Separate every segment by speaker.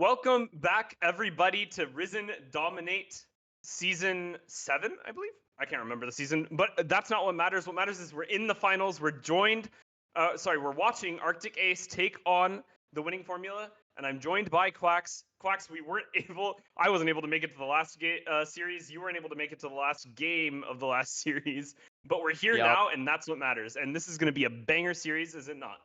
Speaker 1: Welcome back, everybody, to Risen Dominate Season 7, I believe. I can't remember the season, but that's not what matters. What matters is we're in the finals. We're watching Arctic Ace take on the winning formula, and I'm joined by Quacks. Quacks, I wasn't able to make it to the last series. You weren't able to make it to the last game of the last series, but we're here
Speaker 2: Yep.
Speaker 1: now, and that's what matters. And this is going to be a banger series, is it not?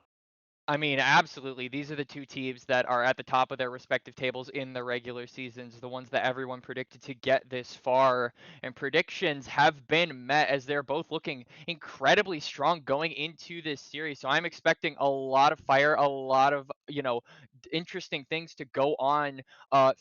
Speaker 2: I mean, absolutely. These are the two teams that are at the top of their respective tables in the regular seasons, the ones that everyone predicted to get this far. And predictions have been met as they're both looking incredibly strong going into this series. So I'm expecting a lot of fire, a lot of, interesting things to go on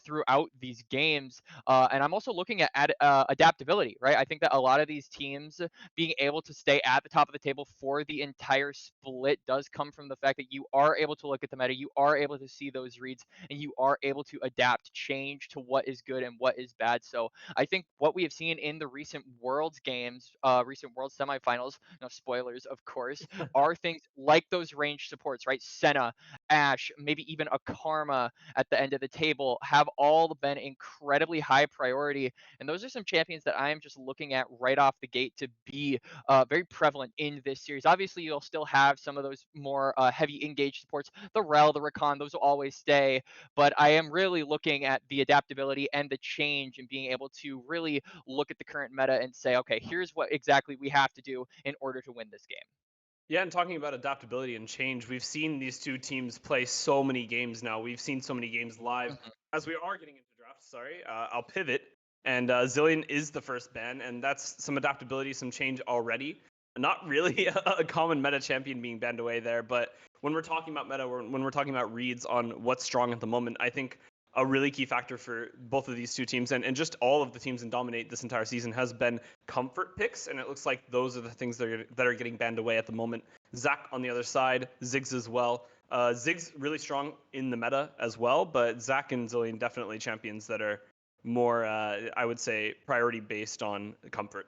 Speaker 2: throughout these games. And I'm also looking at adaptability, right? I think that a lot of these teams being able to stay at the top of the table for the entire split does come from the fact that you are able to look at the meta, you are able to see those reads, and you are able to adapt, change to what is good and what is bad. So I think what we have seen in the recent Worlds games, recent Worlds semifinals, no spoilers, of course, are things like those range supports, right? Senna, Ashe, maybe even a Karma at the end of the table have all been incredibly high priority, and those are some champions that I am just looking at right off the gate to be very prevalent in this series. Obviously, you'll still have some of those more heavy engaged supports, the Rel, the Rakan, those will always stay. But I am really looking at the adaptability and the change and being able to really look at the current meta and say, okay, here's what exactly we have to do in order to win this game.
Speaker 1: Yeah, and talking about adaptability and change, we've seen these two teams play so many games now. We've seen so many games live.
Speaker 2: Mhm.
Speaker 1: As we are getting into drafts, I'll pivot. And Zillion is the first ban, and that's some adaptability, some change already. Not really a common meta champion being banned away there, but when we're talking about meta, when we're talking about reads on what's strong at the moment, I think a really key factor for both of these two teams and just all of the teams in Dominate this entire season has been comfort picks, and it looks like those are the things that are getting banned away at the moment. Zac on the other side, Ziggs as well. Ziggs really strong in the meta as well, but Zac and Zillion definitely champions that are more, I would say, priority based on comfort.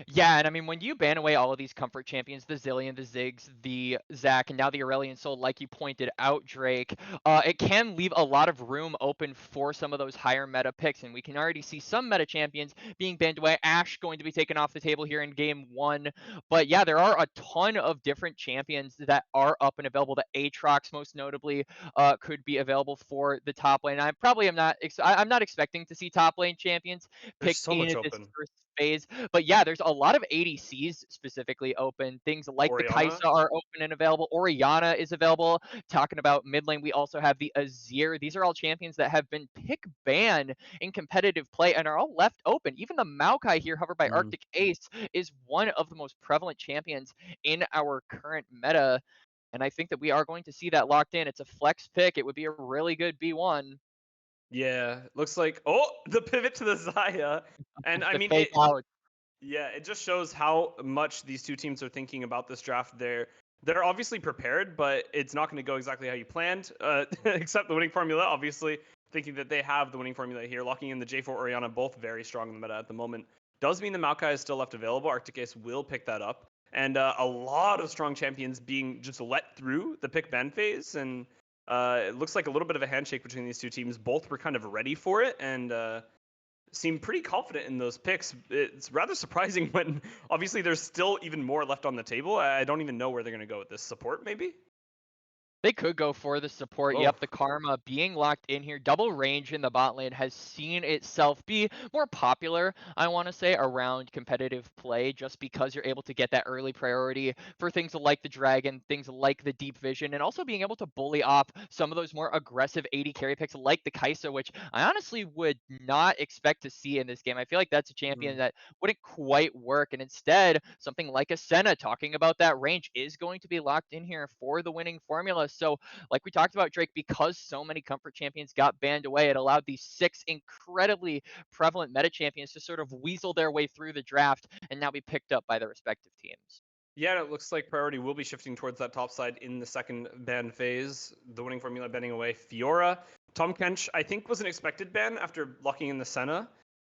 Speaker 2: Yeah, and I mean, when you ban away all of these comfort champions, the Zillion, the Ziggs, the Zac, and now the Aurelion Soul, like you pointed out, Drake, it can leave a lot of room open for some of those higher meta picks. And we can already see some meta champions being banned away. Ashe going to be taken off the table here in game one. But yeah, there are a ton of different champions that are up and available. The Aatrox, most notably, could be available for the top lane. I probably am not, I'm not expecting to see top lane champions
Speaker 1: There's
Speaker 2: picked
Speaker 1: so much
Speaker 2: in this
Speaker 1: open.
Speaker 2: first phase. But yeah, there's a lot of ADCs specifically open. Things like the
Speaker 1: Oriana,
Speaker 2: Kai'Sa are open and available. Orianna is available. Talking about mid lane, we also have the Azir. These are all champions that have been pick ban in competitive play and are all left open. Even the Maokai here, hovered by
Speaker 1: mm,
Speaker 2: Arctic Ace, is one of the most prevalent champions in our current meta. And I think that we are going to see that locked in. It's a flex pick. It would be a really good B1.
Speaker 1: yeah, looks like the pivot to the Zaya, and I
Speaker 2: The
Speaker 1: mean
Speaker 2: fake
Speaker 1: it.
Speaker 2: out.
Speaker 1: Yeah, it just shows how much these two teams are thinking about this draft. They're obviously prepared, but it's not going to go exactly how you planned. Except the winning formula, obviously thinking that they have the winning formula here, locking in the J4 Oriana, both very strong in the meta at the moment. Does mean the Maokai is still left available. Arctic Ace will pick that up, and a lot of strong champions being just let through the pick ban phase, and it looks like a little bit of a handshake between these two teams. Both were kind of ready for it, and seem pretty confident in those picks. It's rather surprising when obviously there's still even more left on the table. I don't even know where they're going to go with this. Support, maybe?
Speaker 2: They could go for the support.
Speaker 1: Oh,
Speaker 2: Yep, the Karma being locked in here. Double range in the bot lane has seen itself be more popular, I want to say, around competitive play just because you're able to get that early priority for things like the Dragon, things like the Deep Vision, and also being able to bully off some of those more aggressive AD carry picks like the Kai'Sa, which I honestly would not expect to see in this game. I feel like that's a champion
Speaker 1: mhm.
Speaker 2: that wouldn't quite work. And instead, something like a Senna talking about that range is going to be locked in here for the winning formula. So, like we talked about, Drake, because so many comfort champions got banned away, it allowed these six incredibly prevalent meta champions to sort of weasel their way through the draft and now be picked up by their respective teams.
Speaker 1: Yeah, it looks like priority will be shifting towards that top side in the second ban phase. The winning formula banning away Fiora. Tom Kench, I think, was an expected ban after locking in the Senna.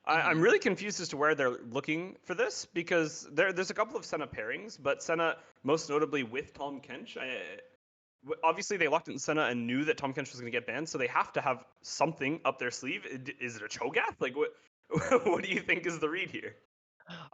Speaker 1: I'm
Speaker 2: Mhm.
Speaker 1: really confused as to where they're looking for this because there's a couple of Senna pairings, but Senna most notably with Tom Kench. obviously they locked in Senna and knew that Tahm Kench was going to get banned, so they have to have something up their sleeve. Is it a Cho'Gath? Like what? What do you think is the read here?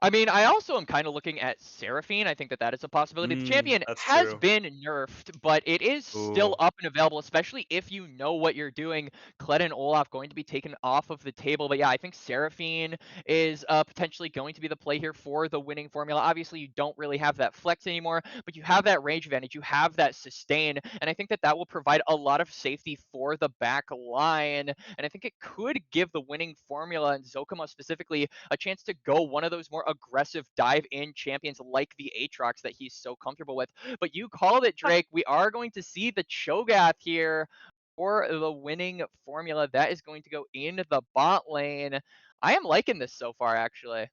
Speaker 2: I mean, I also am kind of looking at Seraphine. I think that that is a possibility. The champion
Speaker 1: That's
Speaker 2: has
Speaker 1: true.
Speaker 2: been nerfed, but it is still
Speaker 1: Ooh.
Speaker 2: up and available, especially if you know what you're doing. Kled and Olaf going to be taken off of the table. But yeah, I think Seraphine is potentially going to be the play here for the winning formula. Obviously, you don't really have that flex anymore, but you have that range advantage. You have that sustain. And I think that that will provide a lot of safety for the back line. And I think it could give the winning formula and Zokama specifically a chance to go one of those more aggressive dive in champions like the Aatrox that he's so comfortable with. But you called it, Drake. We are going to see the Cho'Gath here for the winning formula. That is going to go in the bot lane. I am liking this so far, actually.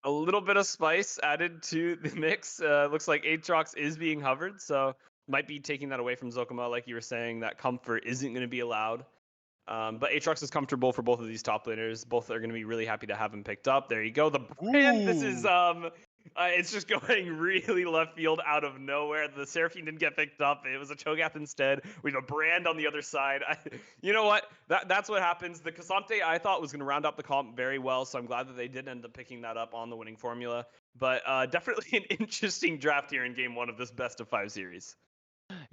Speaker 1: A little bit of spice added to the mix. Looks like Aatrox is being hovered, so might be taking that away from Zokama, like you were saying. That comfort isn't going to be allowed. But Aatrox is comfortable for both of these top laners. Both are going to be really happy to have him picked up. There you go. The brand. This is it's just going really left field out of nowhere. The Seraphine didn't get picked up. It was a Cho'Gath instead. We have a brand on the other side. You know what? That's what happens. The K'Sante I thought was going to round up the comp very well, so I'm glad that they did end up picking that up on the winning formula. But definitely an interesting draft here in game one of this best of 5 series.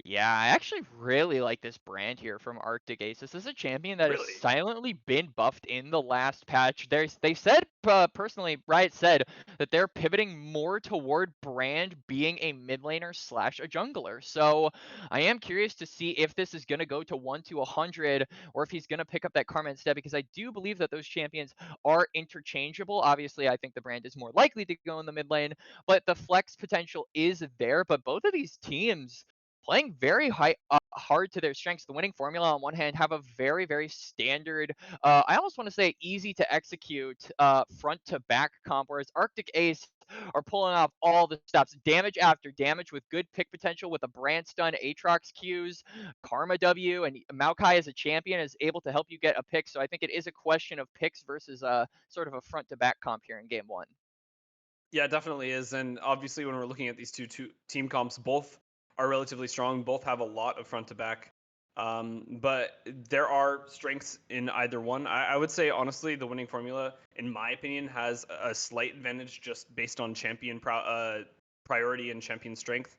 Speaker 2: Yeah, I actually really like this brand here from Arctic Ace. This is a champion that has
Speaker 1: Really?
Speaker 2: silently been buffed in the last patch. They said, personally, Riot said that they're pivoting more toward Brand being a mid laner slash a jungler. So I am curious to see if this is going to go to 1 to 100 or if he's going to pick up that Karma instead, because I do believe that those champions are interchangeable. Obviously, I think the Brand is more likely to go in the mid lane, but the flex potential is there. But both of these teams playing very hard to their strengths. The winning formula on one hand have a very, very standard, I almost want to say easy to execute front to back comp, whereas Arctic Ace are pulling off all the stops, damage after damage with good pick potential with a brand stun, Aatrox Qs, Karma W, and Maokai as a champion is able to help you get a pick. So I think it is a question of picks versus sort of a front to back comp here in game one.
Speaker 1: Yeah, it definitely is. And obviously, when we're looking at these two team comps, both are relatively strong. Both have a lot of front to back. But there are strengths in either one. I would say, honestly, the winning formula, in my opinion, has a slight advantage just based on champion priority and champion strength.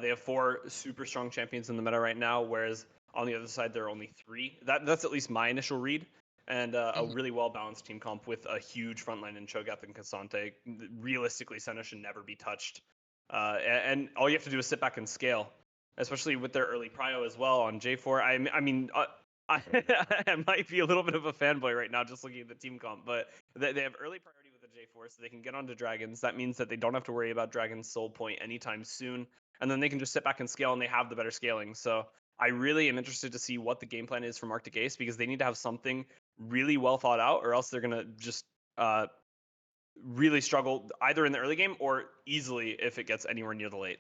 Speaker 1: They have 4 super strong champions in the meta right now, whereas on the other side, there are only 3. That's at least my initial read, and a
Speaker 2: Mhm.
Speaker 1: really well balanced team comp with a huge frontline in Cho'Gath and K'Sante. Realistically, Senna should never be touched, and all you have to do is sit back and scale, especially with their early prio as well on J4. I mean. I might be a little bit of a fanboy right now just looking at the team comp, but they have early priority with the J4, so they can get onto Dragons. That means that they don't have to worry about Dragon's soul point anytime soon, and then they can just sit back and scale, and they have the better scaling. So I really am interested to see what the game plan is from Arctic Ace, because they need to have something really well thought out, or else they're gonna just uh, really struggle either in the early game or easily if it gets anywhere near the late.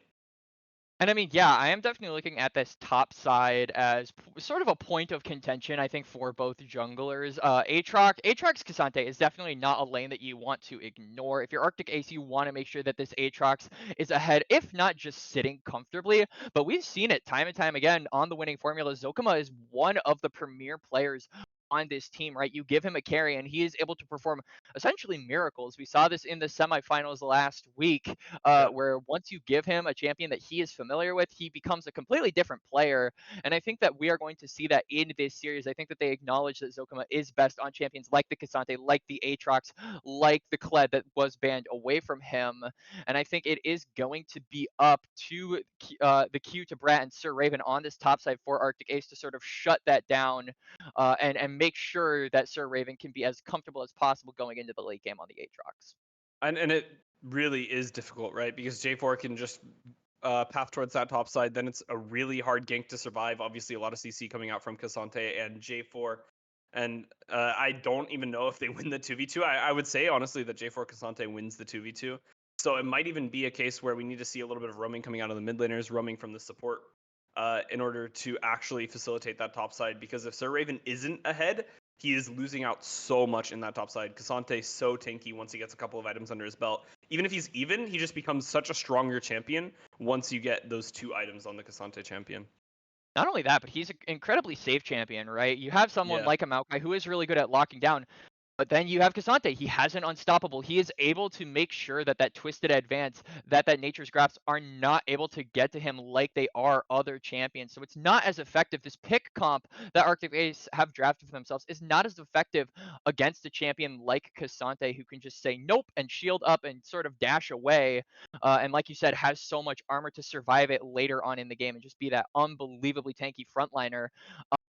Speaker 2: And I mean, yeah, I am definitely looking at this top side as sort of a point of contention, I think, for both junglers. Aatrox K'Sante is definitely not a lane that you want to ignore. If you're Arctic Ace, you want to make sure that this Aatrox is ahead, if not just sitting comfortably. But we've seen it time and time again on the winning formula. Zokama is one of the premier players on this team, right? You give him a carry and he is able to perform essentially miracles. We saw this in the semifinals last week,
Speaker 1: Yeah.
Speaker 2: where once you give him a champion that he is familiar with, he becomes a completely different player. And I think that we are going to see that in this series. I think that they acknowledge that Zokama is best on champions like the K'Sante, like the Aatrox, like the Kled that was banned away from him. And I think it is going to be up to the Q to Brat and Sir Raven on this top side for Arctic Ace to sort of shut that down and make sure that Sir Raven can be as comfortable as possible going into the late game on the Aatrox.
Speaker 1: And it really is difficult, right? Because J4 can just path towards that top side. Then it's a really hard gank to survive. Obviously, a lot of CC coming out from K'Sante and J4. And I don't even know if they win the 2v2. I would say, honestly, that J4 K'Sante wins the 2v2. So it might even be a case where we need to see a little bit of roaming coming out of the mid laners, roaming from the support in order to actually facilitate that top side. Because if Sir Raven isn't ahead, he is losing out so much in that top side. K'Sante's so tanky once he gets a couple of items under his belt. Even if he's even, he just becomes such a stronger champion once you get those 2 items on the K'Sante champion.
Speaker 2: Not only that, but he's an incredibly safe champion, right? You have someone
Speaker 1: Yeah.
Speaker 2: like a Maokai who is really good at locking down. But then you have K'Sante. He has an unstoppable. He is able to make sure that that twisted advance, that Nature's Grasp are not able to get to him like they are other champions. So it's not as effective. This pick comp that Arctic Ace have drafted for themselves is not as effective against a champion like K'Sante, who can just say nope and shield up and sort of dash away. And like you said, has so much armor to survive it later on in the game and just be that unbelievably tanky frontliner.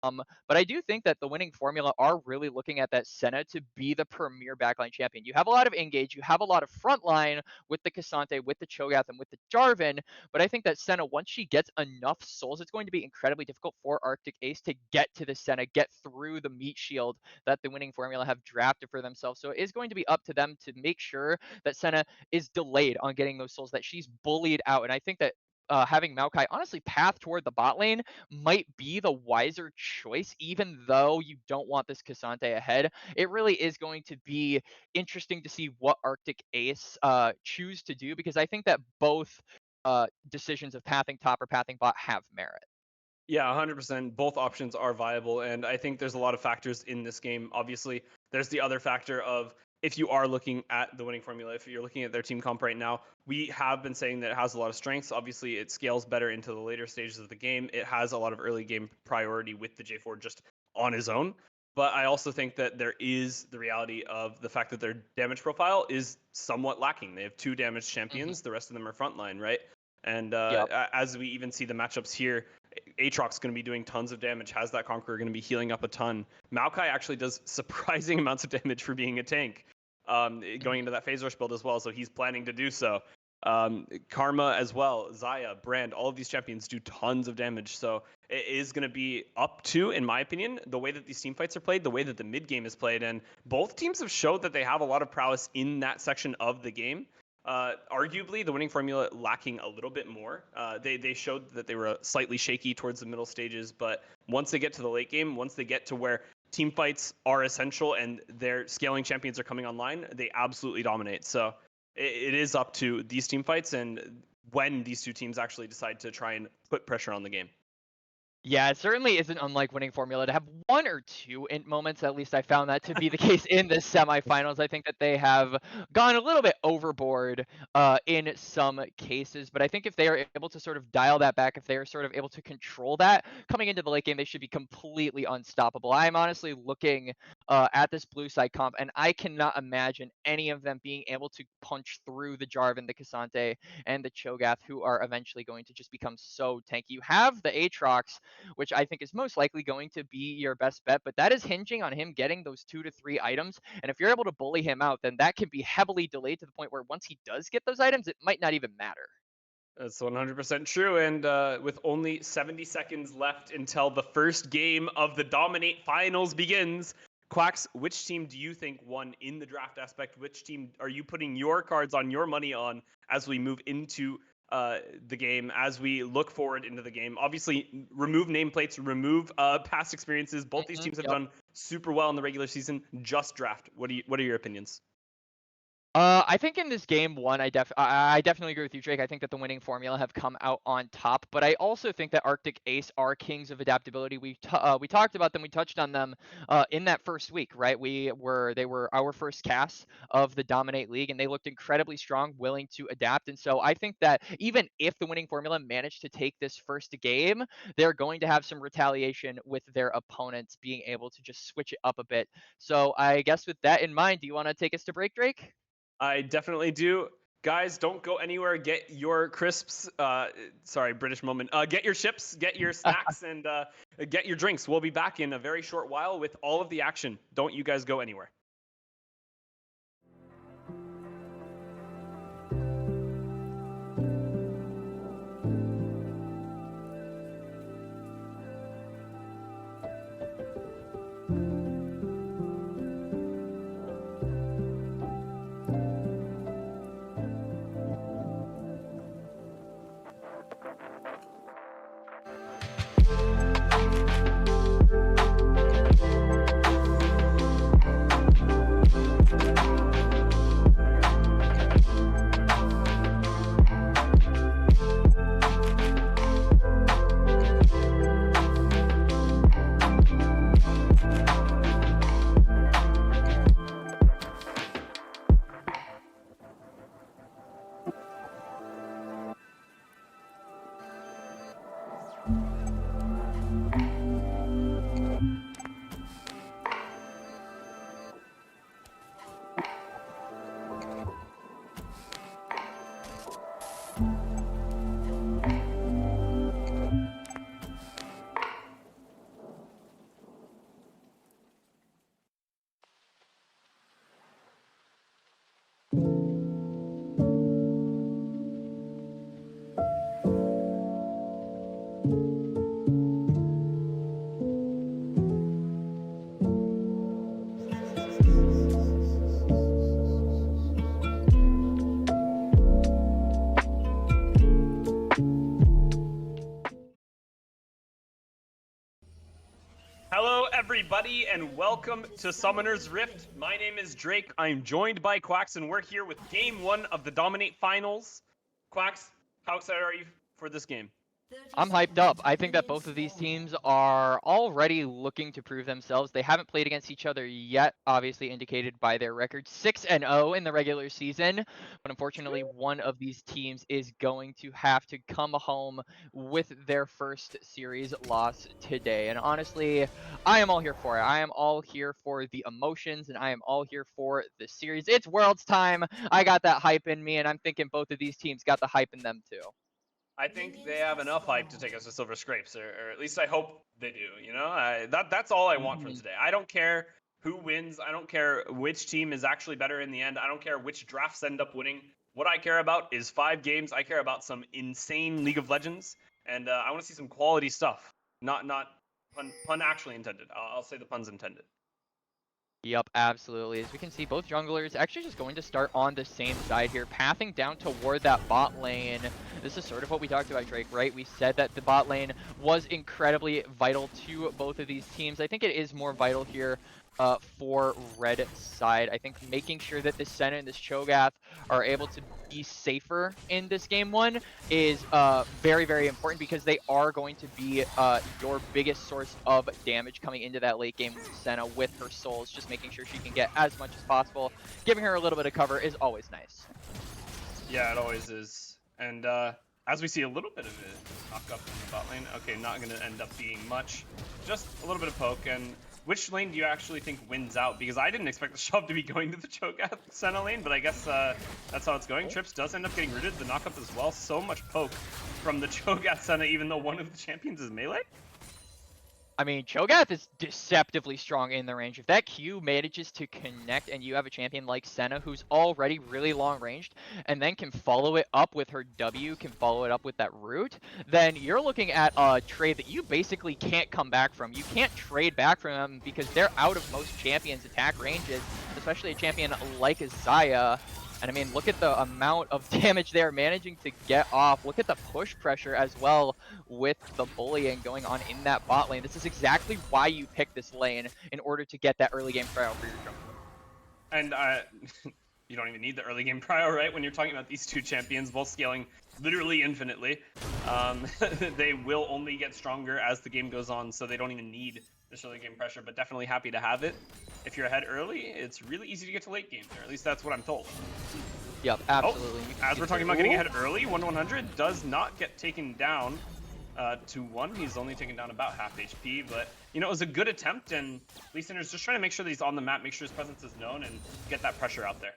Speaker 2: But I do think that the winning formula are really looking at that Senna to be the premier backline champion. You have a lot of engage, you have a lot of frontline with the K'Sante, with the Cho'Gath, and with the Jarvan. But I think that Senna, once she gets enough souls, it's going to be incredibly difficult for Arctic Ace to get to the Senna, get through the meat shield that the winning formula have drafted for themselves. So it is going to be up to them to make sure that Senna is delayed on getting those souls, that she's bullied out. And I think that having Maokai honestly path toward the bot lane might be the wiser choice, even though you don't want this K'Sante ahead. It really is going to be interesting to see what Arctic Ace choose to do, because I think that both decisions of pathing top or pathing bot have merit.
Speaker 1: Yeah, 100%. Both options are viable, and I think there's a lot of factors in this game. Obviously, there's the other factor of if you are looking at the winning formula, if you're looking at their team comp right now, we have been saying that it has a lot of strengths. Obviously, it scales better into the later stages of the game. It has a lot of early game priority with the J4 just on his own. But I also think that there is the reality of the fact that their damage profile is somewhat lacking. They have 2 damaged champions, the rest of them are frontline, right? And
Speaker 2: Yep.
Speaker 1: as we even see the matchups here, Aatrox going to be doing tons of damage. Has that Conqueror going to be healing up a ton. Maokai actually does surprising amounts of damage for being a tank, going into that Phase Rush build as well. So he's planning to do so. Karma as well, Xayah, Brand, all of these champions do tons of damage. So it is going to be up to, in my opinion, the way that these team fights are played, the way that the mid game is played. And both teams have showed that they have a lot of prowess in that section of the game. Arguably, the winning formula lacking a little bit more. They showed that they were slightly shaky towards the middle stages, but once they get to the late game, once they get to where team fights are essential and their scaling champions are coming online, they absolutely dominate. So it is up to these team fights and when these two teams actually decide to try and put pressure on the game.
Speaker 2: Yeah, it certainly isn't unlike winning formula to have 1 or 2 int moments. At least I found that to be the case in the semifinals. I think that they have gone a little bit overboard in some cases, but I think if they are able to sort of dial that back, if they are sort of able to control that coming into the late game, they should be completely unstoppable. I'm honestly looking at this blue side comp, and I cannot imagine any of them being able to punch through the Jarvan, the K'Sante, and the Cho'Gath, who are eventually going to just become so tanky. You have the Aatrox, which I think is most likely going to be your best bet. But that is hinging on him getting those 2 to 3 items. And if you're able to bully him out, then that can be heavily delayed to the point where once he does get those items, it might not even matter.
Speaker 1: That's 100% true. And with only 70 seconds left until the first game of the Dominate Finals begins, Quacks, which team do you think won in the draft aspect? Which team are you putting your cards on, your money on, as we move into the game, as we look forward into the game? Obviously, remove nameplates, remove past experiences. Both these teams have done super well in the regular season. Just draft. What are your opinions?
Speaker 2: I think in this game one, I definitely agree with you, Drake. I think that the winning formula have come out on top, but I also think that Arctic Ace are kings of adaptability. We talked about them, we touched on them in that first week, right? They were our first cast of the Dominate League, and they looked incredibly strong, willing to adapt. And so I think that even if the winning formula managed to take this first game, they're going to have some retaliation with their opponents being able to just switch it up a bit. So I guess with that in mind, do you want to take us to break, Drake?
Speaker 1: I definitely do. Guys, don't go anywhere. Get your crisps. Sorry, British moment. Get your chips, get your snacks, and get your drinks. We'll be back in a very short while with all of the action. Don't you guys go anywhere. Hello, everybody, and welcome to Summoner's Rift. My name is Drake. I'm joined by Quax, and we're here with Game 1 of the Dominate Finals. Quax, how excited are you for this game?
Speaker 2: I'm hyped up. I think that both of these teams are already looking to prove themselves. They haven't played against each other yet, obviously indicated by their record 6-0 in the regular season. But unfortunately, one of these teams is going to have to come home with their first series loss today. And honestly, I am all here for it. I am all here for the emotions, and I am all here for the series. It's Worlds time. I got that hype in me, and I'm thinking both of these teams got the hype in them too.
Speaker 1: I think they have enough hype to take us to Silver Scrapes, or at least I hope they do. You know, that's all I want from today. I don't care who wins. I don't care which team is actually better in the end. I don't care which drafts end up winning. What I care about is 5 games. I care about some insane League of Legends, and I want to see some quality stuff. Not pun actually intended. I'll say the pun's intended.
Speaker 2: Yep, absolutely. As we can see, both junglers actually just going to start on the same side here, pathing down toward that bot lane. This is sort of what we talked about, Drake, right? We said that the bot lane was incredibly vital to both of these teams. I think it is more vital here for red side. I think making sure that this Senna and this Cho'Gath are able to be safer in this game 1 is very, very important, because they are going to be your biggest source of damage coming into that late game with Senna with her souls. Just making sure she can get as much as possible. Giving her a little bit of cover is always nice.
Speaker 1: Yeah, it always is. And as we see a little bit of it knock up in the bot lane. Okay, not going to end up being much. Just a little bit of poke. And which lane do you actually think wins out? Because I didn't expect the shove to be going to the Cho'Gath Senna lane, but I guess that's how it's going. Trips does end up getting rooted. The knockup as well. So much poke from the Cho'Gath Senna, even though one of the champions is melee.
Speaker 2: I mean, Cho'Gath is deceptively strong in the range. If that Q manages to connect and you have a champion like Senna who's already really long ranged and then can follow it up with her W, can follow it up with that root, then you're looking at a trade that you basically can't come back from. You can't trade back from them because they're out of most champions' attack ranges, especially a champion like Xayah. And I mean, look at the amount of damage they're managing to get off. Look at the push pressure as well with the bullying going on in that bot lane. This is exactly why you pick this lane, in order to get that early game prio for your jungle.
Speaker 1: And you don't even need the early game prio, right? When you're talking about these two champions, both scaling literally infinitely. They will only get stronger as the game goes on, so they don't even need this early game pressure, but definitely happy to have it. If you're ahead early, it's really easy to get to late game there. At least that's what I'm told.
Speaker 2: Yep, absolutely.
Speaker 1: Oh, as we're talking about getting ahead early, 1-100 does not get taken down to 1. He's only taken down about half HP, but you know, it was a good attempt, and Lee Sinner's just trying to make sure that he's on the map, make sure his presence is known, and get that pressure out there.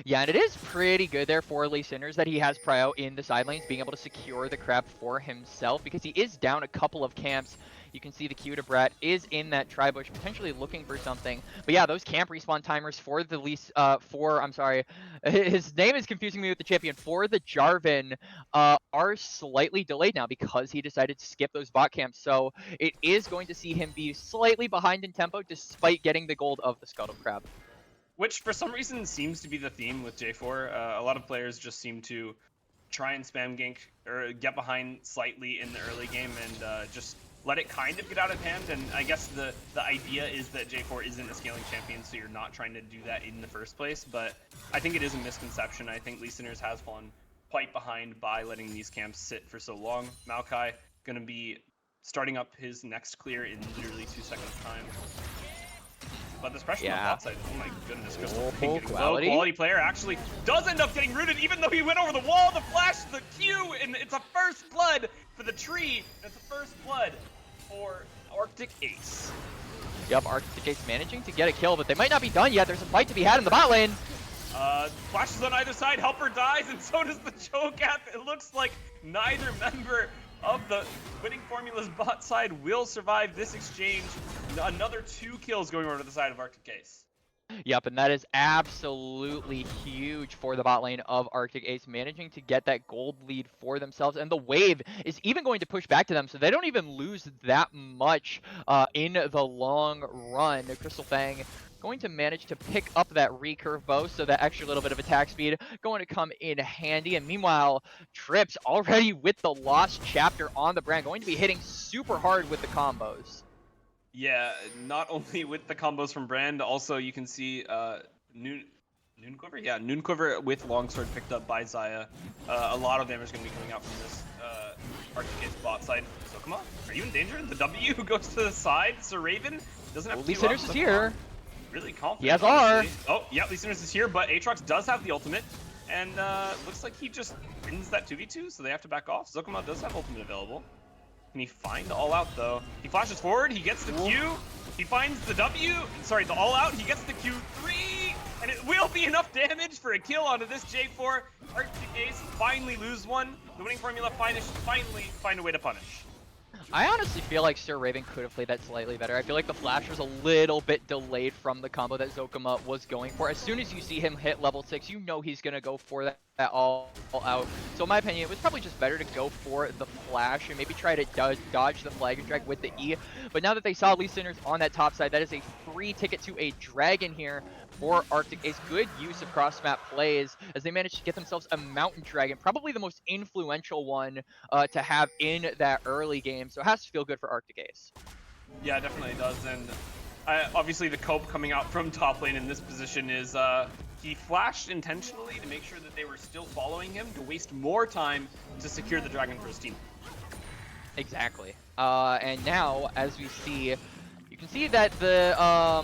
Speaker 2: Yeah, and it is pretty good there for Lee Sinners that he has prio in the side lanes, being able to secure the crab for himself, because he is down a couple of camps. You can see the Q to Brett is in that tri-bush, potentially looking for something. But yeah, those camp respawn timers for the I'm sorry, his name is confusing me with the champion, for the Jarvan, are slightly delayed now because he decided to skip those bot camps. So it is going to see him be slightly behind in tempo, despite getting the gold of the Scuttle Crab.
Speaker 1: Which, for some reason, seems to be the theme with J4. A lot of players just seem to try and spam gank, or get behind slightly in the early game, and just let it kind of get out of hand. And I guess the idea is that J4 isn't a scaling champion, so you're not trying to do that in the first place. But I think it is a misconception. I think Lee Sinners has fallen quite behind by letting these camps sit for so long. Maokai going to be starting up his next clear in literally 2 seconds time. But this pressure on the bot side, oh my goodness, Crystal King getting low. Quality player actually does end up getting rooted, even though he went over the wall, the flash, the Q, and it's a first blood for the tree. It's a first blood for Arctic Ace.
Speaker 2: Yep, Arctic Ace managing to get a kill, but they might not be done yet. There's a fight to be had in the bot lane.
Speaker 1: Flashes on either side, Helper dies, and so does the Cho'Gath. It looks like neither member of the Winning Formula's bot side will survive this exchange. Another 2 kills going over to the side of Arctic Ace.
Speaker 2: Yep, and that is absolutely huge for the bot lane of Arctic Ace, managing to get that gold lead for themselves. And the wave is even going to push back to them, so they don't even lose that much in the long run. Crystal Fang going to manage to pick up that recurve bow, so that extra little bit of attack speed going to come in handy. And meanwhile, Trips already with the Lost Chapter on the brand, going to be hitting super hard with the combos.
Speaker 1: Yeah, not only with the combos from Brand, also you can see Noonquiver? Yeah, Noonquiver with Longsword picked up by Xayah. A lot of damage is going to be coming out from this Arctic Ace bot side. So come on, are you in danger? The W goes to the side. Sir Raven doesn't have to
Speaker 2: Lee Sinners is here.
Speaker 1: Really confident.
Speaker 2: He has R.
Speaker 1: Oh, yeah, Lee Sinners is here, but Aatrox does have the ultimate. And looks like he just wins that 2v2, so they have to back off. Zokuma does have ultimate available. Can he find the all-out, though? He flashes forward, he gets the Q, he finds the W, sorry, the all-out, he gets the Q3, and it will be enough damage for a kill onto this J4. Arctic Ace finally lose one. The winning formula finally find a way to punish.
Speaker 2: I honestly feel like Sir Raven could have played that slightly better. I feel like the flash was a little bit delayed from the combo that Zokuma was going for. As soon as you see him hit level 6, you know he's going to go for that all out. So in my opinion, it was probably just better to go for the flash and maybe try to dodge the flag and drag with the E. But now that they saw Lee Sinners on that top side, that is a free ticket to a dragon here for Arctic Ace. Good use of cross-map plays as they managed to get themselves a mountain dragon, probably the most influential one to have in that early game. So it has to feel good for Arctic Ace.
Speaker 1: Yeah, it definitely does. And obviously the cope coming out from top lane in this position is he flashed intentionally to make sure that they were still following him to waste more time to secure the dragon for his team.
Speaker 2: Exactly. And now, as we see, you can see that the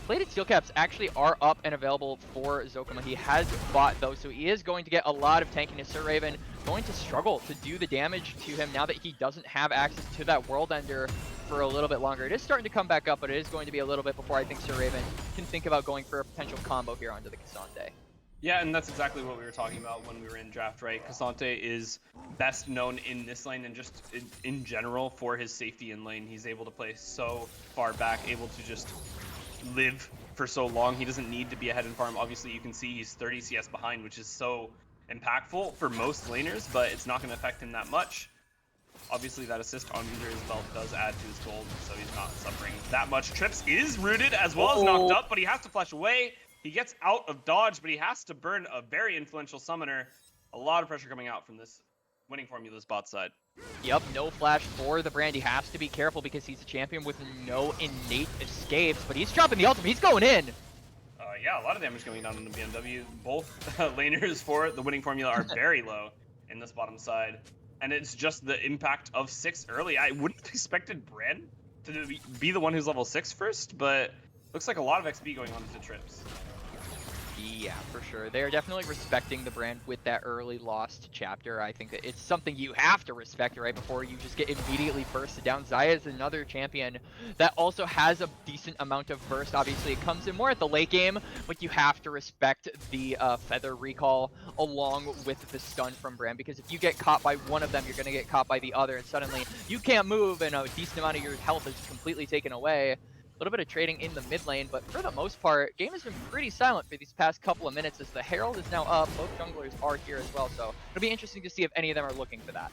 Speaker 2: plated steel caps actually are up and available for Zokuma. He has bought those, so he is going to get a lot of tankiness. Sir Raven going to struggle to do the damage to him now that he doesn't have access to that World Ender for a little bit longer. It is starting to come back up, but it is going to be a little bit before I think Sir Raven can think about going for a potential combo here onto the K'Sante.
Speaker 1: Yeah, and that's exactly what we were talking about when we were in draft, right? K'Sante is best known in this lane and just in general for his safety in lane. He's able to play so far back, able to just live for so long. He doesn't need to be ahead in farm. Obviously, you can see he's 30 CS behind, which is so impactful for most laners, but it's not going to affect him that much. Obviously, that assist on under his belt does add to his gold, so he's not suffering that much. Trips is rooted as well as knocked up, but he has to flash away. He gets out of dodge, but he has to burn a very influential summoner. A lot of pressure coming out from this winning formula's bot side.
Speaker 2: Yep, no flash for the brand. He has to be careful because he's a champion with no innate escapes, but he's dropping the ultimate. He's going in.
Speaker 1: Yeah, a lot of damage coming down on the BMW. Both laners for the winning formula are very low in this bottom side. And it's just the impact of 6 early. I wouldn't have expected Brand to be the one who's level 6 first, but looks like a lot of XP going on into Trips.
Speaker 2: Yeah, for sure. They're definitely respecting the brand with that early Lost Chapter. I think that it's something you have to respect right before you just get immediately bursted down. Xayah is another champion that also has a decent amount of burst. Obviously, it comes in more at the late game, but you have to respect the Feather Recall along with the stun from Brand, because if you get caught by one of them, you're going to get caught by the other, and suddenly you can't move, and a decent amount of your health is completely taken away. A little bit of trading in the mid lane, but for the most part, game has been pretty silent for these past couple of minutes as the Herald is now up. Both junglers are here as well, so it'll be interesting to see if any of them are looking for that.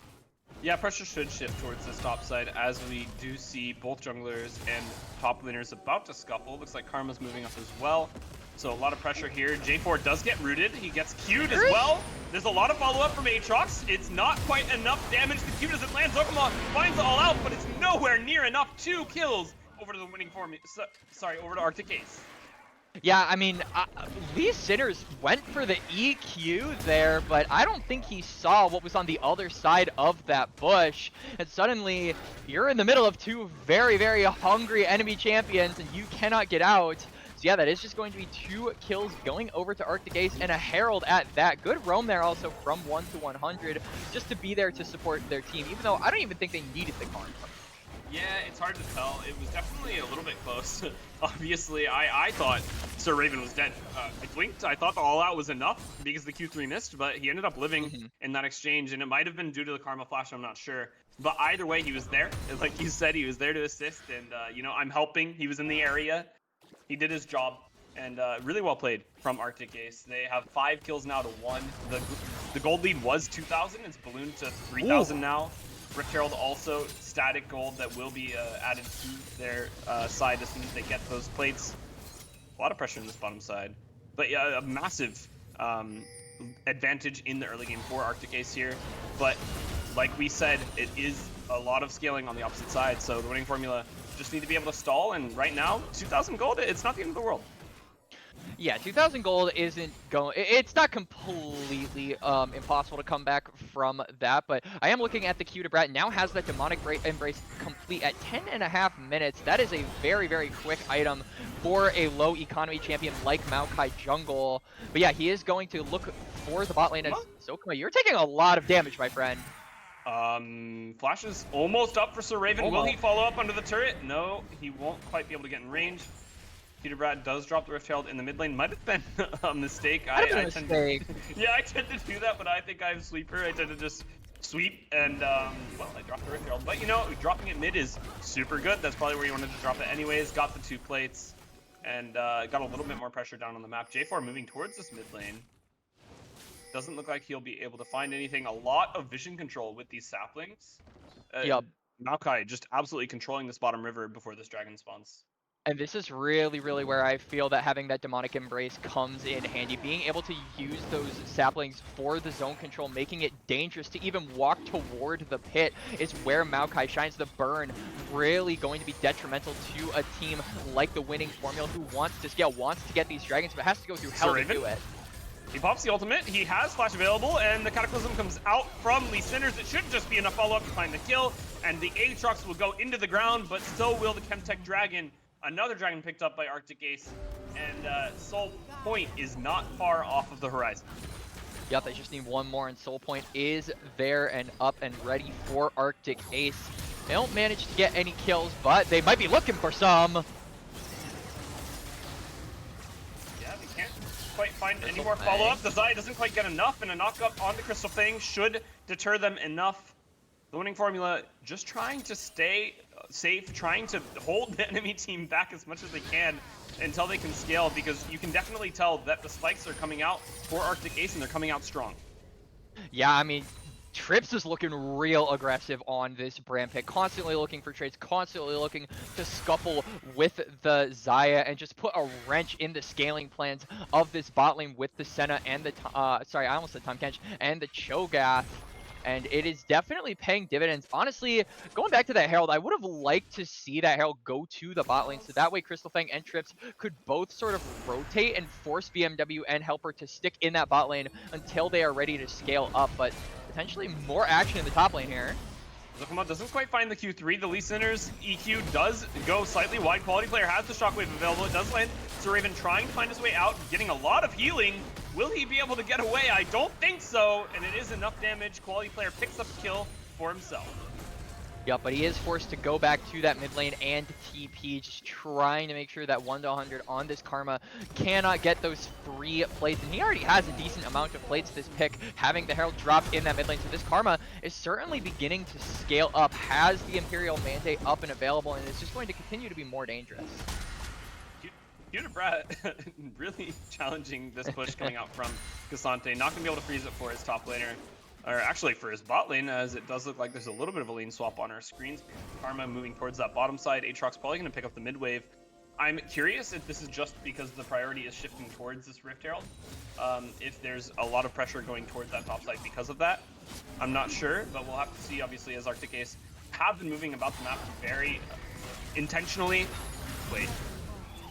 Speaker 1: Yeah, pressure should shift towards this top side as we do see both junglers and top laners about to scuffle. Looks like Karma's moving up as well. So a lot of pressure here. J4 does get rooted. He gets Q'd as well. There's a lot of follow-up from Aatrox. It's not quite enough damage. The Q doesn't land. Zokuma finds it all out, but it's nowhere near enough. 2 kills. Over to the winning formula. Sorry, over to Arctic Ace.
Speaker 2: Yeah, I mean, Lee Sinners went for the EQ there, but I don't think he saw what was on the other side of that bush. And suddenly, you're in the middle of 2 very, very hungry enemy champions, and you cannot get out. So yeah, that is just going to be 2 kills going over to Arctic Ace and a Herald at that. Good roam there also from 1 to 100, just to be there to support their team, even though I don't even think they needed the Karma.
Speaker 1: Yeah, it's hard to tell. It was definitely a little bit close. Obviously, I thought Sir Raven was dead. I blinked. I thought the all-out was enough because the Q3 missed, but he ended up living in that exchange, and it might have been due to the Karma Flash, I'm not sure. But either way, he was there. Like you said, he was there to assist, and, you know, I'm helping. He was in the area. He did his job. And really well played from Arctic Ace. They have 5 kills now to 1. The gold lead was 2,000. It's ballooned to 3,000 now. Rift Herald also static gold that will be added to their side as soon as they get those plates. A lot of pressure in this bottom side. But yeah, a massive advantage in the early game for Arctic Ace here. But like we said, it is a lot of scaling on the opposite side. So the winning formula just need to be able to stall. And right now, 2,000 gold, it's not the end of the world.
Speaker 2: Yeah, 2,000 gold isn't going. It's not completely impossible to come back from that, but I am looking at the Q to Brat now has that demonic embrace complete at 10.5 minutes. That is a very, very quick item for a low economy champion like Maokai Jungle. But yeah, he is going to look for the bot lane as Sokuma. You're taking a lot of damage, my friend.
Speaker 1: Flash is almost up for Sir Raven. Will he follow up under the turret? No, he won't quite be able to get in range. Peter Brad does drop the Rift Herald in the mid lane. Might have been a mistake. Yeah, I tend to do that, but I think I have Sweeper. I tend to just sweep and, well, I dropped the Rift Herald. But, you know, dropping it mid is super good. That's probably where you wanted to drop it anyways. Got the 2 plates and got a little bit more pressure down on the map. J4 moving towards this mid lane. Doesn't look like he'll be able to find anything. A lot of vision control with these saplings.
Speaker 2: Yep.
Speaker 1: Maokai just absolutely controlling this bottom river before this dragon spawns.
Speaker 2: And this is really, really where I feel that having that demonic embrace comes in handy. Being able to use those saplings for the zone control, making it dangerous to even walk toward the pit is where Maokai shines. The burn really going to be detrimental to a team like the winning formula who wants to scale, wants to get these dragons, but has to go through hell to do it.
Speaker 1: He pops the ultimate, he has flash available, and the Cataclysm comes out from Lee Sinners. It should just be enough follow-up to find the kill, and the Aatrox will go into the ground, but so will the Chemtech Dragon. Another dragon picked up by Arctic Ace, and Soul Point is not far off of the horizon.
Speaker 2: Yep, they just need one more, and Soul Point is there and up and ready for Arctic Ace. They don't manage to get any kills, but they might be looking for some.
Speaker 1: Yeah, they can't quite find any more follow-up. The Zaya doesn't quite get enough, and a knock-up on the Crystal Fang should deter them enough. The winning formula just trying to stay safe, trying to hold the enemy team back as much as they can until they can scale, because you can definitely tell that the spikes are coming out for Arctic Ace and they're coming out strong.
Speaker 2: Yeah, I mean, Trips is looking real aggressive on this brand pick, constantly looking for trades, constantly looking to scuffle with the Zaya and just put a wrench in the scaling plans of this bot lane with the Senna and the, sorry, I almost said Tahm Kench, and the Cho'Gath. And it is definitely paying dividends. Honestly, going back to that Herald, I would have liked to see that Herald go to the bot lane, so that way Crystal Fang and Trips could both sort of rotate and force BMW and Helper to stick in that bot lane until they are ready to scale up. But potentially more action in the top lane here.
Speaker 1: Zokuma doesn't quite find the Q3. The Lee Sinners EQ does go slightly wide. Quality Player has the Shockwave available. It does land. Sir Raven trying to find his way out, getting a lot of healing. Will he be able to get away? I don't think so, and it is enough damage. Quality Player picks up a kill for himself.
Speaker 2: Yep, but he is forced to go back to that mid lane and TP, just trying to make sure that 1 to 100 on this Karma cannot get those 3 plates. And he already has a decent amount of plates this pick, having the Herald drop in that mid lane. So this Karma is certainly beginning to scale up, has the Imperial Mandate up and available, and is just going to continue to be more dangerous.
Speaker 1: Q Brat really challenging this push coming out from K'Sante. Not going to be able to freeze it for his top laner. Or actually for his bot lane, as it does look like there's a little bit of a lane swap on our screens. Karma moving towards that bottom side. Aatrox probably going to pick up the mid wave. I'm curious if this is just because the priority is shifting towards this Rift Herald. If there's a lot of pressure going towards that top side because of that. I'm not sure, but we'll have to see, obviously, as Arctic Ace have been moving about the map very intentionally. Wait.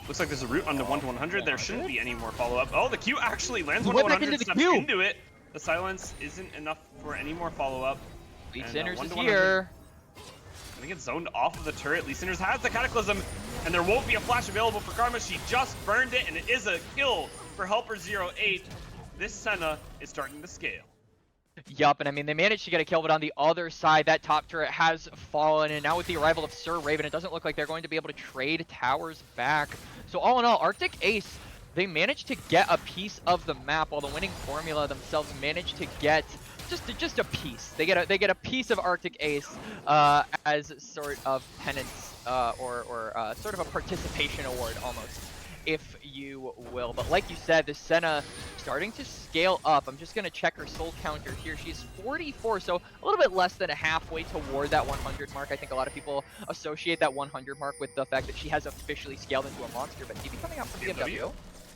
Speaker 1: Looks like there's a route on the 1 to 100. There shouldn't be any more follow-up. Oh, the Q actually lands 1 to 100, steps into it. The silence isn't enough for any more follow-up.
Speaker 2: Lee Sinners is here.
Speaker 1: Gonna get zoned off of the turret. Lee Sinners has the Cataclysm, and there won't be a flash available for Karma. She just burned it, and it is a kill for Helper 08. This Senna is starting to scale.
Speaker 2: Yup, and I mean, they managed to get a kill, but on the other side, that top turret has fallen, and now with the arrival of Sir Raven, it doesn't look like they're going to be able to trade towers back. So all in all, Arctic Ace, they managed to get a piece of the map, while the winning formula themselves managed to get just a piece. They get a piece of Arctic Ace as sort of penance or sort of a participation award almost. if you will. But like you said, this Senna starting to scale up. I'm just going to check her soul counter here. She's 44, so a little bit less than a halfway toward that 100 mark. I think a lot of people associate that 100 mark with the fact that she has officially scaled into a monster. But TP coming out from BMW.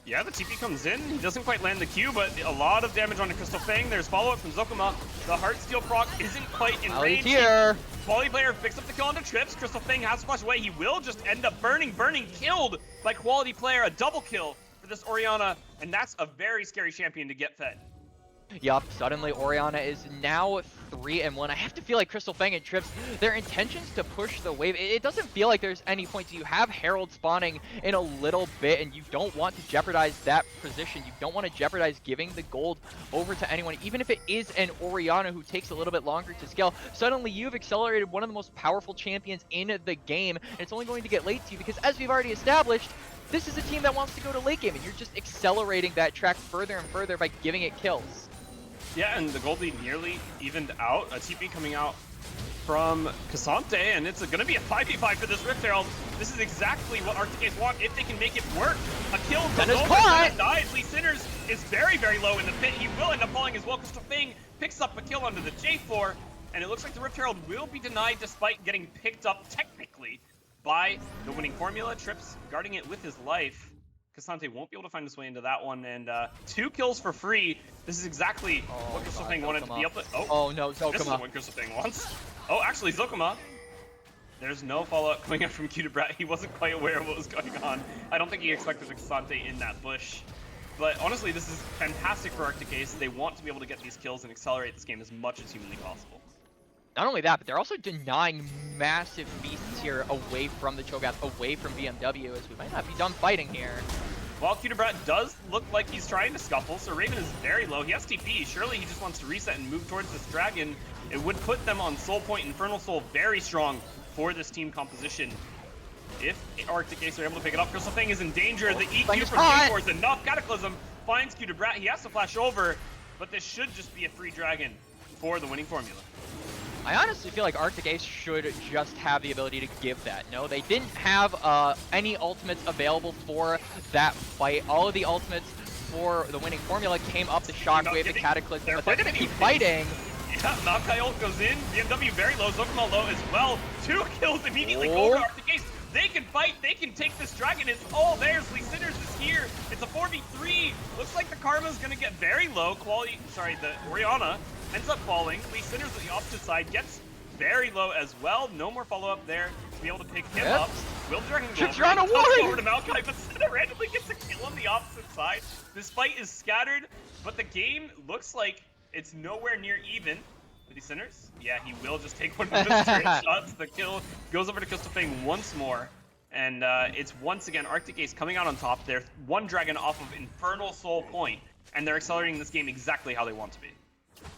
Speaker 1: Yeah, the TP comes in. He doesn't quite land the Q, but a lot of damage on the Crystal Fang. There's follow-up from Zokuma. The Heartsteel proc isn't quite in range.
Speaker 2: Here.
Speaker 1: Quality player picks up the kill onto Trips. Crystal Fang has to flash away. He will just end up burning, killed by Quality player. A double kill for this Orianna, and that's a very scary champion to get fed.
Speaker 2: Yup, suddenly Orianna is now 3-1. I have to feel like Crystal Fang and Trips, their intentions to push the wave, it doesn't feel like there's any point. You have Herald spawning in a little bit, and you don't want to jeopardize that position. You don't want to jeopardize giving the gold over to anyone, even if it is an Orianna who takes a little bit longer to scale. Suddenly, you've accelerated one of the most powerful champions in the game, and it's only going to get late to you because, as we've already established, this is a team that wants to go to late game, and you're just accelerating that track further and further by giving it kills.
Speaker 1: Yeah, and the gold lead nearly evened out. A TP coming out from K'Sante, and it's going to be a 5v5 for this Rift Herald. This is exactly what Arctic Ace want if they can make it work. A kill from Senna dies. Lee Sinners is very, very low in the pit. He will end up falling as well. Crystal Fang picks up a kill onto the J4, and it looks like the Rift Herald will be denied despite getting picked up technically by the winning formula. Trips guarding it with his life. K'Sante won't be able to find his way into that one, and 2 kills for free. This is exactly what Crystal Fang wanted to be up to.
Speaker 2: Oh no, Zokuma.
Speaker 1: This is what Crystal Fang wants. Oh, actually, Zokuma. There's no follow-up coming up from Cutebrat. He wasn't quite aware of what was going on. I don't think he expected K'Sante in that bush. But honestly, this is fantastic for Arctic Ace. They want to be able to get these kills and accelerate this game as much as humanly possible.
Speaker 2: Not only that, but they're also denying massive feasts here away from the Cho'Gath, away from BMW, as we might not be done fighting here.
Speaker 1: While Cutebrat does look like he's trying to scuffle, so Raven is very low. He has TP. Surely he just wants to reset and move towards this dragon. It would put them on Soul Point. Infernal Soul very strong for this team composition. If Arctic Ace are able to pick it up, Crystal Fang is in danger. The EQ from J4 is enough. Cataclysm finds Cutebrat. He has to flash over, but this should just be a free dragon for the winning formula.
Speaker 2: I honestly feel like Arctic Ace should just have the ability to give that. No, they didn't have any ultimates available for that fight. All of the ultimates for the winning formula came up the Shockwave, the Cataclysm, but they're going to be fighting.
Speaker 1: Yeah, Maokai ult goes in. BMW very low, Zokuma low as well. 2 kills immediately go to Arctic Ace. They can fight, they can take this dragon. It's all theirs. Lee Sinners is here. It's a 4v3. Looks like the Karma's going to get very low. The Orianna ends up falling. Lee Sinners on the opposite side gets very low as well. No more follow-up there to be able to pick him up. Will the dragon go over to Maokai, but Senna randomly gets a kill on the opposite side. This fight is scattered, but the game looks like it's nowhere near even. Lee Sinners? Yeah, he will just take one of his turret shots. The kill goes over to Crystal Fang once more. And it's once again Arctic Ace coming out on top. They're 1 dragon off of Infernal Soul Point, and they're accelerating this game exactly how they want to be.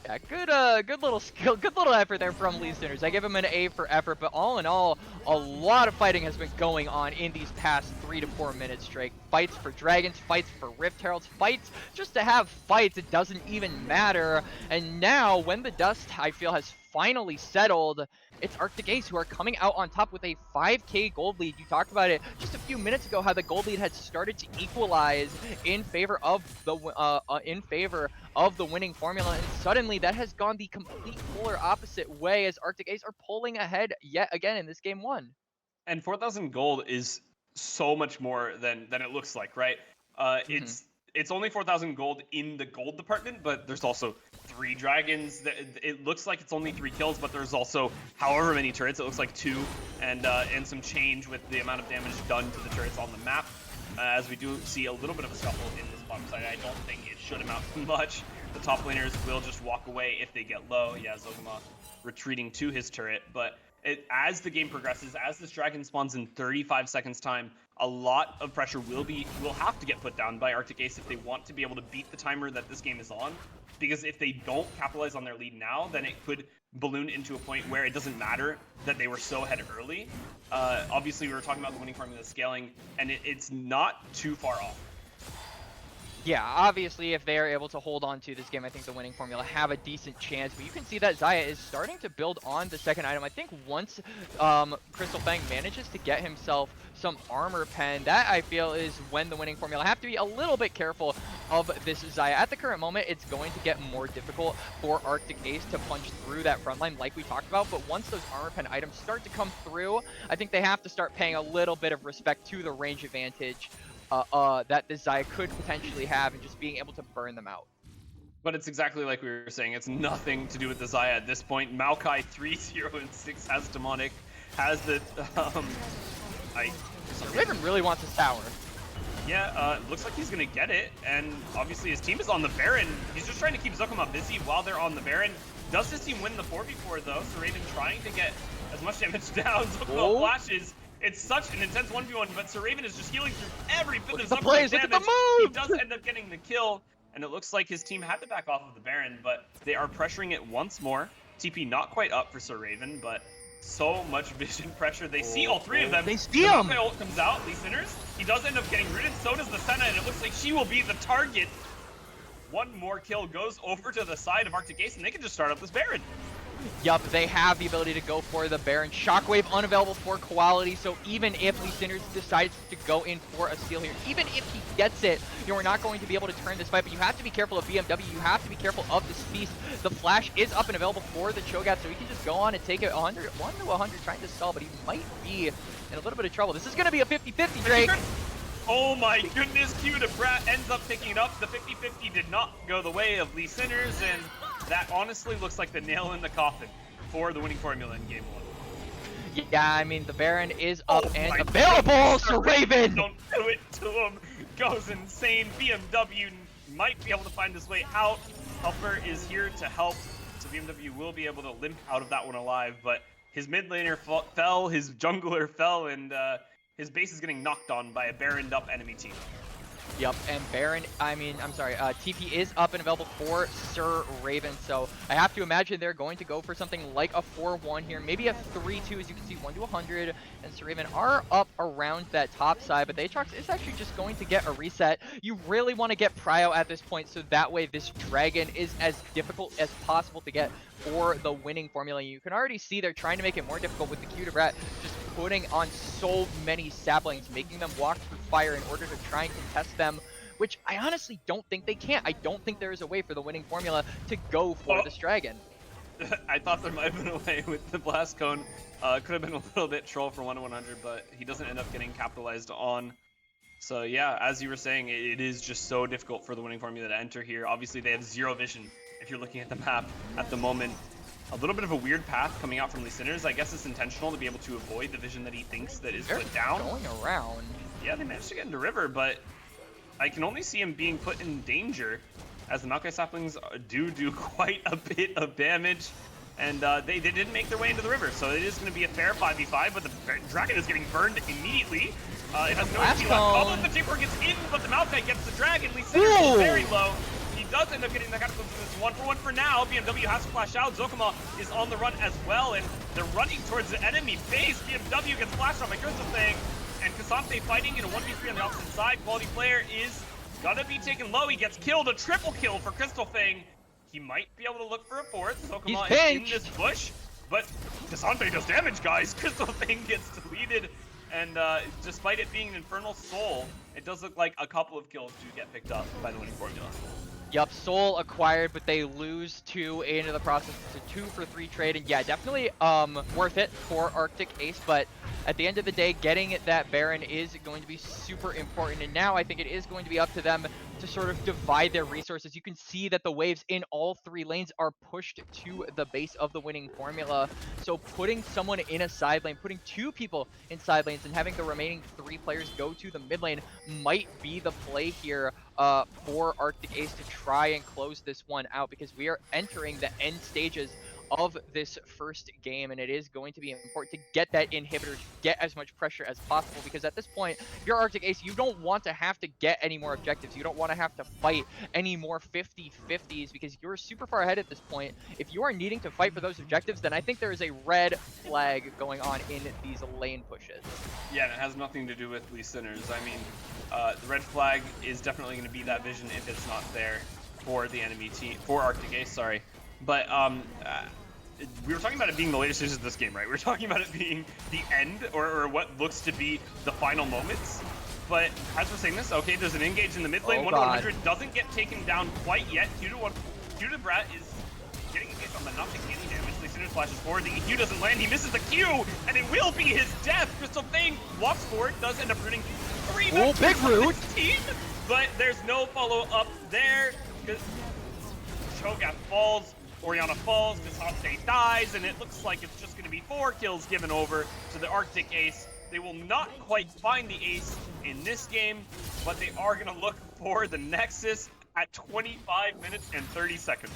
Speaker 2: Yeah, good little skill, good little effort there from Lee Sinners. I give him an A for effort, but all in all, a lot of fighting has been going on in these past 3 to 4 minutes straight. Fights for dragons, fights for Rift Heralds, fights just to have fights. It doesn't even matter. And now, when the dust, I feel, has finally settled, it's Arctic Ace who are coming out on top with a 5k gold lead. You talked about it just a few minutes ago, how the gold lead had started to equalize in favor of the winning formula, and suddenly that has gone the complete polar opposite way as Arctic Ace are pulling ahead yet again in this game 1.
Speaker 1: And 4,000 gold is so much more than it looks like, right? It's only 4,000 gold in the gold department, but there's also 3 dragons. It looks like it's only 3 kills, but there's also however many turrets. It looks like 2, and some change with the amount of damage done to the turrets on the map. As we do see a little bit of a scuffle in this bottom side. I don't think it should amount to much. The top laners will just walk away if they get low. Yeah, Zokuma retreating to his turret, but as the game progresses, as this dragon spawns in 35 seconds time, a lot of pressure will have to get put down by Arctic Ace if they want to be able to beat the timer that this game is on. Because if they don't capitalize on their lead now, then it could balloon into a point where it doesn't matter that they were so ahead early. Obviously, we were talking about the winning formula scaling, and it's not too far off.
Speaker 2: Yeah, obviously, if they are able to hold on to this game, I think the winning formula have a decent chance. But you can see that Xayah is starting to build on the second item. I think once Crystal Fang manages to get himself some armor pen, that I feel is when the winning formula have to be a little bit careful of this Xayah. At the current moment, it's going to get more difficult for Arctic Ace to punch through that front line like we talked about. But once those armor pen items start to come through, I think they have to start paying a little bit of respect to the range advantage that the Xayah could potentially have, and just being able to burn them out.
Speaker 1: But it's exactly like we were saying. It's nothing to do with the Xayah at this point. Maokai 3-0-6 has Demonic, has the
Speaker 2: Raven really wants a sour.
Speaker 1: Yeah, looks like he's gonna get it, and obviously his team is on the Baron. He's just trying to keep Zokoma busy while they're on the Baron. Does this team win the 4v4 though? So Raven trying to get as much damage down. Zokoma flashes. It's such an intense 1v1, but Sir Raven is just healing through every bit of Zokoma's damage.
Speaker 2: Look at the move!
Speaker 1: He does end up getting the kill, and it looks like his team had to back off of the Baron, but they are pressuring it once more. TP not quite up for Sir Raven, but so much vision pressure. They see all three of them.
Speaker 2: They see him!
Speaker 1: The ult comes out, Lee Sinners. He does end up getting rooted, so does the Senna, and it looks like she will be the target. One more kill goes over to the side of Arctic Ace, and they can just start up this Baron.
Speaker 2: Yup, they have the ability to go for the Baron. Shockwave unavailable for quality, so even if Lee Sinners decides to go in for a steal here, even if he gets it, we're not going to be able to turn this fight, but you have to be careful of BMW, you have to be careful of this Feast. The flash is up and available for the Cho'Gath, so he can just go on and take it 1 to 100, trying to stall, but he might be in a little bit of trouble. This is going to be a 50-50, Drake.
Speaker 1: Oh my goodness, Q to Brat ends up picking it up. The 50-50 did not go the way of Lee Sinners, and that honestly looks like the nail in the coffin for the winning formula in game 1.
Speaker 2: Yeah, I mean, the Baron is up and available, so Raven!
Speaker 1: Don't do it to him. Goes insane. BMW might be able to find his way out. Helper is here to help, so BMW will be able to limp out of that one alive, but his mid laner fell, his jungler fell, and his base is getting knocked on by a Baroned up enemy team.
Speaker 2: Yep, and Baron, TP is up and available for Sir Raven, so I have to imagine they're going to go for something like a 4-1 here, maybe a 3-2, as you can see, 1 to 100, and Sir Raven are up around that top side, but the Aatrox is actually just going to get a reset. You really want to get Prio at this point, so that way this Dragon is as difficult as possible to get for the winning formula. You can already see they're trying to make it more difficult with the Q to Brat, just putting on so many saplings, making them walk through fire in order to try and contest them, which I honestly don't think they can. I don't think there is a way for the winning formula to go for this Dragon.
Speaker 1: I thought there might have been a way with the Blast Cone. Could have been a little bit troll for 1 to 100, but he doesn't end up getting capitalized on. So yeah, as you were saying, it is just so difficult for the winning formula to enter here. Obviously, they have zero vision if you're looking at the map at the moment. A little bit of a weird path coming out from Lee Sinners. I guess it's intentional to be able to avoid the vision that he thinks that is put down.
Speaker 2: Going around.
Speaker 1: Yeah, they managed to get into River, but I can only see him being put in danger, as the Maokai saplings do quite a bit of damage, and they didn't make their way into the river, so it is going to be a fair 5v5, but the Dragon is getting burned immediately. It has no HP left. Although the J4 gets in, but the Maokai gets the Dragon. Lee Sinners is very low. He does end up getting the Cataclysm. It's 1-for-1 for now. BMW has to flash out. Zokoma is on the run as well, and they're running towards the enemy base. BMW gets flashed on by Crystal Fang, and K'Sante fighting in a 1v3 on the opposite side. Quality player is gonna be taken low. He gets killed. A triple kill for Crystal Fang. He might be able to look for a fourth. Zokoma is in this bush, but K'Sante does damage, guys. Crystal Fang gets deleted, and despite it being an Infernal Soul, it does look like a couple of kills do get picked up by the winning formula.
Speaker 2: Yup, Soul acquired, but they lose 2 into the process. It's a 2-for-3 trade, and yeah, definitely worth it for Arctic Ace, but at the end of the day, getting that Baron is going to be super important, and now I think it is going to be up to them to sort of divide their resources. You can see that the waves in all 3 lanes are pushed to the base of the winning formula, so putting someone in a side lane, putting 2 people in side lanes, and having the remaining 3 players go to the mid lane might be the play here for Arctic Ace to try and close this one out, because we are entering the end stages of this first game, and it is going to be important to get that inhibitor, to get as much pressure as possible, because at this point, if you're Arctic Ace, you don't want to have to get any more objectives. You don't want to have to fight any more 50-50s because you're super far ahead at this point. If you are needing to fight for those objectives, then I think there is a red flag going on in these lane pushes.
Speaker 1: Yeah, and it has nothing to do with Lee Sinners. I mean, the red flag is definitely going to be that vision if it's not there for the enemy team, for Arctic Ace, sorry. But we were talking about it being the later stages of this game, right? We were talking about it being the end, or what looks to be the final moments. But as we're saying this, okay, there's an engage in the mid lane. 1-100 doesn't get taken down quite yet. Q to Brat is getting engaged on the not taking any damage. Lee Sinners flashes forward. The EQ doesn't land. He misses the Q, and it will be his death. Crystal Fang walks forward, does end up rooting 3 members
Speaker 2: big root
Speaker 1: of his team, but there's no follow up there because Cho'Gath falls. Orianna falls, K'Sante dies, and it looks like it's just going to be 4 kills given over to the Arctic Ace. They will not quite find the ace in this game, but they are going to look for the Nexus at 25 minutes and 30 seconds.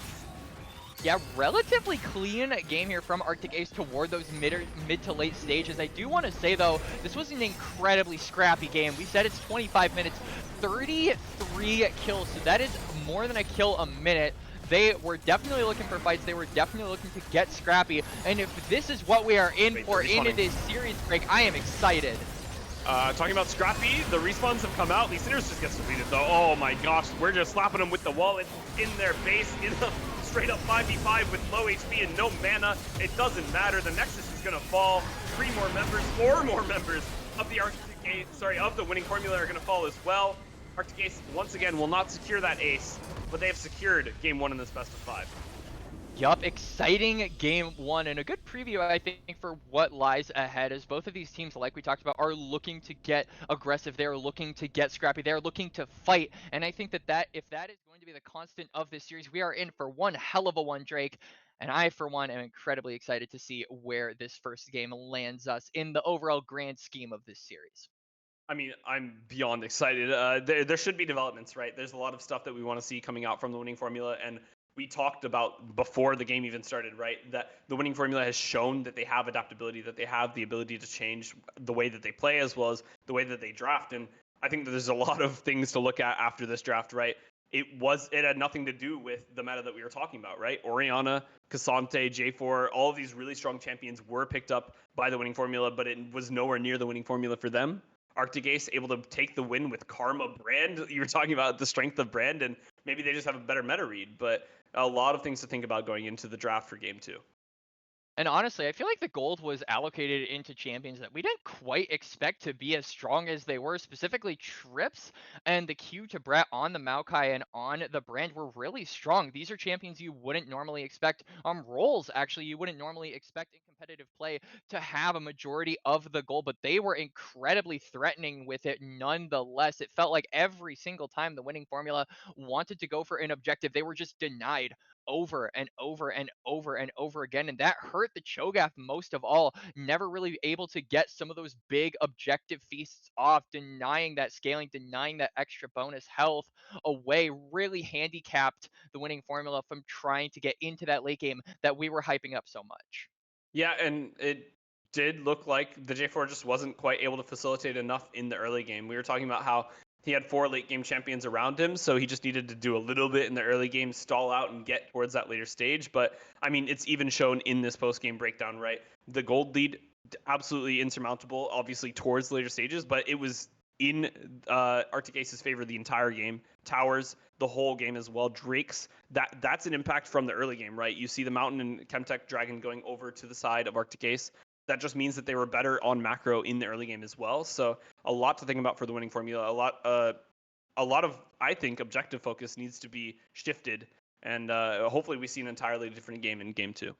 Speaker 2: Yeah, relatively clean game here from Arctic Ace toward those mid to late stages. I do want to say, though, this was an incredibly scrappy game. We said it's 25 minutes, 33 kills, so that is more than a kill a minute. They were definitely looking for fights. They were definitely looking to get scrappy. And if this is what we are in for in this series break, I am excited.
Speaker 1: Talking about scrappy, the respawns have come out. Lee Sinners just gets deleted, though. Oh my gosh, we're just slapping them with the wall. It's in their base, in the straight up 5v5 with low HP and no mana. It doesn't matter. The Nexus is gonna fall. 4 more members of the of the winning formula are gonna fall as well. Arctic Ace once again will not secure that ace, but they have secured game 1 in this best of 5.
Speaker 2: Yup, exciting game 1 and a good preview, I think, for what lies ahead, as both of these teams, like we talked about, are looking to get aggressive. They're looking to get scrappy. They're looking to fight. And I think that if that is going to be the constant of this series, we are in for one hell of a one, Drake. And I, for one, am incredibly excited to see where this first game lands us in the overall grand scheme of this series.
Speaker 1: I mean, I'm beyond excited. There should be developments, right? There's a lot of stuff that we want to see coming out from the winning formula, and we talked about before the game even started, right? That the winning formula has shown that they have adaptability, that they have the ability to change the way that they play as well as the way that they draft. And I think that there's a lot of things to look at after this draft, right? It had nothing to do with the meta that we were talking about, right? Orianna, K'Sante, J4, all of these really strong champions were picked up by the winning formula, but it was nowhere near the winning formula for them. Arctic Ace able to take the win with Karma Brand. You were talking about the strength of Brand, and maybe they just have a better meta read, but a lot of things to think about going into the draft for game 2.
Speaker 2: And honestly, I feel like the gold was allocated into champions that we didn't quite expect to be as strong as they were, specifically Trips and the Q to Brat on the Maokai and on the Brand were really strong. These are champions you wouldn't normally expect, roles actually you wouldn't normally expect in competitive play to have a majority of the gold, but they were incredibly threatening with it nonetheless. It felt like every single time the winning formula wanted to go for an objective, they were just denied over and over and over and over again. And that hurt the Cho'Gath most of all, never really able to get some of those big objective feasts off, denying that scaling, denying that extra bonus health away, really handicapped the winning formula from trying to get into that late game that we were hyping up so much.
Speaker 1: Yeah, and it did look like the J4 just wasn't quite able to facilitate enough in the early game. We were talking about how he had 4 late game champions around him, so he just needed to do a little bit in the early game, stall out, and get towards that later stage. But, I mean, it's even shown in this post-game breakdown, right? The gold lead, absolutely insurmountable, obviously, towards later stages, but it was in Arctic Ace's favor the entire game. Towers, the whole game as well. Drake's, that's an impact from the early game, right? You see the Mountain and Chemtech Dragon going over to the side of Arctic Ace. That just means that they were better on macro in the early game as well. So a lot to think about for the winning formula. A lot of, I think, objective focus needs to be shifted, and hopefully we see an entirely different game in game 2.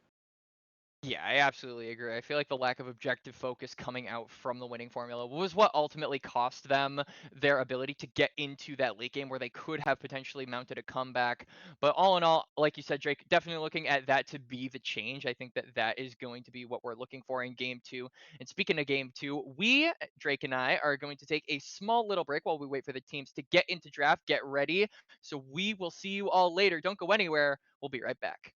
Speaker 2: Yeah, I absolutely agree. I feel like the lack of objective focus coming out from the winning formula was what ultimately cost them their ability to get into that late game where they could have potentially mounted a comeback. But all in all, like you said, Drake, definitely looking at that to be the change. I think that is going to be what we're looking for in game 2. And speaking of game 2, we, Drake and I, are going to take a small little break while we wait for the teams to get into draft, get ready. So we will see you all later. Don't go anywhere. We'll be right back.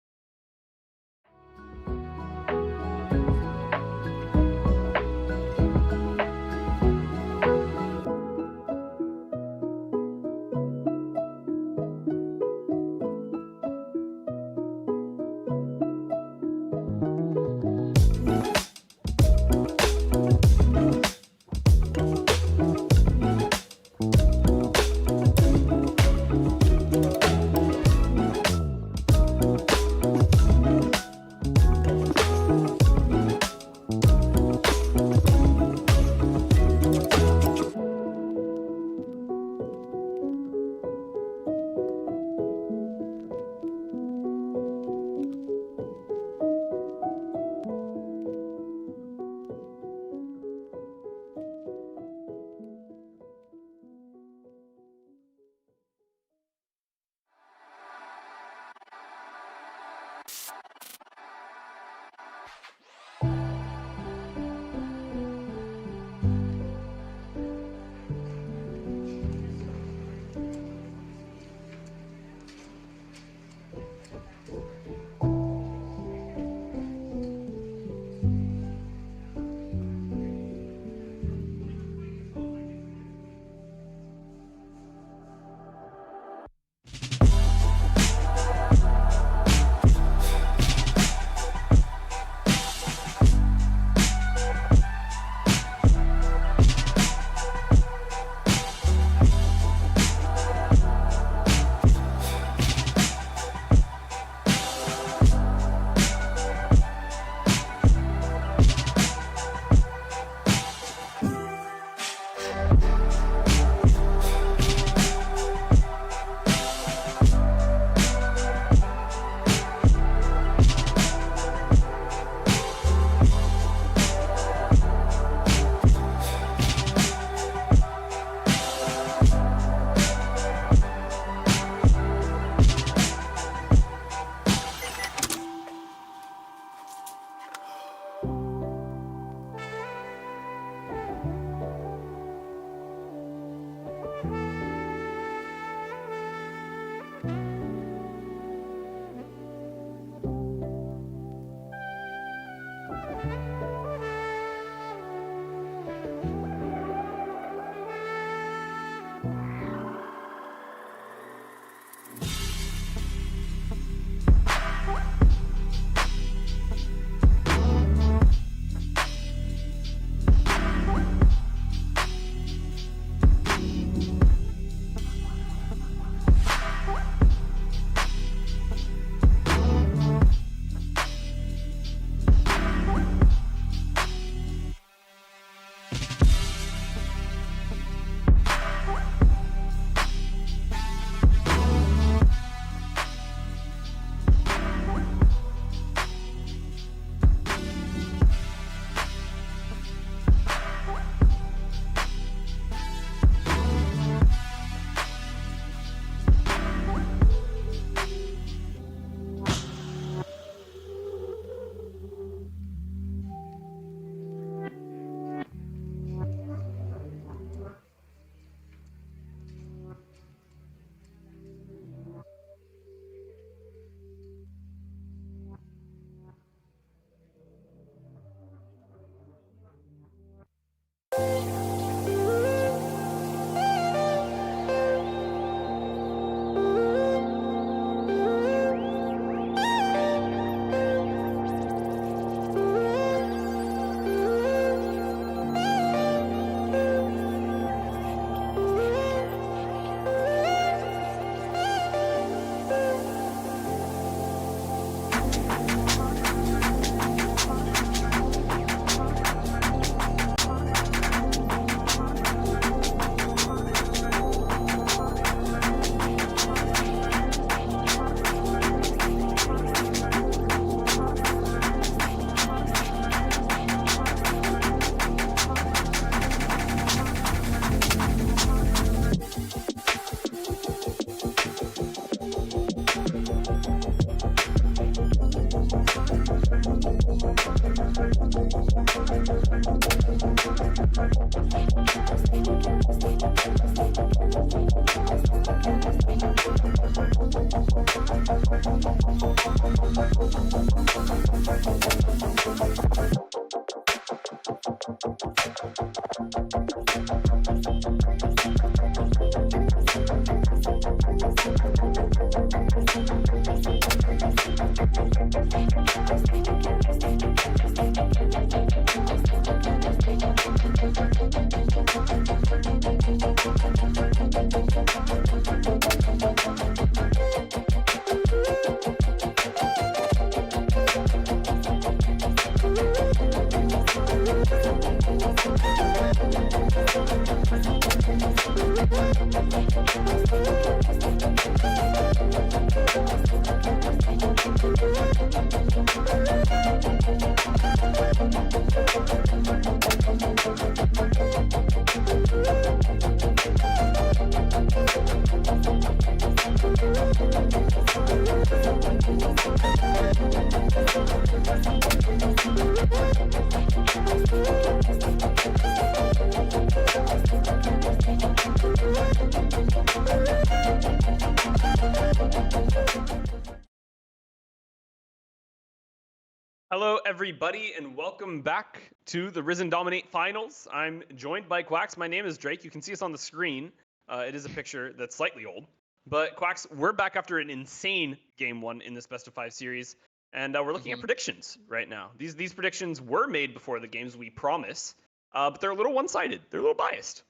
Speaker 1: Hello, everybody, and welcome back to the Risen Dominate Finals. I'm joined by Quacks. My name is Drake. You can see us on the screen. It is a picture that's slightly old. But Quacks, we're back after an insane Game 1 in this Best of 5 series, and we're looking at predictions right now. These predictions were made before the games, we promise, but they're a little one-sided. They're a little biased.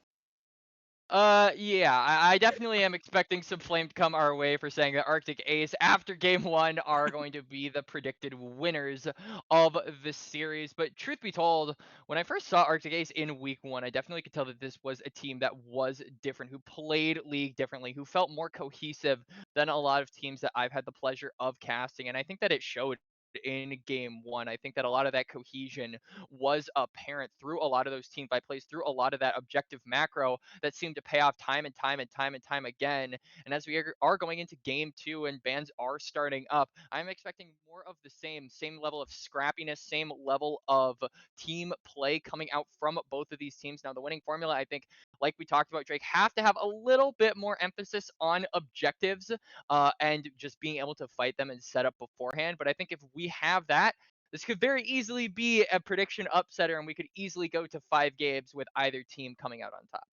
Speaker 2: Yeah, I definitely am expecting some flame to come our way for saying that Arctic Ace, after Game 1, are going to be the predicted winners of the series. But truth be told, when I first saw Arctic Ace in Week 1, I definitely could tell that this was a team that was different, who played League differently, who felt more cohesive than a lot of teams that I've had the pleasure of casting. And I think that it showed in Game 1. I think that a lot of that cohesion was apparent through a lot of those team by plays, through a lot of that objective macro that seemed to pay off time and time and time and time again. And as we are going into Game 2 and bans are starting up, I'm expecting more of the same level of scrappiness, same level of team play coming out from both of these teams. Now, the winning formula, I think, like we talked about, Drake, have to have a little bit more emphasis on objectives and just being able to fight them and set up beforehand. But I think if we have that, this could very easily be a prediction upsetter, and we could easily go to 5 games with either team coming out on top.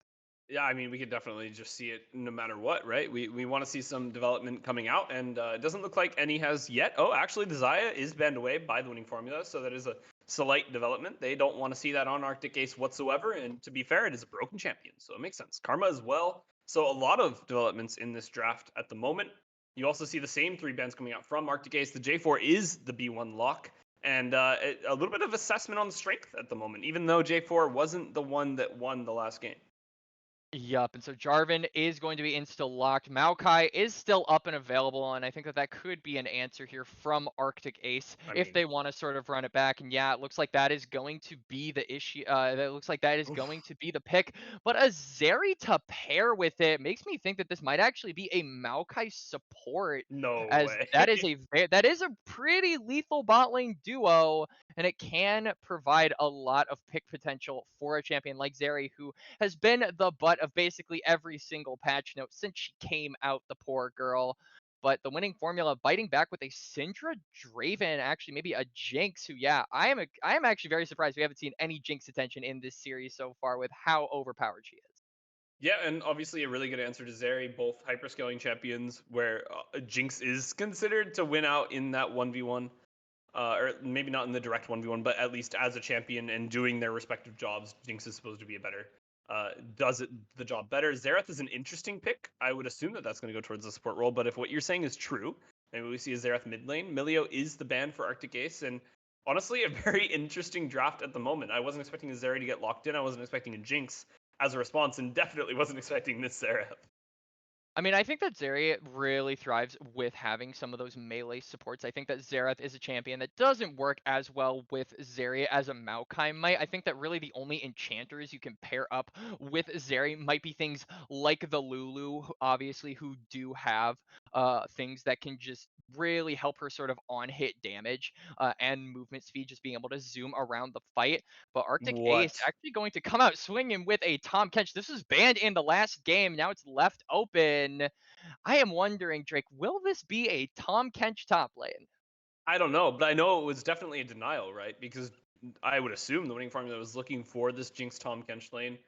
Speaker 1: Yeah, I mean, we could definitely just see it no matter what, right? We want to see some development coming out, and it doesn't look like any has yet. Oh, actually, the Xayah is banned away by the winning formula, so that is a slight development. They don't want to see that on Arctic Ace whatsoever, and to be fair, it is a broken champion, so it makes sense. Karma as well. So a lot of developments in this draft at the moment. You also see the same 3 bans coming out from Arctic Ace. The J4 is the B1 lock, and a little bit of assessment on the strength at the moment, even though J4 wasn't the one that won the last game.
Speaker 2: Yup, and so Jarvan is going to be insta-locked. Maokai is still up and available, and I think that could be an answer here from Arctic Ace if they want to sort of run it back. And yeah, it looks like that is going to be the issue. That looks like that is going to be the pick. But a Zeri to pair with it makes me think that this might actually be a Maokai support.
Speaker 1: No
Speaker 2: As
Speaker 1: way.
Speaker 2: that is a pretty lethal bot lane duo, and it can provide a lot of pick potential for a champion like Zeri, who has been the butt of basically every single patch note since she came out, the poor girl. But the winning formula biting back with a Syndra Draven, actually maybe a Jinx, who I am actually very surprised we haven't seen any Jinx attention in this series so far with how overpowered she is.
Speaker 1: Yeah, and obviously a really good answer to Zeri, both hyperscaling champions where Jinx is considered to win out in that 1v1. Or maybe not in the direct 1v1, but at least as a champion and doing their respective jobs, Jinx is supposed to be a better, does it the job better. Xerath is an interesting pick. I would assume that that's going to go towards the support role, but if what you're saying is true, maybe we see a Xerath mid lane. Milio is the ban for Arctic Ace, and honestly, a very interesting draft at the moment. I wasn't expecting a Zeri to get locked in. I wasn't expecting a Jinx as a response, and definitely wasn't expecting this Xerath.
Speaker 2: I mean, I think that Zeri really thrives with having some of those melee supports. I think that Xerath is a champion that doesn't work as well with Zeri as a Maokai might. I think that really the only enchanters you can pair up with Zeri might be things like the Lulu, obviously, who do have things that can just really help her sort of on hit damage and movement speed, just being able to zoom around the fight. But Arctic Ace
Speaker 1: What?
Speaker 2: actually going to come out swinging with a Tahm Kench. This was banned in the last game. Now it's left open. I am wondering, Drake, will this be a Tahm Kench top lane?
Speaker 1: I don't know, but I know it was definitely a denial, right? Because I would assume the winning formula was looking for this Jinx Tom Kench lane.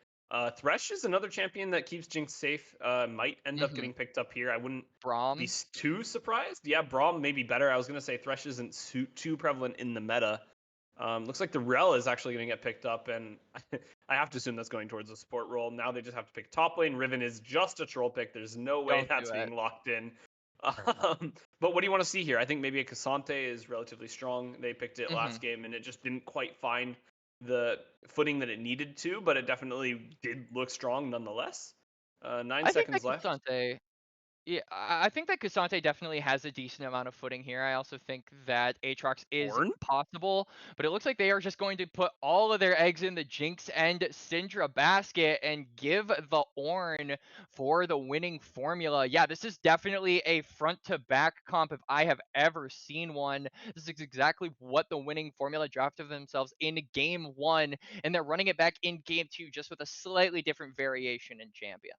Speaker 1: Thresh is another champion that keeps Jinx safe. Might end up
Speaker 2: Hmm.
Speaker 1: getting picked up here. I wouldn't be
Speaker 2: Braum.
Speaker 1: too surprised. Yeah, Braum may be better. I was gonna say Thresh isn't too prevalent in the meta. Looks like the Rel is actually going to get picked up, and I have to assume that's going towards a support role. Now they just have to pick top lane. Riven is just a troll pick. There's no way
Speaker 2: Don't do
Speaker 1: that's
Speaker 2: it.
Speaker 1: being locked in. But what do you want to see here? I think maybe a Cassante is relatively strong. They picked it
Speaker 2: Hmm.
Speaker 1: last game, and it just didn't quite find the footing that it needed to, but it definitely did look strong nonetheless. Nine
Speaker 2: I think that
Speaker 1: seconds left.
Speaker 2: Cassante. Yeah, I think that Cassante definitely has a decent amount of footing here. I also think that Aatrox is
Speaker 1: Orn?
Speaker 2: possible, but it looks like they are just going to put all of their eggs in the Jinx and Syndra basket and give the Ornn for the winning formula. Yeah, this is definitely a front to back comp if I have ever seen one. This is exactly what the winning formula drafted themselves in game one, and they're running it back in game two just with a slightly different variation in champions.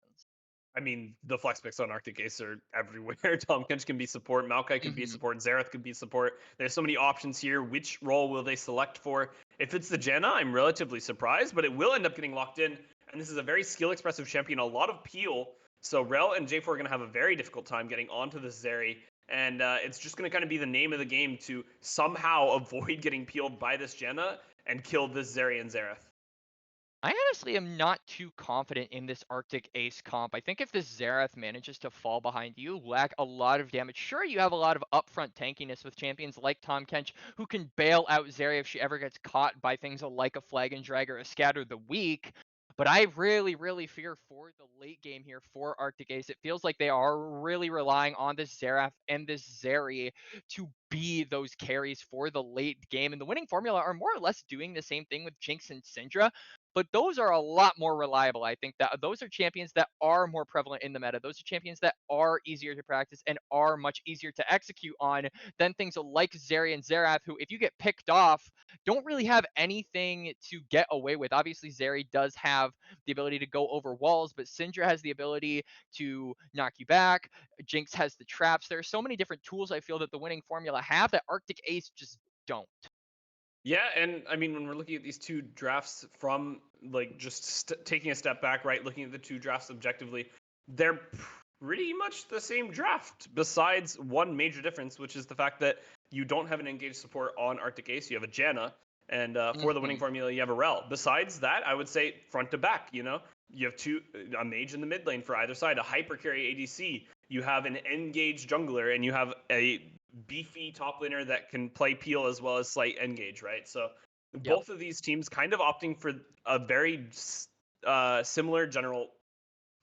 Speaker 1: I mean, the flex picks on Arctic Ace are everywhere. Tom Kench can be support, Maokai can be
Speaker 2: Hmm.
Speaker 1: support, Xerath can be support. There's so many options here. Which role will they select for? If it's the Janna, I'm relatively surprised, but it will end up getting locked in. And this is a very skill expressive champion, a lot of peel. So Rel and J4 are going to have a very difficult time getting onto this Zeri. And it's just going to kind of be the name of the game to somehow avoid getting peeled by this Janna and kill this Zeri and Xerath.
Speaker 2: I honestly am not too confident in this Arctic Ace comp. I think if this Xerath manages to fall behind you, lack a lot of damage. Sure, you have a lot of upfront tankiness with champions like Tahm Kench, who can bail out Zeri if she ever gets caught by things like a Flag and Drag or a Scatter the Weak. But I really, really fear for the late game here for Arctic Ace. It feels like they are really relying on this Xerath and this Zeri to be those carries for the late game. And the winning formula are more or less doing the same thing with Jinx and Syndra, but those are a lot more reliable. I think that those are champions that are more prevalent in the meta. Those are champions that are easier to practice and are much easier to execute on than things like Zeri and Xerath, who, if you get picked off, don't really have anything to get away with. Obviously, Zeri does have the ability to go over walls, but Syndra has the ability to knock you back. Jinx has the traps. There are so many different tools I feel that the winning formula have that Arctic Ace just don't.
Speaker 1: Yeah, and I mean, when we're looking at these two drafts from like just taking a step back, right, looking at the two drafts objectively, they're pretty much the same draft, besides one major difference, which is the fact that you don't have an engaged support on Arctic Ace. You have a Janna, and for the winning
Speaker 2: Hmm.
Speaker 1: formula, you have a Rel. Besides that, I would say front to back, you have a mage in the mid lane for either side, a hyper carry ADC. You have an engaged jungler, and you have a beefy top laner that can play peel as well as slight engage, right? So
Speaker 2: Yep.
Speaker 1: both of these teams kind of opting for a very similar general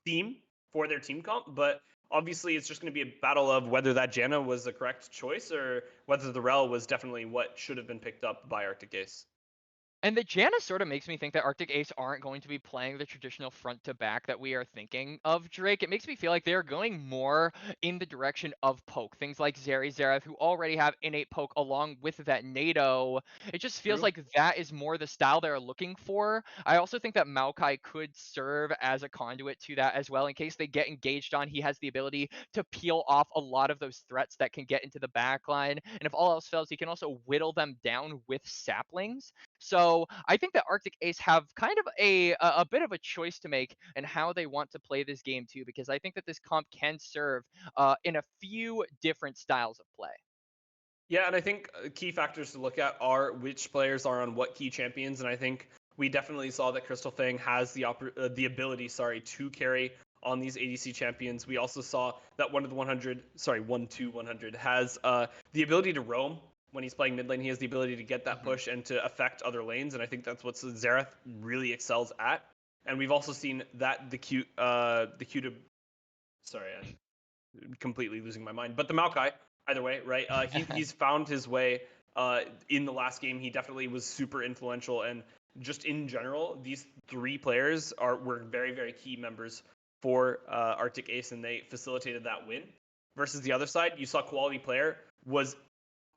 Speaker 1: theme for their team comp, but obviously it's just going to be a battle of whether that Janna was the correct choice or whether the Rel was definitely what should have been picked up by Arctic Ace.
Speaker 2: And the Janna sort of makes me think that Arctic Ace aren't going to be playing the traditional front to back that we are thinking of Drake. It makes me feel like they're going more in the direction of poke. Things like Zeri, Xerath, who already have innate poke along with that NATO. It just feels
Speaker 1: True.
Speaker 2: like that is more the style they're looking for. I also think that Maokai could serve as a conduit to that as well. In case they get engaged on, he has the ability to peel off a lot of those threats that can get into the backline. And if all else fails, he can also whittle them down with saplings. So I think that Arctic Ace have kind of a bit of a choice to make in how they want to play this game too, because I think that this comp can serve in a few different styles of play.
Speaker 1: Yeah, and I think key factors to look at are which players are on what key champions, and I think we definitely saw that Crystal Fang has the ability, to carry on these ADC champions. We also saw that one of the 100, 1 to 100 has the ability to roam when he's playing mid lane. He has the ability to get that
Speaker 2: Hmm.
Speaker 1: push and to affect other lanes, and I think that's what Xerath really excels at. And we've also seen that the Q to sorry, I'm completely losing my mind. But the Maokai, either way, right? He's found his way in the last game. He definitely was super influential, and just in general, these three players were very, very key members for Arctic Ace, and they facilitated that win. Versus the other side, you saw Quality Player was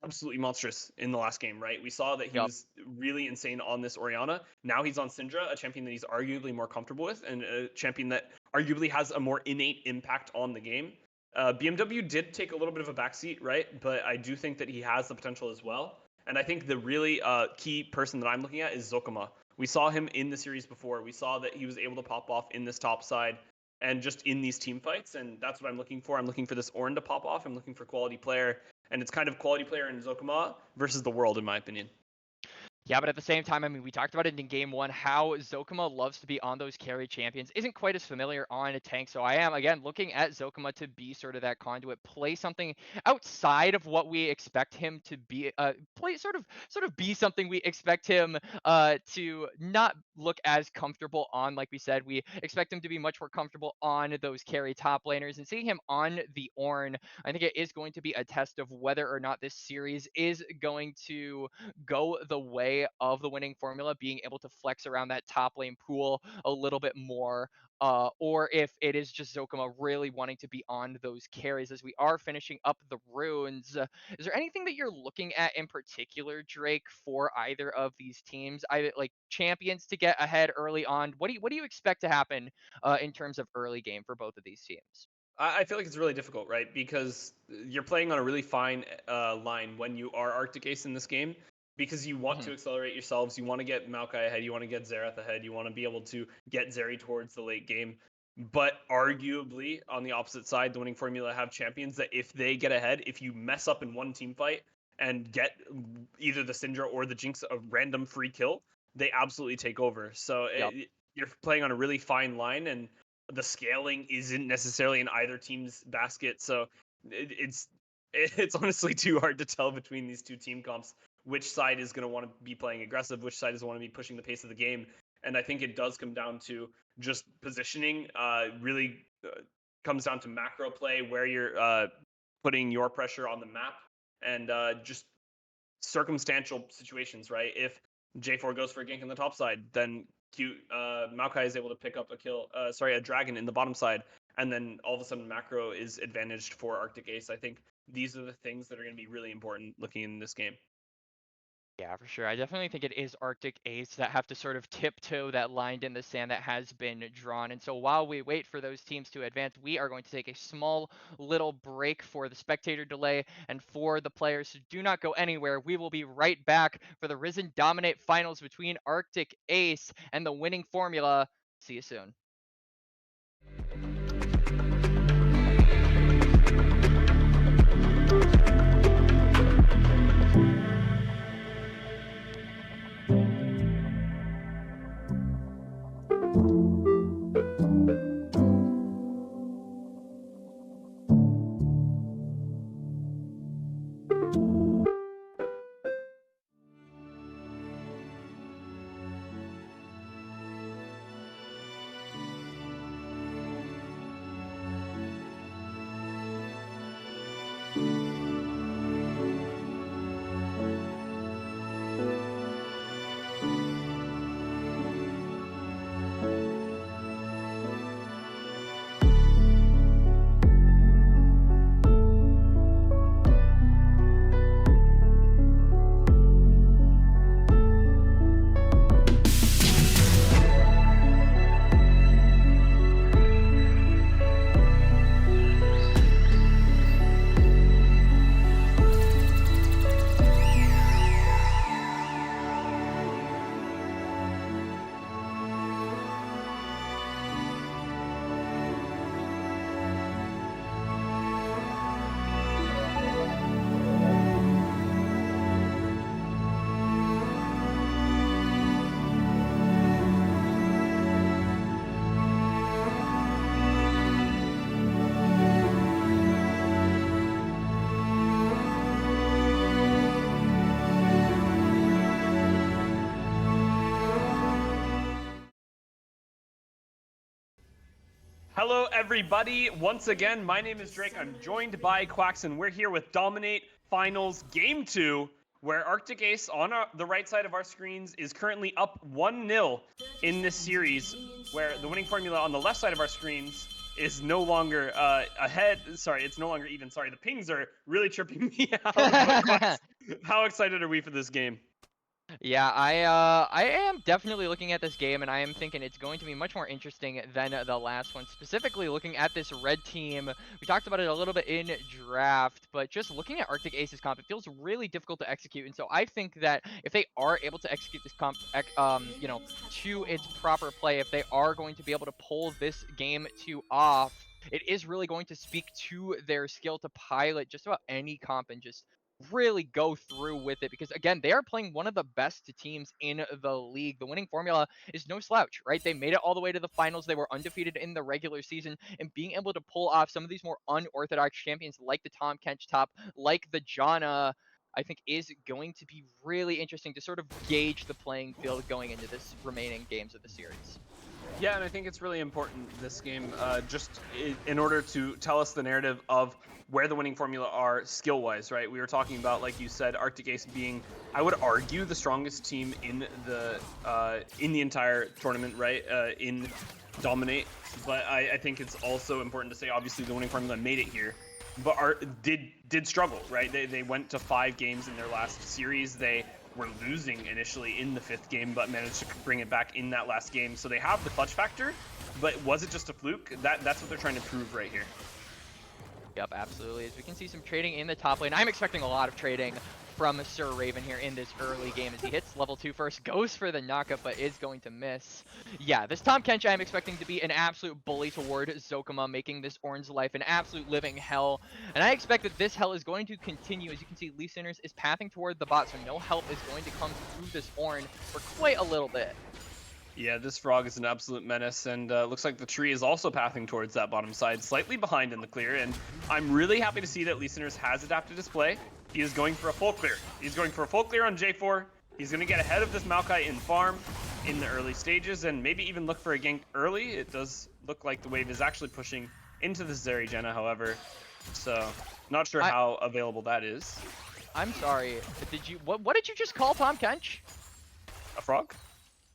Speaker 1: absolutely monstrous in the last game, right? We saw that he was really insane on this Orianna. Now he's on Syndra, a champion that he's arguably more comfortable with, and a champion that arguably has a more innate impact on the game. BMW did take a little bit of a backseat, right? But I do think that he has the potential as well. And I think the really key person that I'm looking at is Zokama. We saw him in the series before. We saw that he was able to pop off in this top side and just in these team fights. And that's what I'm looking for. I'm looking for this Ornn to pop off. I'm looking for Quality Player. And it's kind of Quality Player in Zokama versus the world, in my opinion.
Speaker 2: Yeah, but at the same time, I mean, we talked about it in game one, how Zokama loves to be on those carry champions, isn't quite as familiar on a tank. So I am, again, looking at Zokama to be sort of that conduit, play something outside of what we expect him to be, play sort of be something we expect him to not look as comfortable on. Like we said, we expect him to be much more comfortable on those carry top laners, and seeing him on the Ornn, I think it is going to be a test of whether or not this series is going to go the way of the winning formula, being able to flex around that top lane pool a little bit more, or if it is just Zokama really wanting to be on those carries as we are finishing up the runes. Is there anything that you're looking at in particular, Drake, for either of these teams? Either like champions to get ahead early on. What do you expect to happen in terms of early game for both of these teams?
Speaker 1: I feel like it's really difficult, right? Because you're playing on a really fine line when you are Arctic Ace in this game, because you want to accelerate yourselves. You want to get Maokai ahead. You want to get Xerath ahead. You want to be able to get Zeri towards the late game. But arguably, on the opposite side, the winning formula have champions that if they get ahead, if you mess up in one team fight and get either the Syndra or the Jinx a random free kill, they absolutely take over. So you're playing on a really fine line, and the scaling isn't necessarily in either team's basket. So it's honestly too hard to tell between these two team comps which side is going to want to be playing aggressive, which side is want to be pushing the pace of the game. And I think it does come down to just positioning. Really comes down to macro play, where you're putting your pressure on the map, and just circumstantial situations, right? If J4 goes for a gank on the top side, then Maokai is able to pick up a dragon in the bottom side, and then all of a sudden macro is advantaged for Arctic Ace. I think these are the things that are going to be really important looking in this game.
Speaker 2: Yeah, for sure. I definitely think it is Arctic Ace that have to sort of tiptoe that line in the sand that has been drawn. And so while we wait for those teams to advance, we are going to take a small little break for the spectator delay and for the players. So do not go anywhere. We will be right back for the Risen Dominate finals between Arctic Ace and the winning formula. See you soon.
Speaker 1: Hello, everybody. Once again, my name is Drake. I'm joined by Quax, and we're here with Dominate Finals Game 2, where Arctic Ace on the right side of our screens is currently up 1-0 in this series, where the winning formula on the left side of our screens is no longer ahead. Sorry, it's no longer even. Sorry, the pings are really tripping me out. Quax, how excited are we for this game?
Speaker 2: Yeah, I am definitely looking at this game, and I am thinking it's going to be much more interesting than the last one. Specifically, looking at this red team, we talked about it a little bit in draft, but just looking at Arctic Ace's comp, it feels really difficult to execute. And so I think that if they are able to execute this comp, to its proper play, if they are going to be able to pull this game 2 off, it is really going to speak to their skill to pilot just about any comp and just really go through with it, because again, they are playing one of the best teams in the league. The winning formula is no slouch, right? They made it all the way to the finals. They were undefeated in the regular season, and being able to pull off some of these more unorthodox champions like the Tahm Kench top, like the Janna, I think is going to be really interesting to sort of gauge the playing field going into this remaining games of the series.
Speaker 1: Yeah, and I think it's really important this game, just in order to tell us the narrative of where the winning formula are skill-wise, right? We were talking about, like you said, Arctic Ace being, I would argue, the strongest team in the entire tournament, right? In Dominate, but I think it's also important to say, obviously, the winning formula made it here, but did struggle, right? They went to 5 games in their last series. They were losing initially in the 5th game, but managed to bring it back in that last game. So they have the clutch factor, but was it just a fluke? That's what they're trying to prove right here.
Speaker 2: Yep, absolutely. As we can see some trading in the top lane. I'm expecting a lot of trading from Sir Raven here in this early game as he hits level 2 first, goes for the knockup, but is going to miss. Yeah, this Tahm Kench I'm expecting to be an absolute bully toward Zokuma, making this Ornn's life an absolute living hell. And I expect that this hell is going to continue. As you can see, Lee Sinners is pathing toward the bot, so no help is going to come through this Ornn for quite a little bit.
Speaker 1: Yeah, this Frog is an absolute menace, and looks like the tree is also pathing towards that bottom side, slightly behind in the clear, and I'm really happy to see that Lee Sinners has adapted his play. He is going for a full clear. He's going for a full clear on J4. He's going to get ahead of this Maokai in farm in the early stages, and maybe even look for a gank early. It does look like the wave is actually pushing into the Zeri Janna, however, so not sure how available that is.
Speaker 2: I'm sorry, what did you just call Tahm Kench?
Speaker 1: A frog?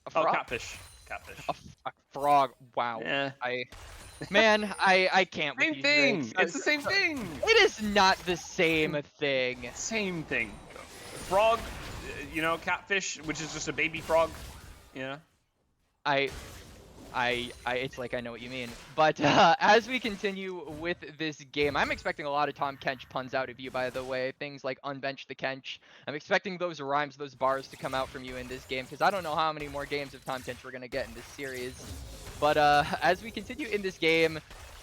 Speaker 2: A frog?
Speaker 1: Oh, catfish. Catfish.
Speaker 2: A frog. Wow.
Speaker 1: Yeah.
Speaker 2: I can't.
Speaker 1: Same thing. It's the same thing.
Speaker 2: It is not the same thing.
Speaker 1: Same thing. Frog, catfish, which is just a baby frog. Yeah.
Speaker 2: It's like I know what you mean. But as we continue with this game, I'm expecting a lot of Tahm Kench puns out of you, by the way. Things like unbench the Kench. I'm expecting those rhymes, those bars to come out from you in this game, because I don't know how many more games of Tahm Kench we're going to get in this series. But as we continue in this game,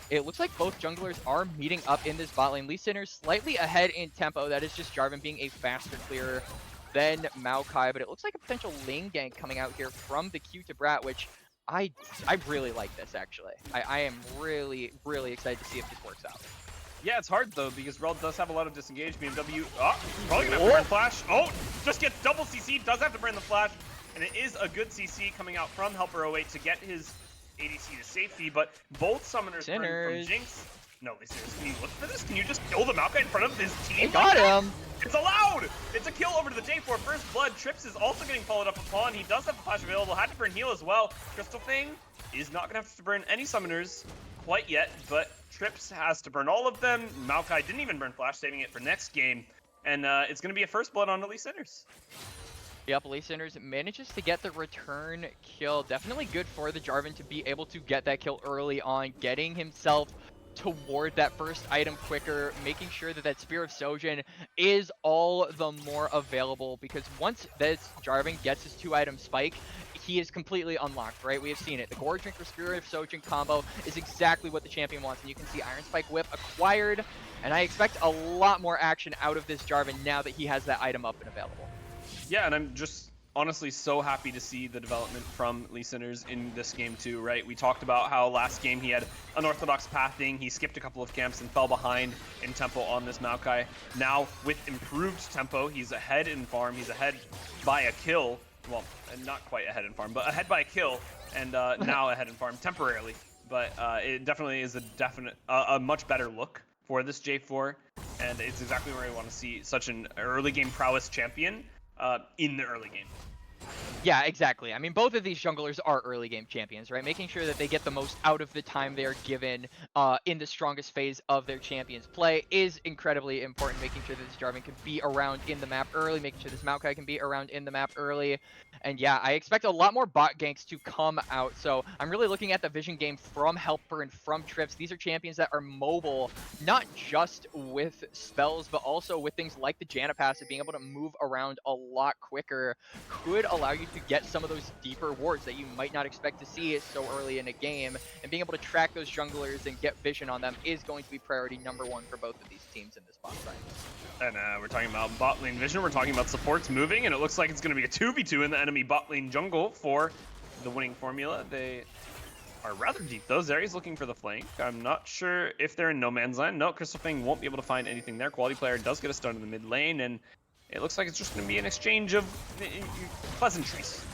Speaker 2: it looks like both junglers are meeting up in this bot lane. Lee Sinners slightly ahead in tempo. That is just Jarvan being a faster clearer than Maokai. But it looks like a potential lane gank coming out here from the Q to Brat, which I really like this, actually. I am really, really excited to see if this works out.
Speaker 1: Yeah, it's hard, though, because Rel does have a lot of disengage. BMW, probably going to have to burn flash. Oh, just gets double CC, does have to burn the flash. And it is a good CC coming out from Helper08 to get his ADC to safety, but both summoners burn from Jinx. No, seriously, can you look for this? Can you just kill the Maokai in front of his team?
Speaker 2: They got him!
Speaker 1: It's allowed! It's a kill over to the J4 first blood. Trips is also getting followed up upon. He does have the flash available, had to burn heal as well. Crystal Fang is not going to have to burn any summoners quite yet, but Trips has to burn all of them. Maokai didn't even burn flash, saving it for next game. And it's going to be a first blood on Lee Sinners.
Speaker 2: Yep, Lee Sinners manages to get the return kill. Definitely good for the Jarvan to be able to get that kill early on, getting himself toward that first item quicker, making sure that Spear of Sojin is all the more available, because once this Jarvan gets his 2-item spike, he is completely unlocked, right? We have seen it. The Gore Drinker Spear of Sojin combo is exactly what the champion wants, and you can see Iron Spike Whip acquired, and I expect a lot more action out of this Jarvan now that he has that item up and available.
Speaker 1: Yeah, and I'm just honestly so happy to see the development from Lee Sinners in this game too, right? We talked about how last game he had unorthodox pathing, he skipped a couple of camps and fell behind in tempo on this Maokai. Now, with improved tempo, he's ahead in farm, he's ahead by a kill. Well, not quite ahead in farm, but ahead by a kill, and now ahead in farm temporarily but it definitely is a much better look for this J4, and it's exactly where we want to see such an early game prowess champion in the early game.
Speaker 2: Yeah, exactly. I mean, both of these junglers are early game champions, right? Making sure that they get the most out of the time they are given in the strongest phase of their champion's play is incredibly important. Making sure that this Jarvan can be around in the map early, making sure this Maokai can be around in the map early. And yeah, I expect a lot more bot ganks to come out. So I'm really looking at the vision game from Helper and from Trips. These are champions that are mobile, not just with spells, but also with things like the Janna passive, being able to move around a lot quicker could allow you to get some of those deeper wards that you might not expect to see so early in a game, and being able to track those junglers and get vision on them is going to be priority #1 for both of these teams in this bot fight.
Speaker 1: And we're talking about bot lane vision, we're talking about supports moving, and it looks like it's going to be a 2v2 in the enemy bot lane jungle for the winning formula. They are rather deep though. Zeri's looking for the flank. I'm not sure if they're in no man's land. No, Crystal Fang won't be able to find anything there. Quality Player does get a stun in the mid lane, and it looks like it's just going to be an exchange of pleasantries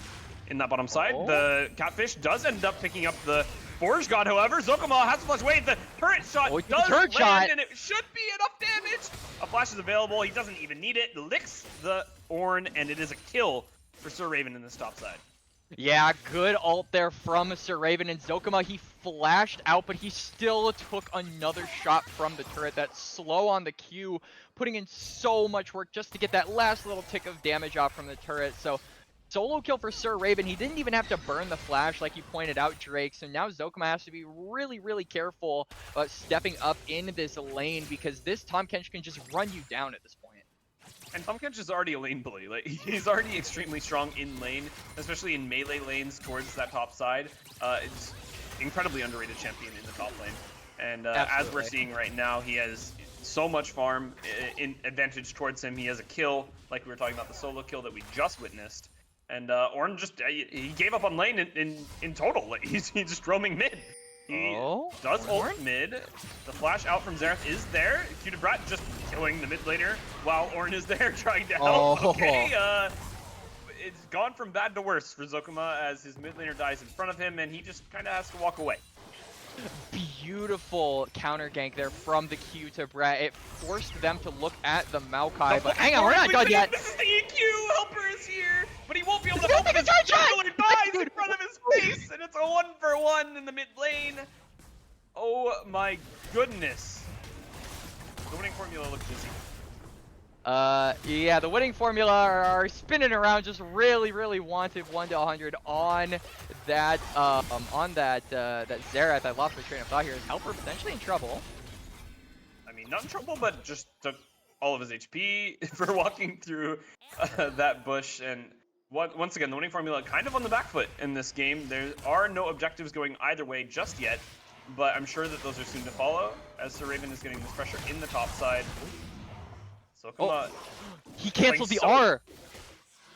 Speaker 1: in that bottom side. The Catfish does end up picking up the Forge God, however. Zokomal has to flash away. The turret shot does land, and it should be enough damage. A flash is available. He doesn't even need it. Licks the Ornn, and it is a kill for Sir Raven in this top side.
Speaker 2: Yeah, good ult there from Sir Raven, and Zokama, he flashed out, but he still took another shot from the turret. That's slow on the Q, putting in so much work just to get that last little tick of damage off from the turret. So solo kill for Sir Raven. He didn't even have to burn the flash like you pointed out, Drake. So now Zokama has to be really, really careful about stepping up in this lane, because this Tahm Kench can just run you down at this point.
Speaker 1: And Tahm Kench is already a lane bully. Like, he's already extremely strong in lane, especially in melee lanes towards that top side. It's incredibly underrated champion in the top lane. And as we're seeing right now, he has so much farm in advantage towards him. He has a kill, like we were talking about the solo kill that we just witnessed. And Ornn just, he gave up on lane in total. Like, he's just roaming mid. He does ult mid. The flash out from Xerath is there. Q2Brat just killing the mid laner while Ornn is there trying to help. Okay, it's gone from bad to worse for Zokama as his mid laner dies in front of him, and he just kind of has to walk away.
Speaker 2: Beautiful counter gank there from the Q2Brat. It forced them to look at the Maokai, but hang on, we're not done yet.
Speaker 1: This is the EQ. Helper is here, but he won't be able to help him. His jungler dies in front of his face, and it's a 1-for-1 in the mid lane. Oh my goodness. The winning formula looks busy.
Speaker 2: Yeah, the winning formula are spinning around, just really, really wanted 1-100 on that, that Xerath. I lost my train of thought here. Is Helper potentially in trouble?
Speaker 1: I mean, not in trouble, but just took all of his HP for walking through that bush. And once again, the winning formula kind of on the back foot in this game. There are no objectives going either way just yet, but I'm sure that those are soon to follow, as Sir Raven is getting this pressure in the top side. So come on.
Speaker 2: He canceled the R.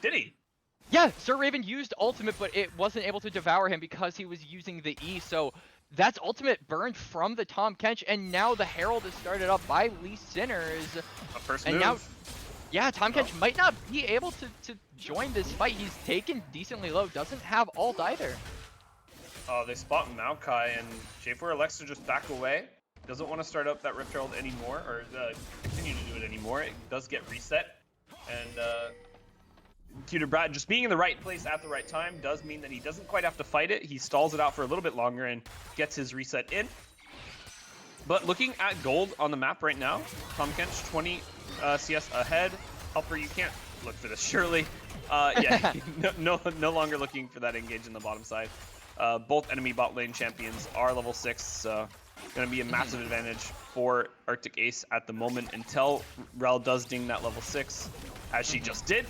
Speaker 1: Did he?
Speaker 2: Yeah, Sir Raven used ultimate, but it wasn't able to devour him because he was using the E. So that's ultimate burned from the Tahm Kench, and now the Herald is started up by Lee Sinners.
Speaker 1: A first
Speaker 2: and
Speaker 1: move.
Speaker 2: Now, yeah, Tahm Kench might not be able to join this fight. He's taken decently low, doesn't have ult either.
Speaker 1: Oh, they spot Maokai, and J4 elects to just back away. Doesn't want to start up that Rift Herald anymore, or continue to do it anymore. It does get reset, and Q2Brat just being in the right place at the right time does mean that he doesn't quite have to fight it. He stalls it out for a little bit longer and gets his reset in. But looking at gold on the map right now, Tahm Kench 20 CS ahead. Helper, you can't look for this, surely. Yeah, no longer looking for that engage in the bottom side. Both enemy bot lane champions are level 6, so going to be a massive advantage for Arctic Ace at the moment until Rel does ding that level 6, as she just did.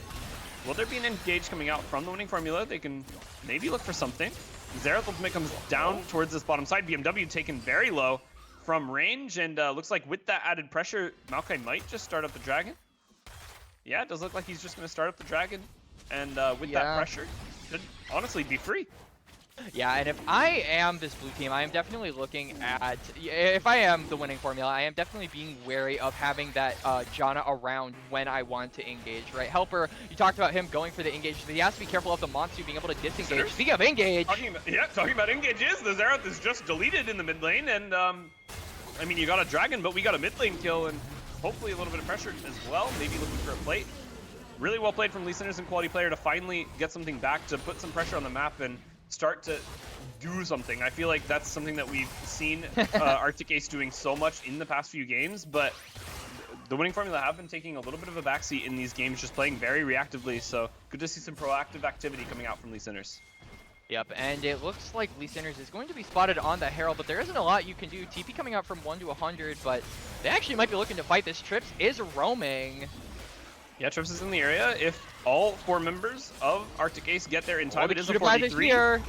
Speaker 1: Will there be an engage coming out from the winning formula? They can maybe look for something. Xerath ultimate comes down towards this bottom side. BMW taken very low from range, and looks like with that added pressure, Maokai might just start up the dragon. Yeah, it does look like he's just going to start up the dragon, and with that pressure, could honestly be free.
Speaker 2: Yeah, and if I am this blue team, I am definitely looking at, if I am the winning formula, I am definitely being wary of having that Janna around when I want to engage, right? Helper, you talked about him going for the engage, but he has to be careful of the Monsu being able to disengage. Speaking of engage.
Speaker 1: Talking about engages, the Xerath is just deleted in the mid lane, and I mean, you got a dragon, but we got a mid lane kill, and hopefully a little bit of pressure as well, maybe looking for a plate. Really well played from Lee Sinnerson, quality player, to finally get something back, to put some pressure on the map and start to do something. I feel like that's something that we've seen Arctic Ace doing so much in the past few games, but the winning formula have been taking a little bit of a backseat in these games, just playing very reactively, so good to see some proactive activity coming out from Lee Sinners.
Speaker 2: Yep, and it looks like Lee Sinners is going to be spotted on the Herald, but there isn't a lot you can do. TP coming out from 1 to 100, but they actually might be looking to fight this. Trips is roaming.
Speaker 1: Yeah, Trips is in the area. If all 4 members of Arctic Ace get there in time, it is a 4v3.
Speaker 2: Here.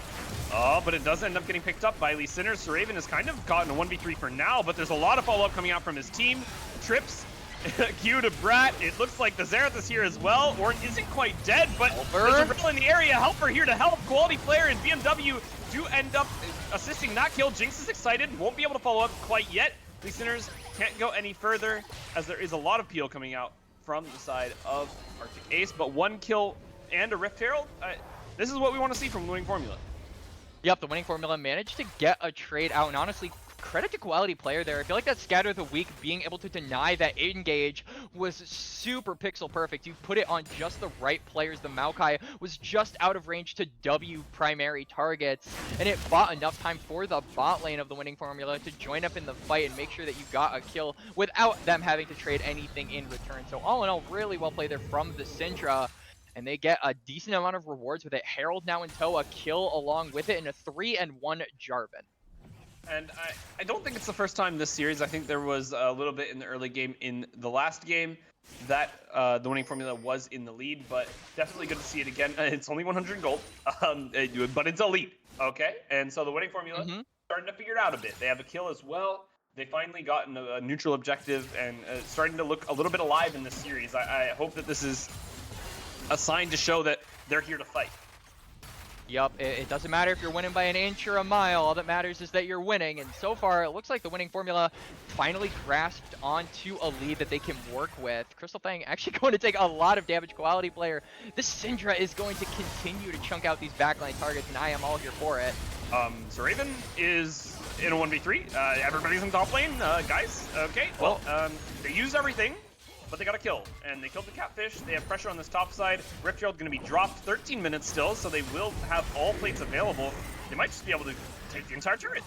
Speaker 1: Oh, but it does end up getting picked up by Lee Sinners. So Raven has kind of gotten a 1v3 for now, but there's a lot of follow-up coming out from his team. Trips, Q to Brat. It looks like the Xerath is here as well. Ornn isn't quite dead, but there's a riddle in the area. Helper here to help. Quality player, and BMW do end up assisting that kill. Jinx is excited, won't be able to follow up quite yet. Lee Sinners can't go any further, as there is a lot of peel coming out from the side of Arctic Ace, but 1 kill and a Rift Herald. This is what we want to see from winning formula.
Speaker 2: Yep, the winning formula managed to get a trade out, and honestly, credit to quality player there. I feel like that Scatter of the Weak being able to deny that engage was super pixel perfect. You put it on just the right players. The Maokai was just out of range to W primary targets, and it bought enough time for the bot lane of the winning formula to join up in the fight and make sure that you got a kill without them having to trade anything in return. So all in all, really well played there from the Syndra. And they get a decent amount of rewards with it. Herald now in tow, a kill along with it, and a 3-1 Jarvan.
Speaker 1: And I don't think it's the first time this series. I think there was a little bit in the early game in the last game that the winning formula was in the lead, but definitely good to see it again. It's only 100 gold, but it's a lead, okay? And so the winning formula starting to figure it out a bit. They have a kill as well. They finally gotten a neutral objective and starting to look a little bit alive in this series. I hope that this is a sign to show that they're here to fight.
Speaker 2: Yup, it doesn't matter if you're winning by an inch or a mile. All that matters is that you're winning. And so far, it looks like the winning formula finally grasped onto a lead that they can work with. Crystal Fang actually going to take a lot of damage. Quality player. This Syndra is going to continue to chunk out these backline targets, and I am all here for it.
Speaker 1: So Raven is in a 1v3. Everybody's in top lane, guys. Okay, well, they used everything, but they got a kill, and they killed the Catfish. They have pressure on this top side. Rift Herald going to be dropped 13 minutes still, so they will have all plates available. They might just be able to take the entire turret.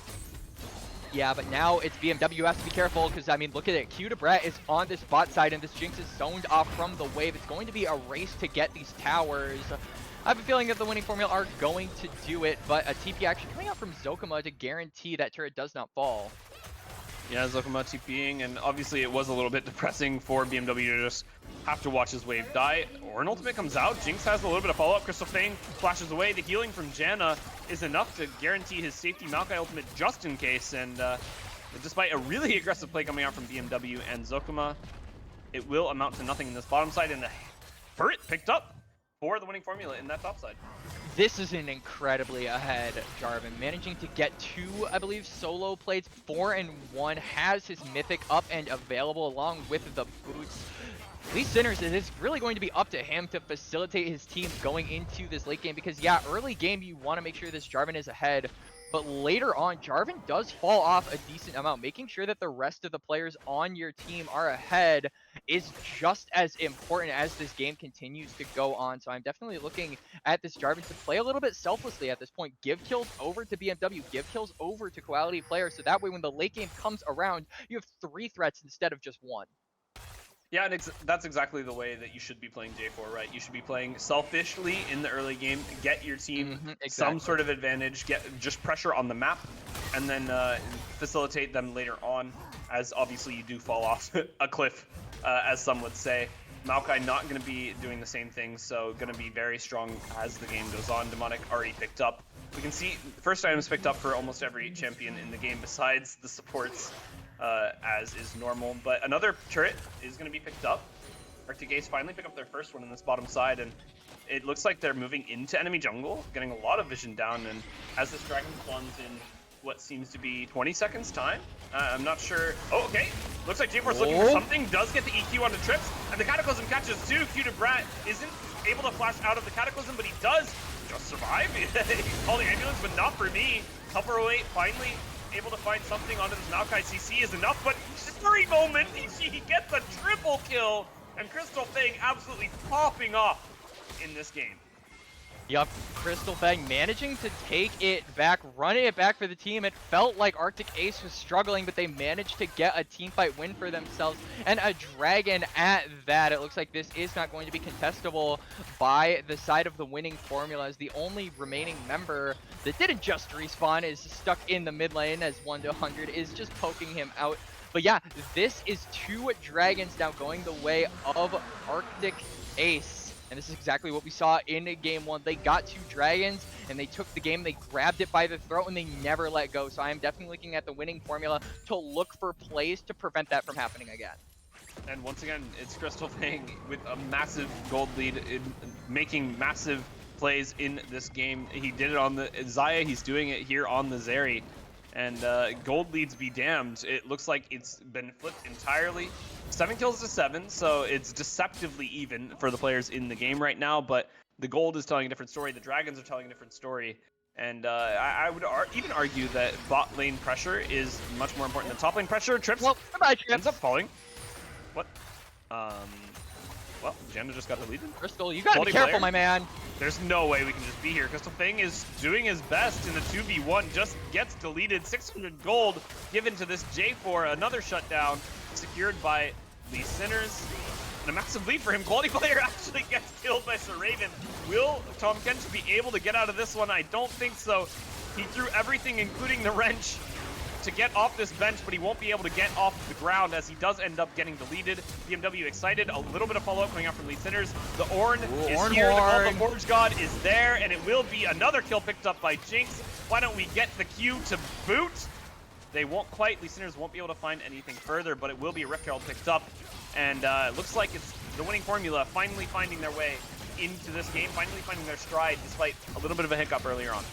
Speaker 2: Yeah, but now it's BMW has to be careful, because, I mean, look at it. Q to Brett is on this bot side, and this Jinx is zoned off from the wave. It's going to be a race to get these towers. I have a feeling that the winning formula are going to do it, but a TP actually coming out from Zokuma to guarantee that turret does not fall.
Speaker 1: Yeah, Zokuma TPing, and obviously it was a little bit depressing for BMW to just have to watch his wave die. Ornn ultimate comes out, Jinx has a little bit of follow-up, Crystal Fang flashes away. The healing from Janna is enough to guarantee his safety Maokai ultimate just in case, and despite a really aggressive play coming out from BMW and Zokuma, it will amount to nothing in this bottom side, and the turret picked up for the winning formula in that top side.
Speaker 2: This is an incredibly ahead Jarvan, managing to get 2, I believe, solo plates. 4-1 has his mythic up and available along with the boots. Lee Sinners, it is really going to be up to him to facilitate his team going into this late game, because yeah, early game you want to make sure this Jarvan is ahead, but later on Jarvan does fall off a decent amount. Making sure that the rest of the players on your team are ahead is just as important as this game continues to go on. So I'm definitely looking at this Jarvan to play a little bit selflessly at this point. Give kills over to BMW, give kills over to quality players, so that way when the late game comes around, you have 3 threats instead of just 1.
Speaker 1: Yeah, and that's exactly the way that you should be playing J4, right? You should be playing selfishly in the early game, get your team some sort of advantage, get just pressure on the map, and then facilitate them later on, as obviously you do fall off a cliff, as some would say. Maokai not going to be doing the same thing, so going to be very strong as the game goes on. Demonic already picked up. We can see the first items picked up for almost every champion in the game besides the supports. As is normal, but another turret is going to be picked up. Arctic Ace finally pick up their first one in this bottom side, and it looks like they're moving into enemy jungle, getting a lot of vision down, and as this dragon spawns in what seems to be 20 seconds time, I'm not sure. Oh, okay. Looks like J4's looking for something, does get the EQ onto Trips, and the Cataclysm catches too. Q to Brat isn't able to flash out of the Cataclysm, but he does just survive. Call the ambulance, but not for me. Helper 08 finally able to find something onto this Maokai. CC is enough, but very moment, he gets a triple kill, and Crystal Fang absolutely popping off in this game.
Speaker 2: Yup, Crystal Fang managing to take it back, running it back for the team. It felt like Arctic Ace was struggling, but they managed to get a teamfight win for themselves, and a dragon at that. It looks like this is not going to be contestable by the side of the winning formula, as the only remaining member that didn't just respawn is stuck in the mid lane, as 1-100 is just poking him out. But yeah, this is 2 dragons now going the way of Arctic Ace. And this is exactly what we saw in game 1. They got 2 dragons, and they took the game, they grabbed it by the throat, and they never let go. So I am definitely looking at the winning formula to look for plays to prevent that from happening again.
Speaker 1: And once again, it's Crystal Fang with a massive gold lead, in making massive plays in this game. He did it on the Xayah, he's doing it here on the Zeri. And gold leads be damned. It looks like it's been flipped entirely. 7 kills to 7, so it's deceptively even for the players in the game right now, but the gold is telling a different story, the dragons are telling a different story, and I would even argue that bot lane pressure is much more important than top lane pressure. Trips ends up falling. What? Well, Janna just got deleted.
Speaker 2: Crystal, you gotta be careful, my man.
Speaker 1: There's no way we can just be here. Crystal Fang is doing his best in the 2v1, just gets deleted. 600 gold given to this J4, another shutdown secured by Lee Sinners. And a massive lead for him. Quality player actually gets killed by Sir Raven. Will Tahm Kench be able to get out of this one? I don't think so. He threw everything, including the wrench, to get off this bench, but he won't be able to get off the ground as he does end up getting deleted. BMW excited. A little bit of follow-up coming out from Lee Sinners. The Ornn is here. The Call of the Forge God is there, and it will be another kill picked up by Jinx. Why don't we get the Q to boot? They won't quite. Lee Sinners won't be able to find anything further, but it will be a Rift Herald picked up. And it looks like it's the winning formula finally finding their way into this game, finally finding their stride despite a little bit of a hiccup earlier on.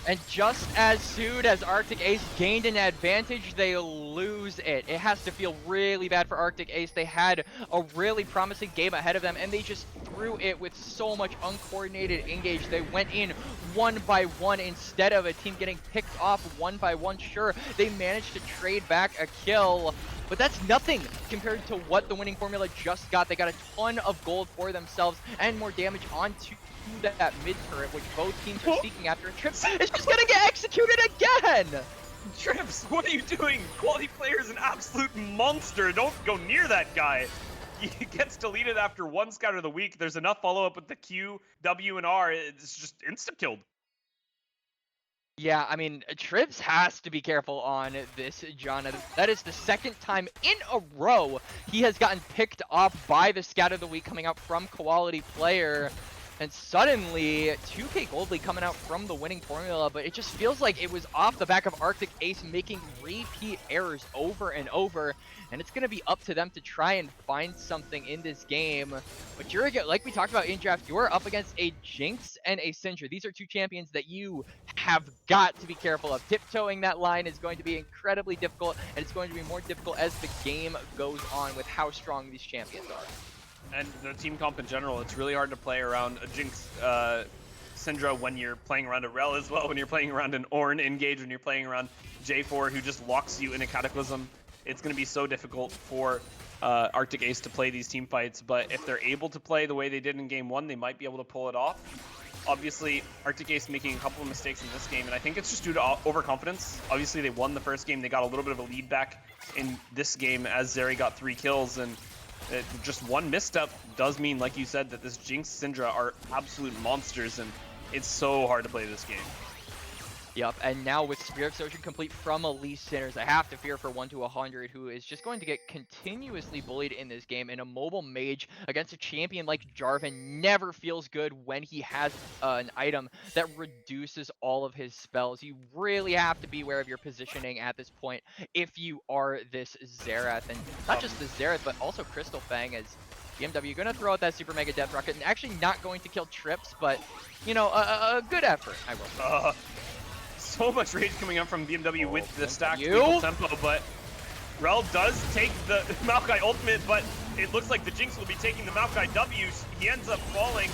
Speaker 2: And just as soon as Arctic Ace gained an advantage, they lose it. It has to feel really bad for Arctic Ace. They had a really promising game ahead of them, and they just threw it with so much uncoordinated engage. They went in 1 by 1 instead of a team getting picked off 1 by 1. Sure, they managed to trade back a kill, but that's nothing compared to what the winning formula just got. They got a ton of gold for themselves and more damage onto that mid turret, which both teams are seeking after. Trips is just gonna get executed again!
Speaker 1: Trips, what are you doing? Quality player is an absolute monster. Don't go near that guy. He gets deleted after 1 scout of the week. There's enough follow-up with the Q, W, and R. It's just insta-killed.
Speaker 2: Yeah, I mean, Trips has to be careful on this, John. That is the 2nd time in a row he has gotten picked off by the scout of the week coming out from quality player. And suddenly, 2K Gold League coming out from the winning formula, but it just feels like it was off the back of Arctic Ace making repeat errors over and over, and it's going to be up to them to try and find something in this game. But you're, like we talked about in draft, you're up against a Jinx and a Syndra. These are 2 champions that you have got to be careful of. Tiptoeing that line is going to be incredibly difficult, and it's going to be more difficult as the game goes on with how strong these champions are.
Speaker 1: And the team comp in general, it's really hard to play around a Jinx Syndra when you're playing around a Rell as well, when you're playing around an Ornn Engage, when you're playing around J4 who just locks you in a Cataclysm. It's going to be so difficult for Arctic Ace to play these team fights, but if they're able to play the way they did in game 1, they might be able to pull it off. Obviously, Arctic Ace making a couple of mistakes in this game, and I think it's just due to overconfidence. Obviously, they won the first game, they got a little bit of a lead back in this game as Zeri got 3 kills, and just 1 misstep does mean, like you said, that this Jinx Syndra are absolute monsters, and it's so hard to play this game.
Speaker 2: Yep, and now with Spirit Extortion complete from Lee Sinners, I have to fear for 1-100, who is just going to get continuously bullied in this game. And a mobile mage against a champion like Jarvan never feels good when he has an item that reduces all of his spells. You really have to be aware of your positioning at this point if you are this Xerath. And not just the Xerath, but also Crystal Fang, as BMW gonna throw out that Super Mega Death Rocket and actually not going to kill Trips, but, you know, a good effort, I will say.
Speaker 1: So much rage coming up from BMW with the stacked
Speaker 2: you?
Speaker 1: lethal tempo, but Rel does take the Maokai ultimate, but it looks like the Jinx will be taking the Maokai W. He ends up falling.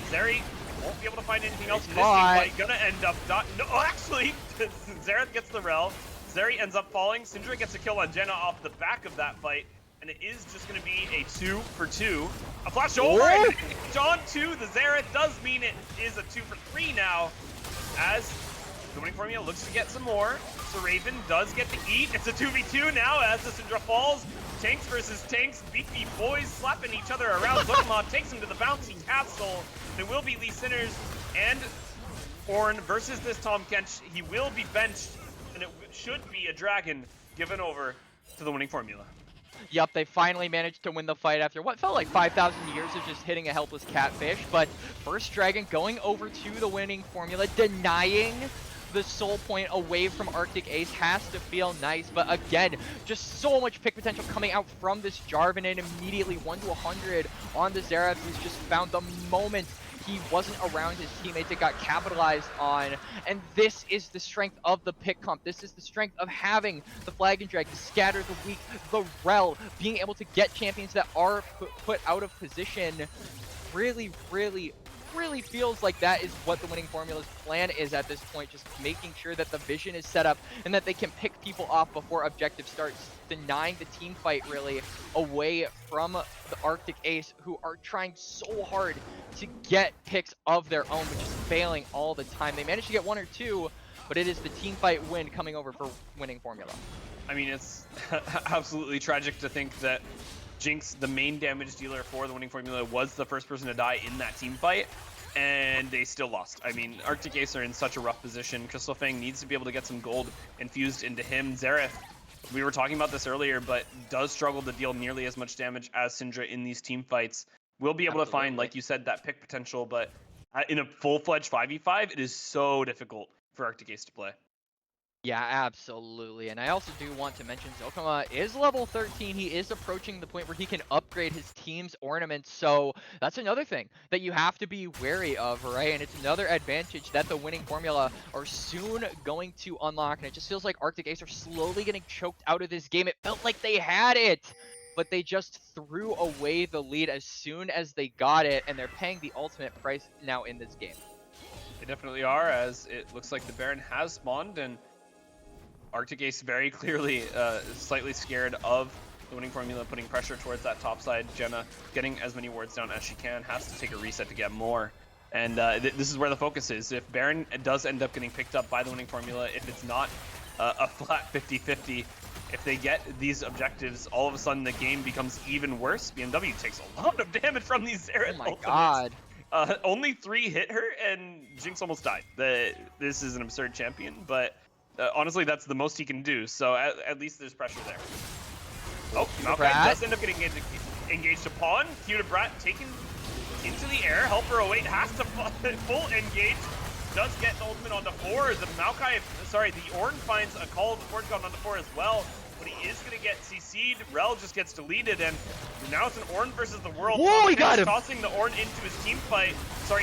Speaker 1: Zeri won't be able to find anything else in this game fight. Gonna end up no, actually, Xerath gets the Rel. Zeri ends up falling. Syndra gets a kill on Jenna off the back of that fight, and it is just gonna be a 2 for 2. A flash over and John 2. The Xerath does mean it is a 2 for 3 now, as the winning formula looks to get some more. So Raven does get to eat. It's a 2v2 now as the Syndra falls. Tanks versus tanks. Beefy boys slapping each other around. Zokamon takes him to the bouncy castle. It will be Lee Sinners and Ornn versus this Tahm Kench. He will be benched, and it should be a dragon given over to the winning formula.
Speaker 2: Yup, they finally managed to win the fight after what felt like 5,000 years of just hitting a helpless catfish, but first dragon going over to the winning formula, denying the soul point away from Arctic Ace has to feel nice, but again, just so much pick potential coming out from this Jarvan, and immediately 1 to 100 on the Xerath, who's just found the moment he wasn't around his teammates. It got capitalized on, and this is the strength of the pick comp. This is the strength of having the Flag and Drag, scatter the weak, the Rel, being able to get champions that are put out of position. Really feels like that is what the winning formula's plan is at this point, just making sure that the vision is set up and that they can pick people off before objective starts, denying the team fight really away from the Arctic Ace, who are trying so hard to get picks of their own, but just failing all the time. They managed to get 1 or 2, but it is the team fight win coming over for winning formula.
Speaker 1: I mean, it's absolutely tragic to think that Jinx, the main damage dealer for the winning formula, was the first person to die in that team fight, and they still lost. I mean, Arctic Ace are in such a rough position. Crystal Fang needs to be able to get some gold infused into him. Xerath, we were talking about this earlier, but does struggle to deal nearly as much damage as Syndra in these team fights. We'll be able to find, like you said, that pick potential, but in a full-fledged 5v5, it is so difficult for Arctic Ace to play.
Speaker 2: Yeah, absolutely. And I also do want to mention Zokama is level 13. He is approaching the point where he can upgrade his team's ornaments. So that's another thing that you have to be wary of, right? And it's another advantage that the winning formula are soon going to unlock. And it just feels like Arctic Ace are slowly getting choked out of this game. It felt like they had it, but they just threw away the lead as soon as they got it. And they're paying the ultimate price now in this game.
Speaker 1: They definitely are, as it looks like the Baron has spawned, and Arctic Ace very clearly slightly scared of the winning formula, putting pressure towards that top side. Jenna getting as many wards down as she can, has to take a reset to get more. And this is where the focus is. If Baron does end up getting picked up by the winning formula, if it's not a flat 50-50, if they get these objectives, all of a sudden the game becomes even worse. BMW takes a lot of damage from these Xerath ultimates.
Speaker 2: Oh my god.
Speaker 1: Only 3 hit her, and Jinx almost died. This is an absurd champion, but honestly, that's the most he can do, so at least there's pressure there. Oh, Maokai does end up getting engaged upon. Cue to Brat taken into the air. Helper await has to full engage. Does get the ultimate onto 4. The Ornn finds a call of the Forge God onto 4 as well, but he is going to get CC'd. Rel just gets deleted, and now it's an Ornn versus the world.
Speaker 2: Whoa, he got him!
Speaker 1: Tossing the Ornn into his team fight.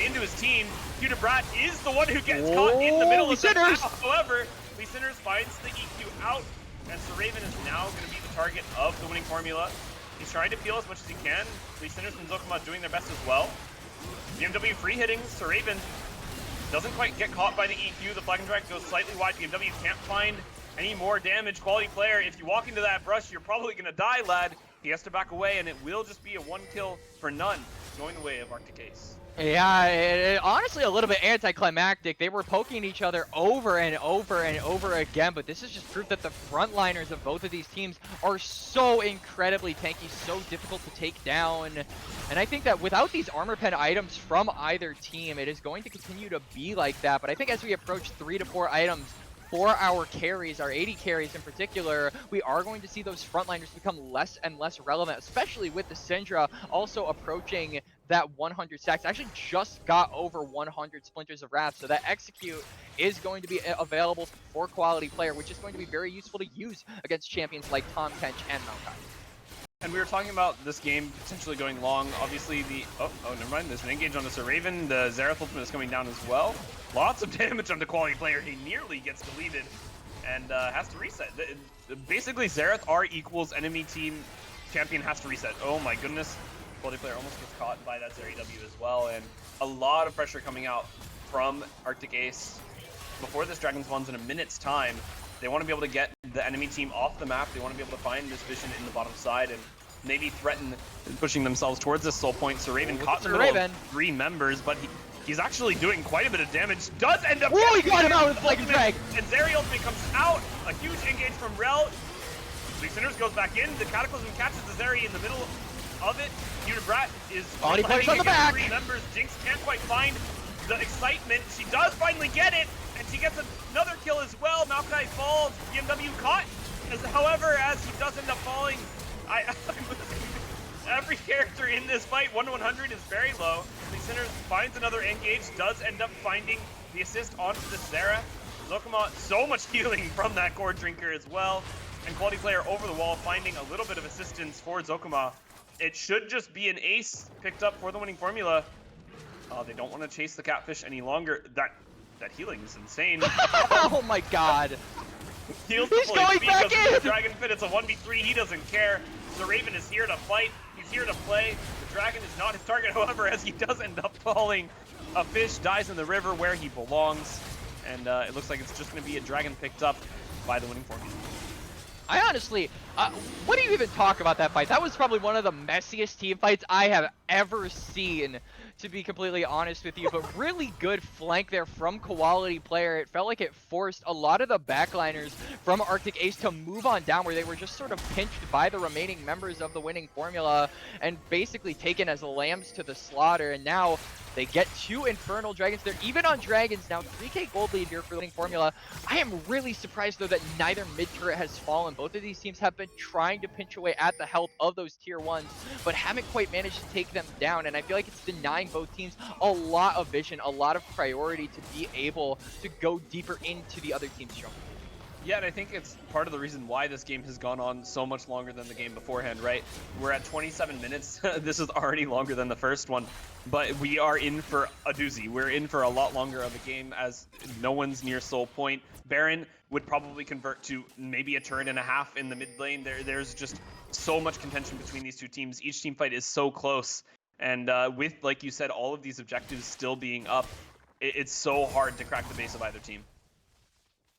Speaker 1: Into his team. Cue to Brat is the one who gets caught in the middle of the battle. However, Lee Sinners finds the EQ out, and so Raven is now going to be the target of the winning formula. He's trying to peel as much as he can. Lee Sinners and Zokama doing their best as well. BMW free hitting, so Raven doesn't quite get caught by the EQ. The Flag and Drag goes slightly wide. BMW can't find any more damage. Quality player, if you walk into that brush, you're probably going to die, lad. He has to back away, and it will just be a 1 kill for none, going the way of Arctic Ace.
Speaker 2: Yeah, honestly a little bit anticlimactic. They were poking each other over and over and over again, but this is just proof that the frontliners of both of these teams are so incredibly tanky, so difficult to take down. And I think that without these armor pen items from either team, it is going to continue to be like that. But I think as we approach 3 to 4 items for our carries, our 80 carries in particular, we are going to see those frontliners become less and less relevant, especially with the Syndra also approaching that 100 stacks. Actually just got over 100 Splinters of Wrath, so that execute is going to be available for quality player, which is going to be very useful to use against champions like Tahm Kench and Maokai.
Speaker 1: And we were talking about this game potentially going long. Obviously, oh, never mind. There's an engage on the Sir Raven. The Xerath ultimate is coming down as well. Lots of damage on the quality player. He nearly gets deleted and has to reset. Basically, Xerath R equals enemy team champion has to reset. Oh my goodness. Quality player almost gets caught by that Zeri W as well. And a lot of pressure coming out from Arctic Ace. Before this Dragon spawns in a minute's time, they want to be able to get the enemy team off the map. They want to be able to find this vision in the bottom side and maybe threaten pushing themselves towards this soul point. Sir Raven caught in the middle of 3 members, but he's actually doing quite a bit of damage. Does end up
Speaker 2: he got him out with like a drag.
Speaker 1: And Zeri ultimate comes out. A huge engage from Rel. Lee Sinners goes back in. The Cataclysm catches the Zeri in the middle of it. Unibrat is
Speaker 2: Body plays on the back.
Speaker 1: 3 members. Jinx can't quite find the excitement. She does finally get it. And she gets another kill as well. Maokai falls. BMW caught. However, as he does end up falling, every character in this fight, 1-100 is very low. Lee Sinners finds another engage, does end up finding the assist onto the Xerath. Zokuma, so much healing from that core drinker as well. And quality player over the wall finding a little bit of assistance for Zokuma. It should just be an ace picked up for the winning formula. They don't want to chase the catfish any longer. That healing is insane.
Speaker 2: Oh my god.
Speaker 1: He's
Speaker 2: going back in!
Speaker 1: Dragon Fit, it's a 1v3, he doesn't care. The Raven is here to fight, he's here to play. The Dragon is not his target, however, as he does end up falling. A fish dies in the river where he belongs. And it looks like it's just going to be a Dragon picked up by the winning formula.
Speaker 2: I honestly, what do you even talk about that fight? That was probably one of the messiest team fights I have ever seen, to be completely honest with you. But really good flank there from quality player. It felt like it forced a lot of the backliners from Arctic Ace to move on down, where they were just sort of pinched by the remaining members of the winning formula and basically taken as lambs to the slaughter. And now they get 2 Infernal Dragons. They're even on Dragons now. 3k gold lead here for the winning formula. I am really surprised, though, that neither mid-turret has fallen. Both of these teams have been trying to pinch away at the health of those tier 1s, but haven't quite managed to take them down. And I feel like it's denying both teams a lot of vision, a lot of priority to be able to go deeper into the other team's struggle.
Speaker 1: Yeah, and I think it's part of the reason why this game has gone on so much longer than the game beforehand, right? We're at 27 minutes. This is already longer than the first one, but we are in for a doozy. We're in for a lot longer of a game as no one's near soul point. Baron would probably convert to maybe a turret and a half in the mid lane. There's just so much contention between these two teams. Each team fight is so close. And with, like you said, all of these objectives still being up, it's so hard to crack the base of either team.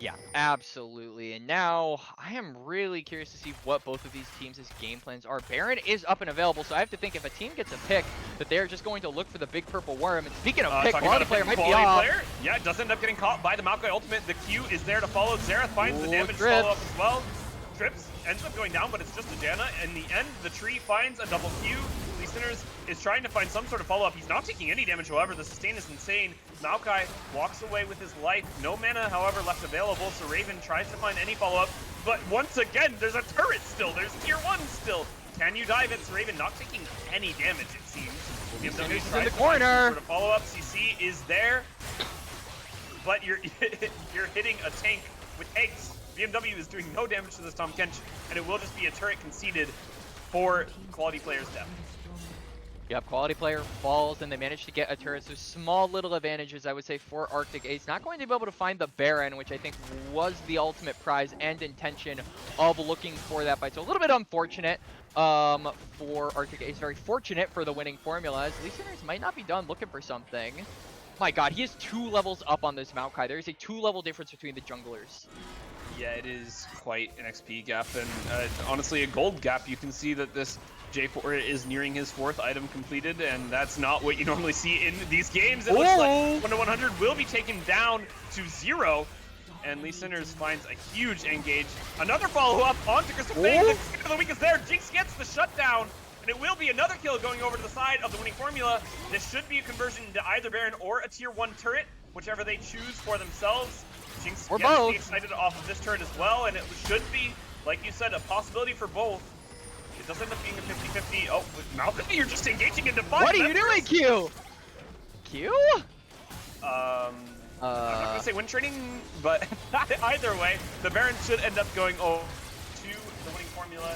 Speaker 2: Yeah, absolutely. And now I am really curious to see what both of these teams' game plans are. Baron is up and available, so I have to think if a team gets a pick, that they're just going to look for the big purple worm. And speaking of pick, quality player might be off.
Speaker 1: Yeah, it does end up getting caught by the Maokai ultimate. The Q is there to follow. Xerath finds the damage follow-up as well. Trips ends up going down, but it's just a Janna. In the end, the tree finds a double Q. Lee Sinners is trying to find some sort of follow-up. He's not taking any damage, however. The sustain is insane. Maokai walks away with his life. No mana, however, left available, so Raven tries to find any follow-up. But once again, there's a turret still. There's tier 1 still. Can you dive it? So Raven not taking any damage, it seems. BMW
Speaker 2: is in the corner.
Speaker 1: Sort of follow-up. CC is there. But you're hitting a tank with eggs. BMW is doing no damage to this Tahm Kench, and it will just be a turret conceded for quality player's death.
Speaker 2: Yep, quality player falls, and they manage to get a turret. So small little advantages, I would say, for Arctic Ace. Not going to be able to find the Baron, which I think was the ultimate prize and intention of looking for that fight. So a little bit unfortunate for Arctic Ace. Very fortunate for the winning formula, as Lee Sinners might not be done looking for something. My god, he is 2 levels up on this Maokai. There is a 2-level difference between the junglers.
Speaker 1: Yeah, it is quite an XP gap, and honestly a gold gap. You can see that this J4 is nearing his 4th item completed, and that's not what you normally see in these games. It looks like 1-100 will be taken down to 0, and Lee Sinners finds a huge engage. Another follow-up onto Crystal Fang. The Skin of the Week is there. Jinx gets the shutdown, and it will be another kill going over to the side of the winning formula. This should be a conversion into either Baron or a tier 1 turret, whichever they choose for themselves. Jinx gets to be excited off of this turret as well, and it should be, like you said, a possibility for both. It does end up being a 50-50. Oh, with Maokai, you're just engaging into 5
Speaker 2: What are you doing, Q? Q?
Speaker 1: I'm not gonna say win trading, but either way, the Baron should end up going to the winning formula.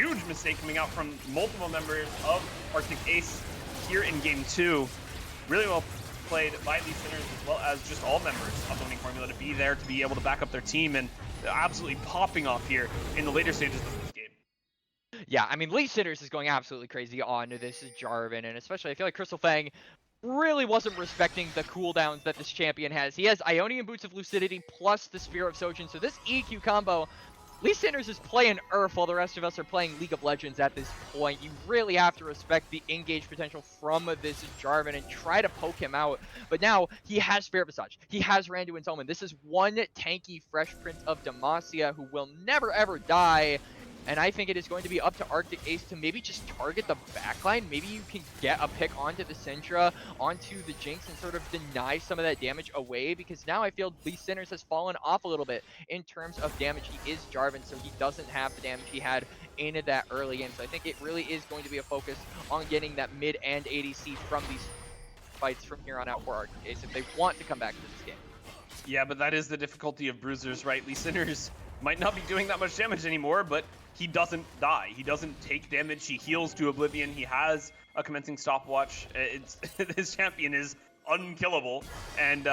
Speaker 1: huge mistake coming out from multiple members of Arctic Ace here in Game 2. Really well played by Lee Sinners as well as just all members of the Winning Formula to be there, to be able to back up their team, and absolutely popping off here in the later stages of this game.
Speaker 2: Yeah, I mean, Lee Sinners is going absolutely crazy on this Jarvan, and especially I feel like Crystal Fang really wasn't respecting the cooldowns that this champion has. He has Ionian Boots of Lucidity plus the Spear of Sojin, so this EQ combo, Lee Sinners is playing Earth while the rest of us are playing League of Legends at this point. You really have to respect the engage potential from this Jarvan and try to poke him out. But now he has Spirit Visage. He has Randuin's Omen. This is one tanky Fresh Prince of Demacia who will never ever die. And I think it is going to be up to Arctic Ace to maybe just target the backline. Maybe you can get a pick onto the Syndra, onto the Jinx, and sort of deny some of that damage away. Because now I feel Lee Sinners has fallen off a little bit in terms of damage. He is Jarvan, so he doesn't have the damage he had in that early game. So I think it really is going to be a focus on getting that mid and ADC from these fights from here on out for Arctic Ace if they want to come back to this game.
Speaker 1: Yeah, but that is the difficulty of Bruisers, right? Lee Sinners might not be doing that much damage anymore, but he doesn't die. He doesn't take damage. He heals to Oblivion. He has a commencing stopwatch. This champion is unkillable, and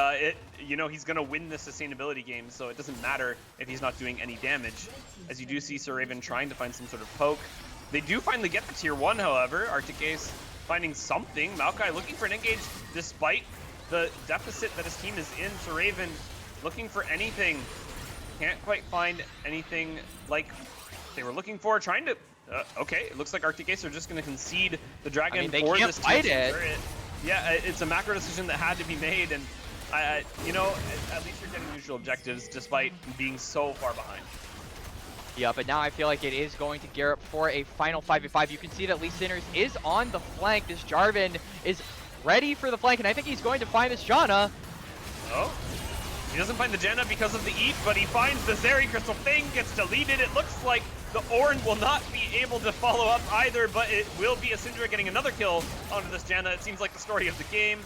Speaker 1: he's gonna win the sustainability game. So it doesn't matter if he's not doing any damage. As you do see Sir Raven trying to find some sort of poke. They do finally get the tier 1, however. Arctic Ace finding something. Maokai looking for an engage despite the deficit that his team is in. Sir Raven looking for anything. Can't quite find anything like they were looking for. Trying to okay, it looks like Arctic Ace are just going to concede the dragon for this
Speaker 2: fight it.
Speaker 1: Yeah, it's a macro decision that had to be made, and at least you're getting neutral objectives despite being so far behind.
Speaker 2: Yeah, but now I feel like it is going to gear up for a final 5v5. You can see that Lee Sinners is on the flank. This Jarvan is ready for the flank, and I think he's going to find this Janna.
Speaker 1: Oh. He doesn't find the Janna because of the Eat, but he finds the Zeri. Crystal Fang gets deleted. It looks like the Ornn will not be able to follow up either, but it will be a Syndra getting another kill onto this Janna. It seems like the story of the game.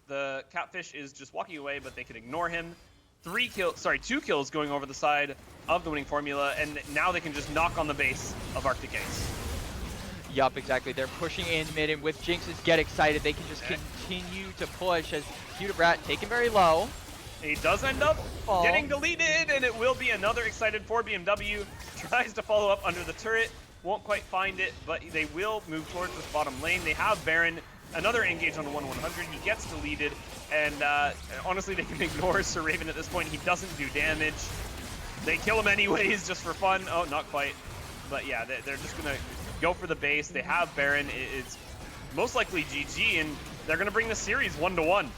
Speaker 1: The Catfish is just walking away, but they can ignore him. 2 kills going over the side of the Winning Formula, and now they can just knock on the base of Arctic Ace.
Speaker 2: Yup, exactly. They're pushing in mid, and with Jinx's Get Excited, they can just continue to push as Hudibrat taken very low.
Speaker 1: He does end up getting deleted, and it will be another excited 4BMW. Tries to follow up under the turret, won't quite find it, but they will move towards this bottom lane. They have Baron, another engage on the 1-100. He gets deleted, and honestly, they can ignore Sir Raven at this point. He doesn't do damage. They kill him anyways, just for fun. Oh, not quite. But yeah, they're just going to go for the base. They have Baron. It's most likely GG, and they're going to bring the series 1-1.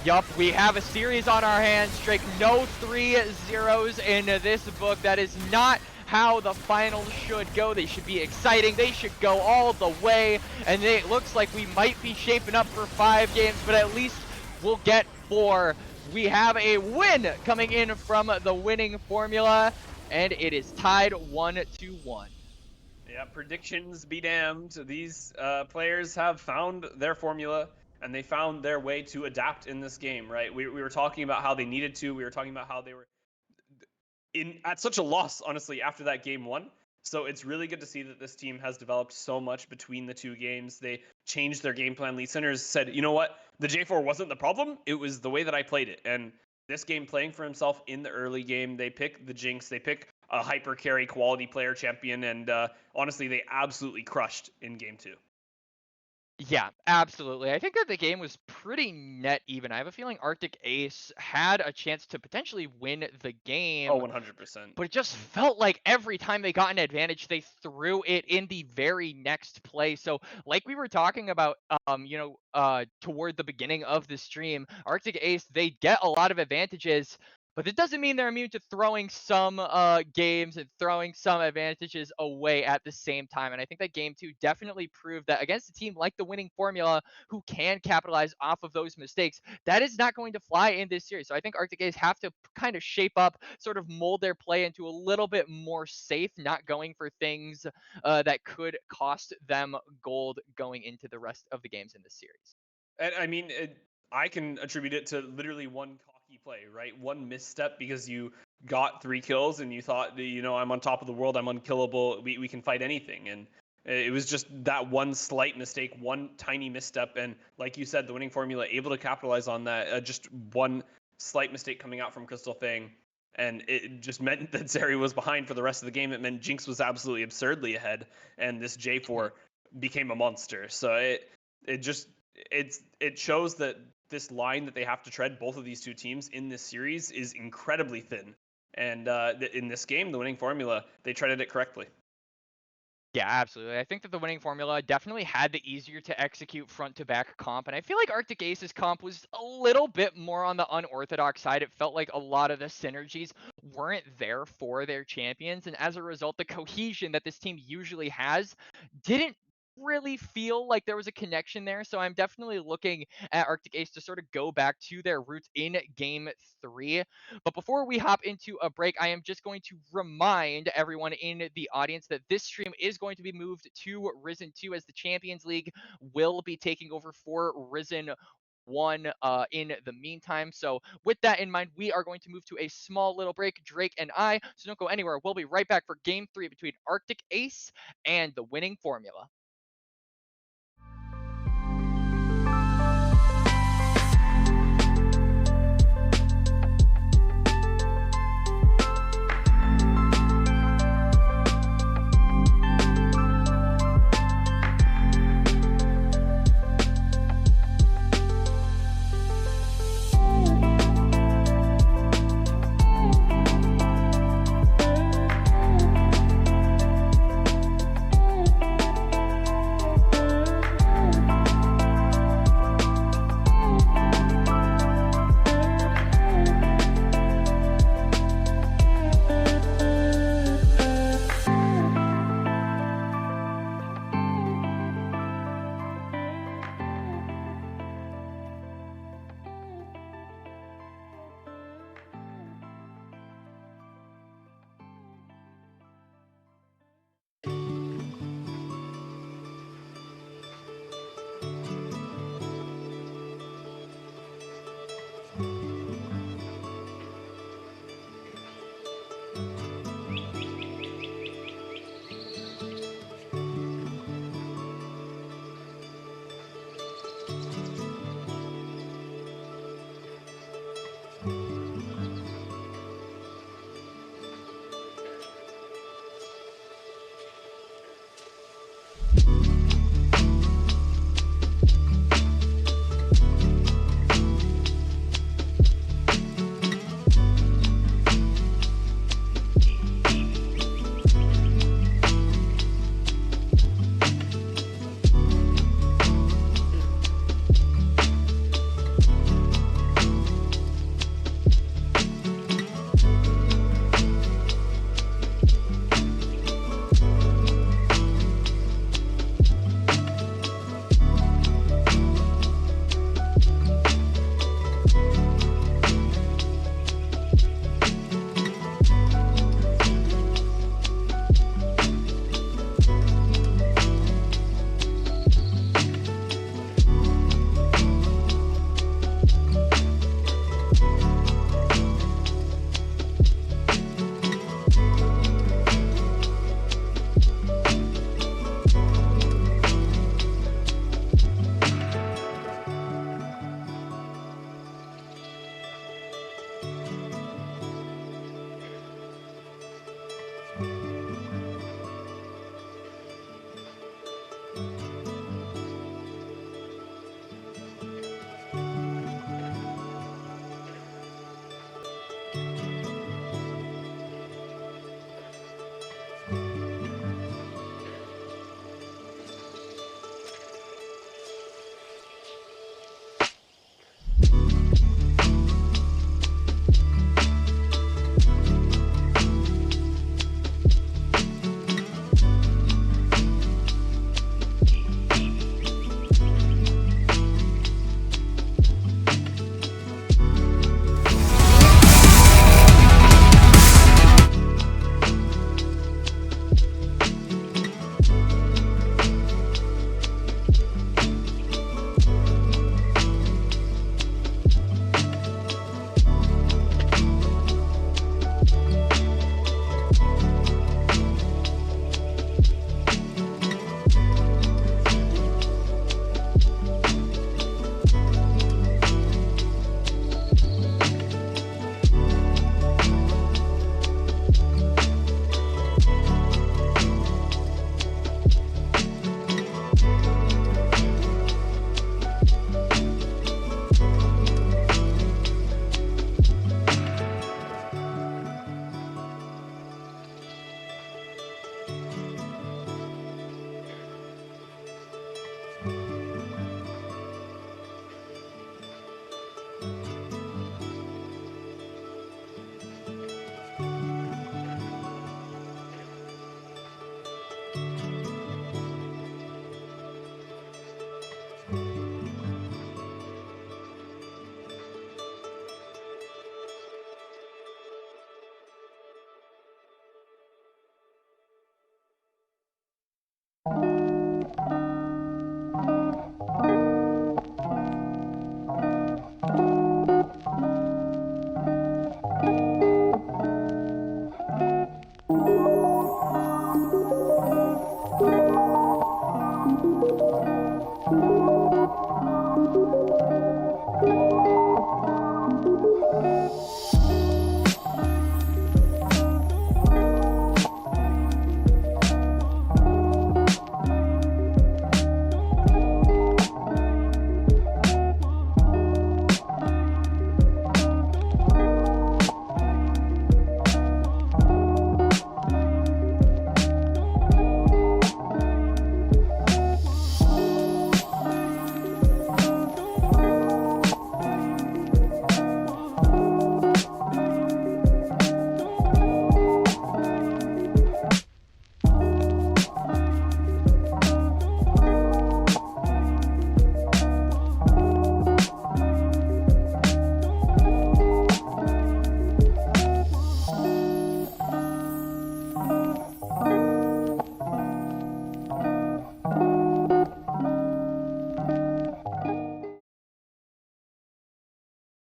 Speaker 2: Yup, we have a series on our hands. Drake, no 3-0s in this book. That is not how the finals should go. They should be exciting. They should go all the way. And it looks like we might be shaping up for 5 games, but at least we'll get 4. We have a win coming in from the Winning Formula, and it is tied 1-1.
Speaker 1: Yeah, predictions be damned. These players have found their formula, and they found their way to adapt in this game, right? We were talking about how they needed to. We were talking about how they were at such a loss, honestly, after that game 1. So it's really good to see that this team has developed so much between the 2 games. They changed their game plan. Lee Sinners said, you know what? The J4 wasn't the problem. It was the way that I played it. And this game, playing for himself in the early game, they pick the Jinx. They pick a hyper carry quality player champion. And honestly, they absolutely crushed in game 2.
Speaker 2: Yeah, absolutely. I think that the game was pretty net even. I have a feeling Arctic Ace had a chance to potentially win the game.
Speaker 1: Oh, 100%.
Speaker 2: But it just felt like every time they got an advantage, they threw it in the very next play. So like we were talking about, toward the beginning of the stream, Arctic Ace, they get a lot of advantages, but it doesn't mean they're immune to throwing some games and throwing some advantages away at the same time. And I think that game 2 definitely proved that against a team like the Winning Formula, who can capitalize off of those mistakes, that is not going to fly in this series. So I think Arctic Ace have to kind of shape up, sort of mold their play into a little bit more safe, not going for things that could cost them gold going into the rest of the games in this series.
Speaker 1: And I mean, I can attribute it to literally one cocky hockey play, right? One misstep because you got 3 kills and you thought, I'm on top of the world, I'm unkillable, we can fight anything. And it was just that one slight mistake, one tiny misstep. And like you said, the winning formula able to capitalize on that, just one slight mistake coming out from Crystal Fang. And it just meant that Zeri was behind for the rest of the game. It meant Jinx was absolutely absurdly ahead. And this J4 became a monster. So it shows that this line that they have to tread, both of these two teams in this series, is incredibly thin. And in this game, the winning formula, they treaded it correctly.
Speaker 2: Yeah, absolutely. I think that the winning formula definitely had the easier to execute front to back comp. And I feel like Arctic Ace's comp was a little bit more on the unorthodox side. It felt like a lot of the synergies weren't there for their champions. And as a result, the cohesion that this team usually has didn't really feel like there was a connection there. So I'm definitely looking at Arctic Ace to sort of go back to their roots in game 3. But before we hop into a break, I am just going to remind everyone in the audience that this stream is going to be moved to Risen 2, as the Champions League will be taking over for Risen 1 in the meantime. So with that in mind, we are going to move to a small little break, Drake and I. So don't go anywhere. We'll be right back for game 3 between Arctic Ace and the winning formula.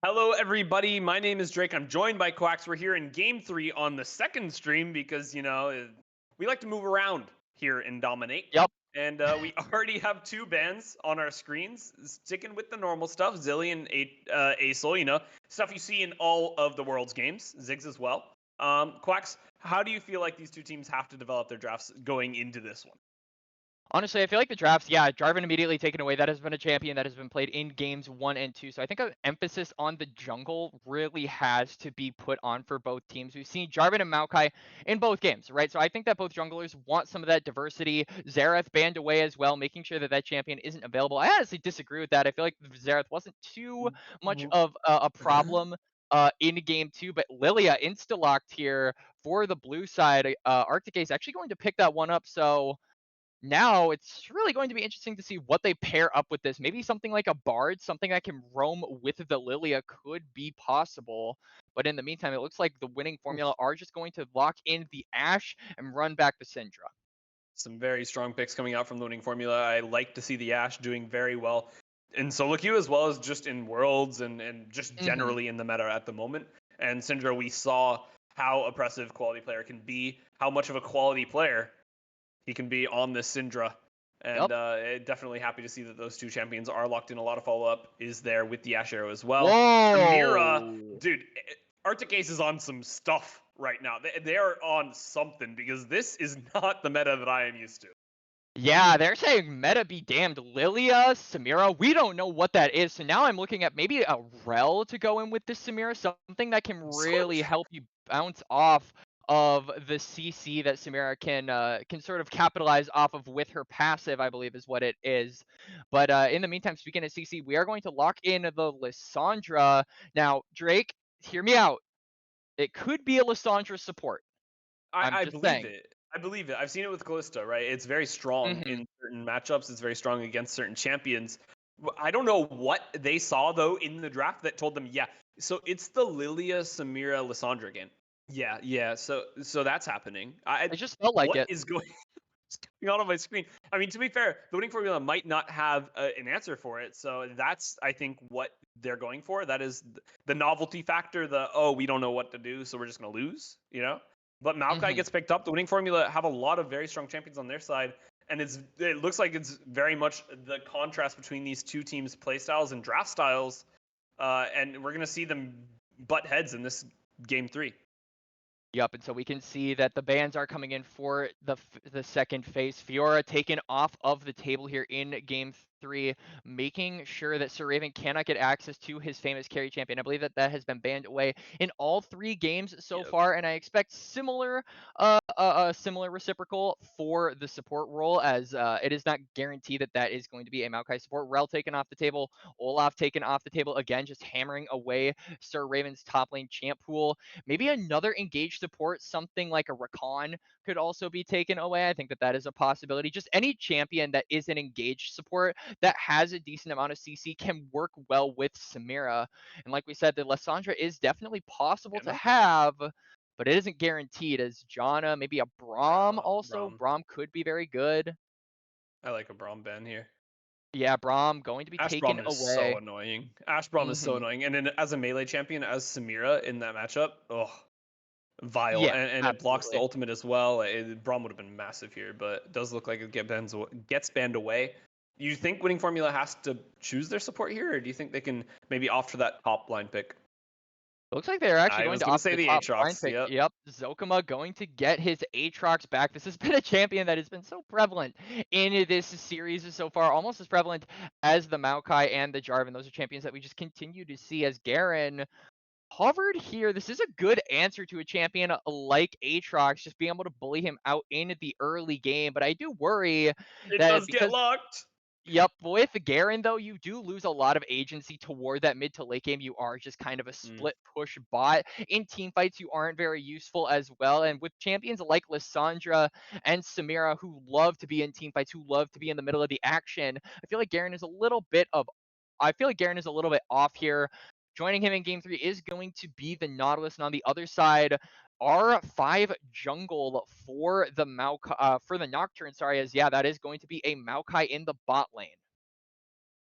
Speaker 1: Hello, everybody. My name is Drake. I'm joined by Quacks. We're here in Game 3 on the second stream because, we like to move around here in Dominate.
Speaker 2: Yep.
Speaker 1: And we already have two bans on our screens, sticking with the normal stuff. Zillion, Asol, stuff you see in all of the world's games. Ziggs as well. Quacks, how do you feel like these two teams have to develop their drafts going into this one?
Speaker 2: Honestly, I feel like the drafts, yeah, Jarvan immediately taken away. That has been a champion that has been played in games 1 and 2. So I think an emphasis on the jungle really has to be put on for both teams. We've seen Jarvan and Maokai in both games, right? So I think that both junglers want some of that diversity. Xerath banned away as well, making sure that that champion isn't available. I honestly disagree with that. I feel like Xerath wasn't too much of a problem in game 2, but Lilia insta-locked here for the blue side. Arctic Ace actually going to pick that one up, so now it's really going to be interesting to see what they pair up with this. Maybe something like a Bard, something that can roam with the Lilia could be possible. But in the meantime, it looks like the winning formula are just going to lock in the Ashe and run back the Syndra.
Speaker 1: Some very strong picks coming out from the winning formula. I like to see the Ashe doing very well in solo queue as well as just in worlds and just generally in the meta at the moment. And Syndra, we saw how oppressive quality player can be, how much of a quality player he can be on this Syndra. And definitely happy to see that those two champions are locked in. A lot of follow-up is there with the Ashe Arrow as well. Samira, dude, Arctic Ace is on some stuff right now. They are on something because this is not the meta that I am used to.
Speaker 2: Yeah, they're saying meta be damned. Lilia, Samira, we don't know what that is. So now I'm looking at maybe a Rel to go in with this Samira, something that can really help you bounce off of the CC that Samira can sort of capitalize off of with her passive, I believe is what it is. But in the meantime, speaking of CC, we are going to lock in the Lissandra. Now, Drake, hear me out. It could be a Lissandra support.
Speaker 1: I believe it. I believe it. I've seen it with Kalista, right? It's very strong in certain matchups. It's very strong against certain champions. I don't know what they saw though in the draft that told them, yeah. So it's the Lilia, Samira, Lissandra game. Yeah. So that's happening.
Speaker 2: I just felt like
Speaker 1: what
Speaker 2: it.
Speaker 1: is going on my screen? I mean, to be fair, the winning formula might not have an answer for it. So that's, I think, what they're going for. That is the novelty factor. We don't know what to do, so we're just gonna lose. But Maokai gets picked up. The winning formula have a lot of very strong champions on their side, and it looks like it's very much the contrast between these two teams' play styles and draft styles, and we're gonna see them butt heads in this game 3.
Speaker 2: Yup, and so we can see that the bans are coming in for the second phase. Fiora taken off of the table here in game 3, making sure that Sir Raven cannot get access to his famous carry champion. I believe that has been banned away in all 3 games so far, and I expect similar reciprocal for the support role, as it is not guaranteed that is going to be a Maokai support. Rel taken off the table, Olaf taken off the table, again just hammering away Sir Raven's top lane champ pool. Maybe another engaged support, something like a Rakan, could also be taken away. I think that is a possibility. Just any champion that is an engaged support that has a decent amount of CC can work well with Samira. And like we said, the Lissandra is definitely possible to have, but it isn't guaranteed, as Janna, maybe a Braum also. Braum could be very good.
Speaker 1: I like a Braum ban here.
Speaker 2: Yeah, Braum going to be
Speaker 1: Ash
Speaker 2: taken
Speaker 1: Braum is so
Speaker 2: away.
Speaker 1: annoying. Ash Braum is so
Speaker 2: Hmm.
Speaker 1: annoying. And then as a melee champion, as Samira in that matchup, oh, vile.
Speaker 2: Yeah,
Speaker 1: And it blocks the
Speaker 2: absolutely.
Speaker 1: ultimate as well. Braum would have been massive here, but it does look like it gets banned away. You think Winning Formula has to choose their support here, or do you think they can maybe opt for that top line pick?
Speaker 2: Looks like they're actually
Speaker 1: I
Speaker 2: going
Speaker 1: was
Speaker 2: to
Speaker 1: going to
Speaker 2: opt for
Speaker 1: say
Speaker 2: the
Speaker 1: the
Speaker 2: top line
Speaker 1: Aatrox.
Speaker 2: pick.
Speaker 1: Yep.
Speaker 2: Yep, Zokuma going to get his Aatrox back. This has been a champion that has been so prevalent in this series so far, almost as prevalent as the Maokai and the Jarvan. Those are champions that we just continue to see as Garen hovered here. This is a good answer to a champion like Aatrox, just being able to bully him out in the early game. But I do worry
Speaker 1: It
Speaker 2: that
Speaker 1: does get
Speaker 2: because
Speaker 1: locked.
Speaker 2: Yep, with Garen though, you do lose a lot of agency toward that mid to late game. You are just kind of a
Speaker 1: Mm.
Speaker 2: split push bot. In team fights, you aren't very useful as well. And with champions like Lissandra and Samira who love to be in team fights, who love to be in the middle of the action, I feel like Garen is a little bit off here. Joining him in game 3 is going to be the Nautilus, and on the other side, R5 jungle for the for the Nocturne. Sorry, as yeah, that is going to be a Maokai in the bot lane.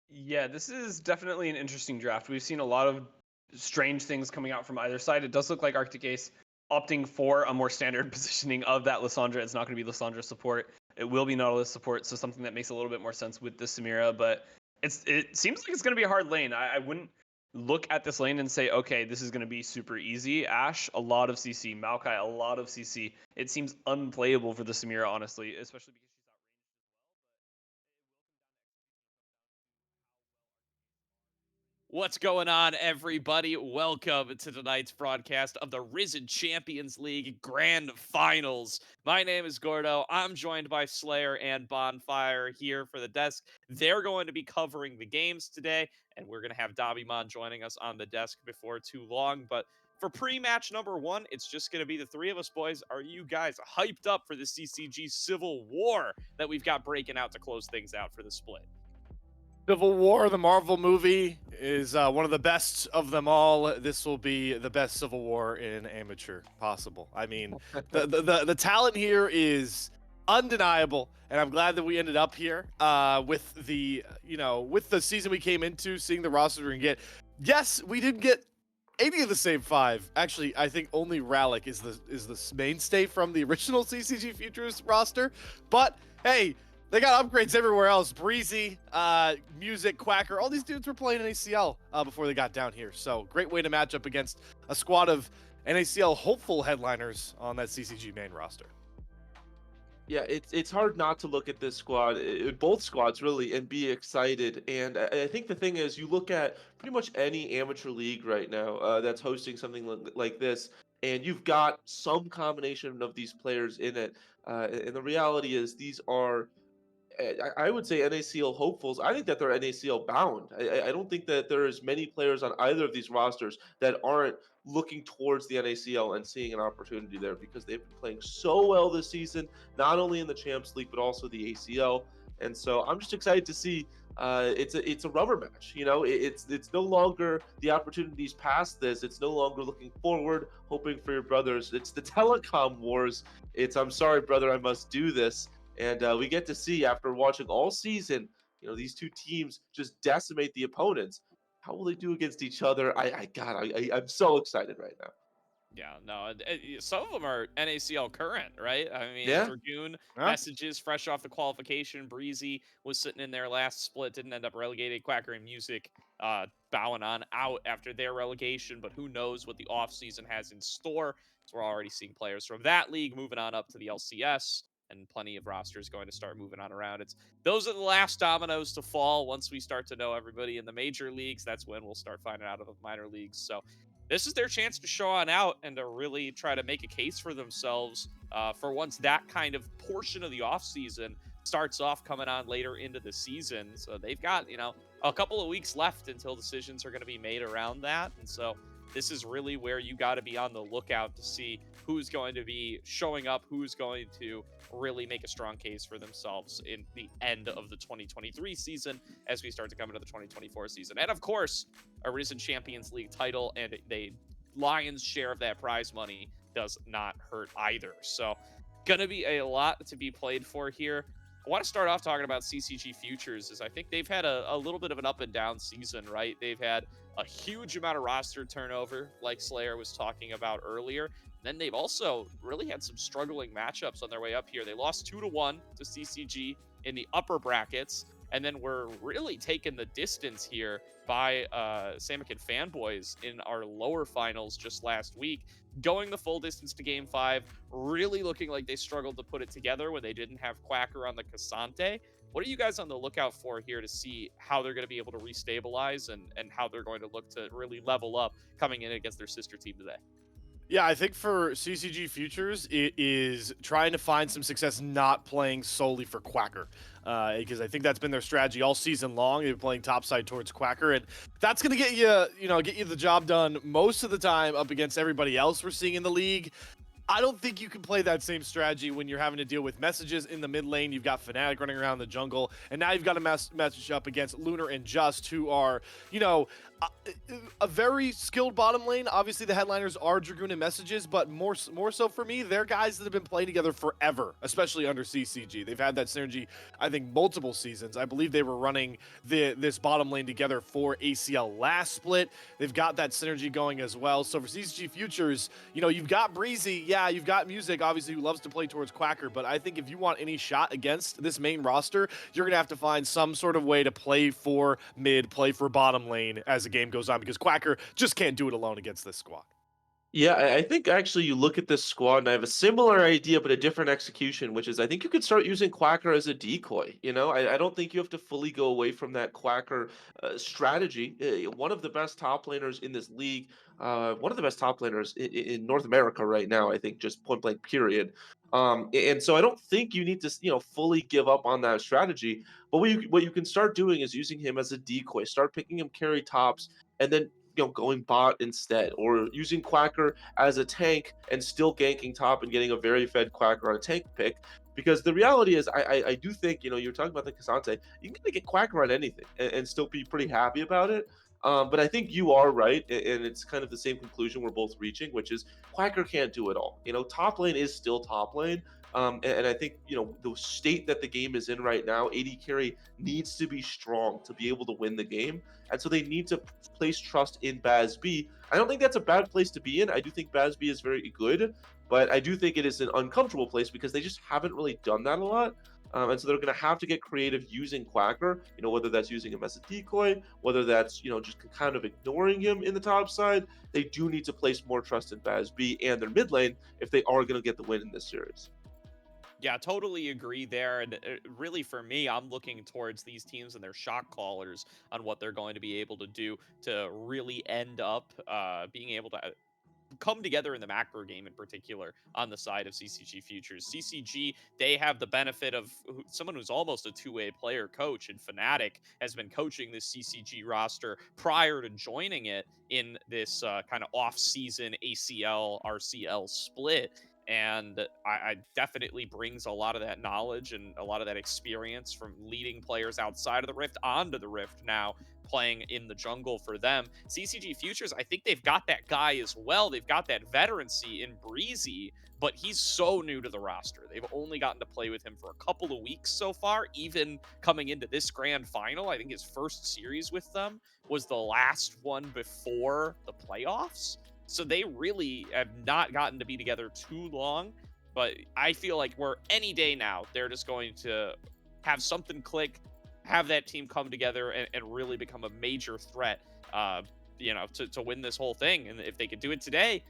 Speaker 1: Yeah, this is definitely an interesting draft. We've seen a lot of strange things coming out from either side. It does look like Arctic Ace opting for a more standard positioning of that Lissandra. It's not going to be Lissandra support. It will be Nautilus support, so something that makes a little bit more sense with the Samira. But it seems like it's going to be a hard lane. I wouldn't look at this lane and say, okay, this is going to be super easy. Ashe, a lot of CC. Maokai, a lot of CC. It seems unplayable for the Samira, honestly, especially because she's outranged.
Speaker 3: What's going on, everybody? Welcome to tonight's broadcast of the Risen Champions League Grand Finals. My name is Gordo. I'm joined by Slayer and Bonfire here for the desk. They're going to be covering the games today, and we're going to have Dabimon joining us on the desk before too long. But for pre-match number 1, it's just going to be the 3 of us, boys. Are you guys hyped up for the CCG Civil War that we've got breaking out to close things out for the split?
Speaker 4: Civil War, the Marvel movie, is one of the best of them all. This will be the best Civil War in amateur possible. I mean, the talent here is undeniable, and I'm glad that we ended up here with the season we came into, seeing the roster we can get. Yes, we didn't get any of the same 5. Actually, I think only Rallick is the mainstay from the original CCG Futures roster. But hey, they got upgrades everywhere else. Breezy, Music, Quacker, all these dudes were playing NACL before they got down here. So great way to match up against a squad of NACL hopeful headliners on that CCG main roster.
Speaker 5: Yeah, it's hard not to look at this squad, both squads really, and be excited. And I think the thing is, you look at pretty much any amateur league right now that's hosting something like this, and you've got some combination of these players in it. And the reality is, these are I would say NACL hopefuls. I think that they're NACL bound. I don't think that there's many players on either of these rosters that aren't looking towards the NACL and seeing an opportunity there because they've been playing so well this season, not only in the Champs League but also the ACL. And so I'm just excited to see. It's a rubber match. You know, it's no longer the opportunities past this. It's no longer looking forward, hoping for your brothers. It's the telecom wars. It's I'm sorry, brother, I must do this. And we get to see after watching all season, these two teams just decimate the opponents. How will they do against each other? I'm so excited right now.
Speaker 3: Yeah, no, some of them are NACL current, right? I mean,
Speaker 5: Yeah.
Speaker 3: Dragoon
Speaker 4: Huh?
Speaker 3: messages fresh off the qualification. Breezy was sitting in their last split, didn't end up relegated. Quacker and Music bowing on out after their relegation, but who knows what the offseason has in store. So we're already seeing players from that league moving on up to the LCS, and plenty of rosters going to start moving on around. Those are the last dominoes to fall. Once we start to know everybody in the major leagues, that's when we'll start finding out of the minor leagues. So this is their chance to show on out and to really try to make a case for themselves for once that kind of portion of the offseason starts off coming on later into the season. So they've got, a couple of weeks left until decisions are going to be made around that. And so this is really where you got to be on the lookout to see who's going to be showing up, who's going to really make a strong case for themselves in the end of the 2023 season as we start to come into the 2024 season. And of course, a Risen Champions League title and the lion's share of that prize money does not hurt either. So gonna be a lot to be played for here. I want to start off talking about CCG Futures, as I think they've had a little bit of an up and down season, right? They've had a huge amount of roster turnover, like Slayer was talking about earlier. Then they've also really had some struggling matchups on their way up here. They lost 2-1 to CCG in the upper brackets, and then we're really taking the distance here by Samikin Fanboys in our lower finals just last week, going the full distance to Game 5, really looking like they struggled to put it together when they didn't have Quacker on the Cassante. What are you guys on the lookout for here to see how they're going to be able to restabilize and how they're going to look to really level up coming in against their sister team today?
Speaker 4: Yeah, I think for CCG Futures, it is trying to find some success not playing solely for Quacker. Because I think that's been their strategy all season long. They've been playing topside towards Quacker, and that's going to get you the job done most of the time up against everybody else we're seeing in the league. I don't think you can play that same strategy when you're having to deal with messages in the mid lane. You've got Fnatic running around the jungle, and now you've got a message up against Lunar and Just, who are, a very skilled bottom lane. Obviously, the headliners are Dragoon and Messages, but more so for me, they're guys that have been playing together forever, especially under CCG. They've had that synergy, I think, multiple seasons. I believe they were running this bottom lane together for ACL last split. They've got that synergy going as well. So for CCG Futures, you've got Breezy. Yeah, you've got Music, obviously, who loves to play towards Quacker, but I think if you want any shot against this main roster, you're going to have to find some sort of way to play for mid, play for bottom lane as the game goes on, because Quacker just can't do it alone against this squad.
Speaker 5: Yeah, I think actually you look at this squad and I have a similar idea, but a different execution, which is I think you could start using Quacker as a decoy. I don't think you have to fully go away from that Quacker strategy. One of the best top laners in this league, one of the best top laners in North America right now, I think, just point blank, period. And so I don't think you need to, fully give up on that strategy. But what you can start doing is using him as a decoy. Start picking him carry tops, and then going bot instead, or using Quacker as a tank and still ganking top and getting a very fed Quacker on a tank pick. Because the reality is, I do think, you're talking about the Cassante, you can get Quacker on anything and still be pretty happy about it. But I think you are right, and it's kind of the same conclusion we're both reaching, which is Quacker can't do it all. Top lane is still top lane. And I think, the state that the game is in right now, AD carry needs to be strong to be able to win the game. And so they need to place trust in BAZB. I don't think that's a bad place to be in. I do think BAZB is very good, but I do think it is an uncomfortable place because they just haven't really done that a lot. And so they're going to have to get creative using Quacker, whether that's using him as a decoy, whether that's, just kind of ignoring him in the top side. They do need to place more trust in BAZB and their mid lane if they are going to get the win in this series.
Speaker 3: Yeah, totally agree there. And really, for me, I'm looking towards these teams and their shot callers on what they're going to be able to do to really end up being able to come together in the macro game in particular on the side of CCG Futures. CCG, they have the benefit of someone who's almost a two-way player coach, and Fnatic has been coaching this CCG roster prior to joining it in this kind of off-season ACL RCL split. And I definitely brings a lot of that knowledge and a lot of that experience from leading players outside of the Rift onto the Rift now, playing in the jungle for them. CCG Futures, I think they've got that guy as well. They've got that veterancy in Breezy, but he's so new to the roster. They've only gotten to play with him for a couple of weeks so far, even coming into this grand final. I think his first series with them was the last one before the playoffs. So they really have not gotten to be together too long, but I feel like we're any day now, they're just going to have something click, have that team come together and really become a major threat, to win this whole thing. And if they could do it today,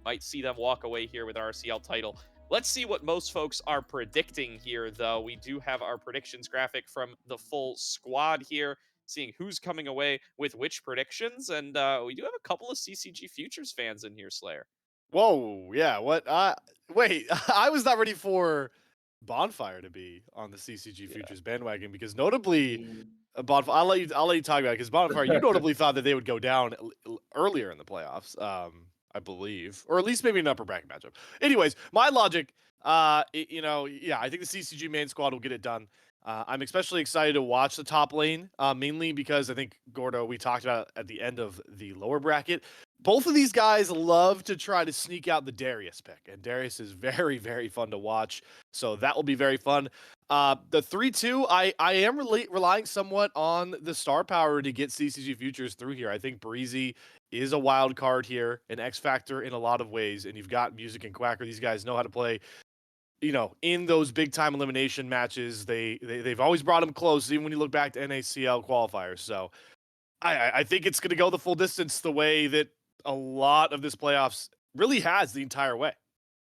Speaker 3: might see them walk away here with RCL title. Let's see what most folks are predicting here, though. We do have our predictions graphic from the full squad here, seeing who's coming away with which predictions. And we do have a couple of CCG Futures fans in here, Slayer.
Speaker 4: Whoa, yeah, what? Wait, I was not ready for Bonfire to be on the CCG Futures bandwagon, because notably, Bonfire, I'll let you talk about it, because Bonfire, you notably thought that they would go down earlier in the playoffs, I believe, or at least maybe an upper bracket matchup. Anyways, my logic, I think the CCG main squad will get it done. I'm especially excited to watch the top lane, mainly because I think, Gordo, we talked about at the end of the lower bracket, both of these guys love to try to sneak out the Darius pick, and Darius is very, very fun to watch. So that will be very fun. The 3-2, I am relying somewhat on the star power to get CCG Futures through here. I think Breezy is a wild card here, an X factor in a lot of ways, and you've got Music and Quacker. These guys know how to play, in those big time elimination matches. They've always brought them close, even when you look back to NACL qualifiers. So I think it's going to go the full distance the way that a lot of this playoffs really has the entire way.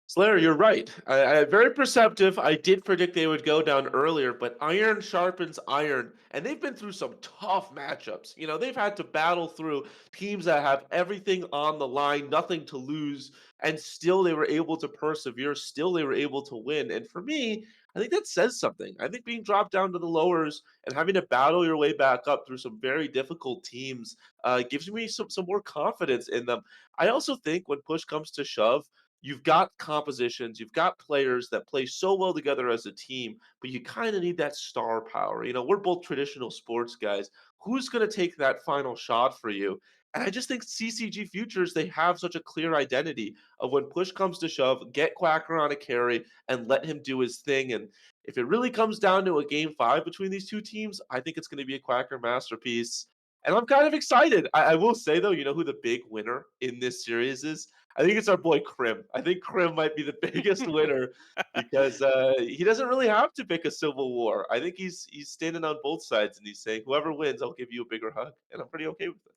Speaker 5: Slayer, you're right. I very perceptive. I did predict they would go down earlier, but iron sharpens iron, and they've been through some tough matchups. They've had to battle through teams that have everything on the line, nothing to lose, and still they were able to persevere. Still they were able to win. And for me, I think that says something. I think being dropped down to the lowers and having to battle your way back up through some very difficult teams gives me some more confidence in them. I also think when push comes to shove, you've got compositions, you've got players that play so well together as a team, but you kind of need that star power. We're both traditional sports guys. Who's going to take that final shot for you? And I just think CCG Futures, they have such a clear identity of when push comes to shove, get Quacker on a carry and let him do his thing. And if it really comes down to a game 5 between these two teams, I think it's going to be a Quacker masterpiece. And I'm kind of excited. I will say, though, who the big winner in this series is? I think it's our boy Krim. I think Krim might be the biggest winner because he doesn't really have to pick a civil war. I think he's standing on both sides and he's saying, whoever wins, I'll give you a bigger hug. And I'm pretty okay with it.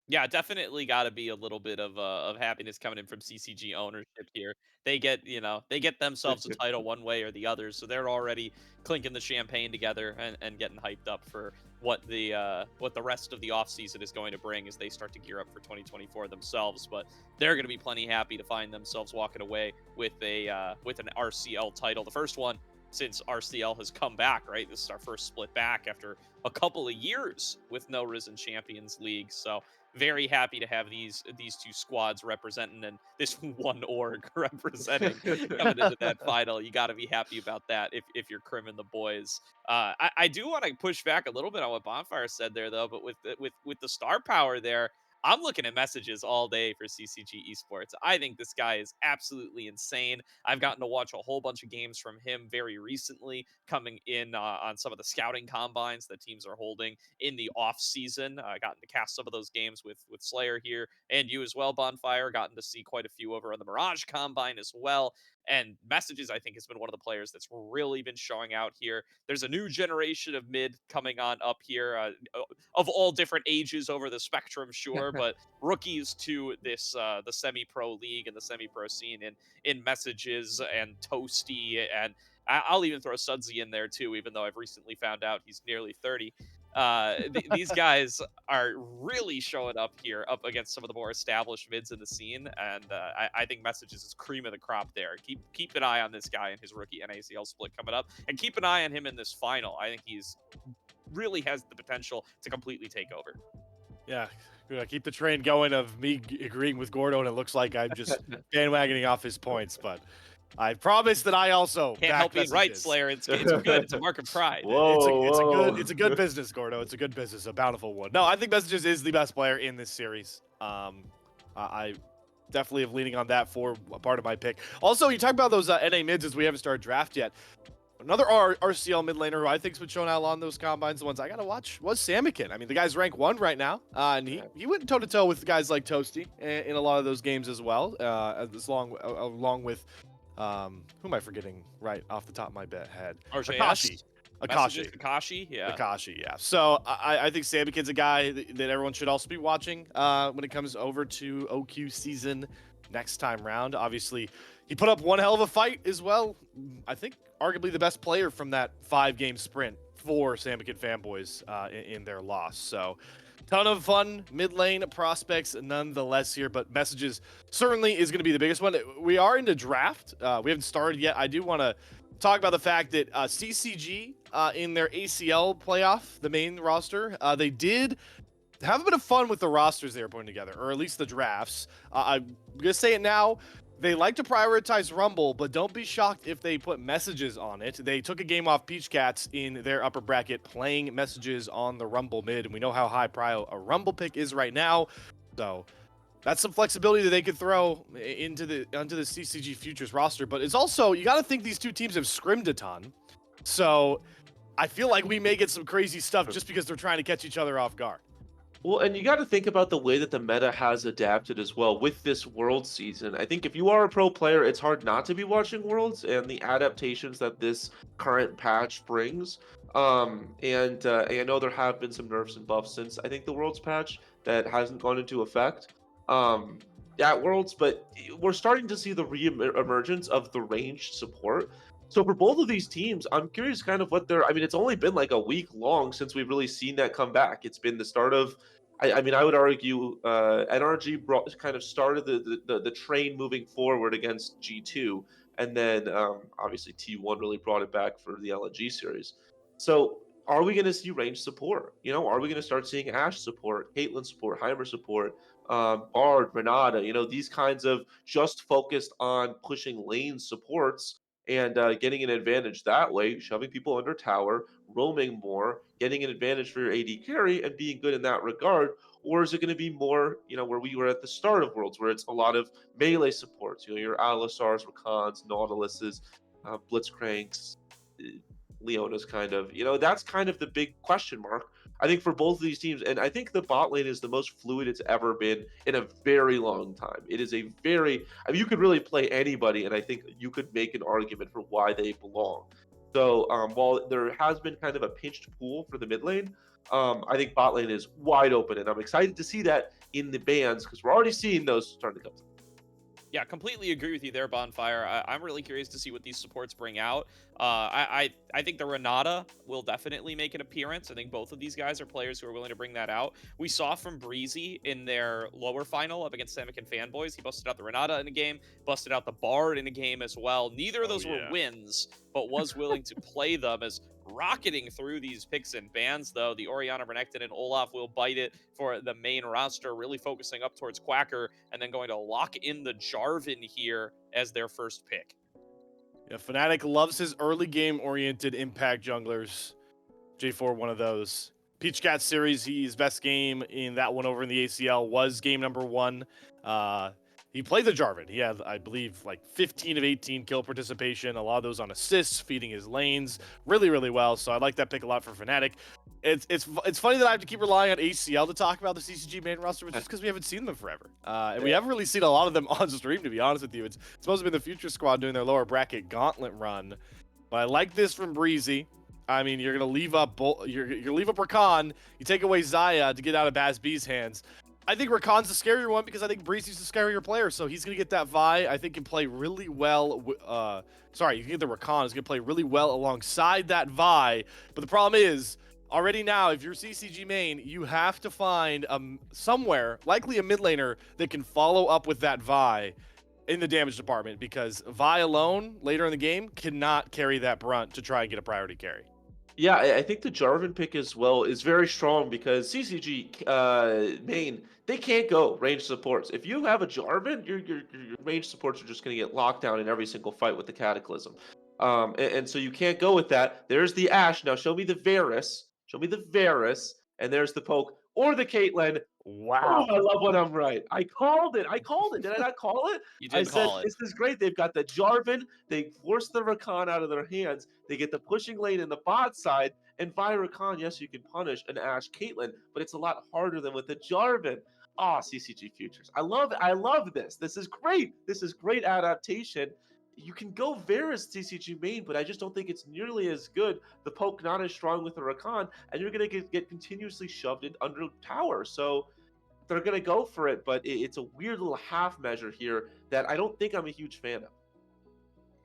Speaker 3: Yeah, definitely got to be a little bit of happiness coming in from CCG ownership here. They get themselves a title one way or the other, so they're already clinking the champagne together and getting hyped up for what the rest of the offseason is going to bring as they start to gear up for 2024 themselves. But they're going to be plenty happy to find themselves walking away with an RCL title, the first one since RCL has come back. Right, this is our first split back after a couple of years with no Risen Champions League. So very happy to have these two squads representing and this one org representing coming into that final. You got to be happy about that if you're Krim and the boys. I do want to push back a little bit on what Bonfire said there, though. But with the star power there, I'm looking at messages all day for CCG Esports. I think this guy is absolutely insane. I've gotten to watch a whole bunch of games from him very recently, coming in on some of the scouting combines that teams are holding in the off season. I gotten to cast some of those games with Slayer here and you as well, Bonfire. Gotten to see quite a few over on the Mirage Combine as well. And Messages, I think, has been one of the players that's really been showing out here. There's a new generation of mid coming on up here, of all different ages over the spectrum, sure, but rookies to this the semi-pro league and the semi-pro scene in Messages and Toasty, and I'll even throw Sudsy in there too, even though I've recently found out he's nearly 30. These guys are really showing up here up against some of the more established mids in the scene, and I think Messages is cream of the crop there. Keep an eye on this guy in his rookie NACL split coming up, and keep an eye on him in this final. I think he's really has the potential to completely take over.
Speaker 4: Yeah, keep the train going of me agreeing with Gordo, and it looks like I'm just bandwagoning off his points, but I promise that I also
Speaker 3: can't help being right, Slayer. It's good. It's a mark of pride.
Speaker 4: It's a good business, Gordo. It's a good business, a bountiful one. No, I think Messages is the best player in this series. I definitely am leaning on that for a part of my pick. Also, you talk about those NA mids as we haven't started draft yet. Another RCL mid laner who I think's been shown out on those combines, the ones I gotta watch, was Samikin. I mean, the guy's rank 1 right now, and he went toe to toe with guys like Toasty in a lot of those games as well. Along with who am I forgetting right off the top of my head? Akashi,
Speaker 3: yeah.
Speaker 4: Akashi, yeah. So I think Samikin's a guy that everyone should also be watching when it comes over to OQ season next time round. Obviously, he put up one hell of a fight as well. I think arguably the best player from that 5-game sprint for Samikin fanboys in their loss. So ton of fun mid lane prospects nonetheless here, but Messages certainly is going to be the biggest one. We are into draft. We haven't started yet. I do want to talk about the fact that CCG in their ACL playoff, the main roster, they did have a bit of fun with the rosters they were putting together, or at least the drafts. I'm going to say it now. They like to prioritize Rumble, but don't be shocked if they put Messages on it. They took a game off Peach Cats in their upper bracket, playing Messages on the Rumble mid, and we know how high prio a Rumble pick is right now. So that's some flexibility that they could throw into the CCG Futures roster. But it's also, you got to think these two teams have scrimmed a ton. So I feel like we may get some crazy stuff just because they're trying to catch each other off guard.
Speaker 5: Well, and you got to think about the way that the meta has adapted as well with this World season. I think if you are a pro player, it's hard not to be watching Worlds and the adaptations that this current patch brings. And I know there have been some nerfs and buffs since I think the Worlds patch that hasn't gone into effect at Worlds, but we're starting to see the re-emergence of the ranged support. So for both of these teams, I'm curious kind of what they're. I mean, it's only been like a week long since we've really seen that come back. It's been the start of. I mean, I would argue NRG kind of started the train moving forward against G2, and then obviously T1 really brought it back for the LNG series. So are we going to see range support? You know, are we going to start seeing Ashe support, Caitlyn support, Heimer support, Bard, Renata? You know, these kinds of just focused on pushing lane supports and getting an advantage that way, shoving people under tower, roaming more, getting an advantage for your AD carry, and being good in that regard? Or is it going to be more, you know, where we were at the start of Worlds, where it's a lot of melee supports, you know, your Alisars, Rakans, Nautiluses, Blitzcranks, Leona's kind of, you know, that's kind of the big question mark, I think, for both of these teams. And I think the bot lane is the most fluid it's ever been in a very long time. It is a very, I mean, you could really play anybody, and I think you could make an argument for why they belong. So while there has been kind of a pinched pool for the mid lane, I think bot lane is wide open, and I'm excited to see that in the bans because we're already seeing those starting to come.
Speaker 3: Yeah, completely agree with you there, Bonfire. I'm really curious to see what these supports bring out. I think the Renata will definitely make an appearance. I think both of these guys are players who are willing to bring that out. We saw from Breezy in their lower final up against Samick and Fanboys. He busted out the Renata in a game, busted out the Bard in a game as well. Neither of those were wins, but was willing to play them as rocketing through these picks and bans, though. The Orianna, Renekton, and Olaf will bite it for the main roster, really focusing up towards Quacker, and then going to lock in the Jarvan here as their first pick.
Speaker 4: Yeah, Fnatic loves his early game-oriented impact junglers. J4, one of those. Peach Cat series, his best game in that one over in the ACL was game number 1. He played the Jarvan. He had, I believe, like 15 of 18 kill participation, a lot of those on assists, feeding his lanes really, really well. So I like that pick a lot for Fnatic. It's funny that I have to keep relying on ACL to talk about the CCG main roster, but just because we haven't seen them forever. And we haven't really seen a lot of them on stream, to be honest with you. It's supposed to be the Future Squad doing their lower bracket gauntlet run. But I like this from Breezy. I mean, you're gonna leave up Rakan. You take away Xayah to get out of Baz B's hands. I think Rakan's the scarier one because I think Breezy's the scarier player, so he's gonna get that Vi. I think can play really well. You can get the Rakan. Is gonna play really well alongside that Vi. But the problem is, already now, if you're CCG main, you have to find somewhere, likely a mid laner, that can follow up with that Vi in the damage department, because Vi alone later in the game cannot carry that brunt to try and get a priority carry.
Speaker 5: Yeah, I think the Jarvan pick as well is very strong because CCG main, they can't go range supports. If you have a Jarvan, your range supports are just going to get locked down in every single fight with the Cataclysm. And so you can't go with that. There's the Ashe. Now show me the Varus. Show me the Varus. And there's the Poke or the Caitlyn.
Speaker 4: Wow.
Speaker 5: Oh, I love when I'm right. I called it. Did I not call it?
Speaker 3: You
Speaker 5: I
Speaker 3: did
Speaker 5: said,
Speaker 3: call it.
Speaker 5: this is great. They've got the Jarvan. They force the Rakan out of their hands. They get the pushing lane in the bot side. And via Rakan, yes, you can punish an Ashe Caitlyn, but it's a lot harder than with the Jarvan. CCG Futures. I love this. This is great. This is great adaptation. You can go Varus CCG main, but I just don't think it's nearly as good. The Poke not as strong with the Rakan, and you're going to get continuously shoved in under tower. So they're going to go for it, but it's a weird little half measure here that I don't think I'm a huge fan of.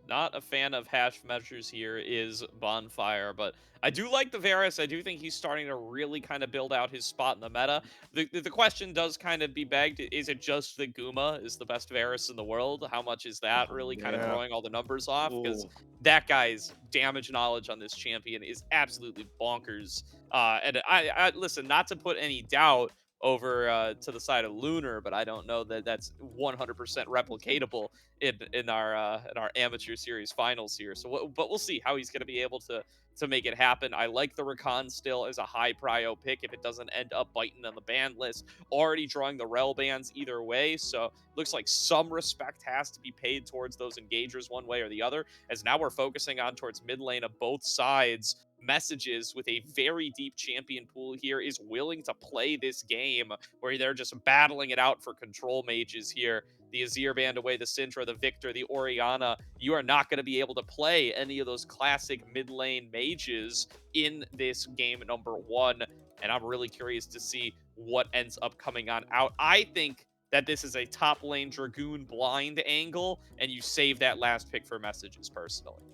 Speaker 3: Not a fan of half measures here is Bonfire, but I do like the Varus. I do think he's starting to really kind of build out his spot in the meta. The question does kind of be begged, is it just that Guma is the best Varus in the world? How much is that really kind of throwing all the numbers off? Because that guy's damage knowledge on this champion is absolutely bonkers. And I listen, not to put any doubt over to the side of Lunar, but I don't know that that's 100% replicatable in our amateur series finals here. So, but we'll see how he's going to be able to make it happen. I like the Rakan still as a high prio pick if it doesn't end up biting on the ban list. Already drawing the rel bans either way, so looks like some respect has to be paid towards those engagers one way or the other, as now we're focusing on towards mid lane of both sides. Messages with a very deep champion pool here is willing to play this game where they're just battling it out for control mages here. The Azir band away, the Syndra, the Victor, the Orianna. You are not going to be able to play any of those classic mid lane mages in this game number 1. And I'm really curious to see what ends up coming on out. I think that this is a top lane Dragoon blind angle, and you save that last pick for messages personally.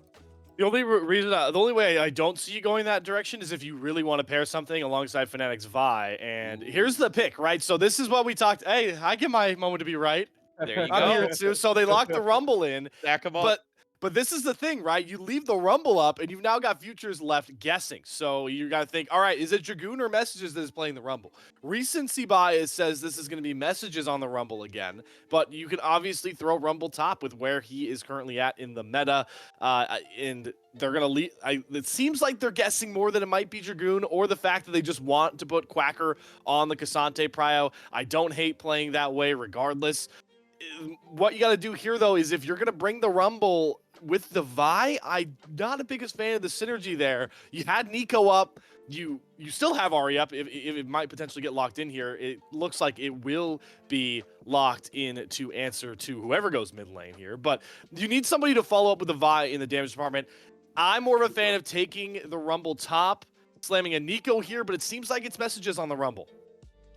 Speaker 4: The only reason, the only way I don't see you going that direction is if you really want to pair something alongside Fnatic's Vi. And here's the pick, right? So this is what we talked. Hey, I get my moment to be right.
Speaker 3: There you
Speaker 4: I'm
Speaker 3: go.
Speaker 4: here too. So they locked the Rumble in,
Speaker 3: Stack 'em up.
Speaker 4: but this is the thing, right? You leave the Rumble up, and you've now got Futures left guessing. So you got to think, all right, is it Dragoon or Messages that is playing the Rumble? Recency bias says this is going to be Messages on the Rumble again, but you can obviously throw Rumble top with where he is currently at in the meta, and they're going to leave. It seems like they're guessing more that it might be Dragoon, or the fact that they just want to put Quacker on the Cassante prio. I don't hate playing that way regardless. What you got to do here, though, is if you're going to bring the Rumble with the Vi, I'm not the biggest fan of the synergy there. You had Nico up. You still have Ahri up. If it might potentially get locked in here, it looks like it will be locked in to answer to whoever goes mid lane here. But you need somebody to follow up with the Vi in the damage department. I'm more of a fan of taking the Rumble top, slamming a Nico here, but it seems like it's Messages on the Rumble.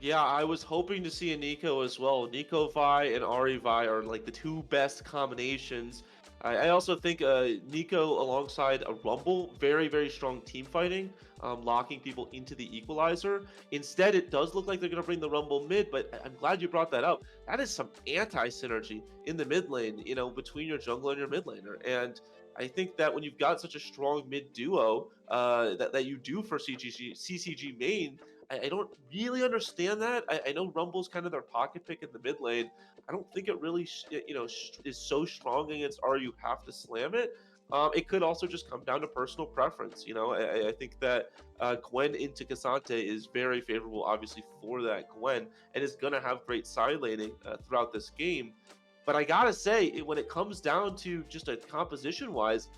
Speaker 5: Yeah, I was hoping to see a Nico as well. Nico Vi and Ahri Vi are like the two best combinations. I also think Nico alongside a Rumble, very, very strong team fighting, locking people into the equalizer. Instead, it does look like they're going to bring the Rumble mid, but I'm glad you brought that up. That is some anti-synergy in the mid lane, you know, between your jungler and your mid laner. And I think that when you've got such a strong mid duo that you do for CCG main, I don't really understand that. I know Rumble's kind of their pocket pick in the mid lane. I don't think it really, is so strong against R. You have to slam it. It could also just come down to personal preference. You know, I think that Gwen into Cassante is very favorable, obviously, for that Gwen, and is going to have great side laning throughout this game. But I gotta say, when it comes down to just a composition-wise,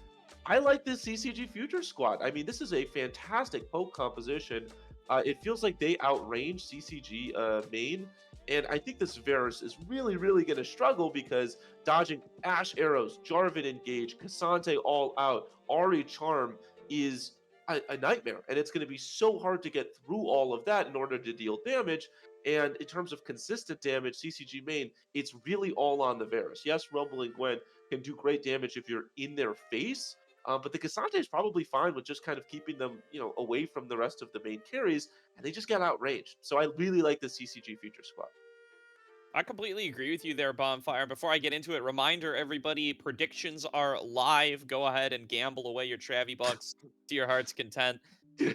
Speaker 5: I like this CCG Future squad. I mean, this is a fantastic poke composition. It feels like they outrange CCG main, and I think this Varus is really, really going to struggle because dodging Ashe arrows, Jarvan engage, Cassante all out, Ahri charm is a nightmare, and it's going to be so hard to get through all of that in order to deal damage. And in terms of consistent damage, CCG main, it's really all on the Varus. Yes, Rumble and Gwen can do great damage if you're in their face, but the Cassante is probably fine with just kind of keeping them, away from the rest of the main carries, and they just get outraged. So I really like the CCG Future squad.
Speaker 3: I completely agree with you there, Bonfire. Before I get into it, reminder everybody, predictions are live. Go ahead and gamble away your Travy bucks to your heart's content.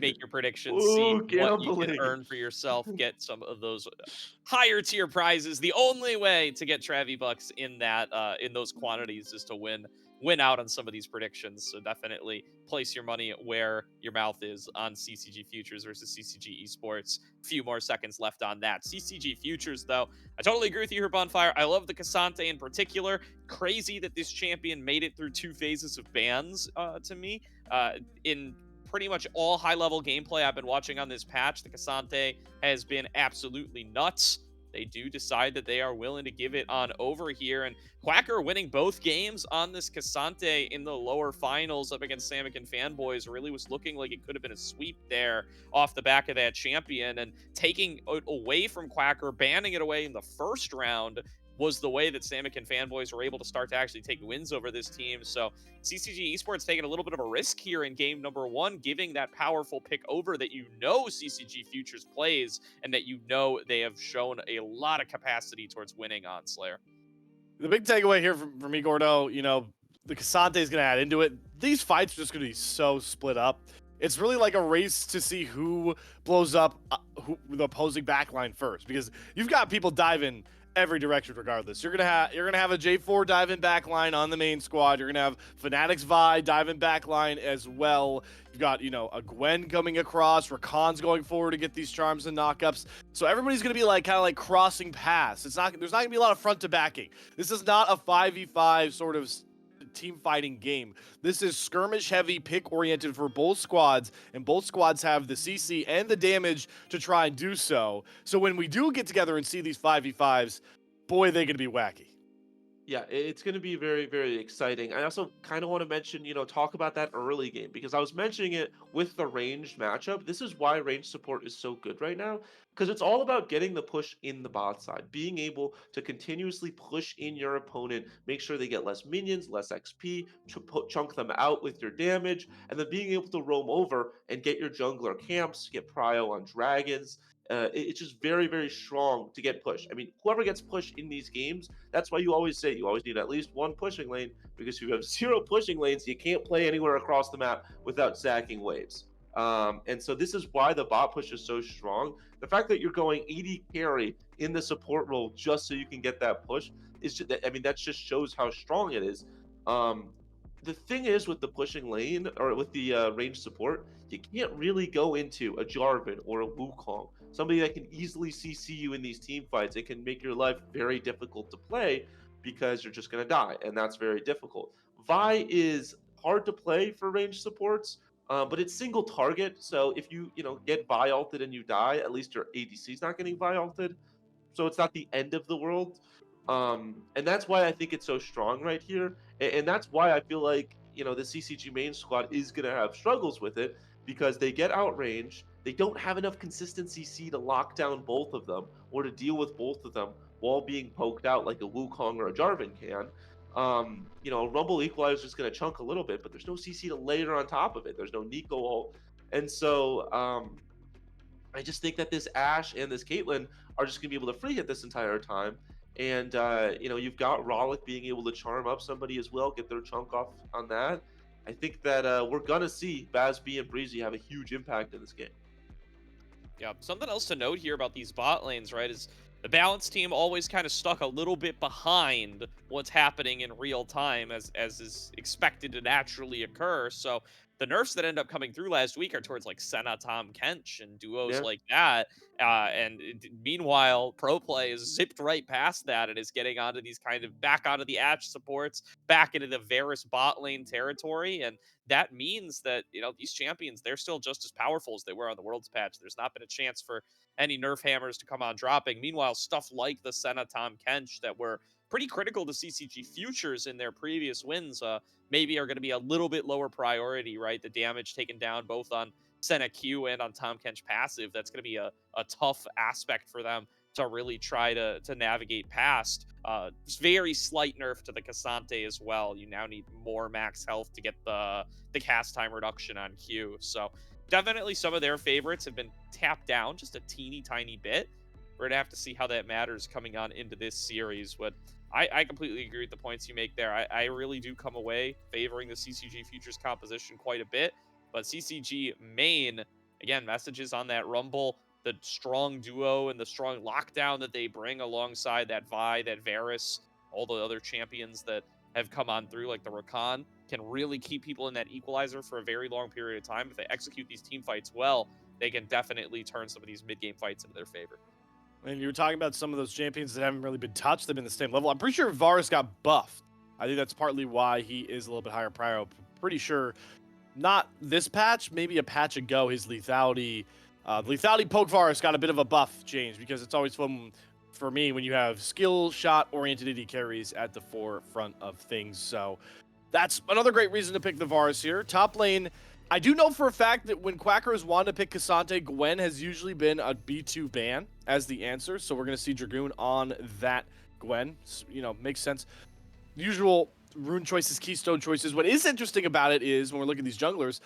Speaker 3: Make your predictions, see
Speaker 5: Ooh,
Speaker 3: what you can
Speaker 5: gambling.
Speaker 3: earn for yourself, get some of those higher tier prizes. The only way to get Travy bucks in that in those quantities is to win out on some of these predictions. So definitely place your money where your mouth is on CCG Futures versus CCG Esports. A few more seconds left on that. CCG Futures, though, I totally agree with you here, Bonfire. I love the Cassante in particular. Crazy that this champion made it through 2 phases of bans to me. In pretty much all high-level gameplay I've been watching on this patch, the Cassante has been absolutely nuts. They do decide that they are willing to give it on over here, and Quacker winning both games on this Cassante in the lower finals up against Samican Fanboys really was looking like it could have been a sweep there off the back of that champion, and taking it away from Quacker, banning it away in the first round was the way that Samican Fanboys were able to start to actually take wins over this team. So CCG Esports taking a little bit of a risk here in game number 1, giving that powerful pick over that CCG Futures plays, and that they have shown a lot of capacity towards winning on Slayer.
Speaker 4: The big takeaway here for me, Gordo, the Cassante is going to add into it. These fights are just going to be so split up. It's really like a race to see who blows up the opposing backline first, because you've got people diving every direction regardless. You're gonna have a J4 diving backline on the main squad. You're gonna have Fanatics Vi diving backline as well. You've got, a Gwen coming across. Rakan's going forward to get these charms and knockups. So everybody's gonna be kind of like crossing paths. There's not gonna be a lot of front to backing. This is not a 5v5 sort of team fighting game. This is skirmish heavy, pick oriented for both squads, and both squads have the CC and the damage to try and do so. So when we do get together and see these 5v5s, boy, they're going to be wacky.
Speaker 5: Yeah, it's going to be very, very exciting. I also kind of want to mention, talk about that early game, because I was mentioning it with the ranged matchup. This is why ranged support is so good right now, because it's all about getting the push in the bot side, being able to continuously push in your opponent, make sure they get less minions, less XP, chunk them out with your damage, and then being able to roam over and get your jungler camps, get prio on dragons. It's just very, very strong to get pushed. I mean, whoever gets pushed in these games, that's why you always say you always need at least one pushing lane, because if you have 0 pushing lanes, you can't play anywhere across the map without sacking waves. And so this is why the bot push is so strong. The fact that you're going 80 carry in the support role just so you can get that push is just, that just shows how strong it is. The thing is with the pushing lane, or with the range support, you can't really go into a Jarvan or a Wukong, somebody that can easily CC you in these team fights. It can make your life very difficult to play because you're just going to die, and that's very difficult. Vi is hard to play for range supports, but it's single target, so if you get Vi ulted and you die, at least your ADC is not getting Vi ulted, so it's not the end of the world. And that's why I think it's so strong right here, and that's why I feel like the CCG main squad is going to have struggles with it, because they get outranged. They don't have enough consistent CC to lock down both of them or to deal with both of them while being poked out like a Wukong or a Jarvan can. A Rumble Equalizer is just going to chunk a little bit, but there's no CC to layer on top of it. There's no Nico ult. And so I just think that this Ashe and this Caitlyn are just going to be able to free hit this entire time. And, you've got Rollick being able to charm up somebody as well, get their chunk off on that. I think that we're going to see BazB and Breezy have a huge impact in this game.
Speaker 3: Yeah, something else to note here about these bot lanes, right, is the balance team always kind of stuck a little bit behind what's happening in real time, as is expected to naturally occur. So the nerfs that end up coming through last week are towards like Senna, Tahm Kench, and duos like that. Meanwhile, Pro Play is zipped right past that and is getting onto these back onto the Ashe supports, back into the Varus bot lane territory. And that means that, these champions, they're still just as powerful as they were on the Worlds patch. There's not been a chance for any nerf hammers to come on dropping. Meanwhile, stuff like the Senna, Tahm Kench that were pretty critical to CCG futures in their previous wins, maybe are going to be a little bit lower priority, right? The damage taken down both on Senna Q and on Tahm Kench passive, that's going to be a tough aspect for them to really try to navigate past. Very slight nerf to the K'Sante as well. You now need more max health to get the cast time reduction on Q. So definitely some of their favorites have been tapped down just a teeny tiny bit. We're going to have to see how that matters coming on into this series. But I completely agree with the points you make there. I really do come away favoring the CCG futures composition quite a bit. But CCG main, again, messages on that Rumble, the strong duo and the strong lockdown that they bring alongside that Vi, that Varus, all the other champions that have come on through, like the Rakan, can really keep people in that equalizer for a very long period of time. If they execute these team fights well, they can definitely turn some of these mid-game fights into their favor.
Speaker 4: And you were talking about some of those champions that haven't really been touched. They've been the same level. I'm pretty sure Varus got buffed. I think that's partly why he is a little bit higher prio. Pretty sure not this patch, maybe a patch ago, his lethality poke Varus got a bit of a buff change, because it's always fun for me when you have skill shot oriented AD carries at the forefront of things. So that's another great reason to pick the Varus here. Top lane, I do know for a fact that when Quackers wanted to pick K'Sante, Gwen has usually been a B2 ban as the answer. So we're going to see Dragoon on that Gwen. Makes sense. Usual rune choices, keystone choices. What is interesting about it is when we're looking at these junglers,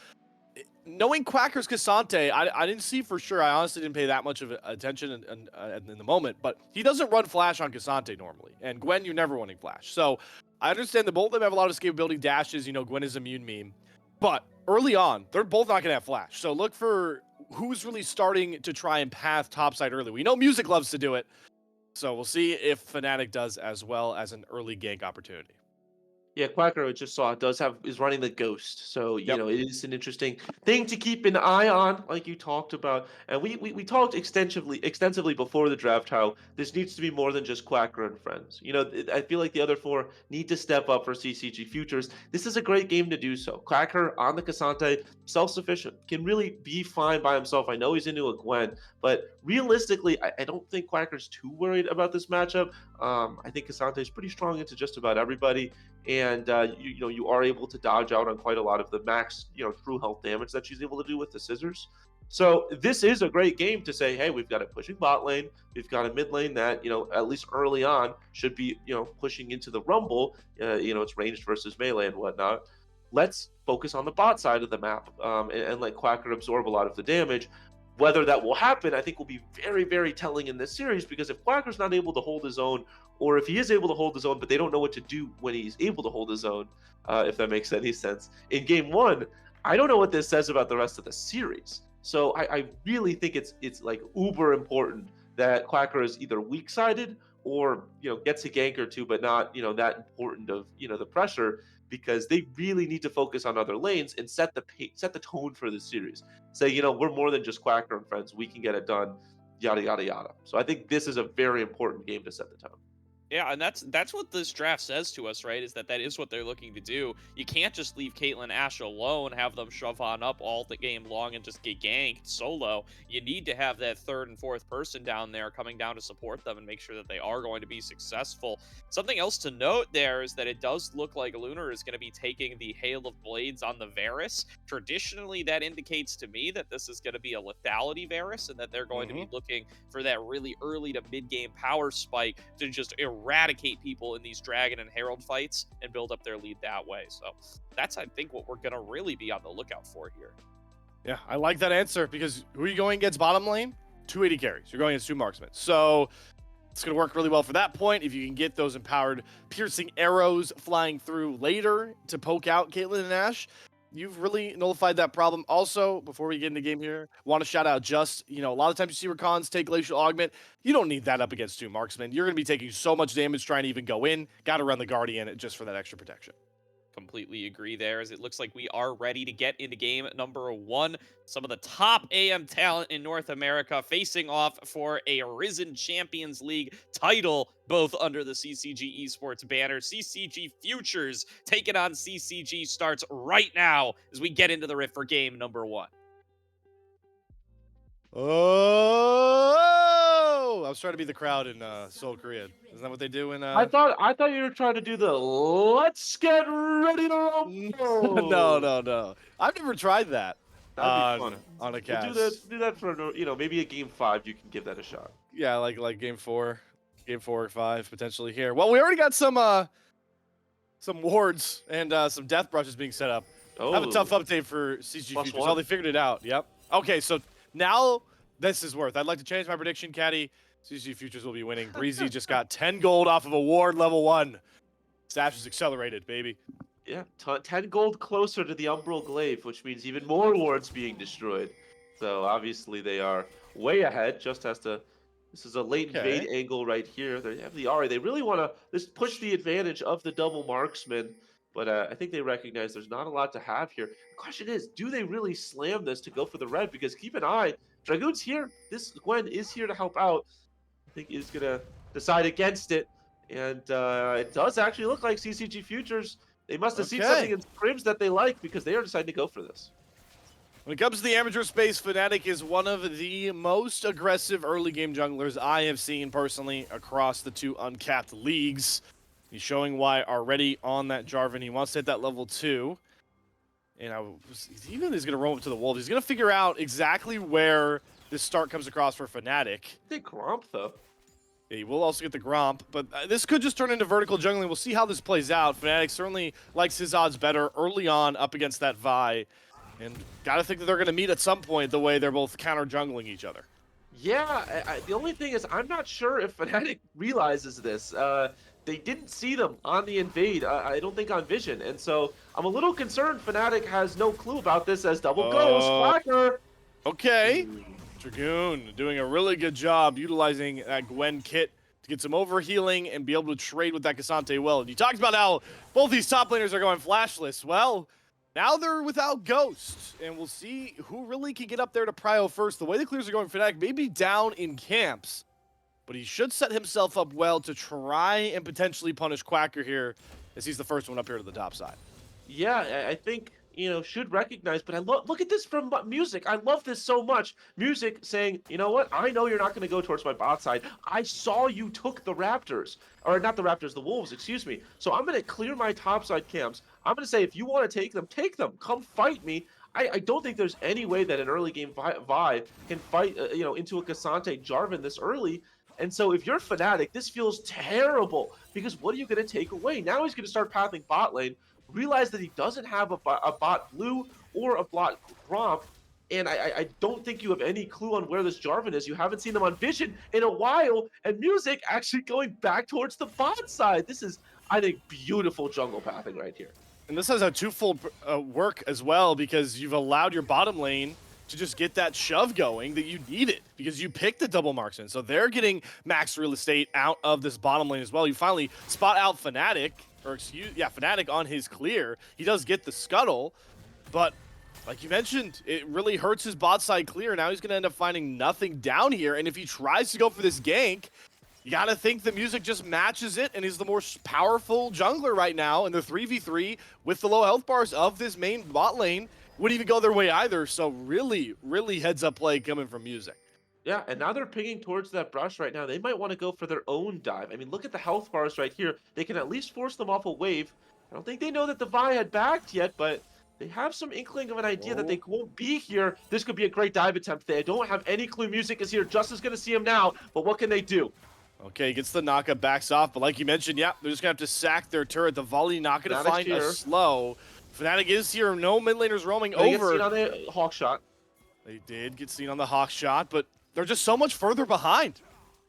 Speaker 4: knowing Quackers K'Sante, I didn't see for sure. I honestly didn't pay that much of attention in the moment, but he doesn't run flash on K'Sante normally. And Gwen, you're never running flash. So I understand that both of them have a lot of escapability dashes. Gwen is immune meme. But early on, they're both not going to have flash. So look for who's really starting to try and path topside early. We know Music loves to do it. So we'll see if Fnatic does as well as an early gank opportunity.
Speaker 5: Yeah, Quacker, I just saw, is running the Ghost. So, you
Speaker 4: Yep.
Speaker 5: know, it is an interesting thing to keep an eye on, like you talked about. And we talked extensively before the draft how this needs to be more than just Quacker and friends. You know, I feel like the other four need to step up for CCG Futures. This is a great game to do so. Quacker on the Cassante, self-sufficient, can really be fine by himself. I know he's into a Gwen, but realistically, I don't think Quacker's too worried about this matchup. I think Cassante is pretty strong into just about everybody. And you are able to dodge out on quite a lot of the max true health damage that she's able to do with the scissors. So this is a great game to say, hey, we've got a pushing bot lane, we've got a mid lane that at least early on should be pushing into the rumble. It's ranged versus melee and whatnot. Let's focus on the bot side of the map and let Quacker absorb a lot of the damage. Whether that will happen, I think, will be very, very telling in this series, because if Quacker's not able to hold his own, or if he is able to hold his own, but they don't know what to do when he's able to hold his own, if that makes any sense, in game one, I don't know what this says about the rest of the series. So I really think it's like uber important that Quacker is either weak-sided or gets a gank or two, but not that important of the pressure, because they really need to focus on other lanes and set the tone for the series. Say, we're more than just Quacker and friends. We can get it done, yada, yada, yada. So I think this is a very important game to set the tone.
Speaker 3: Yeah, and that's what this draft says to us, right? Is that is what they're looking to do. You can't just leave Caitlyn Ashe alone, have them shove on up all the game long and just get ganked solo. You need to have that third and fourth person down there coming down to support them and make sure that they are going to be successful. Something else to note there is that it does look like Lunar is going to be taking the Hail of Blades on the Varus. Traditionally, that indicates to me that this is going to be a lethality Varus, and that they're going to be looking for that really early to mid-game power spike to just eradicate people in these Dragon and Herald fights and build up their lead that way. So that's, I think, what we're going to really be on the lookout for here.
Speaker 4: Yeah, I like that answer, because who are you going against bottom lane? 280 carries. You're going against 2 marksmen. So it's going to work really well for that point. If you can get those empowered piercing arrows flying through later to poke out Caitlyn and Ashe, you've really nullified that problem. Also, before we get into the game here, want to shout out Just, a lot of times you see Rakans take Glacial Augment. You don't need that up against 2 marksmen. You're going to be taking so much damage trying to even go in. Got to run the Guardian just for that extra protection.
Speaker 3: Completely agree there, as it looks like we are ready to get into game number 1. Some of the top AM talent in North America facing off for a Risen Champions League title, both under the CCG Esports banner. CCG Futures taking on CCG starts right now as we get into the Rift for game number 1.
Speaker 4: Oh! I was trying to be the crowd in Seoul, Korea. Isn't that what they do in?
Speaker 5: I thought you were trying to do the let's get ready to rumble.
Speaker 4: No. I've never tried that.
Speaker 5: That'd be fun.
Speaker 4: On a
Speaker 5: We'll
Speaker 4: cast.
Speaker 5: do that for maybe a game 5. You can give that a shot.
Speaker 4: Yeah, like game 4 or 5 potentially here. Well, we already got some wards and some death brushes being set up.
Speaker 5: Oh,
Speaker 4: Have a tough update for CG
Speaker 5: Plus
Speaker 4: Futures.
Speaker 5: 1.
Speaker 4: Oh, they figured it out. Yep. Okay, so now this is worth. I'd like to change my prediction, Caddy. CG Futures will be winning. Breezy just got 10 gold off of a ward level 1. Stash is accelerated, baby.
Speaker 5: Yeah, 10 gold closer to the Umbral Glaive, which means even more wards being destroyed. So obviously they are way ahead. Just has to. This is a late invade angle right here. They have the Ahri. They really want to just push the advantage of the double marksman, but I think they recognize there's not a lot to have here. The question is, do they really slam this to go for the red? Because keep an eye, Dragoon's here. This Gwen is here to help out. I think he's gonna decide against it, and it does actually look like CCG Futures. They must have seen something in scrims that they like, because they are deciding to go for this.
Speaker 4: When it comes to the amateur space, Fnatic is one of the most aggressive early game junglers I have seen personally across the 2 uncapped leagues. He's showing why already on that Jarvan. He wants to hit that level 2. And even he's going to roam up to the Wolves. He's going to figure out exactly where this start comes across for Fnatic.
Speaker 5: They Gromp, though.
Speaker 4: Yeah, he will also get the Gromp, but this could just turn into vertical jungling. We'll see how this plays out. Fnatic certainly likes his odds better early on up against that Vi. And gotta think that they're going to meet at some point the way they're both counter-jungling each other.
Speaker 5: Yeah, the only thing is I'm not sure if Fnatic realizes this. they didn't see them on the invade. I don't think on vision, and so I'm a little concerned. Fnatic has no clue about this as double goes. Quacker.
Speaker 4: Okay. Dragoon doing a really good job utilizing that Gwen kit to get some overhealing and be able to trade with that Cassante well. And you talked about how both these top laners are going flashless. Well, now they're without Ghost, and we'll see who really can get up there to prio first. The way the clears are going, Fnatic may be down in camps, but he should set himself up well to try and potentially punish Quacker here, as he's the first one up here to the top side.
Speaker 5: Yeah, I think, should recognize, but look at this from Music. I love this so much. Music saying, you know what? I know you're not going to go towards my bot side. I saw you took the Raptors, or not the Raptors, the Wolves, excuse me. So I'm going to clear my top side camps. I'm going to say, if you want to take them, take them. Come fight me. I don't think there's any way that an early game Vi can fight, into a Cassante Jarvan this early. And so if you're Fnatic, this feels terrible, because what are you going to take away? Now he's going to start pathing bot lane, realize that he doesn't have a bot blue or a bot Gromp, and I don't think you have any clue on where this Jarvan is. You haven't seen them on Vision in a while, and Music actually going back towards the bot side. This is, I think, beautiful jungle pathing right here.
Speaker 4: And this has a twofold work as well, because you've allowed your bottom lane to just get that shove going that you needed, because you picked the double marksman. So they're getting max real estate out of this bottom lane as well. You finally spot out Fnatic, Fnatic on his clear. He does get the scuttle, but like you mentioned, it really hurts his bot side clear. Now he's going to end up finding nothing down here. And if he tries to go for this gank, you got to think the Music just matches it and is the more powerful jungler right now in the 3v3 with the low health bars of this main bot lane. Wouldn't even go their way either. So really, really heads up play coming from Music.
Speaker 5: Yeah, and now they're pinging towards that brush right now. They might want to go for their own dive. I mean, look at the health bars right here. They can at least force them off a wave. I don't think they know that the Vi had backed yet, but they have some inkling of an idea that they won't be here. This could be a great dive attempt. They don't have any clue. Music is here. Justice going to see him now, but what can they do?
Speaker 4: Okay, gets the knockup, backs off, but like you mentioned, yeah, they're just going to have to sack their turret. The volley not going to find a slow. Fnatic is here. No mid laners roaming over.
Speaker 5: They get seen on the Hawk shot.
Speaker 4: They did get seen on the Hawk shot, but they're just so much further behind.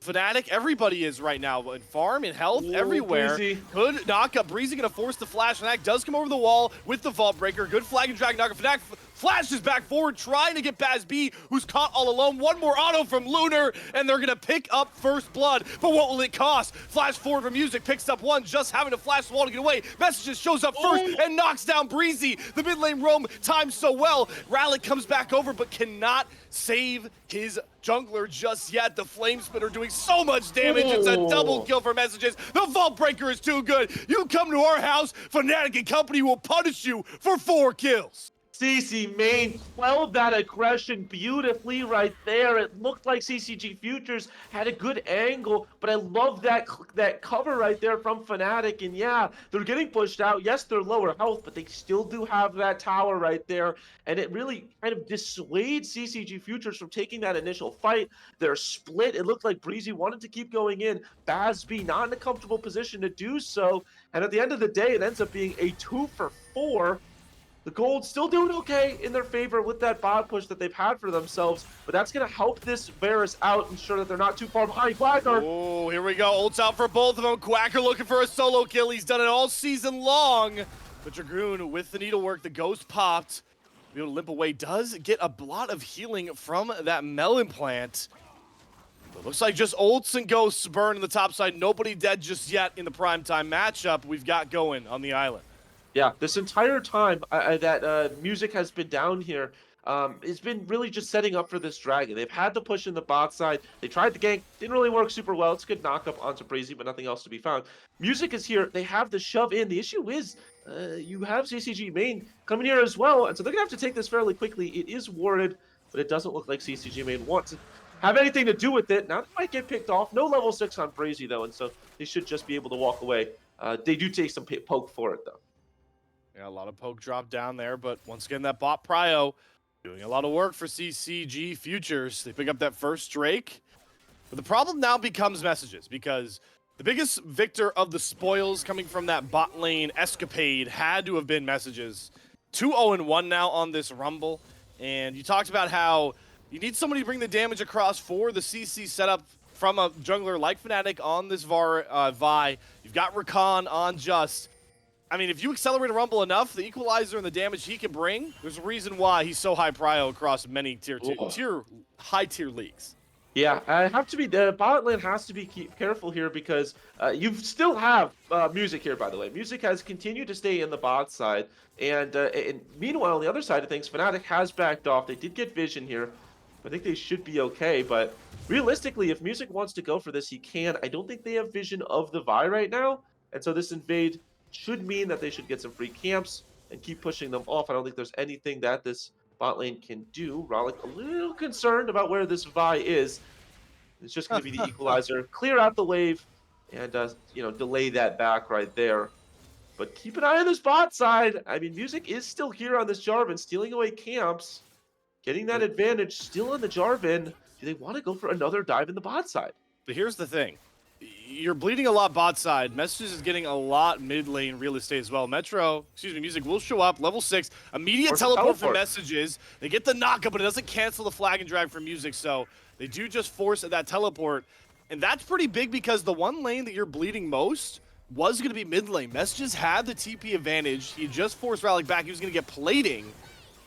Speaker 4: Fnatic, everybody is right now in farm, in health, everywhere.
Speaker 5: Breezy.
Speaker 4: Good knockup. Breezy gonna force the flash. Fnatic does come over the wall with the Vault Breaker. Good flag and drag knockup. Fnatic flashes back forward, trying to get Baz B, who's caught all alone. One more auto from Lunar, and they're gonna pick up first blood. But what will it cost? Flash forward from Music, picks up one, just having to flash the wall to get away. Messages shows up first and knocks down Breezy. The mid lane roam times so well. Ralik comes back over, but cannot save his jungler just yet. The Flame Spitter doing so much damage. It's a double kill for Messages. The Vault Breaker is too good. You come to our house, Fnatic and company will punish you for 4 kills.
Speaker 5: CC main quelled that aggression beautifully right there. It looked like CCG Futures had a good angle, but I love that cover right there from Fnatic. And yeah, they're getting pushed out. Yes, they're lower health, but they still do have that tower right there. And it really kind of dissuades CCG Futures from taking that initial fight. They're split. It looked like Breezy wanted to keep going in. Baz B not in a comfortable position to do so. And at the end of the day, it ends up being a 2 for 4. The Gold still doing okay in their favor with that bot push that they've had for themselves, but that's going to help this Varus out, ensure that they're not too far behind. Quacker!
Speaker 4: Oh, here we go. Ults out for both of them. Quacker looking for a solo kill. He's done it all season long. But Dragoon with the needlework, the Ghost popped. Be able to limp away. Does get a lot of healing from that melon plant. But looks like just ults and ghosts burn in the top side. Nobody dead just yet in the primetime matchup we've got going on the island.
Speaker 5: Yeah, this entire time that Music has been down here, it's been really just setting up for this dragon. They've had to push in the bot side. They tried the gank, didn't really work super well. It's a good knockup onto Breezy, but nothing else to be found. Music is here. They have the shove in. The issue is you have CCG main coming here as well, and so they're going to have to take this fairly quickly. It is warded, but it doesn't look like CCG main wants to have anything to do with it. Now they might get picked off. No level 6 on Breezy, though, and so they should just be able to walk away. They do take some poke for it, though.
Speaker 4: Yeah, a lot of poke drop down there, but once again, that bot prio doing a lot of work for CCG Futures. They pick up that first Drake. But the problem now becomes Messages, because the biggest victor of the spoils coming from that bot lane escapade had to have been Messages. 2-0-1 now on this Rumble. And you talked about how you need somebody to bring the damage across for the CC setup from a jungler like Fnatic on this Vi. You've got Rakan on Just. I mean, if you accelerate a Rumble enough, the equalizer and the damage he can bring, there's a reason why he's so high prio across many high tier leagues.
Speaker 5: Yeah, I have to be. The bot lane has to be careful here because you still have Music here. By the way, Music has continued to stay in the bot side, and meanwhile on the other side of things, Fnatic has backed off. They did get Vision here. I think they should be okay, but realistically, if Music wants to go for this, he can. I don't think they have Vision of the Vi right now, and so this invade should mean that they should get some free camps and keep pushing them off. I don't think there's anything that this bot lane can do. Rollick a little concerned about where this Vi is. It's just going to be the equalizer. Clear out the wave and, delay that back right there. But keep an eye on this bot side. I mean, Music is still here on this Jarvan, stealing away camps. Getting that advantage still on the Jarvan. Do they want to go for another dive in the bot side?
Speaker 4: But here's the thing. You're bleeding a lot bot side. Messages is getting a lot mid lane real estate as well. Music will show up, level 6. Immediate teleport for Messages. They get the knockup, but it doesn't cancel the flag and drag for Music, so they do just force that teleport. And that's pretty big because the one lane that you're bleeding most was going to be mid lane. Messages had the TP advantage. He just forced Rollick back. He was going to get plating,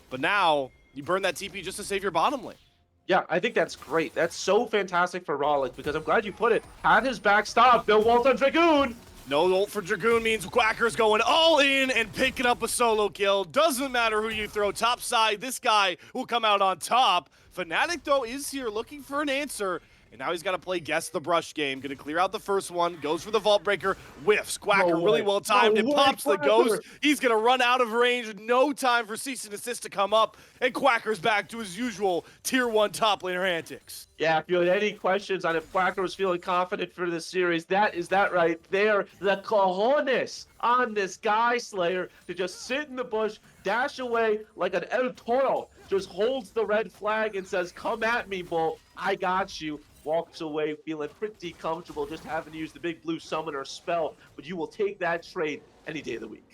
Speaker 4: but now you burn that TP just to save your bottom lane.
Speaker 5: Yeah, I think that's great. That's so fantastic for Rollick because I'm glad you put it. Had his back stop, no ult on Dragoon.
Speaker 4: No ult for Dragoon means Quacker's going all in and picking up a solo kill. Doesn't matter who you throw top side, this guy will come out on top. Fnatic, though, is here looking for an answer. And now he's got to play Guess the Brush game. Going to clear out the first one. Goes for the Vault Breaker. Whiffs. Quacker really well timed. And pops the Ghost. He's going to run out of range. No time for cease and desist to come up. And Quacker's back to his usual Tier 1 top laner antics.
Speaker 5: Yeah, if you had any questions on if Quacker was feeling confident for this series, that is that right there. The cojones on this Guy Slayer to just sit in the bush, dash away like an El Toro. Just holds the red flag and says, come at me, bull. I got you. Walks away feeling pretty comfortable just having to use the big blue summoner spell, but you will take that trade any day of the week.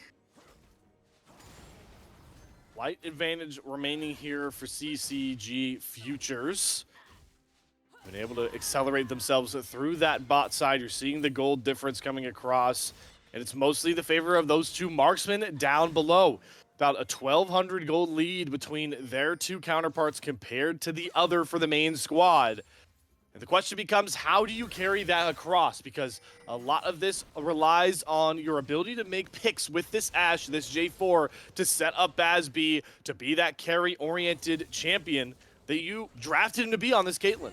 Speaker 4: Light advantage remaining here for CCG Futures. Been able to accelerate themselves through that bot side. You're seeing the gold difference coming across, and it's mostly the favor of those two marksmen down below. About a 1,200 gold lead between their two counterparts compared to the other for the main squad. And the question becomes, how do you carry that across? Because a lot of this relies on your ability to make picks with this Ashe, this J4, to set up BASB to be that carry-oriented champion that you drafted him to be on this Caitlyn.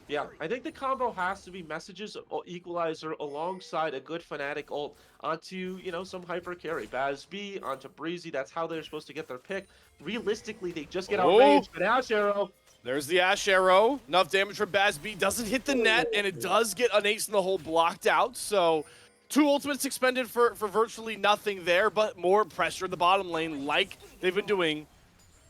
Speaker 5: Yeah, I think the combo has to be Messages Equalizer alongside a good Fnatic ult onto, some hyper carry. BASB onto Breezy, that's how they're supposed to get their pick. Realistically, they just get outraged, but Ashe Arrow.
Speaker 4: There's the Ashe Arrow. Enough damage from BASB. Doesn't hit the net, and it does get an ace in the hole blocked out. So 2 ultimates expended for virtually nothing there, but more pressure in the bottom lane like they've been doing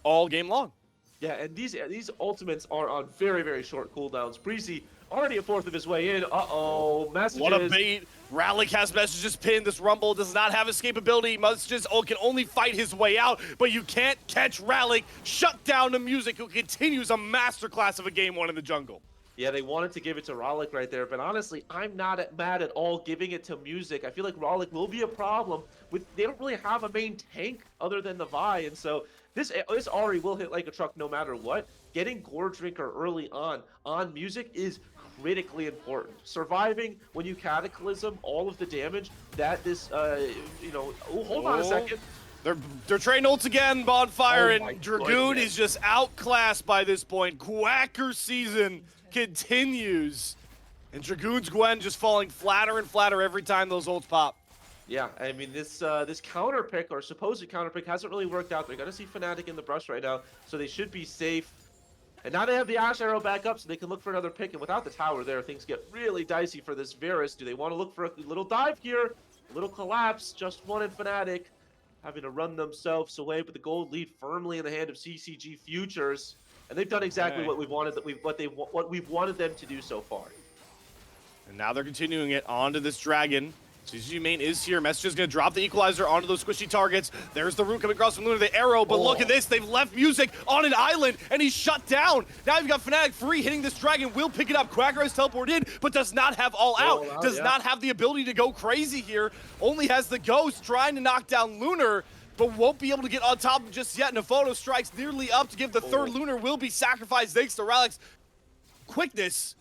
Speaker 4: all game long.
Speaker 5: Yeah, and these ultimates are on very, very short cooldowns. Breezy already a fourth of his way in. Uh-oh, Messages.
Speaker 4: What a bait. Rollick has Messages pinned. This Rumble does not have escapability. Messages can only fight his way out, but you can't catch Rollick. Shut down the Music, who continues a masterclass of a game 1 in the jungle.
Speaker 5: Yeah, they wanted to give it to Rollick right there, but honestly, I'm not mad at all giving it to Music. I feel like Rollick will be a problem. They don't really have a main tank other than the Vi, and so this Ahri will hit like a truck no matter what. Getting Gore Drinker early on Music is critically important. Surviving when you Cataclysm all of the damage that this, hold on a second.
Speaker 4: They're trading ults again, Bonfire, and Dragoon
Speaker 5: goodness.
Speaker 4: is just outclassed by this point. Quacker season continues, and Dragoon's Gwen just falling flatter and flatter every time those ults pop.
Speaker 5: Yeah, I mean, this counter pick, or supposed counter pick, hasn't really worked out. They're going to see Fnatic in the brush right now, so they should be safe. And now they have the Ashe Arrow back up, so they can look for another pick. And without the tower there, things get really dicey for this Varus. Do they want to look for a little dive here? A little collapse, just one in Fnatic. Having to run themselves away, but the gold lead firmly in the hand of CCG Futures. And they've done exactly what we've wanted what we've wanted them to do so far.
Speaker 4: And now they're continuing it onto this dragon. CCG main is here. Message is going to drop the equalizer onto those squishy targets. There's the root coming across from Lunar, the arrow, but look at this. They've left Music on an island, and he's shut down. Now you've got Fnatic free hitting this dragon. Will pick it up. Quacker has teleported in, but does not have all out. Does not have the ability to go crazy here. Only has the Ghost trying to knock down Lunar, but won't be able to get on top of him just yet. Nefono strikes nearly up to give the third. Lunar will be sacrificed thanks to Ralik's quickness,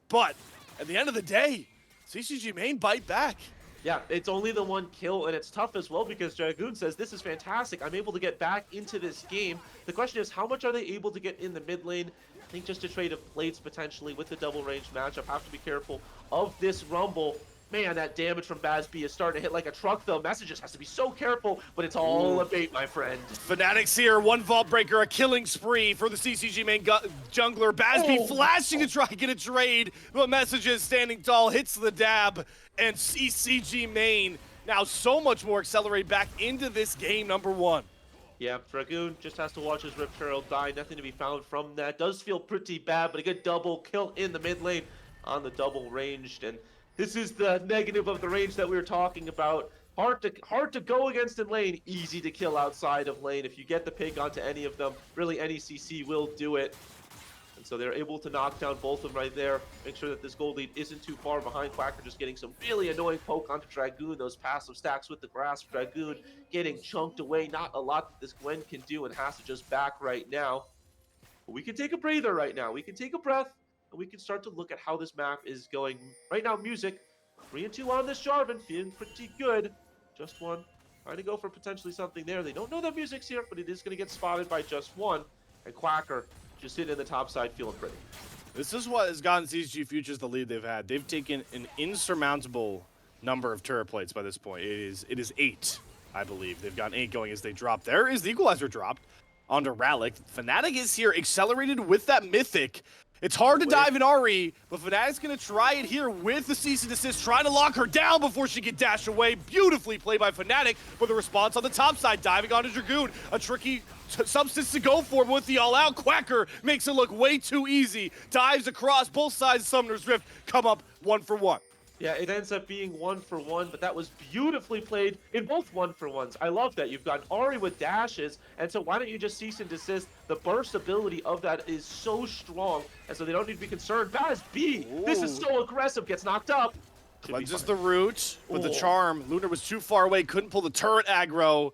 Speaker 4: but at the end of the day, CCG main bite back.
Speaker 5: Yeah, it's only the one kill, and it's tough as well because Dragoon says, this is fantastic. I'm able to get back into this game. The question is, how much are they able to get in the mid lane? I think just a trade of plates potentially with the double range matchup. Have to be careful of this Rumble. Man, that damage from Bazb is starting to hit like a truck, though. Messages has to be so careful, but it's all a bait, my friend.
Speaker 4: Fnatic's here, one Vault Breaker, a killing spree for the CCG main jungler. Bazb flashing to try and get a trade, but Messages standing tall, hits the dab, and CCG main now so much more accelerated back into this game, number one.
Speaker 5: Yeah, Dragoon just has to watch his Rift Herald die. Nothing to be found from that. Does feel pretty bad, but a good double kill in the mid lane on the double ranged, and this is the negative of the range that we were talking about. Hard to go against in lane, easy to kill outside of lane. If you get the pick onto any of them, really any CC will do it. And so they're able to knock down both of them right there. Make sure that this gold lead isn't too far behind. Quacker just getting some really annoying poke onto Dragoon. Those passive stacks with the grasp. Dragoon getting chunked away. Not a lot that this Gwen can do, and has to just back right now. But we can take a breather right now. We can take a breath. And we can start to look at how this map is going. Right now, Music, 3-2 on this Jarvan, feeling pretty good. Just one, trying to go for potentially something there. They don't know that Music's here, but it is going to get spotted by just one. And Quacker just sitting in the top side, feeling pretty.
Speaker 4: This is what has gotten CCG Futures the lead they've had. They've taken an insurmountable number of turret plates by this point. It is 8, I believe. They've gotten 8 going as they drop. There is the equalizer dropped onto Ralik. Fnatic is here, accelerated with that Mythic. It's hard to dive in Ahri, but Fnatic's going to try it here with the cease and desist, trying to lock her down before she can dash away. Beautifully played by Fnatic, but the response on the top side, diving onto Dragoon. A tricky substance to go for, but with the all-out, Quacker makes it look way too easy. Dives across both sides of Summoner's Rift, come up 1-for-1.
Speaker 5: Yeah, it ends up being 1-for-1, but that was beautifully played in both 1-for-1s. I love that. You've got Ahri with dashes, and so why don't you just cease and desist? The burst ability of that is so strong, and so they don't need to be concerned. Bazb, this is so aggressive, gets knocked up.
Speaker 4: Cleanses the root with the charm. Lunar was too far away, couldn't pull the turret aggro.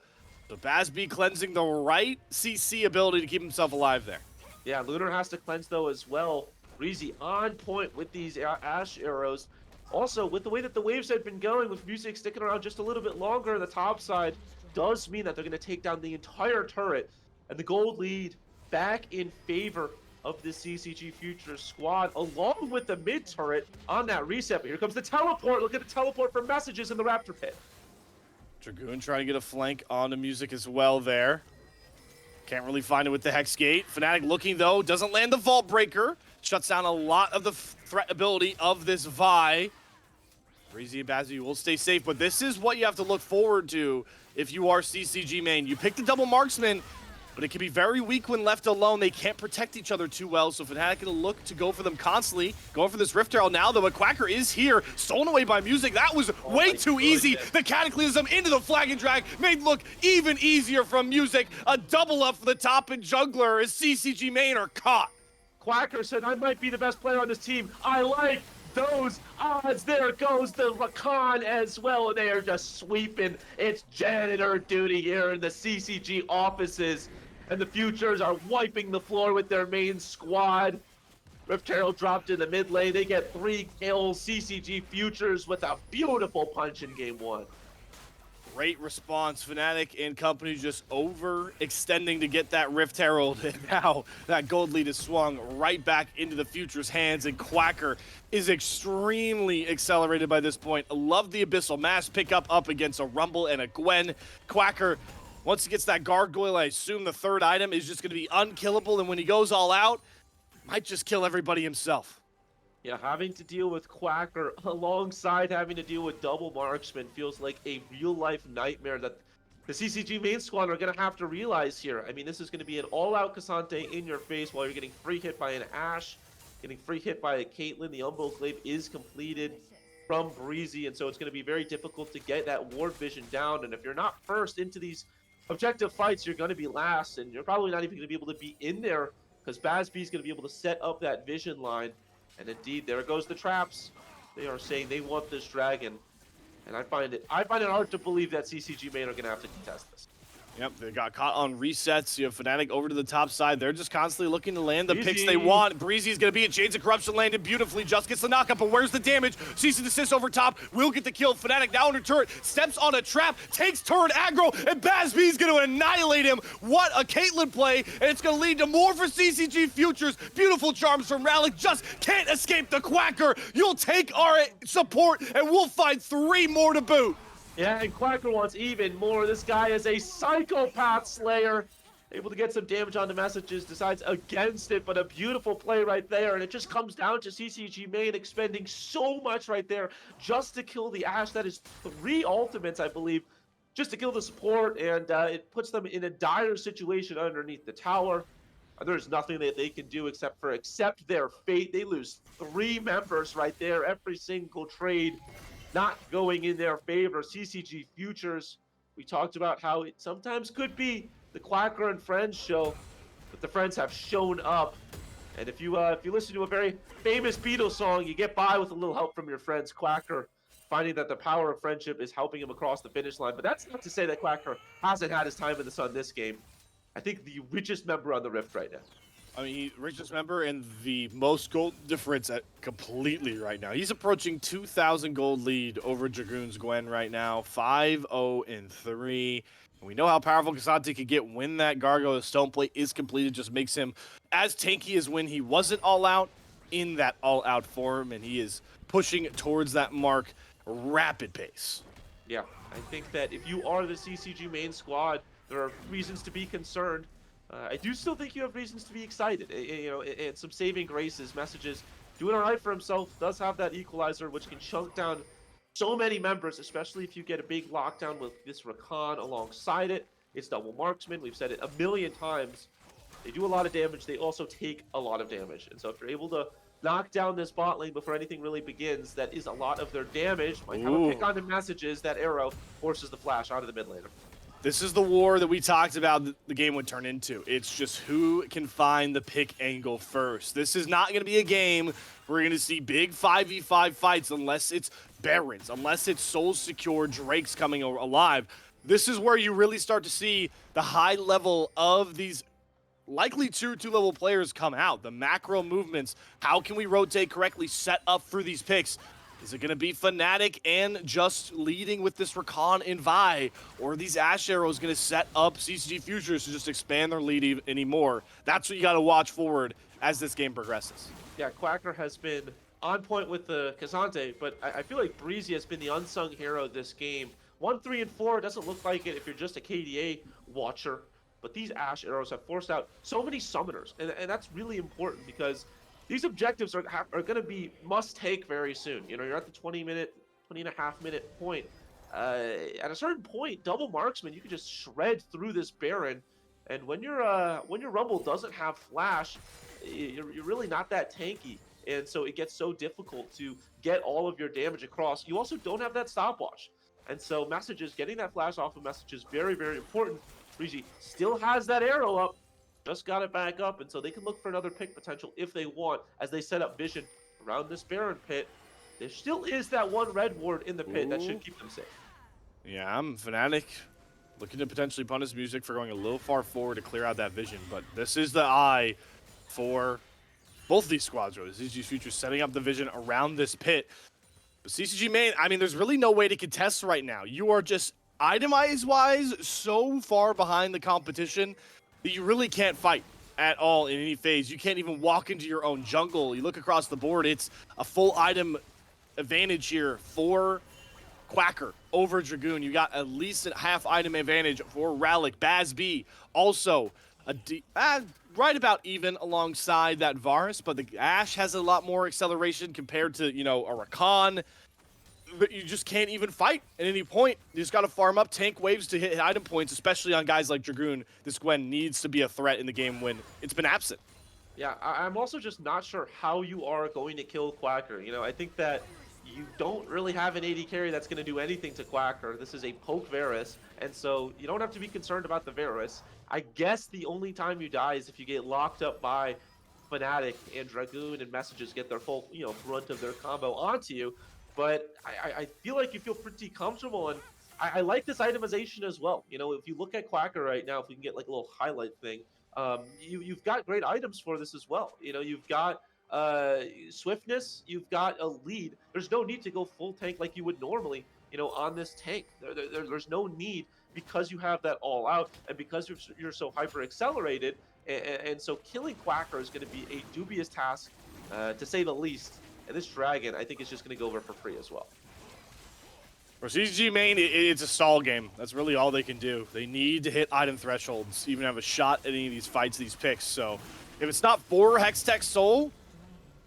Speaker 4: So Bazb cleansing the right CC ability to keep himself alive there.
Speaker 5: Yeah, Lunar has to cleanse though as well. Breezy on point with these Ash arrows. Also, with the way that the waves had been going, with Music sticking around just a little bit longer on the top side, does mean that they're going to take down the entire turret. And the gold lead back in favor of the CCG Futures squad, along with the mid turret on that reset. But here comes the teleport. Look at the teleport for Messages in the Raptor Pit.
Speaker 4: Dragoon trying to get a flank onto Music as well there. Can't really find it with the Hex Gate. Fnatic looking though, doesn't land the Vault Breaker. Shuts down a lot of the threat ability of this Vi. Breezy and Bazb will stay safe, but this is what you have to look forward to if you are CCG main. You pick the double marksman, but it can be very weak when left alone. They can't protect each other too well, so Fnatic gonna look to go for them constantly. Going for this Rift Herald now, though, but Quacker is here, stolen away by Music. That was way too easy. The Cataclysm into the Flag and Drag made look even easier from Music. A double up for the top and jungler as CCG main are caught.
Speaker 5: Quacker said, I might be the best player on this team. I like those odds. There goes the Rakan as well. They are just sweeping. It's janitor duty here in the CCG offices. And the Futures are wiping the floor with their main squad. Rift Herald dropped in the mid lane. They get 3 kills. CCG Futures with a beautiful punch in game 1.
Speaker 4: Great response. Fnatic and company just overextending to get that Rift Herald. And now that gold lead is swung right back into the Future's hands. And Quacker is extremely accelerated by this point. I love the Abyssal Mass pickup up against a Rumble and a Gwen. Quacker, once he gets that Gargoyle, I assume the third item is just going to be unkillable. And when he goes all out, might just kill everybody himself.
Speaker 5: Yeah, having to deal with Quacker alongside having to deal with double marksman feels like a real-life nightmare that the CCG main squad are going to have to realize here. I mean, this is going to be an all-out K'Sante in your face while you're getting free hit by an Ashe, getting free hit by a Caitlyn. The Umbral Glaive is completed. from Breezy, and so it's going to be very difficult to get that ward vision down. And if you're not first into these objective fights, you're going to be last, and you're probably not even going to be able to be in there because BazB is going to be able to set up that vision line. And indeed, there goes the traps. They are saying they want this dragon, and I find it hard to believe that CCG main are going to have to contest this.
Speaker 4: Yep, they got caught on resets. You have Fnatic over to the top side. They're just constantly looking to land the picks
Speaker 5: Breezy.
Speaker 4: they want. Breezy's going to be it. Shades of Corruption landed beautifully. Just gets the knockup, but where's the damage? Cease and desist over top. Will get the kill. Fnatic now under turret. Steps on a trap. Takes turret aggro, and BazB's going to annihilate him. What a Caitlyn play, and it's going to lead to more for CCG Futures. Beautiful charms from Ralik. Just can't escape the Quacker. You'll take our support, and we'll find 3 more to boot.
Speaker 5: Yeah, and Quacker wants even more. This guy is a psychopath slayer. Able to get some damage on the messages, decides against it, but a beautiful play right there. And it just comes down to CCG main expending so much right there just to kill the Ashe. That is 3 ultimates, I believe, just to kill the support. And it puts them in a dire situation underneath the tower. There's nothing that they can do except for accept their fate. They lose 3 members right there. Every single trade not going in their favor. CCG Futures, we talked about how it sometimes could be the Quacker and Friends show, but the Friends have shown up. And if you listen to a very famous Beatles song, you get by with a little help from your friends. Quacker finding that the power of friendship is helping him across the finish line. But that's not to say that Quacker hasn't had his time in the sun this game. I think the richest member on the Rift right now.
Speaker 4: I mean, richest member and the most gold difference completely right now. He's approaching 2,000 gold lead over Dragoon's Gwen right now, 5-0-3. And we know how powerful K'Sante could get when that Gargoyle Stone Plate is completed. Just makes him as tanky as when he wasn't all out in that all out form, and he is pushing towards that mark rapid pace.
Speaker 5: Yeah, I think that if you are the CCG main squad, there are reasons to be concerned. I do still think you have reasons to be excited. You know, and some saving graces, messages, doing all right for himself, does have that equalizer, which can chunk down so many members, especially if you get a big lockdown with this Rakan alongside it. It's double marksman. We've said it a million times. They do a lot of damage. They also take a lot of damage. And so if you're able to knock down this bot lane before anything really begins, that is a lot of their damage. Might have a pick on the messages. That arrow forces the flash onto the mid laner.
Speaker 4: This is the war that we talked about the game would turn into. It's just who can find the pick angle first. This is not going to be a game we're going to see big 5v5 fights unless it's Barons, unless it's Soul Secure Drakes coming alive. This is where you really start to see the high level of these likely tier 2 level players come out. The macro movements, how can we rotate correctly, set up for these picks? Is it going to be Fnatic and just leading with this Rakan and Vi? Or are these Ashe arrows going to set up CCG Futures to just expand their lead anymore? That's what you got to watch forward as this game progresses.
Speaker 5: Yeah, Quacker has been on point with the K'Sante, but I feel like Breezy has been the unsung hero this game. 1, 3, and 4 doesn't look like it if you're just a KDA watcher, but these Ashe arrows have forced out so many summoners, and that's really important because these objectives are going to be must-take very soon. You know, you're at the 20 and a half minute point. At a certain point, double marksman, you can just shred through this Baron. And when your Rumble doesn't have flash, you're really not that tanky. And so it gets so difficult to get all of your damage across. You also don't have that stopwatch. And so messages, getting that flash off of messages, very, very important. Breezy still has that arrow up. Just got it back up, and so they can look for another pick potential if they want as they set up vision around this Baron pit. There still is that one red ward in the pit that should keep them safe.
Speaker 4: Yeah, I'm Fnatic looking to potentially punish Music for going a little far forward to clear out that vision, but this is the eye for both of these squads. CCG Futures setting up the vision around this pit. But CCG main, I mean, there's really no way to contest right now. You are just itemized-wise so far behind the competition that you really can't fight at all in any phase. You can't even walk into your own jungle. You look across the board, it's a full item advantage here for Quacker over Dragoon. You got at least a half item advantage for Ralik. BazB also right about even alongside that Varus, but the Ashe has a lot more acceleration compared to, you know, a Rakan. But you just can't even fight at any point. You just got to farm up tank waves to hit item points, especially on guys like Dragoon. This Gwen needs to be a threat in the game when it's been absent.
Speaker 5: Yeah, I'm also just not sure how you are going to kill Quacker. You know, I think that you don't really have an AD carry that's going to do anything to Quacker. This is a poke Varus, and so you don't have to be concerned about the Varus. I guess the only time you die is if you get locked up by Fnatic and Dragoon and Messages get their full, brunt of their combo onto you. But I feel like you feel pretty comfortable, and I like this itemization as well. If you look at Quacker right now, if we can get like a little highlight thing, you've got great items for this as well. You've got swiftness, you've got a lead. There's no need to go full tank like you would normally, on this tank. There's no need, because you have that all out, and because you're so hyper accelerated, and so killing Quacker is going to be a dubious task, to say the least. And this Dragon, I think, is just going to go over for free as well.
Speaker 4: For CCG main, it's a stall game. That's really all they can do. They need to hit item thresholds, even have a shot at any of these fights, these picks. So if it's not for Hextech Soul,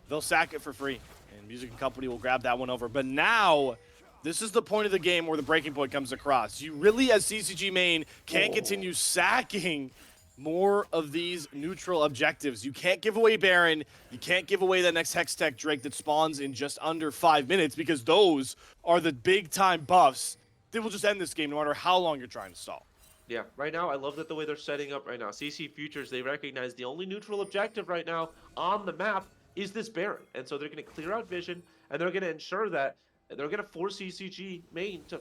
Speaker 4: they'll sack it for free. And Music and Company will grab that one over. But now, this is the point of the game where the breaking point comes across. You really, as CCG main, can't continue sacking more of these neutral objectives. You can't give away Baron. You can't give away that next Hextech Drake that spawns in just under 5 minutes, because those are the big-time buffs that will just end this game no matter how long you're trying to stall.
Speaker 5: Yeah, right now, I love that the way they're setting up right now. CC Futures, they recognize the only neutral objective right now on the map is this Baron. And so they're going to clear out vision, and they're going to ensure that they're going to force CCG main to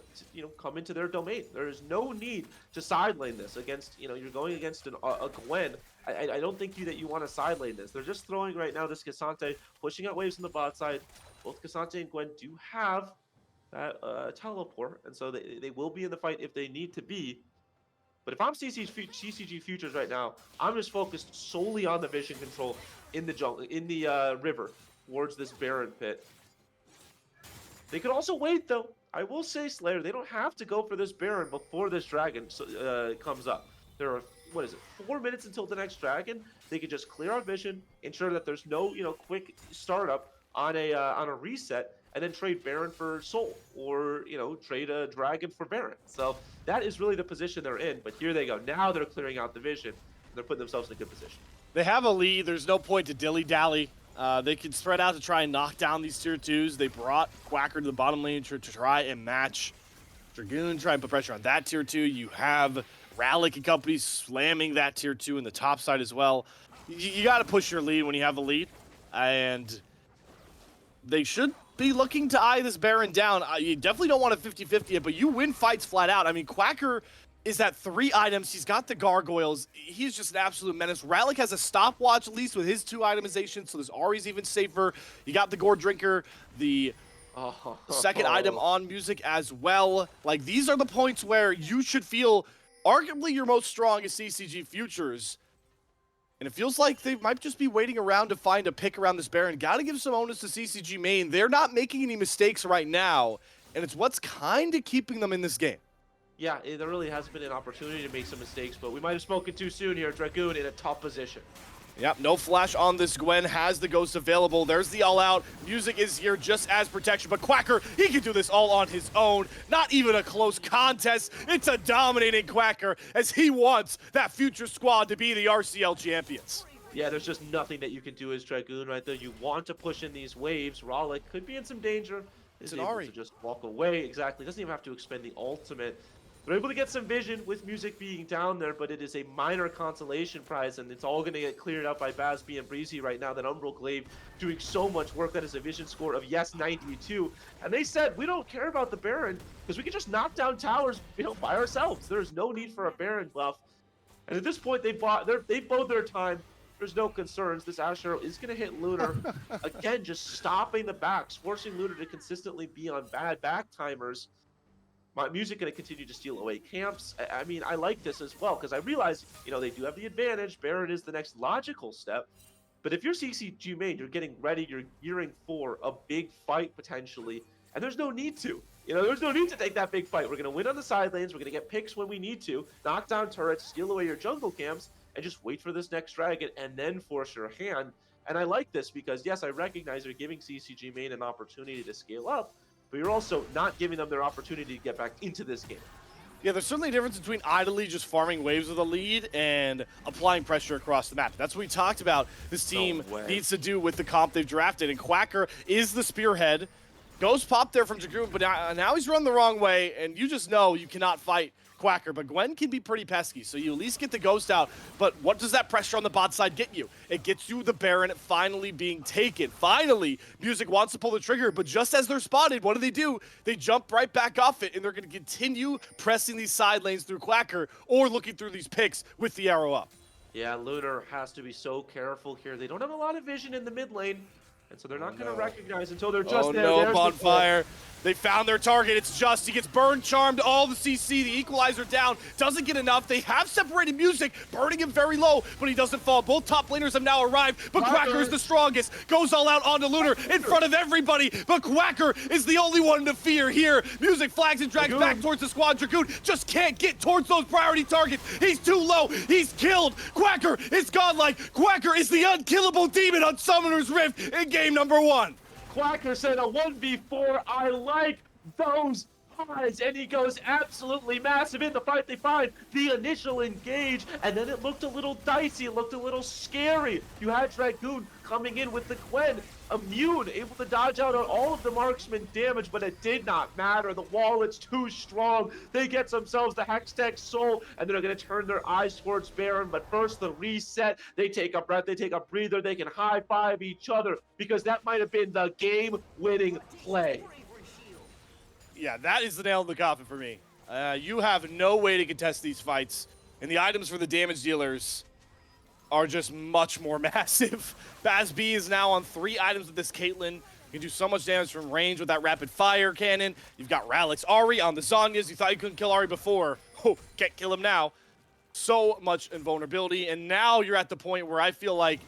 Speaker 5: come into their domain. There is no need to side lane this against, you're going against a Gwen. I don't think that you want to side lane this. They're just throwing right now this K'Sante, pushing out waves on the bot side. Both K'Sante and Gwen do have that teleport, and so they will be in the fight if they need to be. But if I'm CCG Futures right now, I'm just focused solely on the vision control in the jungle, in the river, towards this Baron pit. They could also wait, though. I will say, Slayer, they don't have to go for this Baron before this Dragon comes up. There are, 4 minutes until the next Dragon? They could just clear out vision, ensure that there's no, quick startup on a reset, and then trade Baron for Soul, or, trade a Dragon for Baron. So that is really the position they're in, but here they go. Now they're clearing out the vision, and they're putting themselves in a good position.
Speaker 4: They have a lead. There's no point to dilly-dally. They can spread out to try and knock down these tier 2s. They brought Quacker to the bottom lane to try and match Dragoon, try and put pressure on that tier 2. You have Rallick and company slamming that tier 2 in the top side as well. You got to push your lead when you have a lead, and they should be looking to eye this Baron down. You definitely don't want a 50-50 it, but you win fights flat out. I mean, Quacker is at 3 items. He's got the gargoyles. He's just an absolute menace. Rallick has a stopwatch at least with his 2 itemizations, so this Ahri's even safer. You got the Gore Drinker, the second item on Music as well. Like, these are the points where you should feel arguably your most strong is CCG Futures. And it feels like they might just be waiting around to find a pick around this Baron. Got to give some onus to CCG main. They're not making any mistakes right now, and it's what's kind of keeping them in this game.
Speaker 5: Yeah, there really has been an opportunity to make some mistakes, but we might have spoken too soon here. Dragoon in a top position.
Speaker 4: Yep, no flash on this Gwen, has the Ghost available. There's the all-out. Music is here just as protection, but Quacker, he can do this all on his own. Not even a close contest. It's a dominating Quacker as he wants that future squad to be the RCL champions.
Speaker 5: Yeah, there's just nothing that you can do as Dragoon right there. You want to push in these waves. Rallick could be in some danger.
Speaker 4: It's
Speaker 5: Is
Speaker 4: an
Speaker 5: able
Speaker 4: Ahri.
Speaker 5: to just walk away. Exactly. Doesn't even have to expend the ultimate. They're able to get some vision with Music being down there, but it is a minor consolation prize, and it's all going to get cleared out by Bazby and Breezy right now. That Umbral Glaive doing so much work. That is a vision score of, yes, 92. And they said, we don't care about the Baron, because we can just knock down towers, by ourselves. There's no need for a Baron buff. And at this point, they bought their time. There's no concerns. This Asher is going to hit Lunar. Again, just stopping the backs, forcing Lunar to consistently be on bad back timers. My Music going to continue to steal away camps. I mean, I like this as well, because I realize, they do have the advantage. Baron is the next logical step. But if you're CCG main, you're getting ready, you're gearing for a big fight potentially, and there's no need to. There's no need to take that big fight. We're going to win on the side lanes. We're going to get picks when we need to, knock down turrets, steal away your jungle camps, and just wait for this next dragon and then force your hand. And I like this because, yes, I recognize you're giving CCG main an opportunity to scale up, but you're also not giving them their opportunity to get back into this game.
Speaker 4: Yeah, there's certainly a difference between idly just farming waves with a lead and applying pressure across the map. That's what we talked about this team needs to do with the comp they've drafted. And Quacker is the spearhead. Ghost popped there from Dragoon, but now he's run the wrong way, and you just know you cannot fight Quacker, but Gwen can be pretty pesky, so you at least get the Ghost out. But what does that pressure on the bot side get you? It gets you the Baron finally being taken. Finally, Music wants to pull the trigger, but just as they're spotted, what do? They jump right back off it, and they're going to continue pressing these side lanes through Quacker or looking through these picks with the arrow up.
Speaker 5: Yeah, Lunar has to be so careful here. They don't have a lot of vision in the mid lane, and so they're not going to recognize until they're just there.
Speaker 4: Oh no,
Speaker 5: There's
Speaker 4: Bonfire. They found their target. It's Just. He gets burned, charmed, all the CC. The equalizer down. Doesn't get enough. They have separated Music, burning him very low, but he doesn't fall. Both top laners have now arrived, but Quacker is the strongest. Goes all out onto Lunar in front of everybody, but Quacker is the only one to fear here. Music flags and drags back towards the squad. Dragoon just can't get towards those priority targets. He's too low. He's killed. Quacker is godlike. Quacker is the unkillable demon on Summoner's Rift in game number 1.
Speaker 5: Quacker said a 1v4. I like those eyes, and he goes absolutely massive in the fight. They find the initial engage, and then it looked a little dicey. It looked a little scary. You had Dragoon coming in with the Gwen, immune, able to dodge out on all of the marksman damage, but it did not matter. The wall is too strong. They get themselves the Hextech Soul, and they're going to turn their eyes towards Baron, but first the reset. They take a breath, they take a breather, they can high-five each other, because that might have been the game-winning play.
Speaker 4: Yeah, that is the nail in the coffin for me. You have no way to contest these fights, and the items for the damage dealers are just much more massive. Baz B is now on 3 items with this Caitlyn. You can do so much damage from range with that rapid fire cannon. You've got Ralix Ari on the Zhonya's. You thought you couldn't kill Ari before. Oh, can't kill him now. So much invulnerability, and now you're at the point where I feel like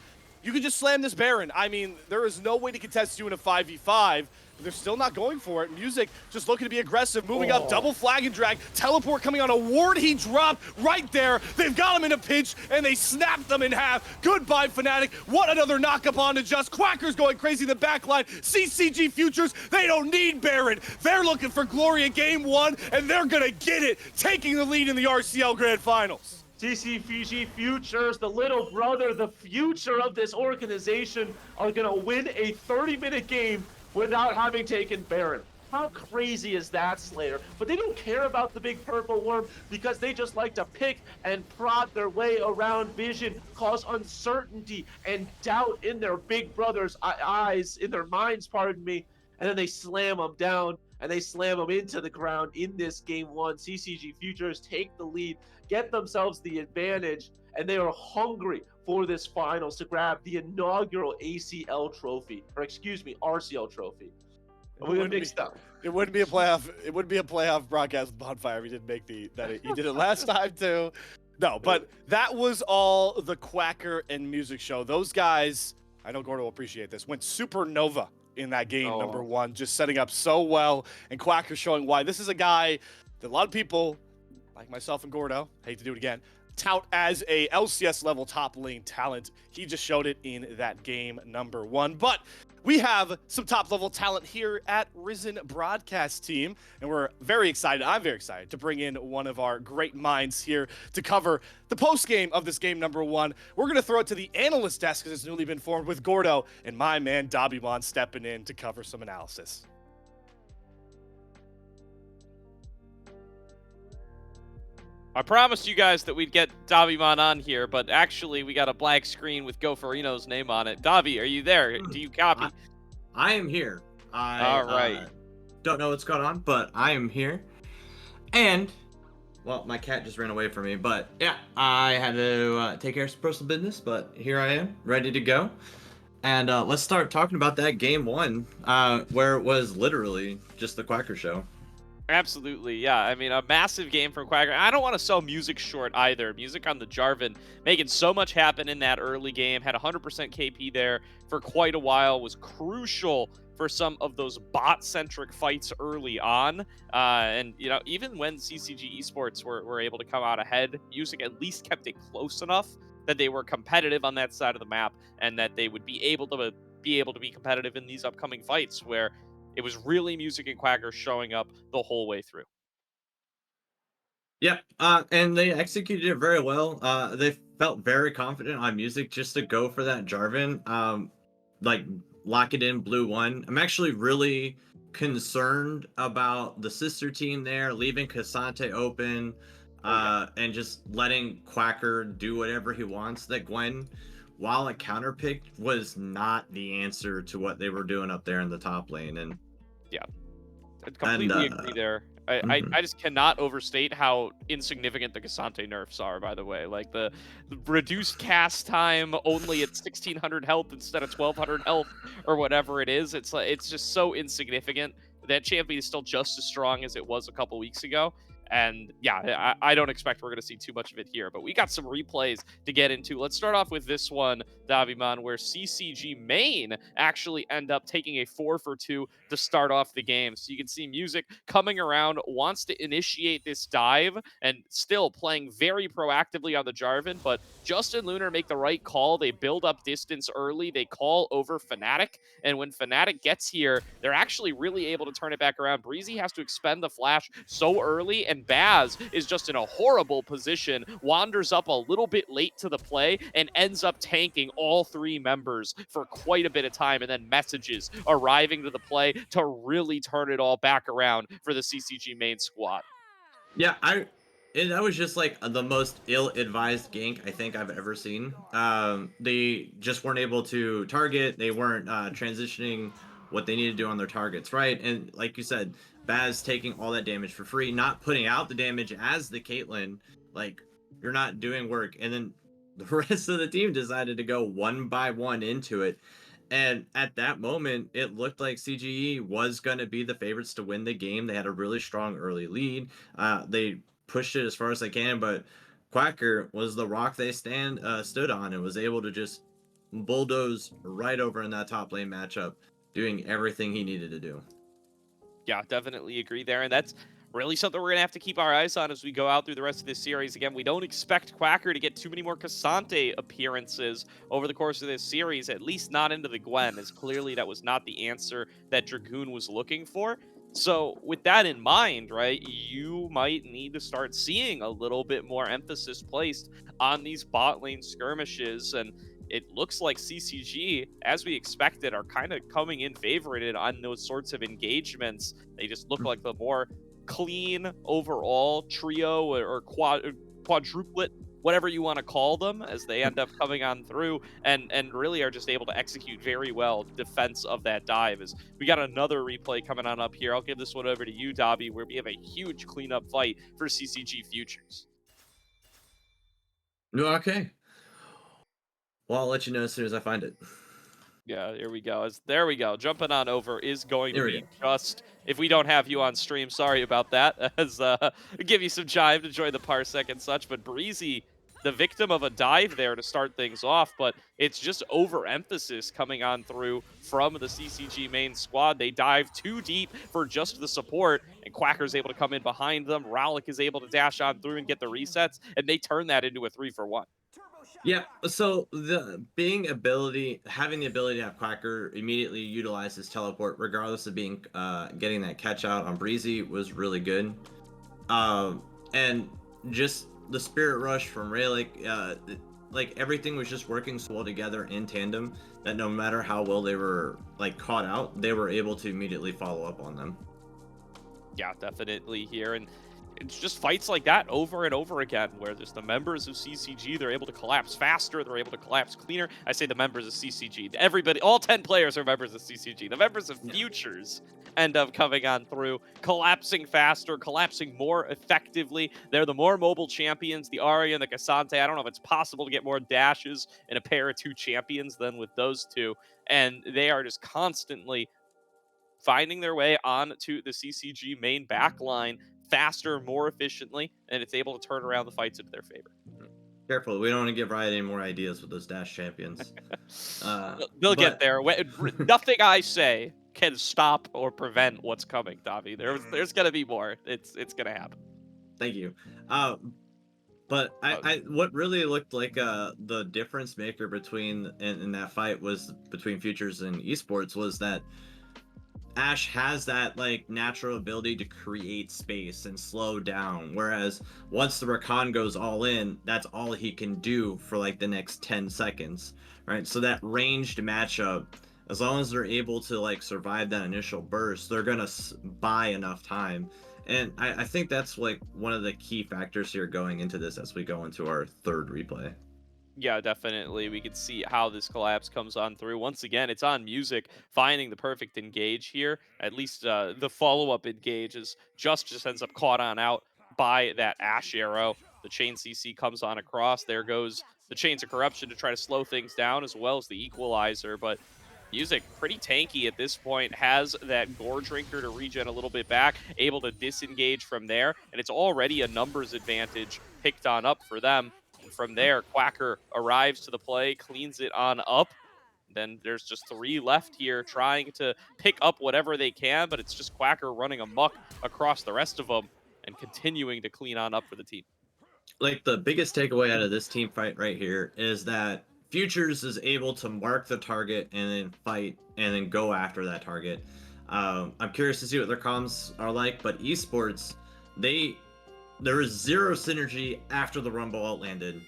Speaker 4: you can just slam this Baron. I mean, there is no way to contest you in a 5v5. But they're still not going for it. Music just looking to be aggressive, moving up, double flag and drag, teleport coming on a ward. He dropped right there. They've got him in a pinch, and they snapped them in half. Goodbye, Fnatic. What another knock up on to Just. Quacker's going crazy in the backline. CCG Futures, they don't need Baron. They're looking for glory in game 1, and they're gonna get it, taking the lead in the RCL Grand Finals.
Speaker 5: CCG Futures, the little brother, the future of this organization, are gonna win a 30-minute game without having taken Baron. How crazy is that, Slayer? But they don't care about the big purple worm because they just like to pick and prod their way around vision, cause uncertainty and doubt in their big brother's eyes, in their minds, pardon me, and then they slam them down and they slam them into the ground in this game 1. CCG Futures take the lead, get themselves the advantage, and they are hungry for this finals to grab the inaugural ACL trophy, or excuse me, RCL trophy. And we're mixed up.
Speaker 4: It wouldn't be a playoff. It wouldn't be a playoff broadcast with Bonfire if he didn't make he did it last time too. No, but that was all the Quacker and Music show. Those guys, I know Gordo will appreciate this, went supernova in that game number 1, just setting up so well, and Quacker showing why this is a guy that a lot of people, like myself and Gordo, hate to do it again, tout as a LCS level top lane talent. He just showed it in that game number 1. But we have some top level talent here at Risen Broadcast Team, and we're very excited. I'm very excited to bring in one of our great minds here to cover the post game of this game number 1. We're going to throw it to the analyst desk because it's newly been formed with Gordo and my man Dabimon stepping in to cover some analysis.
Speaker 3: I promised you guys that we'd get Davimon on here, but actually we got a blank screen with Gofarino's name on it. Davi, are you there? Do you copy?
Speaker 6: I am here.
Speaker 3: All right.
Speaker 6: Don't know what's going on, but I am here. And, well, my cat just ran away from me, but yeah, I had to take care of some personal business, but here I am, ready to go. And let's start talking about that game 1, where it was literally just the Quacker show.
Speaker 3: Absolutely, yeah. I mean, a massive game from Quacker. I don't want to sell Music short either. Music on the Jarvan, making so much happen in that early game, had 100% KP there for quite a while, was crucial for some of those bot-centric fights early on. And, you know, even when CCG Esports were able to come out ahead, Music at least kept it close enough that they were competitive on that side of the map and that they would be able to be competitive in these upcoming fights where it was really Music and Quacker showing up the whole way through.
Speaker 6: Yeah, and they executed it very well. They felt very confident on Music just to go for that Jarvan, like lock it in blue 1. I'm actually really concerned about the sister team there, leaving Cassante open, and just letting Quacker do whatever he wants. That Gwen, while a counterpick, was not the answer to what they were doing up there in the top lane. And
Speaker 3: I completely agree there. I
Speaker 6: mhm.
Speaker 3: just cannot overstate how insignificant the Cassante nerfs are, by the way. Like the reduced cast time only at 1600 health instead of 1200 health or whatever it is. It's like it's just so insignificant. That champion is still just as strong as it was a couple weeks ago. And yeah, I don't expect we're going to see too much of it here. But we got some replays to get into. Let's start off with this one, Daviman, where CCG main actually end up taking a 4-for-2 to start off the game. So you can see Music coming around, wants to initiate this dive, and still playing very proactively on the Jarvan. But Justin Lunar make the right call. They build up distance early. They call over Fnatic. And when Fnatic gets here, they're actually really able to turn it back around. Breezy has to expend the flash so early, and Baz is just in a horrible position, wanders up a little bit late to the play, and ends up tanking all three members for quite a bit of time, and then messages arriving to the play to really turn it all back around for the CCG main squad.
Speaker 6: Yeah, that was just like the most ill-advised gank I think I've ever seen. They just weren't able to target. They weren't transitioning what they needed to do on their targets, right? And like you said, Baz taking all that damage for free, not putting out the damage as the Caitlyn. Like, you're not doing work. And then the rest of the team decided to go one by one into it. And at that moment, it looked like CGE was going to be the favorites to win the game. They had a really strong early lead. They pushed it as far as they can, but Quacker was the rock they stood on and was able to just bulldoze right over in that top lane matchup, doing everything he needed to do.
Speaker 3: Yeah, definitely agree there. And that's really something we're going to have to keep our eyes on as we go out through the rest of this series. Again, we don't expect Quacker to get too many more Cassante appearances over the course of this series, at least not into the Gwen, as clearly that was not the answer that Dragoon was looking for. So with that in mind, right, you might need to start seeing a little bit more emphasis placed on these bot lane skirmishes. And it looks like CCG, as we expected, are kind of coming in favorited on those sorts of engagements. They just look like the more clean overall trio or quadruplet, whatever you want to call them, as they end up coming on through and really are just able to execute very well defense of that dive. As we got another replay coming on up here. I'll give this one over to you, Dobby, where we have a huge cleanup fight for CCG Futures.
Speaker 6: Okay. Well, I'll let you know as soon as I find it.
Speaker 3: Yeah, here we go. There we go. Jumping on over is going to
Speaker 6: Here we
Speaker 3: be just, if we don't have you on stream, sorry about that, as give you some time to join the Parsec and such, but Breezy, the victim of a dive there to start things off, but it's just overemphasis coming on through from the CCG main squad. They dive too deep for just the support, and Quacker's able to come in behind them. Rowlick is able to dash on through and get the resets, and they turn that into a 3-for-1.
Speaker 6: Yeah, so having the ability to have Quacker immediately utilize his teleport, regardless of getting that catch out on Breezy, was really good. And just the Spirit Rush from Rayleigh, like everything was just working so well together in tandem that no matter how well they were like caught out, they were able to immediately follow up on them.
Speaker 3: Yeah, definitely here. And it's just fights like that over and over again, where there's the members of CCG, they're able to collapse faster, they're able to collapse cleaner. I say the members of CCG. Everybody, all 10 players are members of CCG. The members of Futures end up coming on through, collapsing faster, collapsing more effectively. They're the more mobile champions, the Ahri and the Cassante. I don't know if it's possible to get more dashes in a pair of two champions than with those two. And they are just constantly finding their way onto the CCG main backline faster, more efficiently, and it's able to turn around the fights into their favor.
Speaker 6: Careful, we don't want to give Riot any more ideas with those dash champions.
Speaker 3: They'll get there. Nothing I say can stop or prevent what's coming, Davi. There's gonna be more. It's gonna happen.
Speaker 6: Thank you. But what really looked like the difference maker between in that fight was between Futures and Esports was that Ashe has that like natural ability to create space and slow down, whereas once the Rakan goes all in, that's all he can do for like the next 10 seconds, right? So that ranged matchup as long as they're able to like survive that initial burst, they're gonna buy enough time. And I think that's like one of the key factors here going into this as we go into our third replay.
Speaker 3: Yeah, definitely. We can see how this collapse comes on through. Once again, it's on Music finding the perfect engage here. At least the follow-up engage is just ends up caught on out by that Ash arrow. The Chain CC comes on across. There goes the Chains of Corruption to try to slow things down, as well as the Equalizer. But Music, pretty tanky at this point, has that Gore Drinker to regen a little bit back, able to disengage from there, and it's already a numbers advantage picked on up for them. And from there, Quacker arrives to the play, cleans it on up. Then there's just 3 left here trying to pick up whatever they can, but it's just Quacker running amok across the rest of them and continuing to clean on up for the team.
Speaker 6: Like the biggest takeaway out of this team fight right here is that Futures is able to mark the target and then fight and then go after that target. I'm curious to see what their comms are like, but esports, there was zero synergy after the Rumble out landed.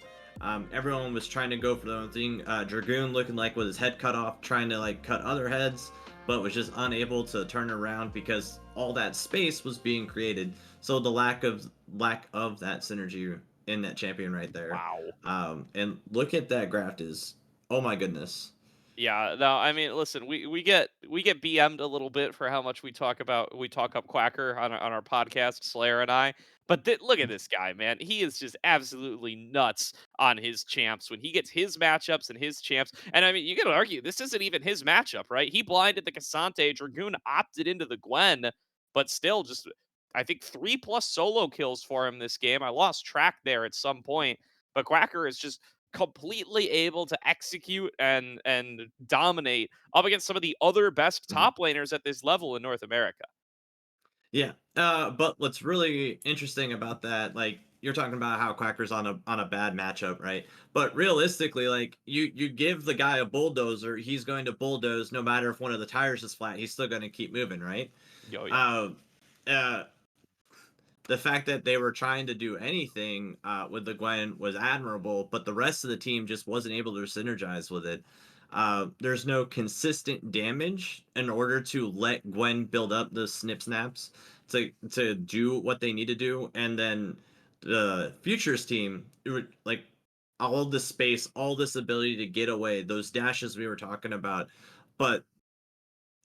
Speaker 6: Everyone was trying to go for their own thing. Dragoon looking like with his head cut off, trying to like cut other heads, but was just unable to turn around because all that space was being created. So the lack of that synergy in that champion right there.
Speaker 3: Wow.
Speaker 6: And look at that graft is, oh my goodness.
Speaker 3: Yeah, no, I mean, listen, we get BM'd a little bit for how much we talk up Quacker on our podcast, Slayer and I. But look at this guy, man. He is just absolutely nuts on his champs when he gets his matchups and his champs. And I mean, you can argue this isn't even his matchup, right? He blinded the Cassante. Dragoon opted into the Gwen, but still, just I think 3+ solo kills for him this game. I lost track there at some point, but Quacker is just completely able to execute and dominate up against some of the other best top laners at this level in North America.
Speaker 6: Yeah. But what's really interesting about that, like you're talking about how Quacker's on a bad matchup, right? But realistically, like you give the guy a bulldozer, he's going to bulldoze no matter if one of the tires is flat, he's still going to keep moving, right?
Speaker 3: Yo, yeah.
Speaker 6: Uh, the fact that they were trying to do anything with the Gwen was admirable, but the rest of the team just wasn't able to synergize with it. There's no consistent damage in order to let Gwen build up the snip snaps to do what they need to do, and then the Futures team, it would, like all this space, all this ability to get away, those dashes we were talking about, but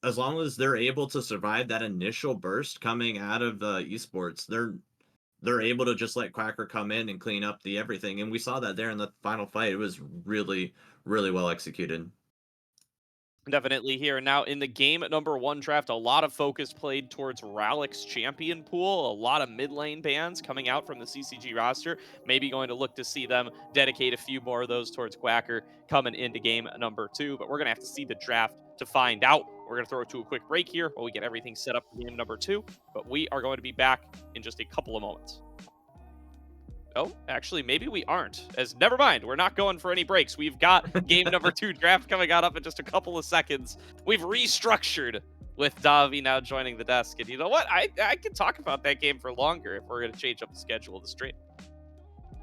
Speaker 6: as long as they're able to survive that initial burst coming out of esports, they're able to just let Quacker come in and clean up the everything. And we saw that there in the final fight. It was really, really well executed.
Speaker 3: Definitely here. Now, in the game number 1 draft, a lot of focus played towards Rallick's champion pool. A lot of mid lane bans coming out from the CCG roster. Maybe going to look to see them dedicate a few more of those towards Quacker coming into game number 2. But we're going to have to see the draft to find out. We're going to throw it to a quick break here while we get everything set up for game number 2. But we are going to be back in just a couple of moments. Oh, actually, maybe we aren't. Never mind, we're not going for any breaks. We've got game number 2 draft coming out up in just a couple of seconds. We've restructured with Davi now joining the desk. And you know what? I can talk about that game for longer if we're going to change up the schedule of the stream.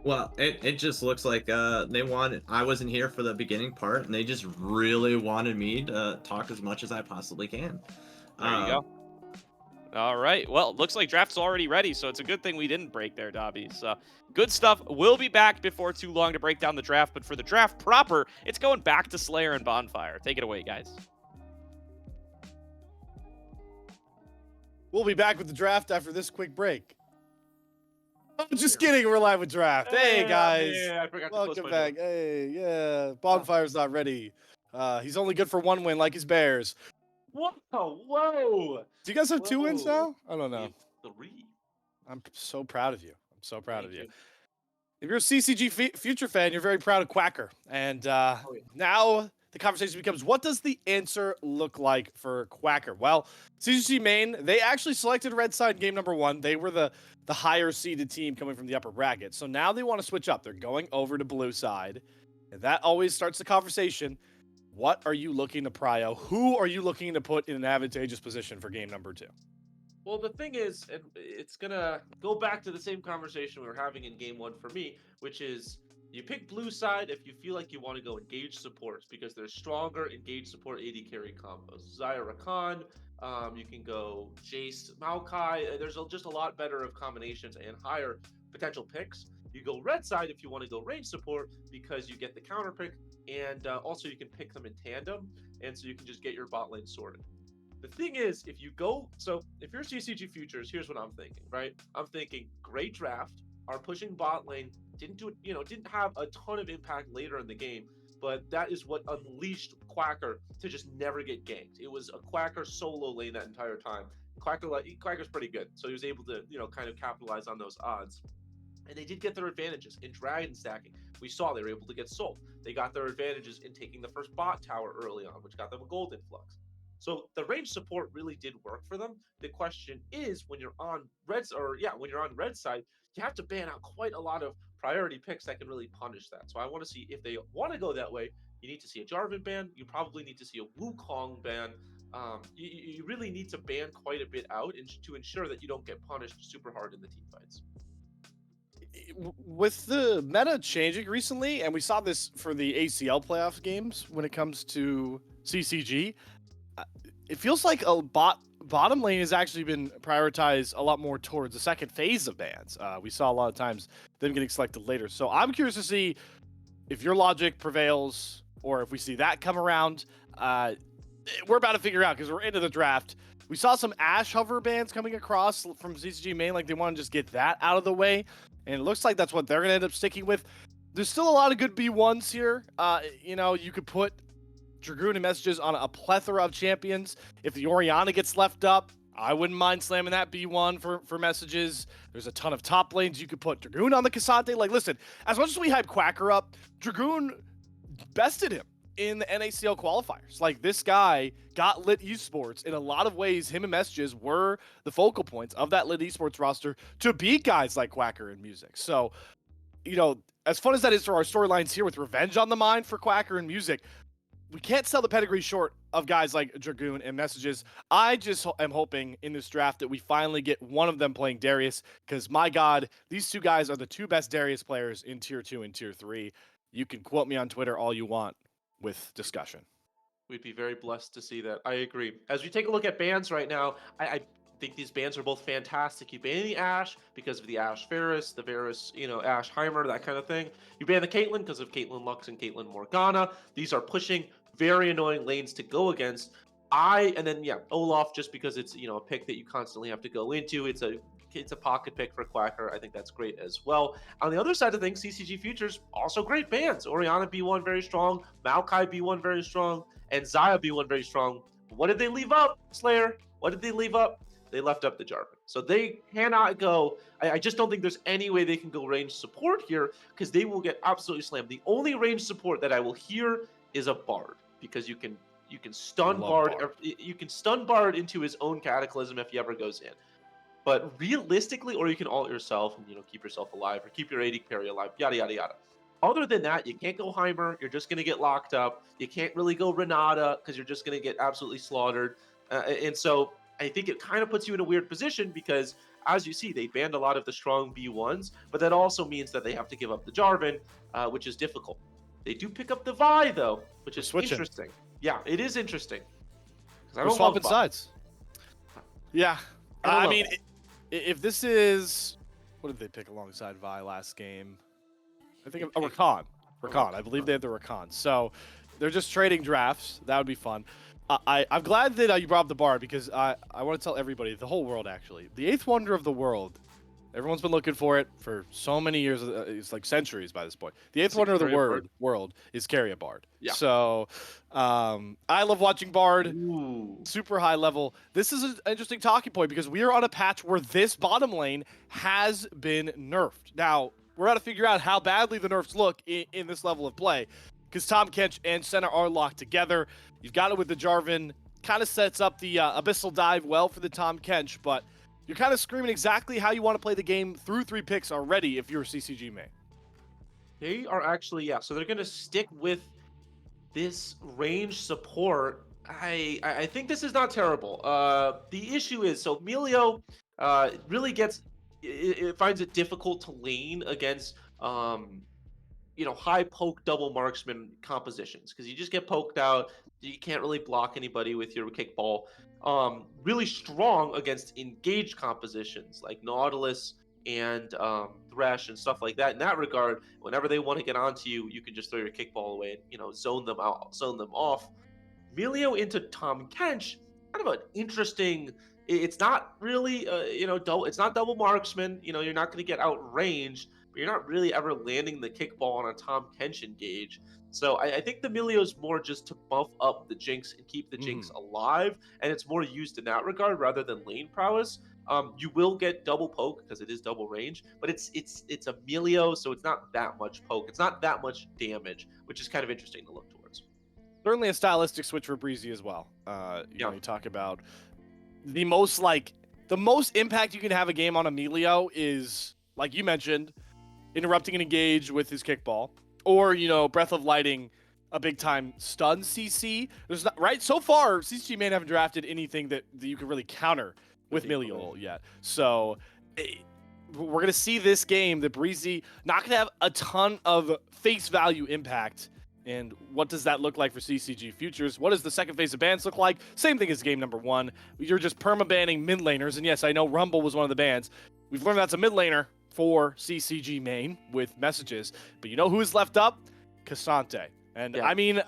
Speaker 6: Well, it just looks like they wanted. I wasn't here for the beginning part, and they just really wanted me to talk as much as I possibly can.
Speaker 3: There you go. All right. Well, it looks like draft's already ready, so it's a good thing we didn't break there, Davi. So good stuff. We'll be back before too long to break down the draft, but for the draft proper, it's going back to Slayer and Bonfire. Take it away, guys.
Speaker 4: We'll be back with the draft after this quick break. Oh, just kidding. We're live with draft. Hey, guys.
Speaker 5: Yeah, I forgot to
Speaker 4: Welcome
Speaker 5: close my
Speaker 4: back.
Speaker 5: door.
Speaker 4: Hey, yeah. Bonfire's not ready. He's only good for 1 win like his Bears.
Speaker 5: Whoa.
Speaker 4: Do you guys have 2 wins
Speaker 5: Whoa.
Speaker 4: now? I don't know.
Speaker 5: 3.
Speaker 4: I'm so proud of you. I'm so proud
Speaker 5: Thank
Speaker 4: of you.
Speaker 5: you.
Speaker 4: If you're a CCG Future fan, you're very proud of Quacker. And
Speaker 5: yeah.
Speaker 4: now the conversation becomes, what does the answer look like for Quacker? Well, CCG main, they actually selected Red Side game number 1. They were the higher seeded team coming from the upper bracket. So now they want to switch up. They're going over to blue side. And that always starts the conversation. What are you looking to prio? Who are you looking to put in an advantageous position for game number 2?
Speaker 5: Well, the thing is, and it's gonna go back to the same conversation we were having in game 1 for me, which is You pick blue side if you feel like you want to go engage supports because there's stronger engage support AD carry combos. Zaya Rakan, you can go Jace Maokai. There's just a lot better of combinations and higher potential picks. You go red side if you want to go range support because you get the counter pick, and also you can pick them in tandem, and so you can just get your bot lane sorted. The thing is, if you're CCG Futures, here's what I'm thinking, right? I'm thinking great draft, are pushing bot lane, didn't have a ton of impact later in the game, but that is what unleashed Quacker to just never get ganked. It was a Quacker solo lane that entire time. Quacker's pretty good, so he was able to, kind of capitalize on those odds. And they did get their advantages in dragon stacking. We saw they were able to get sold. They got their advantages in taking the first bot tower early on, which got them a gold influx. So the range support really did work for them. The question is, when you're on red side, you have to ban out quite a lot of priority picks that can really punish that. So I want to see if they want to go that way. You need to see a Jarvan ban. You probably need to see a Wukong ban. You really need to ban quite a bit out to ensure that you don't get punished super hard in the team fights.
Speaker 4: With the meta changing recently, and we saw this for the ACL playoff games when it comes to CCG, it feels like a bottom lane has actually been prioritized a lot more towards the second phase of bans. We saw a lot of times them getting selected later. So I'm curious to see if your logic prevails or if we see that come around. We're about to figure out because we're into the draft. We saw some Ashe hover bans coming across from CCG main, like they want to just get that out of the way. And it looks like that's what they're going to end up sticking with. There's still a lot of good B1s here. You could put Dragoon and Messages on a plethora of champions. If the Orianna gets left up, I wouldn't mind slamming that B1 for Messages. There's a ton of top lanes. You could put Dragoon on the Cassante. Like, listen, as much as we hype Quacker up, Dragoon bested him in the NACL qualifiers. Like, this guy got lit esports. In a lot of ways, him and Messages were the focal points of that lit esports roster to beat guys like Quacker and Music. So, as fun as that is for our storylines here with Revenge on the mind for Quacker and Music, we can't sell the pedigree short of guys like Dragoon and Messages. I just am hoping in this draft that we finally get one of them playing Darius, because my God, these two guys are the two best Darius players in Tier 2 and Tier 3. You can quote me on Twitter all you want with discussion.
Speaker 5: We'd be very blessed to see that. I agree. As we take a look at bans right now, I think these bans are both fantastic. You ban the Ashe because of the Ashe Varus, the Varus, Ashe Heimer, that kind of thing. You ban the Caitlyn because of Caitlyn Lux and Caitlyn Morgana. These are pushing very annoying lanes to go against. Olaf, just because it's a pick that you constantly have to go into. It's a pocket pick for Quacker. I think that's great as well. On the other side of things, CCG Futures also great bans. Orianna B1 very strong, Maokai B1 very strong, and Zaya B1 very strong. What did they leave up, Slayer? What did they leave up? They left up the Jarvan. So they cannot go. I just don't think there's any way they can go range support here because they will get absolutely slammed. The only range support that I will hear is a Bard, because you can stun Bard. You can stun Bard into his own Cataclysm if he ever goes in. But realistically, or you can ult yourself and keep yourself alive, or keep your AD carry alive, yada yada yada. Other than that, you can't go Heimer. You're just gonna get locked up. You can't really go Renata because you're just gonna get absolutely slaughtered. And so I think it kind of puts you in a weird position because, as you see, they banned a lot of the strong B1s, but that also means that they have to give up the Jarvan, which is difficult. They do pick up the Vi though, which is interesting. Yeah, it is interesting.
Speaker 4: We're swapping sides. Yeah, I mean, if this is, what did they pick alongside Vi last game? I think a Rakan. I believe they have the Rakan. So they're just trading drafts. That would be fun. I'm glad that you brought up the Bard, because I want to tell everybody, the whole world actually, the 8th wonder of the world. Everyone's been looking for it for so many years. It's like centuries by this point. The 8th wonder of the world is carry a Bard.
Speaker 5: Yeah.
Speaker 4: So I love watching Bard.
Speaker 5: Ooh.
Speaker 4: Super high level. This is an interesting talking point because we are on a patch where this bottom lane has been nerfed. Now, we're going to figure out how badly the nerfs look in this level of play, because Tahm Kench and Senna are locked together. You've got it with the Jarvan. Kind of sets up the Abyssal Dive well for the Tahm Kench, but you're kind of screaming exactly how you want to play the game through 3 picks already if you're a CCG main.
Speaker 5: They are actually, so they're going to stick with this range support. I think this is not terrible. The issue is, so Melio really finds it difficult to lane against high poke double marksman compositions because you just get poked out. You can't really block anybody with your kickball. Really strong against engaged compositions like Nautilus and Thresh and stuff like that. In that regard, whenever they want to get onto you, you can just throw your kickball away and zone them out, zone them off. Milio into Tahm Kench, kind of an interesting. It's not really, it's not double marksman. You're not going to get outranged, but you're not really ever landing the kickball on a Tahm Kench engage. So I think the Milio is more just to buff up the Jinx and keep the Jinx alive, and it's more used in that regard rather than lane prowess. You will get double poke because it is double range, but it's a Milio, so it's not that much poke. It's not that much damage, which is kind of interesting to look towards.
Speaker 4: Certainly a stylistic switch for Breezy as well. You talk about the most impact you can have a game on Emilio is, like you mentioned, interrupting an engage with his kickball, or Breath of Lighting a big time stun CC. There's not right so far. CCG man haven't drafted anything that you can really counter with Milio yet. So we're gonna see this game that Breezy not gonna have a ton of face value impact. And what does that look like for CCG Futures? What does the second phase of bans look like? Same thing as game number 1. You're just perma-banning mid laners. And yes, I know Rumble was one of the bans. We've learned that's a mid laner for CCG main with messages. But you know who's left up? K'Sante. And I mean,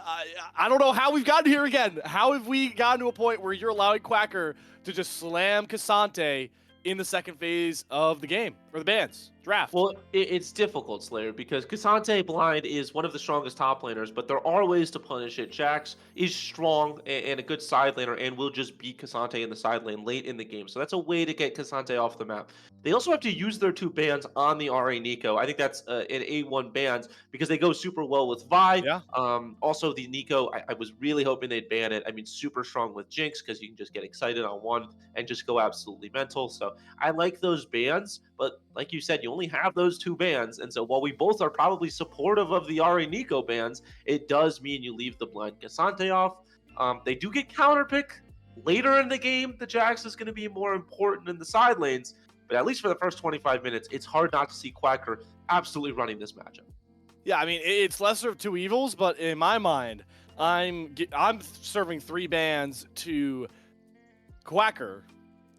Speaker 4: I don't know how we've gotten here again. How have we gotten to a point where you're allowing Quacker to just slam K'Sante in the second phase of the game, or the bans, draft?
Speaker 5: Well, it's difficult, Slayer, because K'Sante blind is one of the strongest top laners, but there are ways to punish it. Jax is strong and a good side laner and will just beat K'Sante in the side lane late in the game. So that's a way to get K'Sante off the map. They also have to use their 2 bans on the RA Neeko. I think that's an A1 bans because they go super well with Vi.
Speaker 4: Yeah.
Speaker 5: Also, the Neeko, I was really hoping they'd ban it. I mean, super strong with Jinx because you can just get excited on one and just go absolutely mental. So I like those bans, but like you said, you only have those 2 bans. And so while we both are probably supportive of the RA Neeko bans, it does mean you leave the blind K'Sante off. They do get counterpick later in the game. The Jax is going to be more important in the side lanes. But at least for the first 25 minutes, it's hard not to see Quacker absolutely running this matchup.
Speaker 4: Yeah, I mean, it's lesser of 2 evils, but in my mind, I'm serving 3 bans to Quacker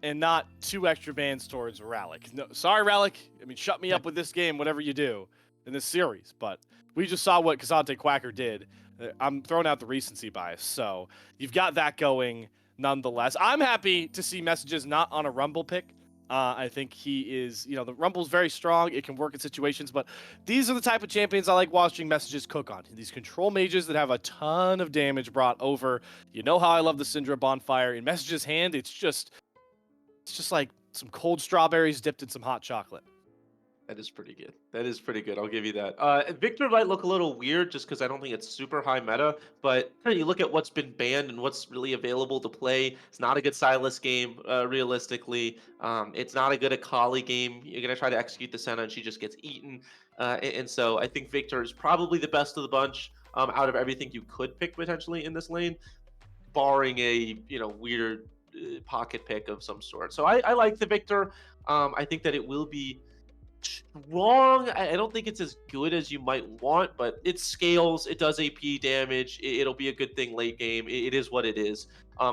Speaker 4: and not 2 extra bans towards Rallick. No, sorry, Rallick. I mean, shut me up with this game, whatever you do in this series. But we just saw what K'Sante Quacker did. I'm throwing out the recency bias. So you've got that going nonetheless. I'm happy to see messages not on a Rumble pick. I think he is, the Rumble's very strong. It can work in situations, but these are the type of champions I like watching messages cook on. These control mages that have a ton of damage brought over. You know how I love the Syndra Bonfire. In Message's hand, it's just like some cold strawberries dipped in some hot chocolate.
Speaker 5: That is pretty good. That is pretty good. I'll give you that. Victor might look a little weird just because I don't think it's super high meta, but you look at what's been banned and what's really available to play. It's not a good Sylas game, realistically. It's not a good Akali game. You're going to try to execute the Senna and she just gets eaten. And so I think Victor is probably the best of the bunch out of everything you could pick potentially in this lane, barring a weird pocket pick of some sort. So I like the Victor. I think that it will be strong. I don't think it's as good as you might want, but it scales. It does AP damage. It'll be a good thing late game. It is what it is.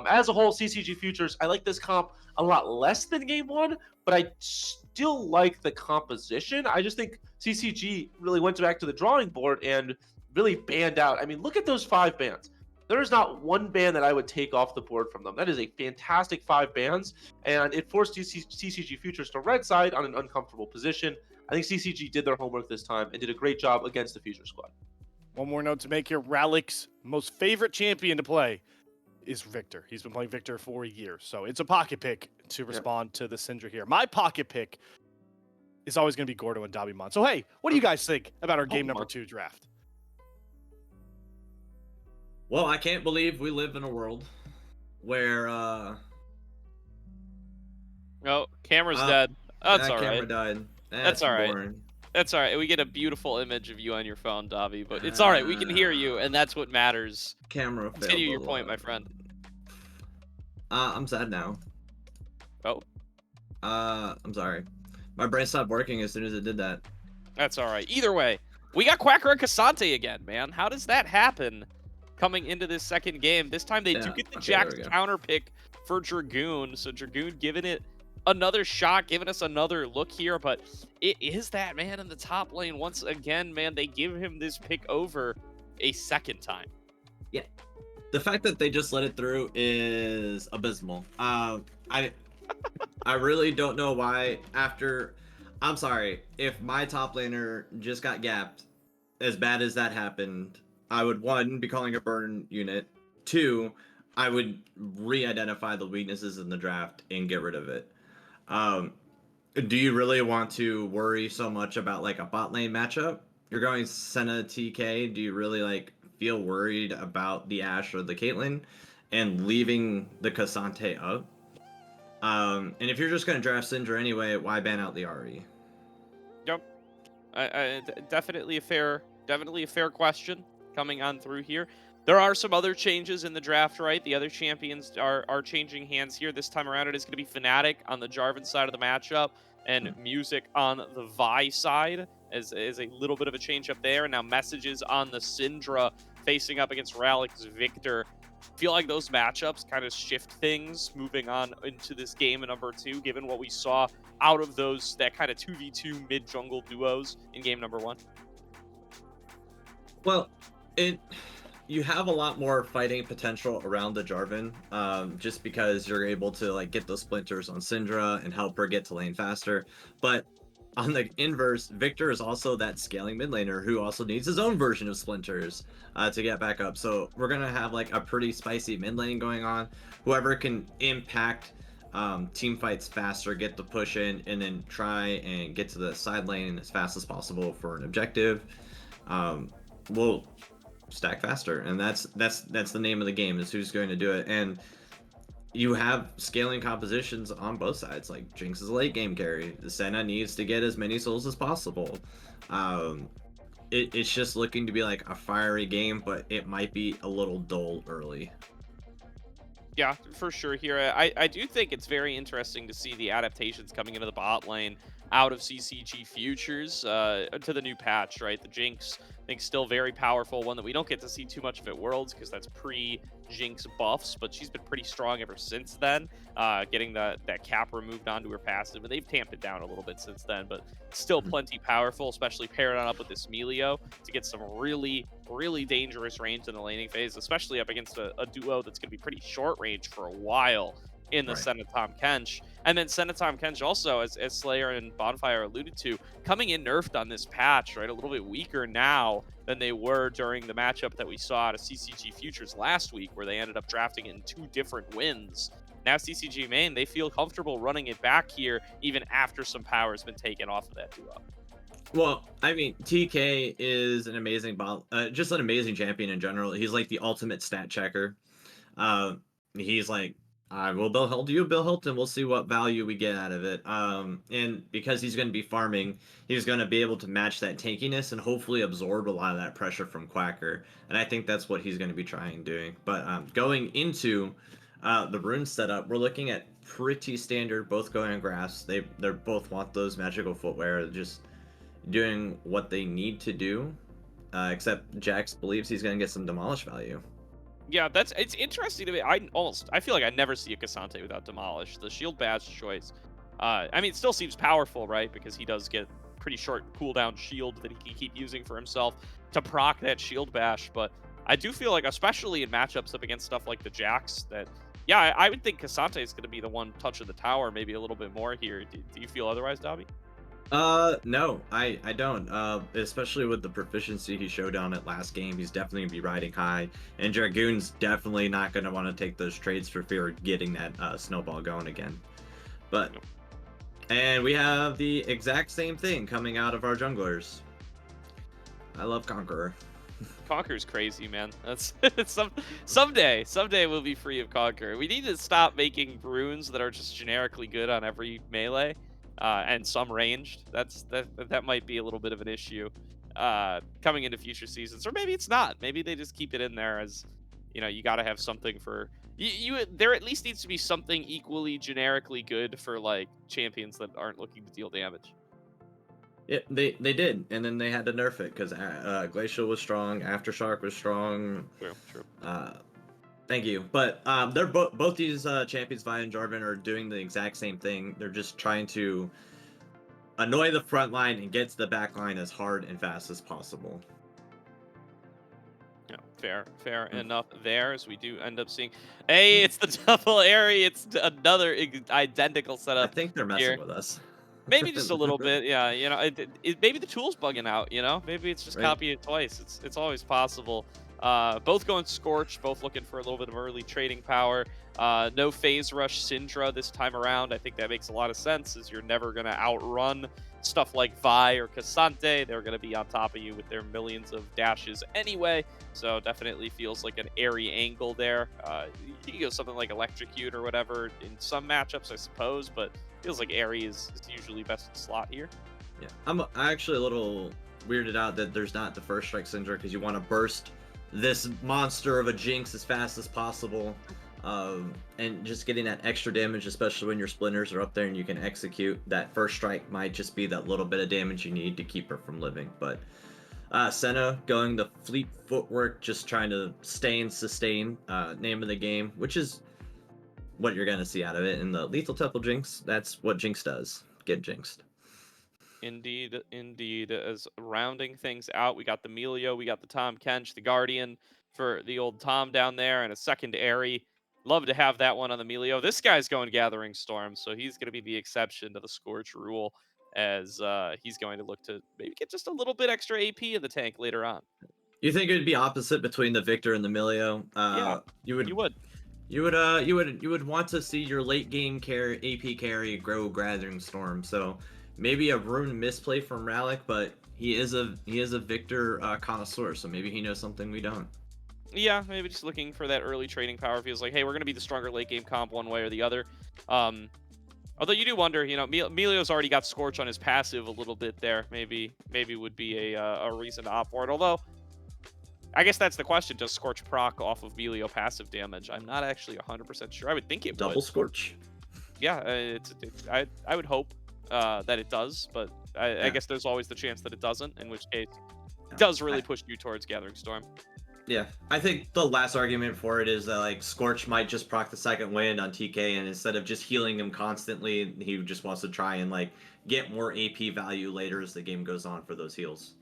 Speaker 5: As a whole, CCG Futures, I like this comp a lot less than game 1, but I still like the composition. I just think CCG really went back to the drawing board and really banned out. I mean, look at those 5 bans. There is not one ban that I would take off the board from them. That is a fantastic 5 bans, and it forced CCG Futures to red side on an uncomfortable position. I think CCG did their homework this time and did a great job against the Future squad.
Speaker 4: One more note to make here. Rallick's most favorite champion to play is Victor. He's been playing Victor for years, so it's a pocket pick to respond to the Syndra here. My pocket pick is always going to be Gordo and Dabimon. So, hey, what do you guys think about our game number 2 draft?
Speaker 6: Well, I can't believe we live in a world where
Speaker 3: Oh, camera's dead. That's all
Speaker 6: camera
Speaker 3: right.
Speaker 6: died.
Speaker 3: That's all right.
Speaker 6: boring.
Speaker 3: That's all right. We get a beautiful image of you on your phone, Davi, but it's all right. We can hear you, and that's what matters.
Speaker 6: Camera failed.
Speaker 3: Continue your
Speaker 6: to
Speaker 3: point, my
Speaker 6: load.
Speaker 3: friend.
Speaker 6: I'm sad now.
Speaker 3: Oh,
Speaker 6: I'm sorry. My brain stopped working as soon as it did that.
Speaker 3: that's all right. Either way, We got Quacker and Cassante again, man. How does that happen coming into this second game? This time they do
Speaker 6: Yeah,
Speaker 3: get the
Speaker 6: okay, there
Speaker 3: Jax
Speaker 6: we go.
Speaker 3: counter pick for Dragoon. So Dragoon giving it another shot, giving us another look here. But it is that man in the top lane. Once again, man, they give him this pick over a second time.
Speaker 6: The fact that they just let it through is abysmal. I really don't know why. I'm sorry, if my top laner just got gapped, as bad as that happened, I would, one, be calling a burn unit. Two, I would re-identify the weaknesses in the draft and get rid of it. Do you really want to worry so much about like a bot lane matchup? You're going Senna TK. Do you really like feel worried about the Ashe or the Caitlyn and leaving the Cassante up? And if you're just gonna draft Syndra anyway, why ban out the Ahri?
Speaker 3: Yep. Definitely a fair question coming on through here. There are some other changes in the draft, right? The other champions are changing hands here. This time around, it is going to be Fnatic on the Jarvan side of the matchup and Music on the Vi side as a little bit of a change up there. And now Messages on the Syndra facing up against Rallick's Victor. Feel like those matchups kind of shift things moving on into this game number 2, given what we saw out of that kind of 2v2 mid-jungle duos in game number 1.
Speaker 6: Well, you have a lot more fighting potential around the Jarvan, just because you're able to like get those splinters on Syndra and help her get to lane faster. But on the inverse, Victor is also that scaling mid laner who also needs his own version of splinters to get back up. So we're gonna have like a pretty spicy mid lane going on. Whoever can impact team fights faster, get the push in, and then try and get to the side lane as fast as possible for an objective, will stack faster, and that's the name of the game, is who's going to do it. And you have scaling compositions on both sides. Like Jinx is a late game carry. The Senna needs to get as many souls as possible. It's just looking to be like a fiery game, but it might be a little dull early.
Speaker 3: Yeah, for sure here. I do think it's very interesting to see the adaptations coming into the bot lane out of CCG Futures to the new patch, right? The Jinx, I think, still very powerful, one that we don't get to see too much of at Worlds because that's pre-Jinx buffs, but she's been pretty strong ever since then, getting that cap removed onto her passive, and they've tamped it down a little bit since then, but still plenty powerful, especially paired on up with this Melio to get some really, really dangerous range in the laning phase, especially up against a duo that's going to be pretty short range for a while in the
Speaker 6: Right.
Speaker 3: Senna Tahm Kench. And then Senna Tahm Kench also, as Slayer and Bonfire alluded to, coming in nerfed on this patch, right? A little bit weaker now than they were during the matchup that we saw out of CCG Futures last week, where they ended up drafting in 2 different wins. Now CCG main, they feel comfortable running it back here, even after some power has been taken off of that duo.
Speaker 6: Well, I mean, TK is an amazing just an amazing champion in general. He's like the ultimate stat checker. He's like, I will Bill Hilt you, Bill Hilton. We'll see what value we get out of it. And because he's going to be farming, he's going to be able to match that tankiness and hopefully absorb a lot of that pressure from Quacker. And I think that's what he's going to be trying doing. But going into the rune setup, we're looking at pretty standard, both going on grass. They both want those magical footwear, just doing what they need to do. Except Jax believes he's going to get some demolish value.
Speaker 3: Yeah, it's interesting to me. I feel like I never see a Cassante without Demolish. The Shield Bash choice, I mean, it still seems powerful, right? Because he does get pretty short cooldown shield that he can keep using for himself to proc that Shield Bash. But I do feel like, especially in matchups up against stuff like the Jax, that yeah, I would think Cassante is going to be the one touch of the tower, maybe a little bit more here. Do you feel otherwise, Dobby?
Speaker 6: No, I don't. Especially with the proficiency he showed on it last game, he's definitely gonna be riding high, and Dragoon's definitely not gonna want to take those trades for fear of getting that snowball going again. But and we have the exact same thing coming out of our junglers. I love Conqueror.
Speaker 3: Conqueror's crazy, man. That's someday we'll be free of Conqueror. We need to stop making runes that are just generically good on every melee. And some ranged. That might be a little bit of an issue coming into future seasons, or maybe it's not. Maybe they just keep it in there as, you know, you got to have something for you. There at least needs to be something equally generically good for like champions that aren't looking to deal damage.
Speaker 6: Yeah, they did, and then they had to nerf it because Glacial was strong, Aftershock was strong.
Speaker 3: True.
Speaker 6: Thank you, but they're both these champions, Vi and Jarvan, are doing the exact same thing. They're just trying to annoy the front line and get to the back line as hard and fast as possible.
Speaker 3: Yeah, fair enough there, as we do end up seeing. Hey, it's the double Airy. It's another identical
Speaker 6: I
Speaker 3: setup.
Speaker 6: think they're messing
Speaker 3: here.
Speaker 6: with us.
Speaker 3: Maybe just a little bit, yeah. You know, maybe the tool's bugging out. You know, maybe it's just
Speaker 6: Right.
Speaker 3: copying it twice. It's always possible. Both going Scorch, both looking for a little bit of early trading power. No phase rush Syndra this time around. I think that makes a lot of sense, as you're never gonna outrun stuff like Vi or Cassante. They're gonna be on top of you with their millions of dashes anyway. So definitely feels like an airy angle there. You can go something like Electrocute or whatever in some matchups, I suppose, but feels like airy is usually best slot here.
Speaker 6: Yeah, I'm actually a little weirded out that there's not the first strike Syndra, because you want to burst this monster of a Jinx as fast as possible, and just getting that extra damage, especially when your splinters are up there and you can execute. That first strike might just be that little bit of damage you need to keep her from living. But Senna going the fleet footwork, just trying to stay and sustain, name of the game, which is what you're going to see out of it. In the Lethal Temple Jinx, that's what Jinx does, get jinxed.
Speaker 3: Indeed. As rounding things out, we got the Melio, we got the Tom Kench, the Guardian for the old Tom down there, and a second Airy. Love to have that one on the Melio. This guy's going Gathering Storm, so he's going to be the exception to the Scorch rule, as he's going to look to maybe get just a little bit extra AP in the tank later on.
Speaker 6: You think it would be opposite between the Victor and the Milio?
Speaker 3: Yeah,
Speaker 6: you would. You would want to see your late game AP carry grow Gathering Storm. So maybe a rune misplay from Rallick, but he is a Victor connoisseur, so maybe he knows something we don't.
Speaker 3: Yeah, maybe just looking for that early trading power. Feels like, hey, we're going to be the stronger late game comp one way or the other. Although you do wonder, you know, Melio's already got Scorch on his passive a little bit there. Maybe would be a reason to opt for it. Although, I guess that's the question. Does Scorch proc off of Melio passive damage? I'm not actually 100% sure. I would think it would.
Speaker 6: Double Scorch.
Speaker 3: Yeah, I would hope that it does, but I guess there's always the chance that it doesn't, in which case it does really push you towards Gathering Storm.
Speaker 6: Yeah, I think the last argument for it is that like Scorch might just proc the second wind on TK, and instead of just healing him constantly, he just wants to try and like get more AP value later as the game goes on for those heals.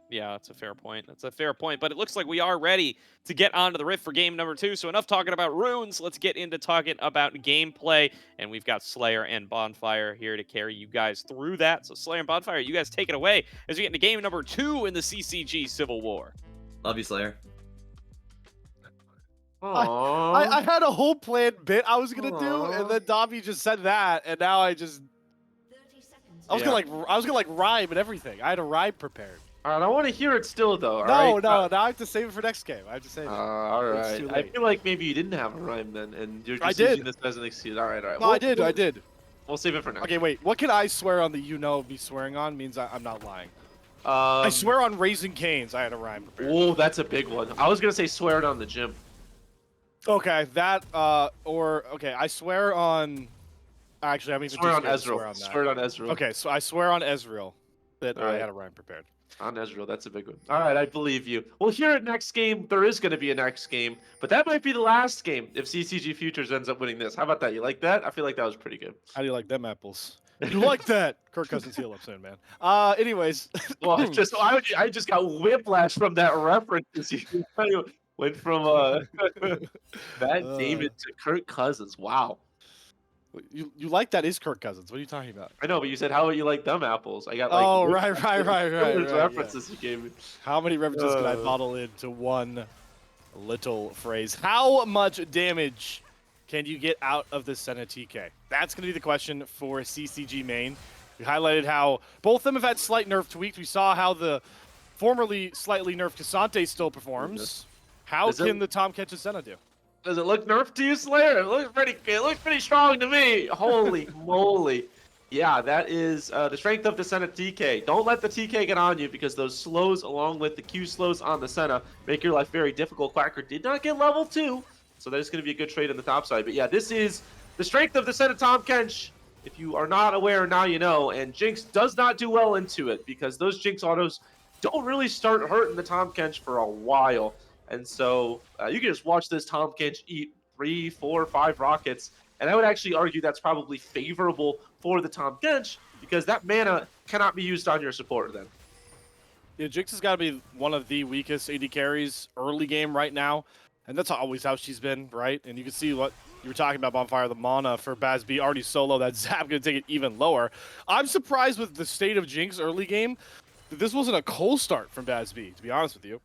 Speaker 3: Yeah, that's a fair point. But it looks like we are ready to get onto the Rift for game number 2. So enough talking about runes. Let's get into talking about gameplay. And we've got Slayer and Bonfire here to carry you guys through that. So Slayer and Bonfire, you guys take it away as we get into game number 2 in the CCG Civil War.
Speaker 6: Love you, Slayer.
Speaker 4: I had a whole planned bit I was gonna do, and then Dobby just said that, and now I was gonna rhyme and everything. I had a rhyme prepared.
Speaker 5: All right, I want to hear it still, though.
Speaker 4: No, now I have to save it for next game. I have to save it.
Speaker 5: All
Speaker 4: It's
Speaker 5: right.
Speaker 4: too
Speaker 5: I
Speaker 4: late.
Speaker 5: feel like maybe you didn't have a rhyme then, and you're
Speaker 4: I
Speaker 5: just
Speaker 4: did.
Speaker 5: using this as an excuse. All right.
Speaker 4: No, I did.
Speaker 5: We'll save it for now.
Speaker 4: Okay, wait. What can I swear on that you know me swearing on means I'm not lying? I swear on Raising Cane's. I had a rhyme prepared.
Speaker 5: Oh, that's a big one. I was gonna say swear it on the gym.
Speaker 4: Okay, that I swear on. Actually, I'm even
Speaker 5: Swear on
Speaker 4: too scared to
Speaker 5: Ezreal.
Speaker 4: swear on that.
Speaker 5: Swear on Ezreal.
Speaker 4: Okay, so I swear on Ezreal that I
Speaker 5: Alright.
Speaker 4: had a rhyme prepared.
Speaker 5: On Ezreal, that's a big one. All right, I believe you. Well, here at next game, there is going to be a next game, but that might be the last game if CCG Futures ends up winning this. How about that? You like that? I feel like that was pretty good.
Speaker 4: How do you like them apples? You like that? Kirk Cousins heal up soon, man. Anyways.
Speaker 5: Well, I just got whiplash from that reference. You went from Matt David to Kirk Cousins. Wow.
Speaker 4: You like that is Kirk Cousins. What are you talking about?
Speaker 5: I know, but you said how about you like them apples? I got like
Speaker 4: Oh, right.
Speaker 5: those
Speaker 4: Yeah.
Speaker 5: references you gave me.
Speaker 4: How many references can I bottle into one little phrase? How much damage can you get out of the Senna TK? That's going to be the question for CCG main. We highlighted how both of them have had slight nerf tweaks. We saw how the formerly slightly nerfed Cassante still performs. How can the Tom Kench and Senna do?
Speaker 5: Does it look nerfed to you, Slayer? It looks pretty strong to me. Holy moly. Yeah, that is the strength of the Senna TK. Don't let the TK get on you, because those slows along with the Q slows on the Senna make your life very difficult. Quacker did not get level 2, so that is going to be a good trade on the top side. But yeah, this is the strength of the Senna Tom Kench. if you are not aware, now you know, and Jinx does not do well into it because those Jinx autos don't really start hurting the Tahm Kench for a while. And so you can just watch this Tahm Kench eat 3, 4, 5 rockets, and I would actually argue that's probably favorable for the Tahm Kench because that mana cannot be used on your support then.
Speaker 4: Yeah, Jinx has got to be one of the weakest AD carries early game right now, and that's always how she's been, right? And you can see what you were talking about, Bonfire, the mana for BASB already solo, that Zap going to take it even lower. I'm surprised with the state of Jinx early game that this wasn't a cold start from BASB, to be honest with you.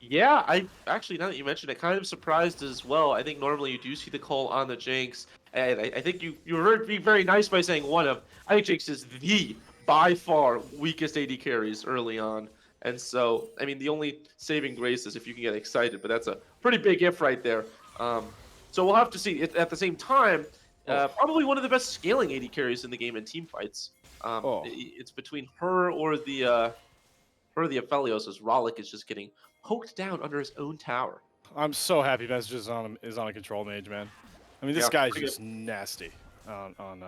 Speaker 5: Yeah, I actually, now that you mentioned it, kind of surprised as well. I think normally you do see the call on the Jinx, and I think you were being very nice by saying one of. I think Jinx is the, by far, weakest AD carries early on. And so, I mean, the only saving grace is if you can get excited, but that's a pretty big if right there. So we'll have to see. At the same time, probably one of the best scaling AD carries in the game in team fights. It's between her or the Aphelios, as Rollick is just getting poked down under his own tower.
Speaker 4: I'm so happy Messages is on a control mage, man. I mean, this guy's just nasty on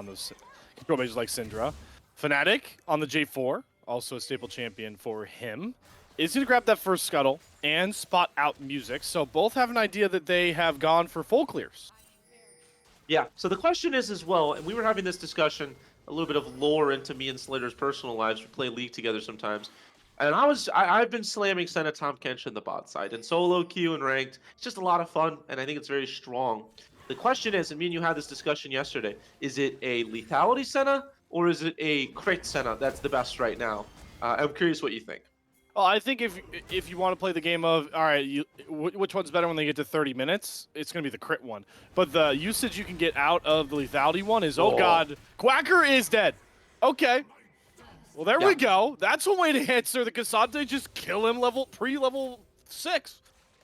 Speaker 4: those control mages like Syndra. Fnatic on the J4, also a staple champion for him, is going to grab that first scuttle and spot out Music. So both have an idea that they have gone for full clears.
Speaker 5: Yeah, so the question is as well, and we were having this discussion, a little bit of lore into me and Slater's personal lives. We play League together sometimes. And I've been slamming Senna Tahm Kench in the bot side, and solo queue and ranked. It's just a lot of fun, and I think it's very strong. The question is, and me and you had this discussion yesterday, is it a lethality Senna, or is it a crit Senna that's the best right now? I'm curious what you think.
Speaker 4: Well, I think if you want to play the game of, all right, which one's better when they get to 30 minutes, it's going to be the crit one. But the usage you can get out of the lethality one is, oh god, Quacker is dead. Okay. Well, there we go. That's a way to answer the Cassante. Just kill him pre-level 6.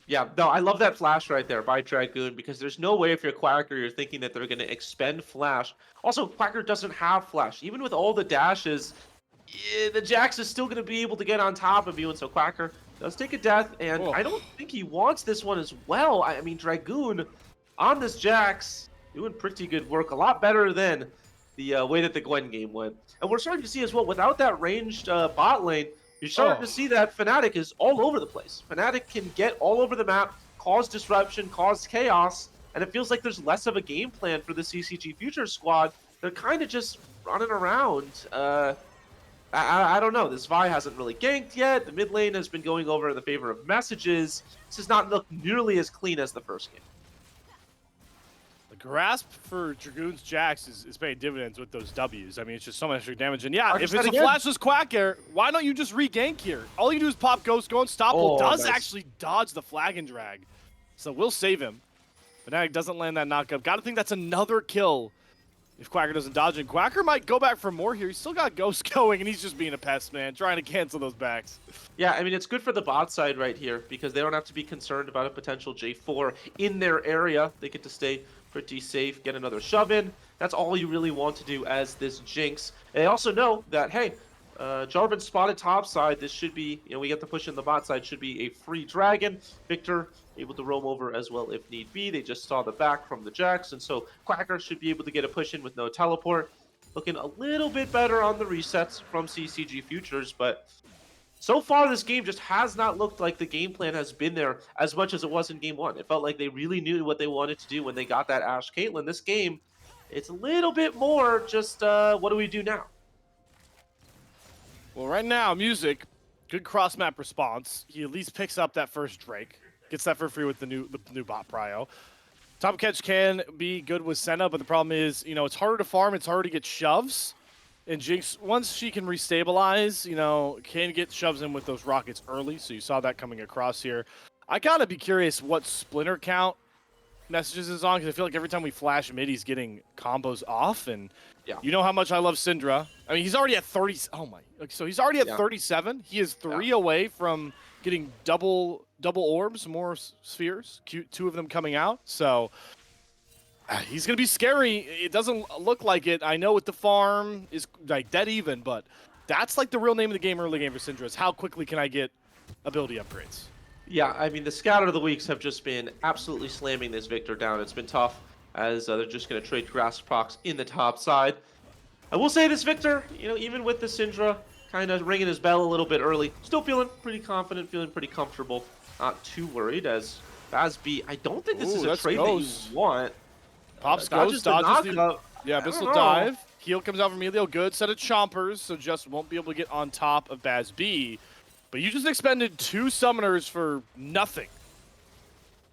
Speaker 5: Yeah, no, I love that flash right there by Dragoon because there's no way if you're Quacker, you're thinking that they're going to expend flash. Also, Quacker doesn't have flash. Even with all the dashes, the Jax is still going to be able to get on top of you, and so Quacker does take a death, and I don't think he wants this one as well. I mean, Dragoon on this Jax doing pretty good work, a lot better than the way that the Gwen game went. And we're starting to see as well, without that ranged bot lane, you're starting to see that Fnatic is all over the place. Fnatic can get all over the map, cause disruption, cause chaos, and it feels like there's less of a game plan for the CCG Future squad. They're kind of just running around. I don't know. This Vi hasn't really ganked yet. The mid lane has been going over in the favor of Messages. This does not look nearly as clean as the first game.
Speaker 4: The grasp for Dragoon's Jax is paying dividends with those Ws. I mean, it's just so much extra damage. And yeah, if it's a flashless Quacker, why don't you just re-gank here? All you do is pop Ghost, go unstoppable. Does actually dodge the flag and drag. So we'll save him. Fnatic doesn't land that knockup. Gotta think that's another kill if Quacker doesn't dodge it. Quacker might go back for more here. He's still got Ghost going, and he's just being a pest, man, trying to cancel those backs.
Speaker 5: Yeah, I mean, it's good for the bot side right here because they don't have to be concerned about a potential J4 in their area. They get to stay pretty safe, get another shove in. That's all you really want to do as this Jinx. And they also know that, hey, Jarvan spotted top side. This should be, we get the push in the bot side, should be a free dragon. Victor able to roam over as well if need be. They just saw the back from the Jax, and so Quacker should be able to get a push in with no teleport. Looking a little bit better on the resets from CCG Futures, but so far this game just has not looked like the game plan has been there as much as it was in game one. It felt like they really knew what they wanted to do when they got that Ashe Caitlyn. This game, it's a little bit more just what do we do now?
Speaker 4: Well, right now, Music, good cross-map response. He at least picks up that first Drake. Gets that for free with the new bot prio. Tahm Kench can be good with Senna, but the problem is, it's harder to farm, it's harder to get shoves. And Jinx, once she can restabilize, can get shoves in with those rockets early, so you saw that coming across here. I gotta be curious what splinter count Messages is on, because I feel like every time we flash mid, he's getting combos off, and you know how much I love Syndra. I mean, he's already at 30. Oh my! So he's already at 37. He is 3 away from getting double orbs, more spheres. 2 of them coming out. So he's gonna be scary. It doesn't look like it. I know with the farm is like dead even, but that's like the real name of the game early game for Syndra is how quickly can I get ability upgrades.
Speaker 5: Yeah, I mean, the Scatter of the Weeks have just been absolutely slamming this Victor down. It's been tough as they're just going to trade grass procs in the top side. I will say this, Victor, even with the Syndra kind of ringing his bell a little bit early, still feeling pretty confident, feeling pretty comfortable. Not too worried as BazB, I don't think this is a trade that you want.
Speaker 4: Pops
Speaker 5: Dodges
Speaker 4: Ghost,
Speaker 5: the
Speaker 4: dodges the...
Speaker 5: knockup.
Speaker 4: Yeah,
Speaker 5: I don't
Speaker 4: Abyssal
Speaker 5: know.
Speaker 4: Dive. Heal comes out from Emilio. Good set of chompers, so just won't be able to get on top of BazB. But you just expended 2 summoners for nothing.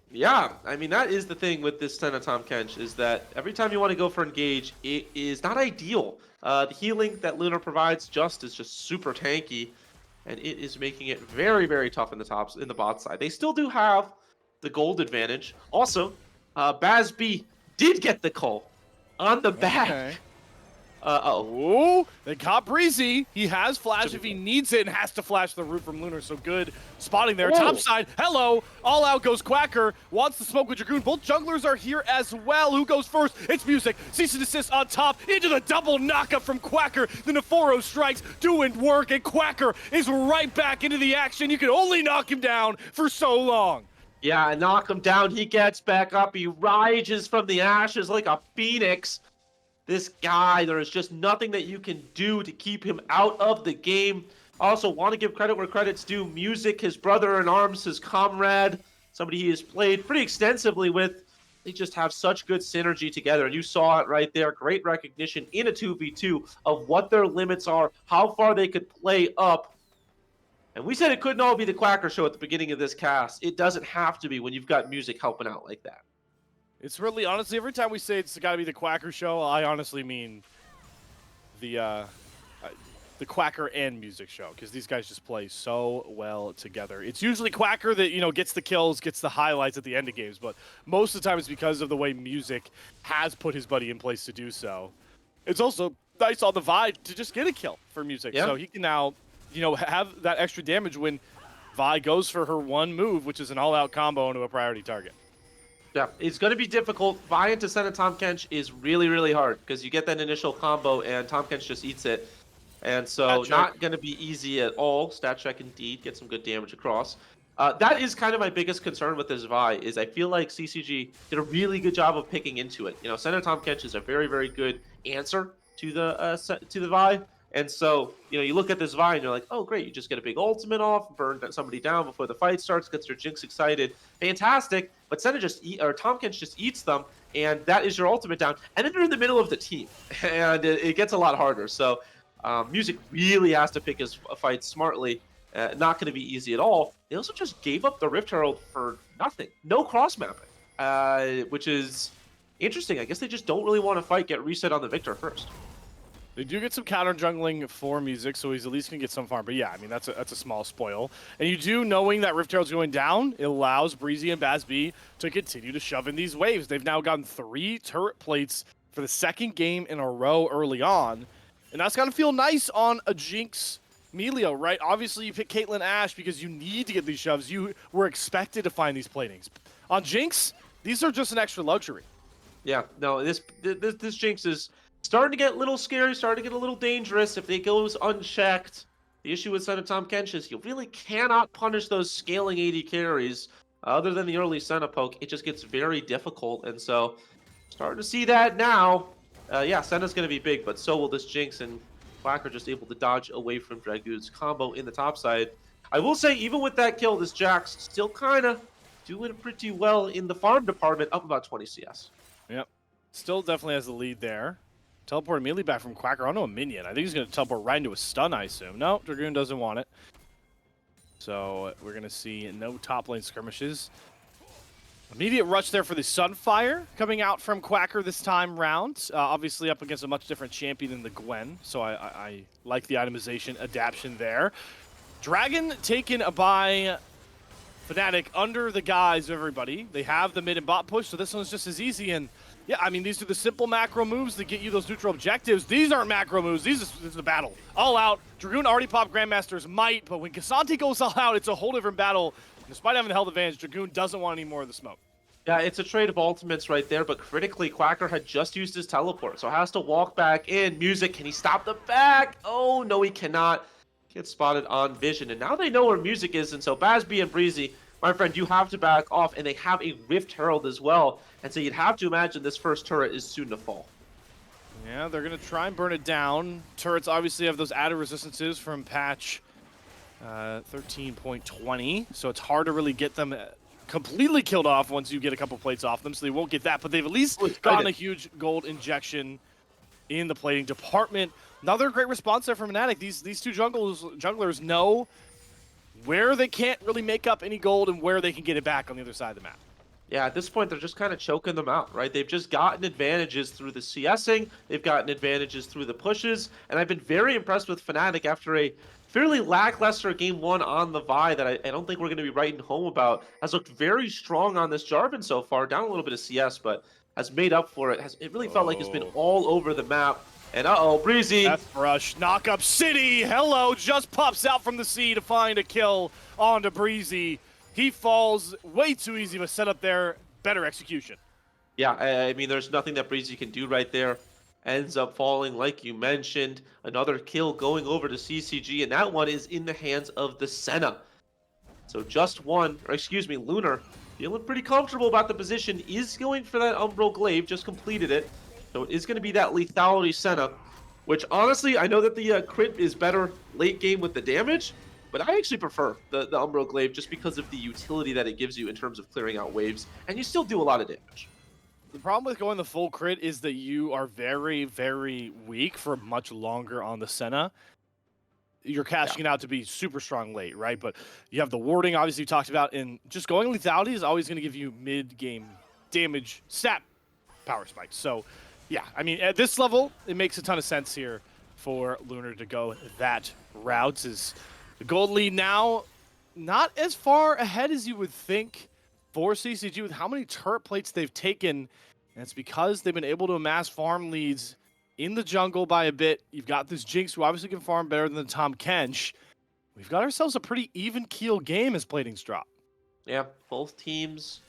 Speaker 5: Yeah, I mean, that is the thing with this Senna Tahm Kench, is that every time you want to go for engage, it is not ideal. The healing that Luna provides is just super tanky, and it is making it very, very tough in the bot side. They still do have the gold advantage. Also, BazB did get the call on the back.
Speaker 4: Okay.
Speaker 5: Uh-oh.
Speaker 4: Ooh, they caught Breezy. He has flash if he needs it and has to flash the root from Lunar. So good spotting there.
Speaker 5: Whoa.
Speaker 4: Top side, hello. All out goes Quacker. Wants to smoke with Dragoon. Both junglers are here as well. Who goes first? It's Music. Cease and desist on top. Into the double knockup from Quacker. The Neforo strikes doing work, and Quacker is right back into the action. You can only knock him down for so long.
Speaker 5: Yeah, knock him down. He gets back up. He rises from the ashes like a phoenix. This guy, there is just nothing that you can do to keep him out of the game. Also, want to give credit where credit's due. Music, his brother in arms, his comrade, somebody he has played pretty extensively with. They just have such good synergy together. And you saw it right there. Great recognition in a 2v2 of what their limits are, how far they could play up. And we said it couldn't all be the Quacker show at the beginning of this cast. It doesn't have to be when you've got Music helping out like that.
Speaker 4: It's really, honestly, every time we say it's got to be the Quacker show, I honestly mean the Quacker and Music show, because these guys just play so well together. It's usually Quacker that, gets the kills, gets the highlights at the end of games, but most of the time it's because of the way Music has put his buddy in place to do so. It's also nice on the Vi to just get a kill for Music, so he can now, have that extra damage when Vi goes for her one move, which is an all-out combo into a priority target.
Speaker 5: Yeah, it's going to be difficult. Vi into Senna Tahm Kench is really, really hard because you get that initial combo and Tahm Kench just eats it. And so not going to be easy at all. Stat check indeed, get some good damage across. That is kind of my biggest concern with this Vi, is I feel like CCG did a really good job of picking into it. Senna Tahm Kench is a very, very good answer to the Vi. And so, you look at this Vi and you're like, oh, great, you just get a big ultimate off, burn somebody down before the fight starts, gets your Jinx excited. Fantastic. But Tahm Kench just eats them, and that is your ultimate down. And then you're in the middle of the team, and it gets a lot harder. So Music really has to pick his fights smartly. Not going to be easy at all. They also just gave up the Rift Herald for nothing. No cross-mapping, which is interesting. I guess they just don't really want to fight, get reset on the Victor first.
Speaker 4: They do get some counter jungling for Music, so he's at least going to get some farm. But yeah, I mean, that's a small spoil. And you do, knowing that Rift Herald's going down, it allows Breezy and BazB to continue to shove in these waves. They've now gotten 3 turret plates for the second game in a row early on. And that's got to feel nice on a Jinx Melio, right? Obviously, you pick Caitlyn Ashe because you need to get these shoves. You were expected to find these platings. On Jinx, these are just an extra luxury.
Speaker 5: Yeah, no, this Jinx is starting to get a little scary, starting to get a little dangerous if they goes unchecked. The issue with Senna Tahm Kench is you really cannot punish those scaling 80 carries. Other than the early Senna poke, it just gets very difficult. And so, starting to see that now. Yeah, Senna's going to be big, but so will this Jinx, and Quacker just able to dodge away from Dragoon's combo in the top side. I will say, even with that kill, this Jax still kind of doing pretty well in the farm department, up about 20 CS.
Speaker 4: Yep. Still definitely has the lead there. Teleport immediately back from Quacker onto a minion. I think he's going to teleport right into a stun, I assume. No, Dragoon doesn't want it. So we're going to see no top lane skirmishes. Immediate rush there for the Sunfire coming out from Quacker this time round. Obviously up against a much different champion than the Gwen. So I like the itemization adaptation there. Dragon taken by Fnatic under the guise of everybody. They have the mid and bot push, so this one's just as easy. And yeah, I mean, these are the simple macro moves that get you those neutral objectives. These aren't macro moves. This is the battle. All out. Dragoon already popped Grandmaster's might, but when K'Sante goes all out, it's a whole different battle. And despite having the health advantage, Dragoon doesn't want any more of the smoke.
Speaker 5: Yeah, it's a trade of ultimates right there, but critically, Quacker had just used his teleport, so has to walk back in. Music, can he stop the back? Oh, no, he cannot. Gets spotted on Vision, and now they know where Music is, and so BazB and Breezy my friend, you have to back off, and they have a Rift Herald as well, and so you'd have to imagine this first turret is soon to fall.
Speaker 4: Yeah, they're going to try and burn it down. Turrets obviously have those added resistances from patch 13.20, so it's hard to really get them completely killed off once you get a couple plates off them, so they won't get that, but they've at least gotten a huge gold injection in the plating department. Another great response there from Fnatic. These two junglers know where they can't really make up any gold and where they can get it back on the other side of the map.
Speaker 5: Yeah, at this point, they're just kind of choking them out, right? They've just gotten advantages through the CSing, they've gotten advantages through the pushes, and I've been very impressed with Fnatic after a fairly lackluster game 1 on the Vi that I don't think we're going to be writing home about. Has looked very strong on this Jarvan so far, down a little bit of CS, but has made up for it. It really felt like it's been all over the map. And Breezy.
Speaker 4: Death Rush, knock up City. Hello, just pops out from the sea to find a kill onto Breezy. He falls way too easy of a setup there. Better execution.
Speaker 5: Yeah, I mean, there's nothing that Breezy can do right there. Ends up falling, like you mentioned. Another kill going over to CCG, and that one is in the hands of the Senna. So just one, or excuse me, Lunar, feeling pretty comfortable about the position, is going for that Umbral Glaive, just completed it. So it is going to be that lethality Senna, which honestly, I know that the crit is better late game with the damage, but I actually prefer the Umbral Glaive just because of the utility that it gives you in terms of clearing out waves, and you still do a lot of damage.
Speaker 4: The problem with going the full crit is that you are very, very weak for much longer on the Senna. You're cashing it out to be super strong late, right? But you have the warding, obviously, you talked about, and just going lethality is always going to give you mid-game damage stat power spikes. So, yeah, I mean, at this level, it makes a ton of sense here for Lunar to go that route. Is the gold lead now not as far ahead as you would think for CCG with how many turret plates they've taken, and it's because they've been able to amass farm leads in the jungle by a bit. You've got this Jinx who obviously can farm better than Tahm Kench. We've got ourselves a pretty even keel game as platings drop.
Speaker 5: Yeah, both teams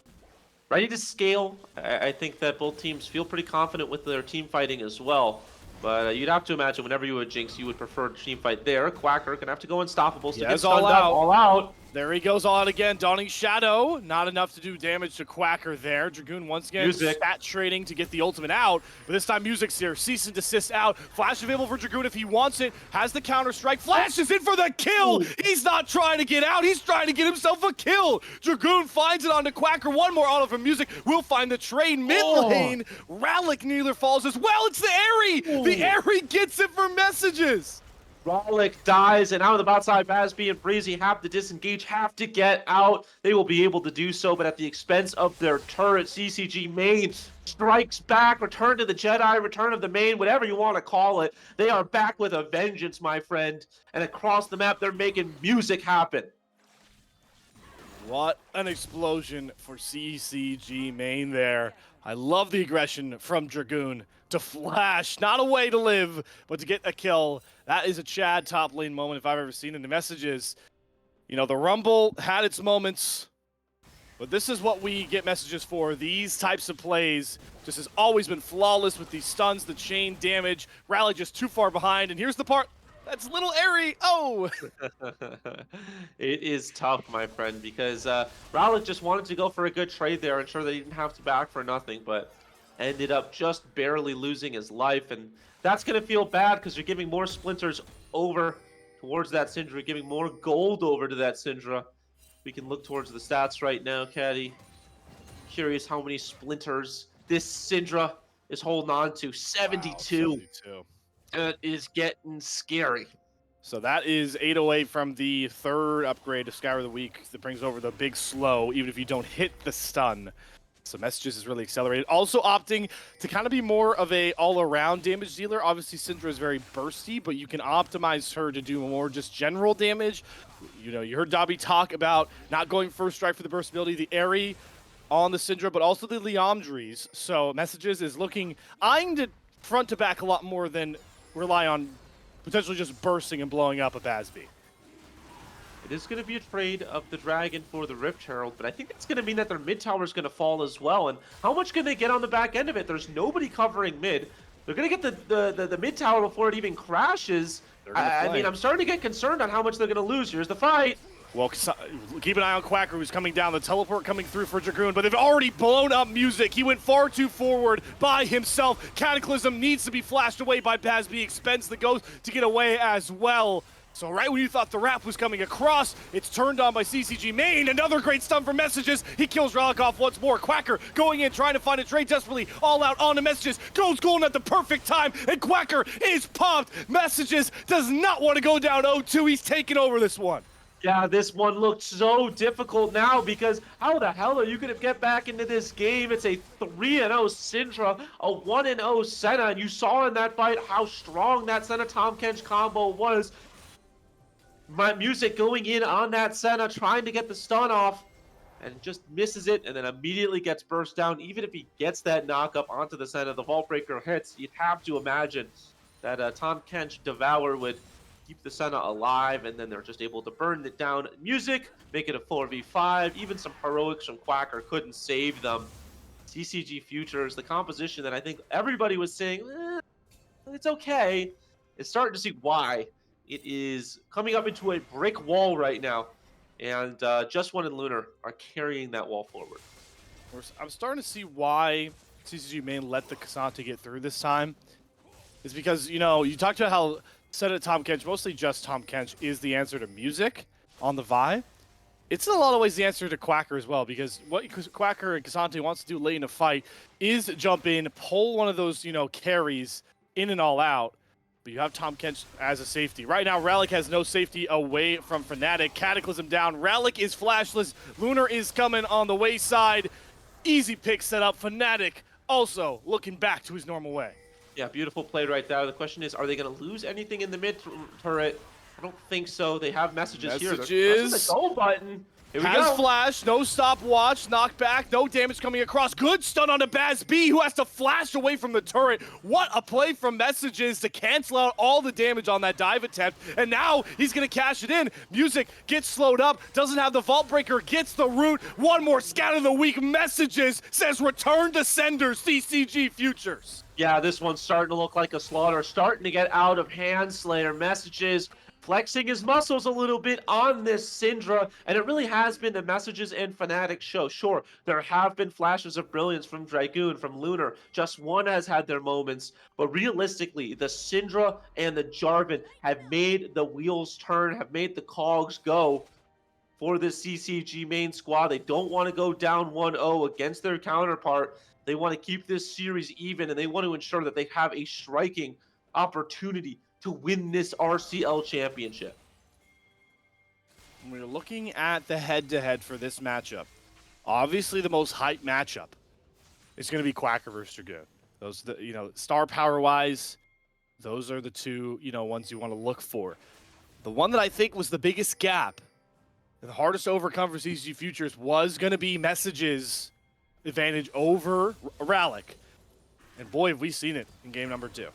Speaker 5: ready to scale. I think that both teams feel pretty confident with their team fighting as well. But you'd have to imagine whenever you would Jinx, you would prefer to team fight there. Quacker gonna have to go unstoppable. So
Speaker 4: Yes,
Speaker 5: get stunned up, all out.
Speaker 4: There he goes all out again. Dawning Shadow. Not enough to do damage to Quacker there. Dragoon once again stat trading to get the ultimate out. But this time Music's here. Cease and desist out. Flash available for Dragoon if he wants it. Has the counter strike. Flash is in for the kill. He's not trying to get out. He's trying to get himself a kill. Dragoon finds it onto Quacker. One more auto from Music. Will find the trade mid lane. Ralik neither falls as well. It's the Airy. The Airy gets it for messages.
Speaker 5: Ralik dies, and out of the bot side, Bazby and Breezy have to disengage, have to get out. They will be able to do so, but at the expense of their turret. CCG main strikes back, return to the Jedi, return of the main, whatever you want to call it. They are back with a vengeance, my friend, and across the map, they're making music happen.
Speaker 4: What an explosion for CCG main there. I love the aggression from Dragoon to flash. Not a way to live, but to get a kill. That is a Chad top lane moment if I've ever seen in the messages. You know, the Rumble had its moments, but this is what we get messages for. These types of plays just has always been flawless with these stuns, the chain damage. Rally just too far behind, and here's the part that's little airy. Oh!
Speaker 5: It is tough, my friend, because Ralik just wanted to go for a good trade there, ensure that he didn't have to back for nothing, but ended up just barely losing his life, and that's going to feel bad because you're giving more splinters over towards that Syndra, giving more gold over to that Syndra. We can look towards the stats right now, Caddy. Curious how many splinters this Syndra is holding on to. 72.
Speaker 4: Wow, 72.
Speaker 5: That is getting scary.
Speaker 4: So that is 808 from the third upgrade of Skyr of the Week that brings over the big slow, even if you don't hit the stun. So Messages is really accelerated. Also opting to kind of be more of a all-around damage dealer. Obviously, Syndra is very bursty, but you can optimize her to do more just general damage. You know, you heard Dobby talk about not going first strike for the burst ability, the Airy on the Syndra, but also the Liamdries. So Messages is eyeing to front to back a lot more than rely on potentially just bursting and blowing up a Bazby.
Speaker 5: It is going to be a trade of the Dragon for the Rift Herald, but I think that's going to mean that their mid tower is going to fall as well. And how much can they get on the back end of it? There's nobody covering mid. They're going to get the mid tower before it even crashes. I mean, I'm starting to get concerned on how much they're going to lose. Here's the fight.
Speaker 4: Well, keep an eye on Quacker, who's coming down. The teleport coming through for Dragoon, but they've already blown up Music. He went far too forward by himself. Cataclysm needs to be flashed away by BazB. Expends the ghost to get away as well. So right when you thought the wrap was coming across, it's turned on by CCG Main. Another great stun for Messages. He kills Relic off once more. Quacker going in, trying to find a trade desperately. All out on the Messages. Goes golden at the perfect time, and Quacker is popped. Messages does not want to go down 0-2. He's taking over this one.
Speaker 5: Yeah, this one looked so difficult now because how the hell are you going to get back into this game? It's a 3-0 Syndra, a 1-0 Senna, and you saw in that fight how strong that Senna Tahm Kench combo was. My Music going in on that Senna, trying to get the stun off, and just misses it, and then immediately gets burst down. Even if he gets that knock up onto the Senna, the Vault Breaker hits, you'd have to imagine that Tahm Kench Devour would keep the Senna alive, and then they're just able to burn it down. Music, make it a 4v5. Even some heroics from Quacker couldn't save them. CCG Futures, the composition that I think everybody was saying, it's okay, is starting to see why. It is coming up into a brick wall right now, and Just One and Lunar are carrying that wall forward.
Speaker 4: I'm starting to see why CCG Main let the K'Sante get through this time. It's because, you know, you talked about how Senna Tahm Kench, mostly just Tahm Kench, is the answer to Music on the Vi. It's in a lot of ways the answer to Quacker as well, because what Quacker and K'Sante wants to do late in a fight is jump in, pull one of those, you know, carries in and all out. But you have Tahm Kench as a safety. Right now, Relic has no safety away from Fnatic. Cataclysm down. Relic is flashless. Lunar is coming on the wayside. Easy pick set up. Fnatic also looking back to his normal way.
Speaker 5: Yeah, beautiful play right there. The question is, are they going to lose anything in the mid turret? I don't think so. They have messages here. There's the go button. Here we go.
Speaker 4: Flash, no stopwatch, knockback, no damage coming across. Good stun on the BazB, who has to flash away from the turret. What a play from Messages to cancel out all the damage on that dive attempt. And now he's going to cash it in. Music gets slowed up, doesn't have the Vault Breaker, gets the root. One more scout of the week. Messages says return to sender, CCG Futures.
Speaker 5: Yeah, this one's starting to look like a slaughter, starting to get out of hand. Slayer Messages flexing his muscles a little bit on this Syndra, and it really has been the Messages and Fnatic show. Sure, there have been flashes of brilliance from Dragoon, from Lunar. Just One has had their moments, but realistically, the Syndra and the Jarvan have made the wheels turn, have made the cogs go for this CCG main squad. They don't want to go down 1-0 against their counterpart. They want to keep this series even, and they want to ensure that they have a striking opportunity to win this RCL championship.
Speaker 4: We're looking at the head-to-head for this matchup. Obviously, the most hyped matchup is going to be Quacker versus Dragoon. Those, you know, star power-wise, those are the two, you know, ones you want to look for. The one that I think was the biggest gap, the hardest to overcome for CCG Futures, was going to be Messages' advantage over Relic. And boy, have we seen it in game number 2.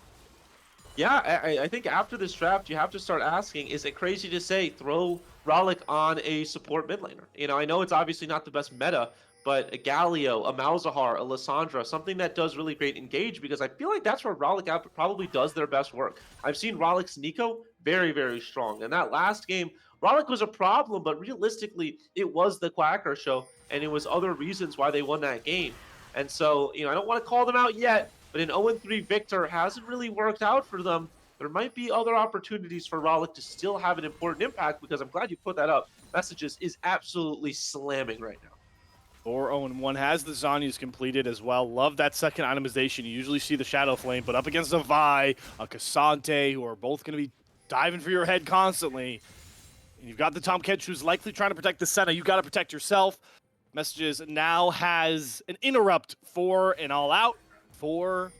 Speaker 5: Yeah, I think after this draft, you have to start asking, is it crazy to say throw Relic on a support mid laner? You know, I know it's obviously not the best meta, but a Galio, a Malzahar, a Lissandra, something that does really great engage, because I feel like that's where Relic probably does their best work. I've seen Relic's Nico very, very strong. And that last game, Relic was a problem, but realistically, it was the Quacker show, and it was other reasons why they won that game. And so, you know, I don't want to call them out yet, but an 0-3 Victor hasn't really worked out for them. There might be other opportunities for Relic to still have an important impact, because I'm glad you put that up. Messages is absolutely slamming right now.
Speaker 4: Or 0-1 has the Zhonya's completed as well. Love that second itemization. You usually see the Shadow Flame, but up against a Vi, a K'Sante, who are both going to be diving for your head constantly. And you've got the Tahm Kench, who's likely trying to protect the Senna. You got to protect yourself. Messages now has an interrupt for an all-out, for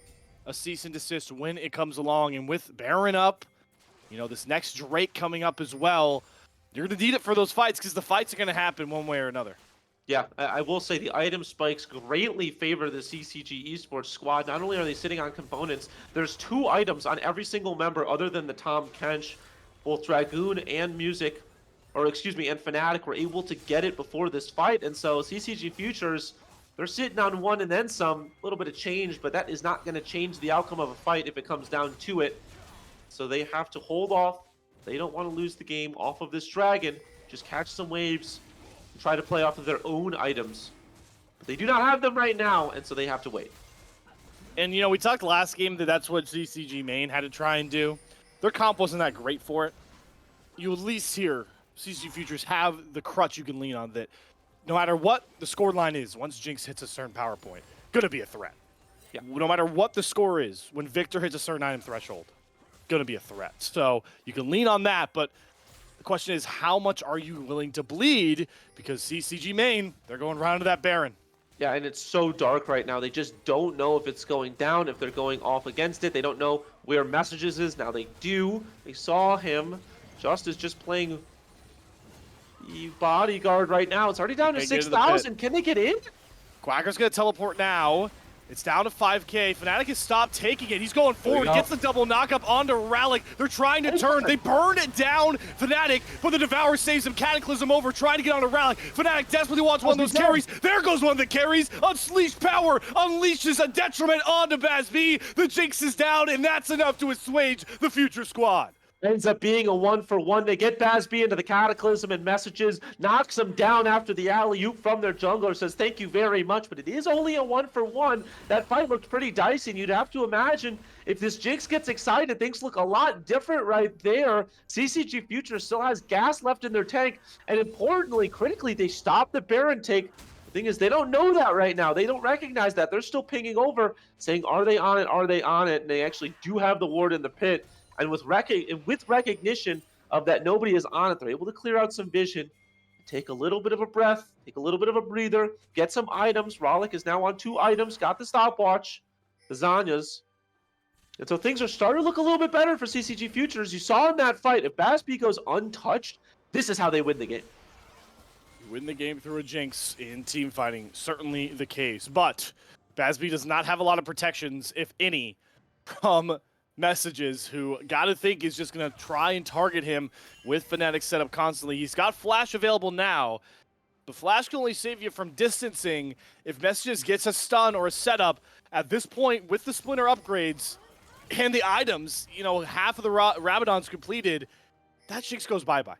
Speaker 4: a cease and desist when it comes along. And with Baron up, you know, this next Drake coming up as well, you're going to need it for those fights, because the fights are going to happen one way or another.
Speaker 5: Yeah, I will say the item spikes greatly favor the CCG Esports squad. Not only are they sitting on components, there's 2 items on every single member other than the Tahm Kench. Both Dragoon and Music, or excuse me, and Fnatic were able to get it before this fight. And so CCG Futures, they're sitting on 1 and then some, a little bit of change, but that is not going to change the outcome of a fight if it comes down to it. So they have to hold off. They don't want to lose the game off of this dragon. just catch some waves, and try to play off of their own items. But they do not have them right now, and so they have to wait.
Speaker 4: And, you know, we talked last game that that's what CCG main had to try and do. Their comp wasn't that great for it. You at least here, CCG Futures have the crutch you can lean on that no matter what the score line is, once Jinx hits a certain power point, gonna be a threat.
Speaker 5: Yeah.
Speaker 4: No matter what the score is, when Victor hits a certain item threshold, gonna be a threat. So you can lean on that, but the question is, how much are you willing to bleed? Because CCG main, they're going round to that Baron.
Speaker 5: Yeah, and it's so dark right now. They just don't know if it's going down, if they're going off against it. They don't know where Messages is. Now they do. They saw him. Justice just playing bodyguard right now. It's already down to
Speaker 4: They get into the
Speaker 5: 6,000. Can they get in?
Speaker 4: Quacker's gonna teleport now. It's down to 5k. Fnatic has stopped taking it. He's going forward.
Speaker 5: go.
Speaker 4: Gets the double knockup onto Ralik. They're trying to turn. They burn it down. Fnatic, but the Devourer saves him. Cataclysm over, trying to get onto Ralik. Fnatic desperately wants one of those carries. There goes one of the carries. Unleashed power. Unleashes a detriment onto BazB. The Jinx is down, and that's enough to assuage the Future squad.
Speaker 5: Ends up being a 1-for-1. They get BazB into the Cataclysm and Messages, knocks him down after the alley-oop from their jungler, says thank you very much, but it is only a 1-for-1. That fight looked pretty dicey, and you'd have to imagine if this Jinx gets excited, things look a lot different right there. CCG Future still has gas left in their tank, and importantly, critically, they stopped the Baron take. The thing is, they don't know that right now. They don't recognize that. They're still pinging over, saying, are they on it, are they on it? And they actually do have the ward in the pit. And with recognition of that nobody is on it, they're able to clear out some vision, take a little bit of a breath, take a little bit of a breather, get some items. Ralik is now on 2 items, got the stopwatch, the Zanyas. And so things are starting to look a little bit better for CCG Futures. You saw in that fight, if BazB goes untouched, this is how they win the game.
Speaker 4: You win the game through a Jinx in team fighting, certainly the case. But BazB does not have a lot of protections, if any, from Messages, who gotta think is just gonna try and target him with Fnatic set up constantly. He's got Flash available now, but Flash can only save you from distancing if Messages gets a stun or a setup. At this point, with the Splinter upgrades and the items, you know, half of the Rabadon's completed, that Jinx goes bye-bye.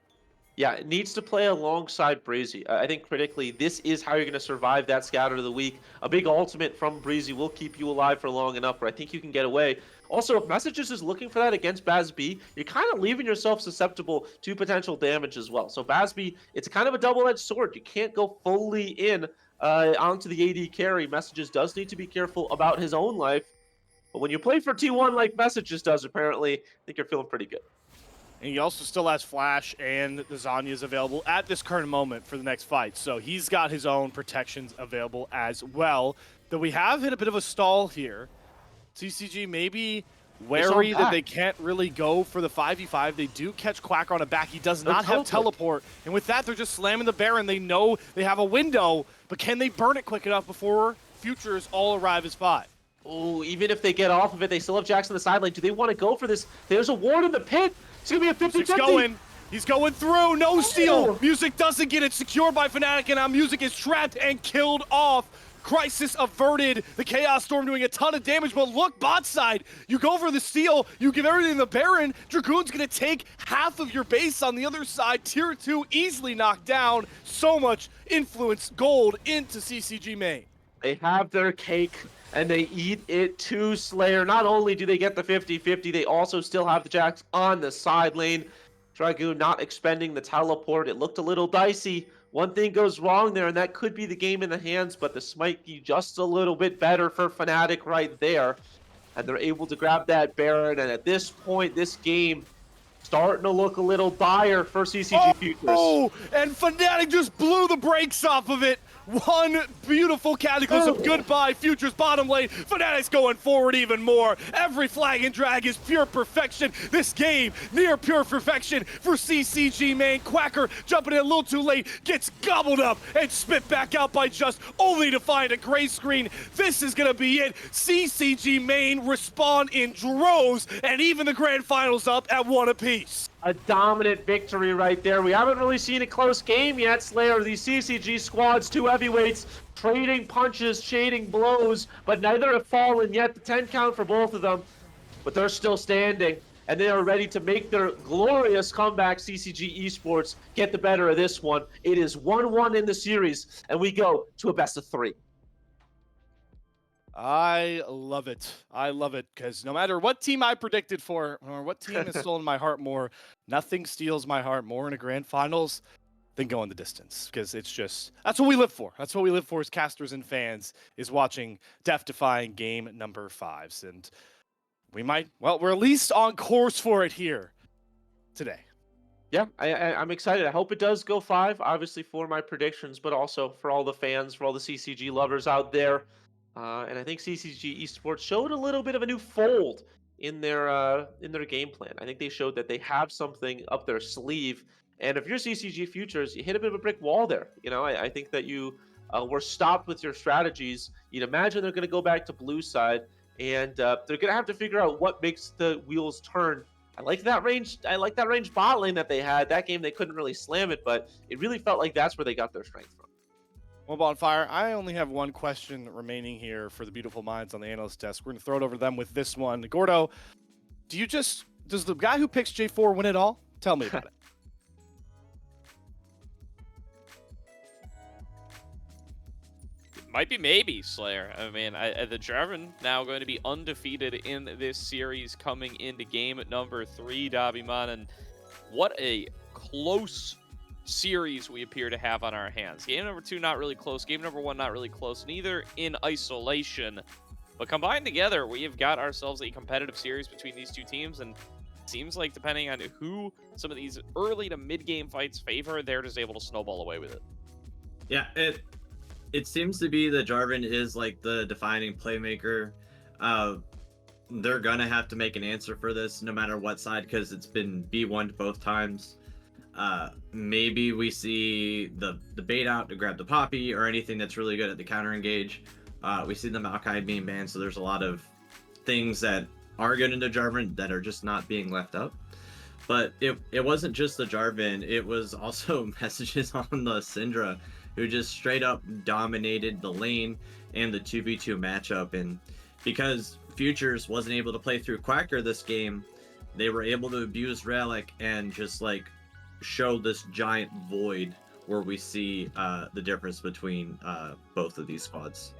Speaker 5: Yeah, it needs to play alongside Breezy. I think critically, this is how you're going to survive that Scatter of the Week. A big ultimate from Breezy will keep you alive for long enough where I think you can get away. Also, if Messages is looking for that against BazB, you're kind of leaving yourself susceptible to potential damage as well. So BazB, it's kind of a double-edged sword. You can't go fully in onto the AD carry. Messages does need to be careful about his own life. But when you play for T1 like Messages does, apparently, I think you're feeling pretty good.
Speaker 4: And he also still has Flash and the Zanyas available at this current moment for the next fight. So he's got his own protections available as well. Though we have hit a bit of a stall here. CCG maybe wary that they can't really go for the 5v5. They do catch Quacker on a back. He does not have teleport. And with that, they're just slamming the Baron. They know they have a window, but can they burn it quick enough before Futures all arrive as 5?
Speaker 5: Oh, even if they get off of it, they still have Jax on the sideline. Do they want to go for this? There's a ward in the pit. It's going to be a 50-50.
Speaker 4: Music's going. He's going through. No steal. Music doesn't get it. Secured by Fnatic, and now Music is trapped and killed off. Crisis averted. The Chaos Storm doing a ton of damage, but look, bot side. You go for the steal. You give everything to the Baron. Dragoon's going to take half of your base on the other side. Tier 2 easily knocked down. So much influence gold into CCG main.
Speaker 5: They have their cake, and they eat it too, Slayer. Not only do they get the 50-50, they also still have the Jax on the side lane. Dragoon not expending the teleport. It looked a little dicey. One thing goes wrong there, and that could be the game in the hands, but this might be just a little bit better for Fnatic right there. And they're able to grab that Baron, and at this point, this game starting to look a little dire for CCG Futures.
Speaker 4: Oh, and Fnatic just blew the brakes off of it. One beautiful Cataclysm. Goodbye, Futures bottom lane. Fnatic's going forward even more. Every flag and drag is pure perfection. This game, near pure perfection for CCG main. Quacker jumping in a little too late, gets gobbled up and spit back out by Just, only to find a gray screen. This is going to be it. CCG main respawn in droves, and even the grand finals up at 1 apiece.
Speaker 5: A dominant victory right there. We haven't really seen a close game yet, Slayer. These CCG squads, 2 heavyweights, trading punches, shading blows, but neither have fallen yet. The 10 count for both of them, but they're still standing. and they are ready to make their glorious comeback. CCG Esports get the better of this one. It is 1-1 in the series, and we go to a best of 3.
Speaker 4: I love it. I love it because no matter what team I predicted for or what team has stolen my heart more, nothing steals my heart more in a grand finals than going the distance, because it's just, that's what we live for. That's what we live for as casters and fans, is watching death-defying game number 5s. And we're at least on course for it here today.
Speaker 5: Yeah, I'm excited. I hope it does go 5, obviously for my predictions, but also for all the fans, for all the CCG lovers out there. And I think CCG Esports showed a little bit of a new fold in their game plan. I think they showed that they have something up their sleeve. And if you're CCG Futures, you hit a bit of a brick wall there. You know, I think that you were stopped with your strategies. You'd imagine they're going to go back to blue side, and they're going to have to figure out what makes the wheels turn. I like that range bot lane that they had. That game they couldn't really slam it, but it really felt like that's where they got their strength from.
Speaker 4: Well, Bonfire, I only have one question remaining here for the beautiful minds on the analyst desk. We're going to throw it over to them with this one. Gordo, does the guy who picks J4 win it all? Tell me about it.
Speaker 3: Might be maybe, Slayer. I mean, the Jarvan now going to be undefeated in this series coming into game number 3, Dabiman, and what a close series we appear to have on our hands. Game number 2 not really close, game number 1 not really close, neither in isolation, but combined together we have got ourselves a competitive series between these two teams, and it seems like depending on who some of these early to mid game fights favor, they're just able to snowball away with it.
Speaker 6: Yeah, it seems to be that Jarvan is like the defining playmaker. They're gonna have to make an answer for this no matter what side, because it's been B1 both times. Maybe we see the bait out to grab the Poppy or anything that's really good at the counter engage. We see the Maokai being banned, so there's a lot of things that are good into Jarvan that are just not being left up. But it wasn't just the Jarvan, it was also messages on the Syndra, who just straight up dominated the lane and the 2v2 matchup. And because Futures wasn't able to play through Quacker this game, they were able to abuse Relic and just like show this giant void where we see the difference between both of these squads.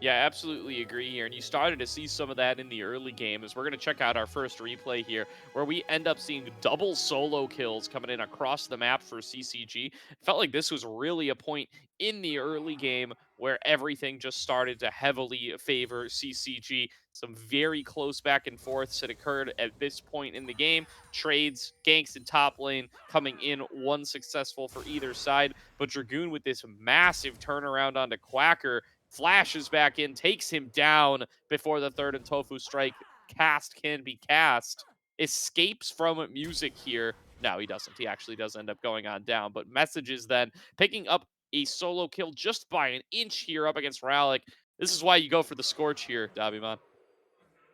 Speaker 3: Yeah, absolutely agree here. And you started to see some of that in the early game, as we're going to check out our first replay here, where we end up seeing double solo kills coming in across the map for CCG. It felt like this was really a point in the early game where everything just started to heavily favor CCG. Some very close back and forths had occurred at this point in the game. Trades, ganks in top lane coming in, one successful for either side. But Dragoon with this massive turnaround onto Quacker, flashes back in, takes him down before the third and Tofu strike cast can be cast. Escapes from music here. No, he doesn't. He actually does end up going on down. But Messages then picking up a solo kill just by an inch here up against Ralik. This is why you go for the Scorch here, Dabiman.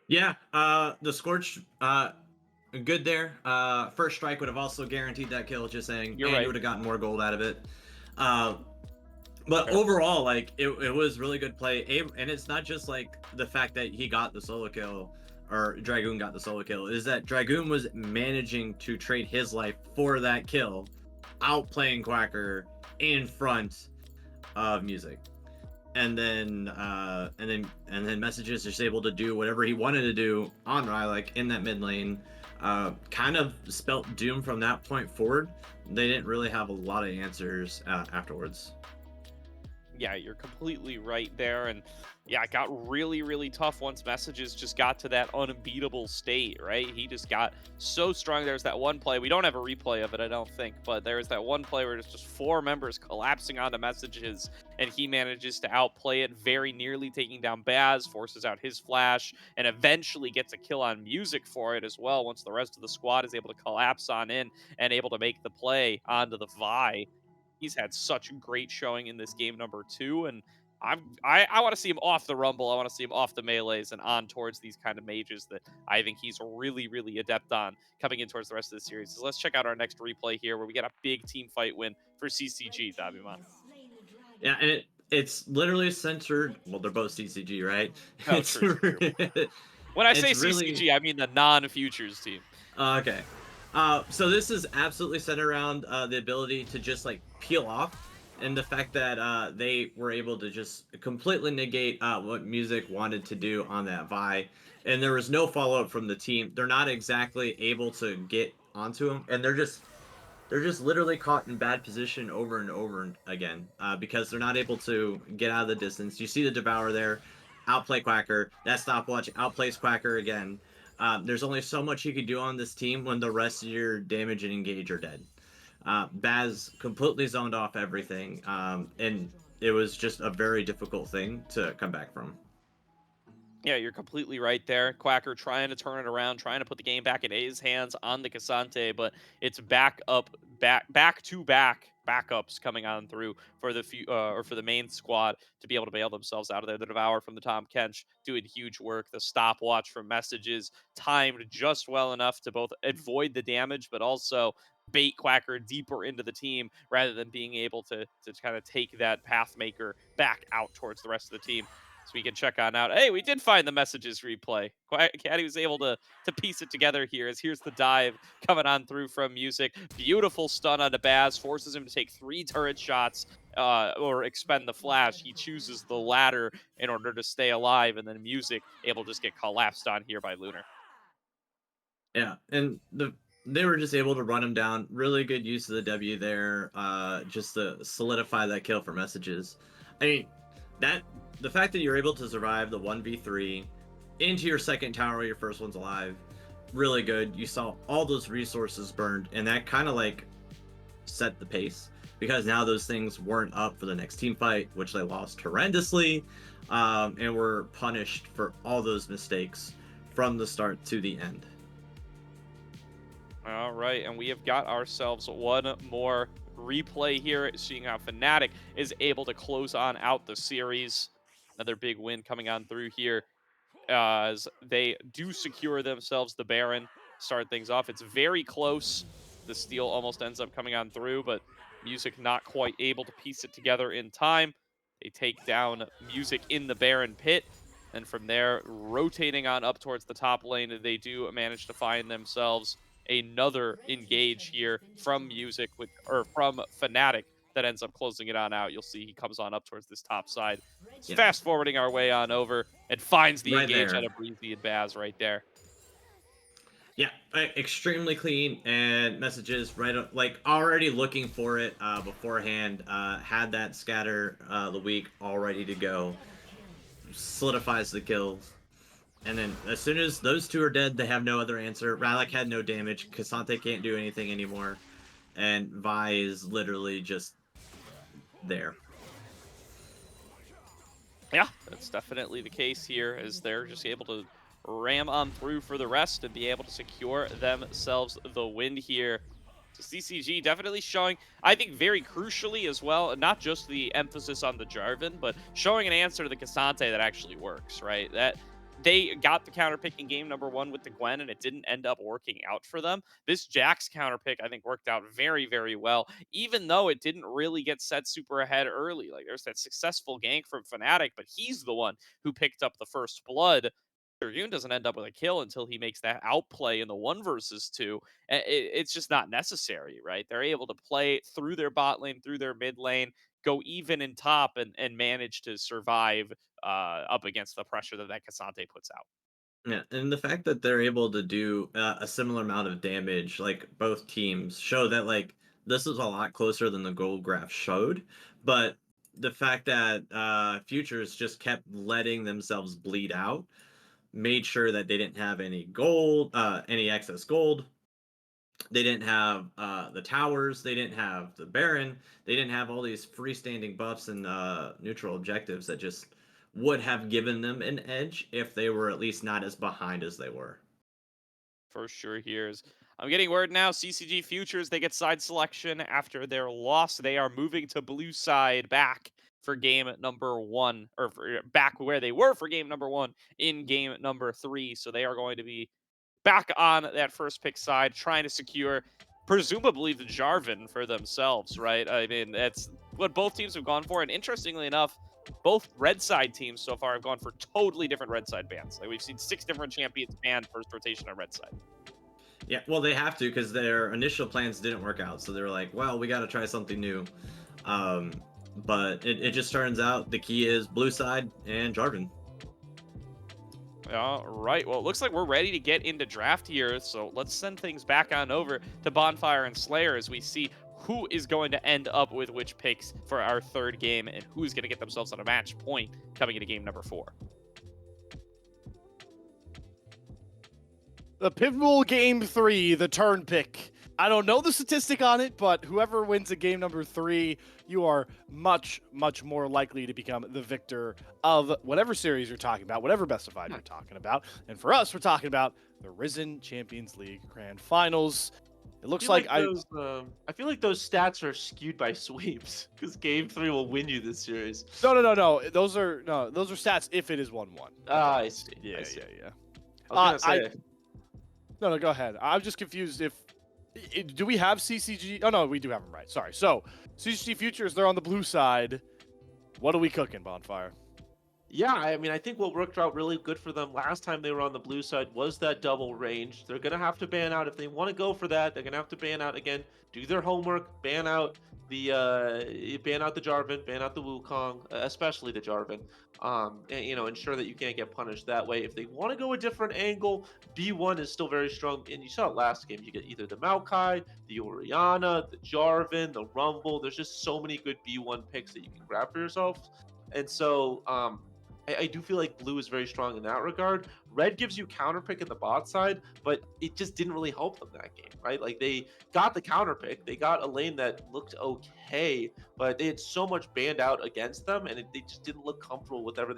Speaker 6: Yeah, the Scorch, good there. First strike would have also guaranteed that kill, just saying.
Speaker 3: You're
Speaker 6: and
Speaker 3: right.
Speaker 6: You would have gotten more gold out of it. But overall, like, it was really good play. And it's not just like the fact that he got the solo kill, or Dragoon got the solo kill, is that Dragoon was managing to trade his life for that kill, outplaying Quacker in front of music. And then Messages just able to do whatever he wanted to do on Rylak in that mid lane. Kind of spelt doom from that point forward. They didn't really have a lot of answers afterwards.
Speaker 3: Yeah, you're completely right there. And yeah, it got really, really tough once Messages just got to that unbeatable state, right? He just got so strong. There's that one play. We don't have a replay of it, I don't think, but there's that one play where it's just 4 members collapsing onto Messages, and he manages to outplay it, very nearly taking down Baz, forces out his flash, and eventually gets a kill on Music for it as well once the rest of the squad is able to collapse on in and able to make the play onto the Vi. He's had such a great showing in this game number 2, and I want to see him off the Rumble. I want to see him off the melees and on towards these kind of mages that I think he's really, really adept on coming in towards the rest of the series. So let's check out our next replay here, where we get a big team fight win for CCG, Dabiman.
Speaker 6: Yeah, and it's literally centered. Well, they're both CCG, right?
Speaker 3: Oh, true. When I say
Speaker 6: it's
Speaker 3: CCG, I mean the non-Futures team.
Speaker 6: Okay. So this is absolutely centered around the ability to just like peel off, and the fact that they were able to just completely negate what Music wanted to do on that Vi, and there was no follow up from the team. They're not exactly able to get onto him, and they're just literally caught in bad position over and over again because they're not able to get out of the distance. You see the Devour there, outplay Quacker. That stopwatch outplays Quacker again. There's only so much you can do on this team when the rest of your damage and engage are dead. Baz completely zoned off everything, and it was just a very difficult thing to come back from.
Speaker 3: Yeah, you're completely right there. Quacker trying to turn it around, trying to put the game back in his hands on the Cassante, but it's back to back backups coming on through for the or for the main squad to be able to bail themselves out of there. The Devour from the Tom Kench doing huge work. The stopwatch from Messages timed just well enough to both avoid the damage, but also bait Quacker deeper into the team rather than being able to kind of take that Pathmaker back out towards the rest of the team. So we can check on out. Hey, we did find the Messages replay. Caddy was able to piece it together here. As here's the dive coming on through from Music. Beautiful stun on the Baz, forces him to take 3 turret shots or expend the flash. He chooses the latter in order to stay alive, and then Music able to just get collapsed on here by Lunar.
Speaker 6: Yeah, and they were just able to run him down. Really good use of the W there, just to solidify that kill for Messages. I mean, the fact that you're able to survive the 1v3 into your second tower, your first one's alive, really good. You saw all those resources burned, and that kind of like set the pace because now those things weren't up for the next team fight, which they lost horrendously, and were punished for all those mistakes from the start to the end.
Speaker 3: All right, and we have got ourselves one more replay here, seeing how Fnatic is able to close on out the series. Another big win coming on through here as they do secure themselves the Baron, start things off. It's very close. The steal almost ends up coming on through, but Music not quite able to piece it together in time. They take down Music in the Baron pit, and from there, rotating on up towards the top lane, they do manage to find themselves another engage here from Music or from Fnatic that ends up closing it on out. You'll see he comes on up towards this top side.
Speaker 6: Yeah.
Speaker 3: Fast forwarding our way on over and finds the
Speaker 6: Right
Speaker 3: engage
Speaker 6: there.
Speaker 3: out of Breezy and Baz right there.
Speaker 6: Yeah, extremely clean, and Messages right like already looking for it beforehand. Had that scatter the week all ready to go. Solidifies the kills. And then as soon as those two are dead, they have no other answer. Rylak had no damage. Cassante can't do anything anymore. And Vi is literally just there.
Speaker 3: Yeah, that's definitely the case here, as they're just able to ram on through for the rest and be able to secure themselves the win here. So CCG definitely showing, I think very crucially as well, not just the emphasis on the Jarvan, but showing an answer to the Cassante that actually works, right? That they got the counter pick in game number 1 with the Gwen, and it didn't end up working out for them. This Jax counter pick, I think, worked out very, very well, even though it didn't really get set super ahead early. Like, there's that successful gank from Fnatic, but he's the one who picked up the first blood. Dragoon doesn't end up with a kill until he makes that outplay in the 1 versus 2. It's just not necessary, right? They're able to play through their bot lane, through their mid lane, go even in top, and manage to survive up against the pressure that Cassante puts out.
Speaker 6: Yeah, and the fact that they're able to do a similar amount of damage, like both teams, show that like this is a lot closer than the gold graph showed. But the fact that Futures just kept letting themselves bleed out, made sure that they didn't have any gold, any excess gold. They didn't have the towers. They didn't have the Baron. They didn't have all these freestanding buffs and neutral objectives that just would have given them an edge if they were at least not as behind as they were.
Speaker 3: For sure, I'm getting word now. CCG Futures, they get side selection after their loss. They are moving to blue side back for game number 1, or back where they were for game number 1 in game number 3. So they are going to be back on that first pick side, trying to secure presumably the Jarvan for themselves, right? I mean, that's what both teams have gone for. And interestingly enough, both red side teams so far have gone for totally different red side bans. Like, we've seen 6 different champions banned first rotation on red side.
Speaker 6: Yeah, well, they have to because their initial plans didn't work out. So they were like, well, we got to try something new. Um, but it just turns out the key is blue side and Jarvan.
Speaker 3: All right. Well, it looks like we're ready to get into draft here. So let's send things back on over to Bonfire and Slayer as we see who is going to end up with which picks for our third game and who's going to get themselves on a match point coming into game number 4.
Speaker 4: The pivotal game 3, the turn pick. I don't know the statistic on it, but whoever wins a game number 3, you are much, much more likely to become the victor of whatever series you're talking about, whatever best of 5 you're talking about. And for us, we're talking about the Risen Champions League Grand Finals. It looks like
Speaker 5: I feel like those stats are skewed by sweeps because game 3 will win you this series.
Speaker 4: No. Those are stats if it is 1-1.
Speaker 5: I see.
Speaker 4: Yeah.
Speaker 5: I see.
Speaker 4: Yeah.
Speaker 5: I was gonna say.
Speaker 4: No, go ahead. I'm just confused do we have CCG? Oh, no, we do have them right. Sorry. So, CCG Futures, they're on the blue side. What are we cooking, Bonfire?
Speaker 5: Yeah, I mean, I think what worked out really good for them last time they were on the blue side was that double range. They're going to have to ban out. If they want to go for that, they're going to have to ban out again, do their homework, ban out the Jarvan, ban out the Wukong, especially the Jarvan, and, ensure that you can't get punished that way. If they want to go a different angle, B1 is still very strong, and you saw it last game. You get either the Maokai, the Orianna, the Jarvan, the Rumble. There's just so many good B1 picks that you can grab for yourself, and so I do feel like blue is very strong in that regard. Red gives you counter pick in the bot side, but it just didn't really help them that game, right? Like they got the counter pick, they got a lane that looked okay, but they had so much banned out against them, and they just didn't look comfortable with whatever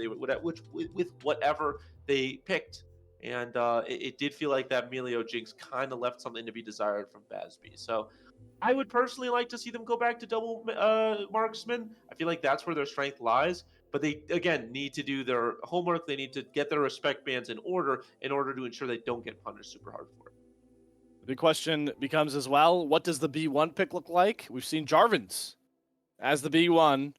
Speaker 5: they picked. And it did feel like that Melio Jinx kind of left something to be desired from Bazby. So I would personally like to see them go back to double marksman. I feel like that's where their strength lies. But they, again, need to do their homework. They need to get their respect bans in order to ensure they don't get punished super hard for it.
Speaker 4: The question becomes as well, what does the B1 pick look like? We've seen Jarvan's as the B1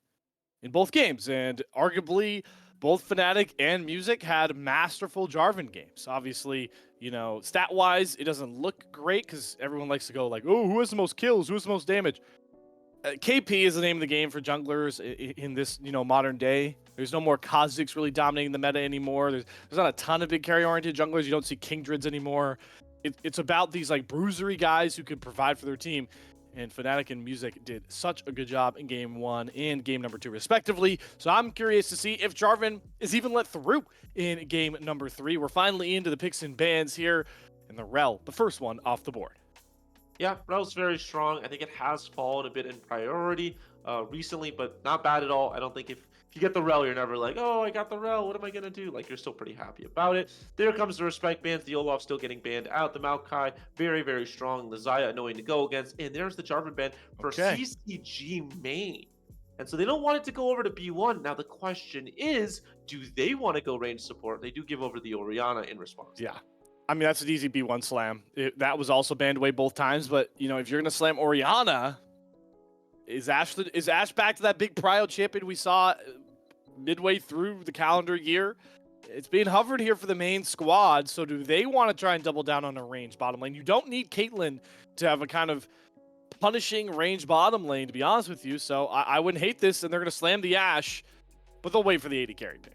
Speaker 4: in both games, and arguably both Fnatic and Music had masterful Jarvan games. Obviously, stat-wise, it doesn't look great because everyone likes to go like, oh, who has the most kills? Who has the most damage? KP is the name of the game for junglers in this, modern day. There's no more Kha'Zix really dominating the meta anymore. There's not a ton of big carry-oriented junglers. You don't see Kingdreds anymore. It's about these like bruisery guys who can provide for their team. And Fnatic and Music did such a good job in game 1 and game number 2 respectively. So I'm curious to see if Jarvan is even let through in game number 3. We're finally into the picks and bans here in the Rel, the first one off the board.
Speaker 5: Yeah, Rel's very strong. I think it has fallen a bit in priority recently, but not bad at all. I don't think if you get the Rel, you're never like, oh, I got the Rel, what am I going to do? Like, you're still pretty happy about it. There comes the respect bans. The Olaf still getting banned out. The Maokai, very, very strong. The Xayah annoying to go against. And there's the Jarvan ban for CCG main. And so they don't want it to go over to B1. Now, the question is, do they want to go range support? They do give over the Orianna in response.
Speaker 4: Yeah. I mean, that's an easy B1 slam. That was also banned away both times, but, if you're going to slam Orianna, is Ashe back to that big prio champion we saw midway through the calendar year? It's being hovered here for the main squad, so do they want to try and double down on a range bottom lane? You don't need Caitlyn to have a kind of punishing range bottom lane, to be honest with you, so I wouldn't hate this, and they're going to slam the Ashe, but they'll wait for the 80 carry pick.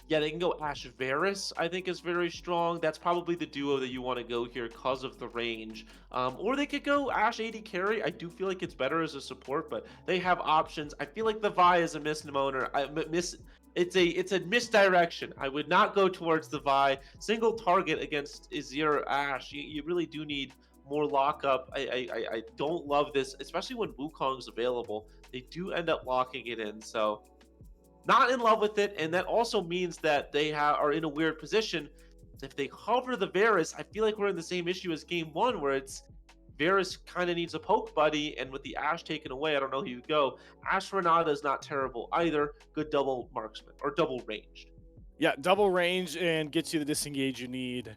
Speaker 5: Yeah, they can go Ashe Varus, I think is very strong. That's probably the duo that you want to go here because of the range. Or they could go Ashe 80 carry. I do feel like it's better as a support, but they have options. I feel like the Vi is a misnomer. It's a misdirection. I would not go towards the Vi. Single target against Azir Ashe. You really do need more lockup. I don't love this, especially when Wukong's available. They do end up locking it in, so not in love with it, and that also means that they are in a weird position. If they hover the Varus, I feel like we're in the same issue as game 1, where it's Varus kind of needs a poke buddy, and with the Ashe taken away, I don't know who you go. Ashe Renata is not terrible either. Good double marksman, or double ranged.
Speaker 4: Yeah, double range and gets you the disengage you need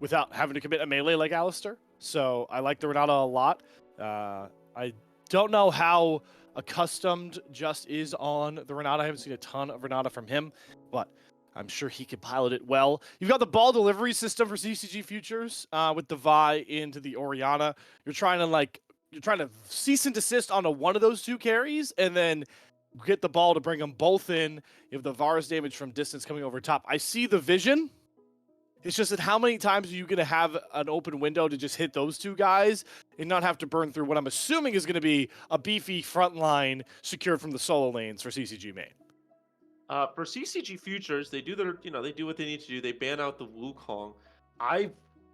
Speaker 4: without having to commit a melee like Alistar. So I like the Renata a lot. I don't know how accustomed Just is on the Renata. I haven't seen a ton of Renata from him, but I'm sure he can pilot it well. You've got the ball delivery system for CCG Futures with the Vi into the Orianna. You're trying to cease and desist onto one of those two carries, and then get the ball to bring them both in. You have the Varus damage from distance coming over top. I see the vision. It's just that how many times are you going to have an open window to just hit those two guys and not have to burn through what I'm assuming is going to be a beefy front line secured from the solo lanes for CCG main?
Speaker 5: For CCG Futures, they do they do what they need to do. They ban out the Wukong. I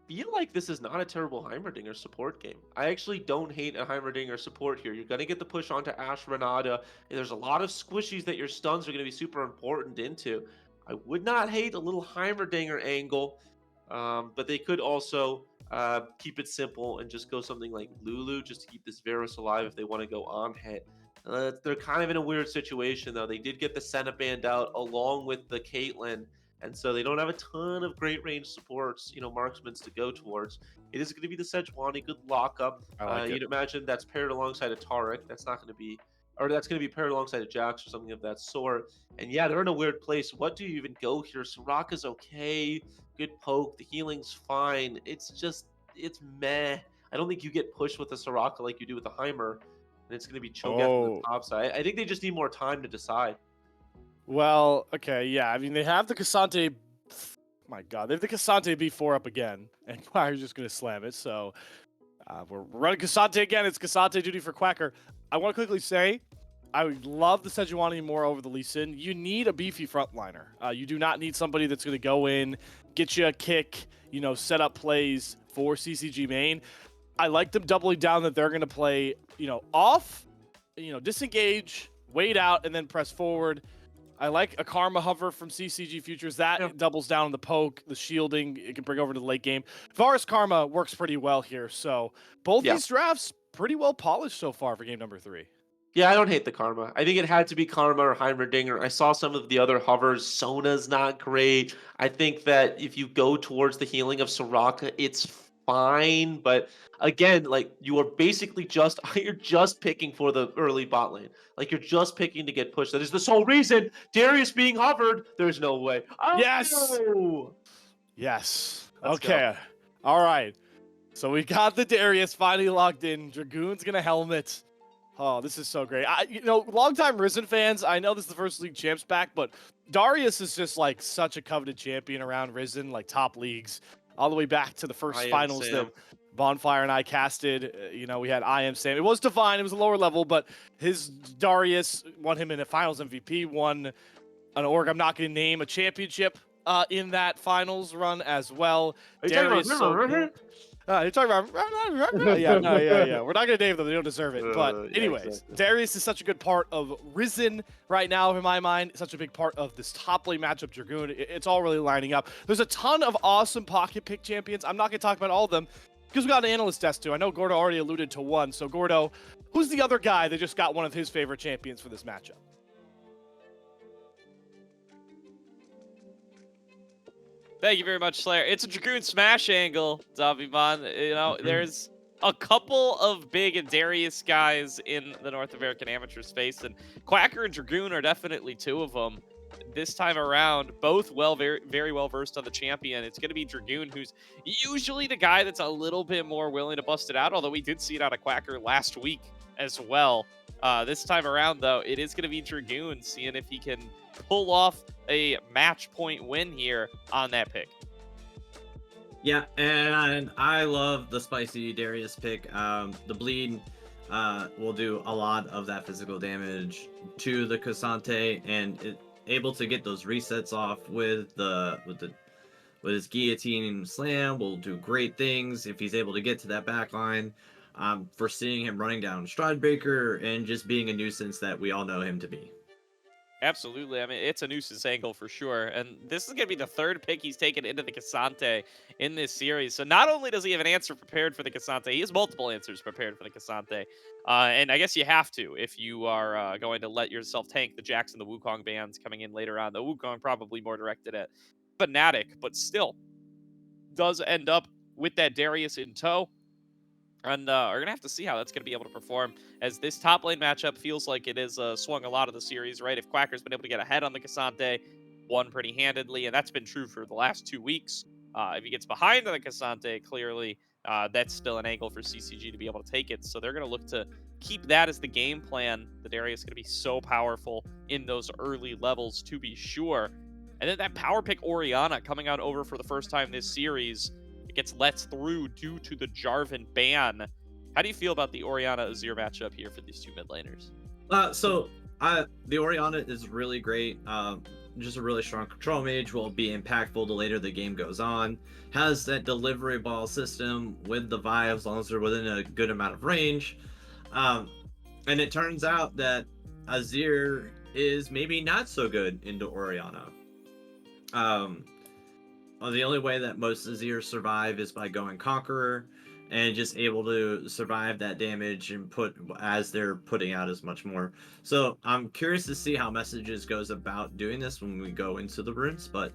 Speaker 5: feel like this is not a terrible Heimerdinger support game. I actually don't hate a Heimerdinger support here. You're gonna get the push onto Ashe Renata. And there's a lot of squishies that your stuns are gonna be super important into. I would not hate a little Heimerdinger angle, but they could also keep it simple and just go something like Lulu just to keep this Varus alive if they want to go on hit. They're kind of in a weird situation, though. They did get the Senna banned out along with the Caitlyn, and so they don't have a ton of great range supports, marksmans to go towards. It is going to be the Sejuani, good lockup.
Speaker 4: I like it.
Speaker 5: You'd imagine that's paired alongside a Taric. That's not going to be, or that's going to be paired alongside a Jax or something of that sort. And yeah, they're in a weird place. What do you even go here? Soraka's okay, good poke. The healing's fine. It's meh. I don't think you get pushed with a Soraka like you do with a Heimer. And it's going to be choke after the top side. I think they just need more time to decide.
Speaker 4: Well, okay, yeah. I mean, they have the Cassante. My God, they have the Cassante B4 up again, and Quacker's just going to slam it. So we're running Cassante again. It's Cassante duty for Quacker. I want to quickly say, I would love the Sejuani more over the Lee Sin. You need a beefy frontliner. You do not need somebody that's going to go in, get you a kick, set up plays for CCG main. I like them doubling down that they're going to play, off, disengage, wait out, and then press forward. I like a Karma hover from CCG Futures. That doubles down on the poke, the shielding. It can bring over to the late game. Varus Karma works pretty well here. So both these drafts pretty well polished so far for game number 3.
Speaker 5: Yeah, I don't hate the Karma. I think it had to be Karma or Heimerdinger. I saw some of the other hovers. Sona's not great. I think that if you go towards the healing of Soraka, it's fine. But again, you are basically you're just picking for the early bot lane. You're just picking to get pushed. That is the sole reason. Darius being hovered. There's no way. Oh,
Speaker 4: Yes.
Speaker 5: no!
Speaker 4: Yes.
Speaker 5: Let's
Speaker 4: okay. All right. So we got the Darius finally locked in. Dragoon's gonna helmet. Oh, this is so great. Longtime Risen fans, I know this is the first League Champs back, but Darius is just such a coveted champion around Risen, top leagues, all the way back to the first finals that Bonfire and I casted. We had I Am Sam. It was Divine. It was a lower level, but his Darius won him in a finals MVP, won an org I'm not going to name, a championship in that finals run as well. Darius, you're talking about yeah. We're not gonna name them; they don't deserve it. But anyways, exactly. Darius is such a good part of Risen right now, in my mind. Such a big part of this top lane matchup. Dragoon, it's all really lining up. There's a ton of awesome pocket pick champions. I'm not gonna talk about all of them because we got an analyst desk too. I know Gordo already alluded to one. So Gordo, who's the other guy that just got one of his favorite champions for this matchup?
Speaker 3: Thank you very much, Slayer. It's a Dragoon smash angle, Zavimon. There's a couple of big and Darius guys in the North American amateur space, and Quacker and Dragoon are definitely two of them. This time around, both very, very well versed on the champion. It's going to be Dragoon, who's usually the guy that's a little bit more willing to bust it out, although we did see it out of Quacker last week as well. This time around, though, it is going to be Dragoon, seeing if he can pull off a match point win here on that pick.
Speaker 6: Yeah, and I love the spicy Darius pick. The bleed will do a lot of that physical damage to the Cassante, and able to get those resets off with his guillotine slam will do great things if he's able to get to that back line. For seeing him running down Stridebreaker and just being a nuisance that we all know him to be.
Speaker 3: Absolutely. I mean, it's a nuisance angle for sure. And this is going to be the third pick he's taken into the Cassante in this series. So not only does he have an answer prepared for the Cassante, he has multiple answers prepared for the Cassante. And I guess you have to if you are going to let yourself tank the Jax and the Wukong bans coming in later on. The Wukong probably more directed at Fnatic, but still does end up with that Darius in tow. And we're going to have to see how that's going to be able to perform, as this top lane matchup feels like it has swung a lot of the series, right? If Quacker's been able to get ahead on the Cassante, won pretty handedly, and that's been true for the last 2 weeks. If he gets behind on the Cassante, clearly that's still an angle for CCG to be able to take it. So they're going to look to keep that as the game plan. The Darius is going to be so powerful in those early levels, to be sure. And then that power pick Orianna coming out over for the first time this series. It gets lets through due to the Jarvan ban. How do you feel about the Orianna Azir matchup here for these two mid laners?
Speaker 6: The Orianna is really great. Just a really strong control mage, will be impactful the later the game goes on. Has that delivery ball system with the Vi as long as they're within a good amount of range. And it turns out that Azir is maybe not so good into Orianna. The only way that most Azir survive is by going Conqueror and just able to survive that damage and put as they're putting out as much more. So I'm curious to see how Messages goes about doing this when we go into the runes, but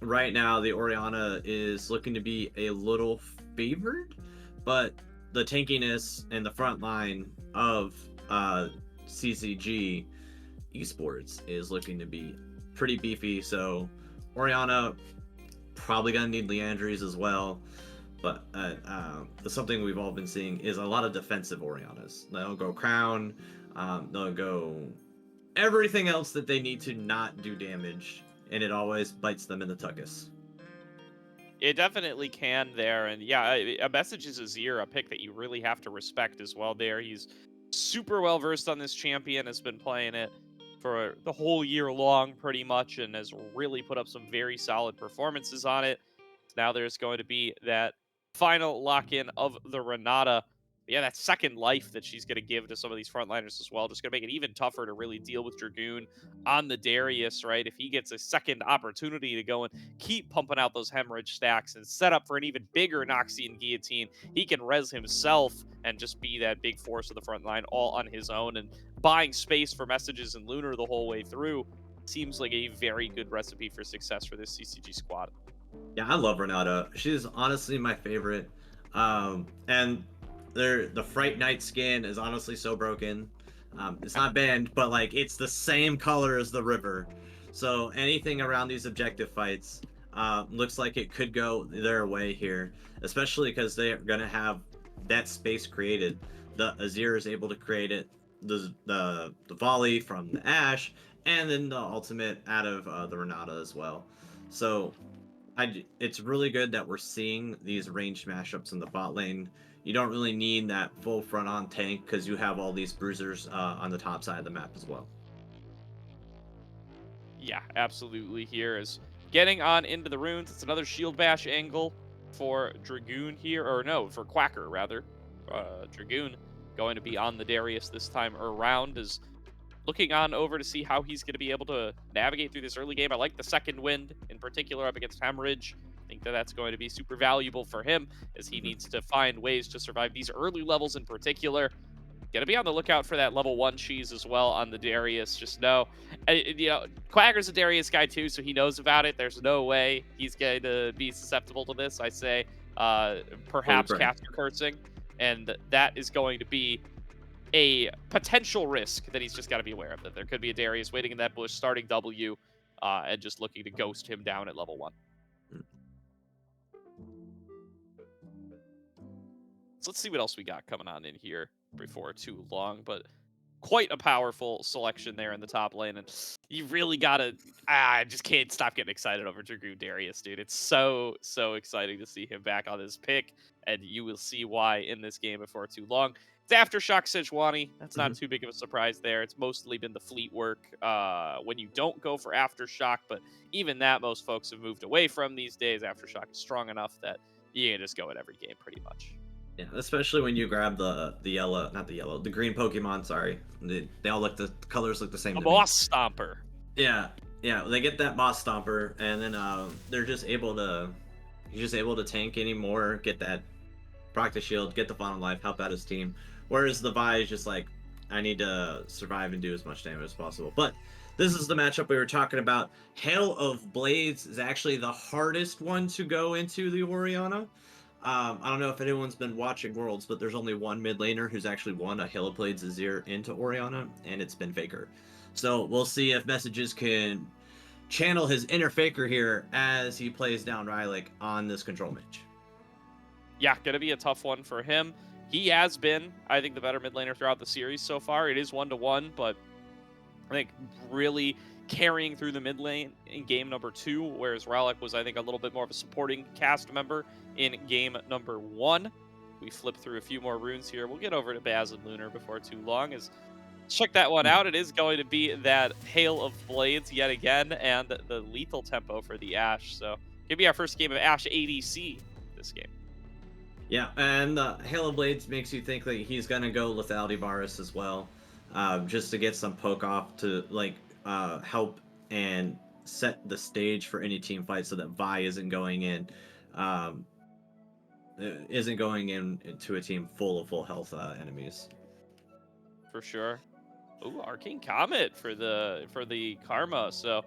Speaker 6: right now the Orianna is looking to be a little favored, but the tankiness and the front line of CCG Esports is looking to be pretty beefy, so Orianna probably gonna need Leandries as well. But something we've all been seeing is a lot of defensive Oriannas. They'll go Crown, they'll go everything else that they need to not do damage, and it always bites them in the tuchus.
Speaker 3: It definitely can there, and yeah, a message is Azir, a pick that you really have to respect as well there. He's super well versed on this champion, has been playing it for the whole year long pretty much, and has really put up some very solid performances on it. Now there's going to be that final lock-in of the Renata. Yeah, that second life that she's going to give to some of these frontliners as well, just going to make it even tougher to really deal with Dragoon on the Darius, right? If he gets a second opportunity to go and keep pumping out those hemorrhage stacks and set up for an even bigger Noxian Guillotine, he can res himself and just be that big force of the front line all on his own, and buying space for Messages and Lunar the whole way through seems like a very good recipe for success for this CCG squad.
Speaker 6: Yeah, I love Renata. She's honestly my favorite. And the Fright Knight skin is honestly so broken. It's not banned, but like it's the same color as the river. So anything around these objective fights looks like it could go their way here, especially because they're gonna have that space created. The Azir is able to create it, the volley from the Ashe, and then the ultimate out of the Renata as well. So it's really good that we're seeing these ranged mashups in the bot lane. You don't really need that full front-on tank because you have all these bruisers on the top side of the map as well.
Speaker 3: Yeah, absolutely. Here is getting on into the runes. It's another shield bash angle for Dragoon here, or no, for Quacker rather. Dragoon going to be on the Darius this time around, is looking on over to see how he's going to be able to navigate through this early game. I like the second wind in particular up against Hemorrhage. I think that that's going to be super valuable for him as he needs to find ways to survive these early levels in particular. Going to be on the lookout for that level 1 cheese as well on the Darius. Just know, Quagger's a Darius guy too, so he knows about it. There's no way he's going to be susceptible to this. I say perhaps caster cursing, and that is going to be a potential risk that he's just got to be aware of, that there could be a Darius waiting in that bush, starting W, and just looking to ghost him down at level 1. So let's see what else we got coming on in here before too long, but quite a powerful selection there in the top lane, and you really gotta, I just can't stop getting excited over Dragoon Darius, dude. It's so exciting to see him back on this pick, and you will see why in this game before too long. It's Aftershock Sejuani. That's not too big of a surprise there. It's mostly been the fleet work when you don't go for Aftershock, but even that most folks have moved away from these days. Aftershock is strong enough that you can just go in every game pretty much.
Speaker 6: Yeah, especially when you grab the yellow, not the yellow, the green Pokemon, sorry. They all look, the colors look the same.
Speaker 3: A Moss Stomper.
Speaker 6: Yeah, they get that Moss Stomper, and then they're just able to, he's just able to tank anymore, get that Proctus Shield, get the Fawn of Life, help out his team. Whereas the Vi is just like, I need to survive and do as much damage as possible. But this is the matchup we were talking about. Hail of Blades is actually the hardest one to go into the Orianna. I don't know if anyone's been watching Worlds, but there's only one mid laner who's actually won a Hail of Blades Azir into Orianna, and it's been Faker. So we'll see if Messages can channel his inner Faker here as he plays down Rylik on this control match.
Speaker 3: Yeah, going to be a tough one for him. He has been, I think, the better mid laner throughout the series so far. It is 1-1, but I think really carrying through the mid lane in game number 2, whereas Rylik was, I think, a little bit more of a supporting cast member in game number 1. We flip through a few more runes here. We'll get over to Baz and Lunar before too long. Check that one out. It is going to be that Hail of Blades yet again, and the lethal tempo for the Ashe. So, gonna be our first game of Ashe ADC this game.
Speaker 6: Yeah, and the Hail of Blades makes you think that he's gonna go Lethality Varus as well, just to get some poke off to help and set the stage for any team fight, so that Vi isn't going in, into a team full of full health enemies.
Speaker 3: For sure. Ooh, Arcane Comet for the Karma. So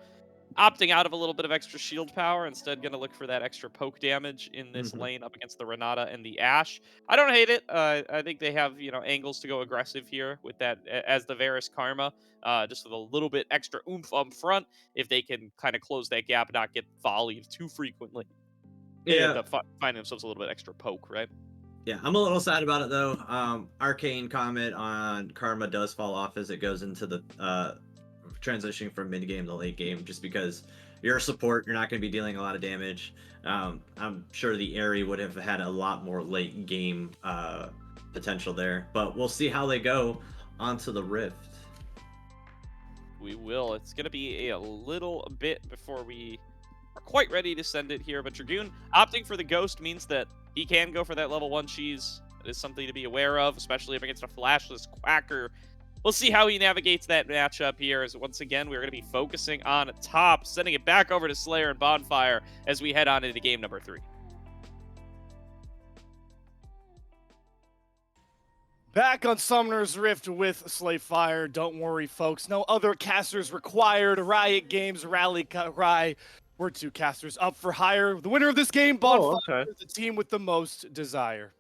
Speaker 3: opting out of a little bit of extra shield power, instead going to look for that extra poke damage in this lane up against the Renata and the Ashe. I don't hate it. I think they have, angles to go aggressive here with that as the Varus Karma, just with a little bit extra oomph up front if they can kind of close that gap and not get volleyed too frequently.
Speaker 6: Yeah.
Speaker 3: And find themselves a little bit extra poke, right?
Speaker 6: Yeah, I'm a little sad about it though. Arcane Comet on Karma does fall off as it goes into the transitioning from mid game to late game, just because you're a support, you're not going to be dealing a lot of damage. I'm sure the Aerie would have had a lot more late game potential there, but we'll see how they go onto the Rift.
Speaker 3: We will. It's going to be a little bit before we are quite ready to send it here, but Dragoon opting for the Ghost means that he can go for that level 1 cheese. That is something to be aware of, especially if against a flashless Quacker. We'll see how he navigates that matchup here, as once again, we're going to be focusing on top, sending it back over to Slayer and Bonfire as we head on into game number 3.
Speaker 4: Back on Summoner's Rift with Slayfire. Don't worry, folks. No other casters required. Riot Games, Rally Cry. We're 2 casters up for hire. The winner of this game, Bonfire, is the team with the most desire.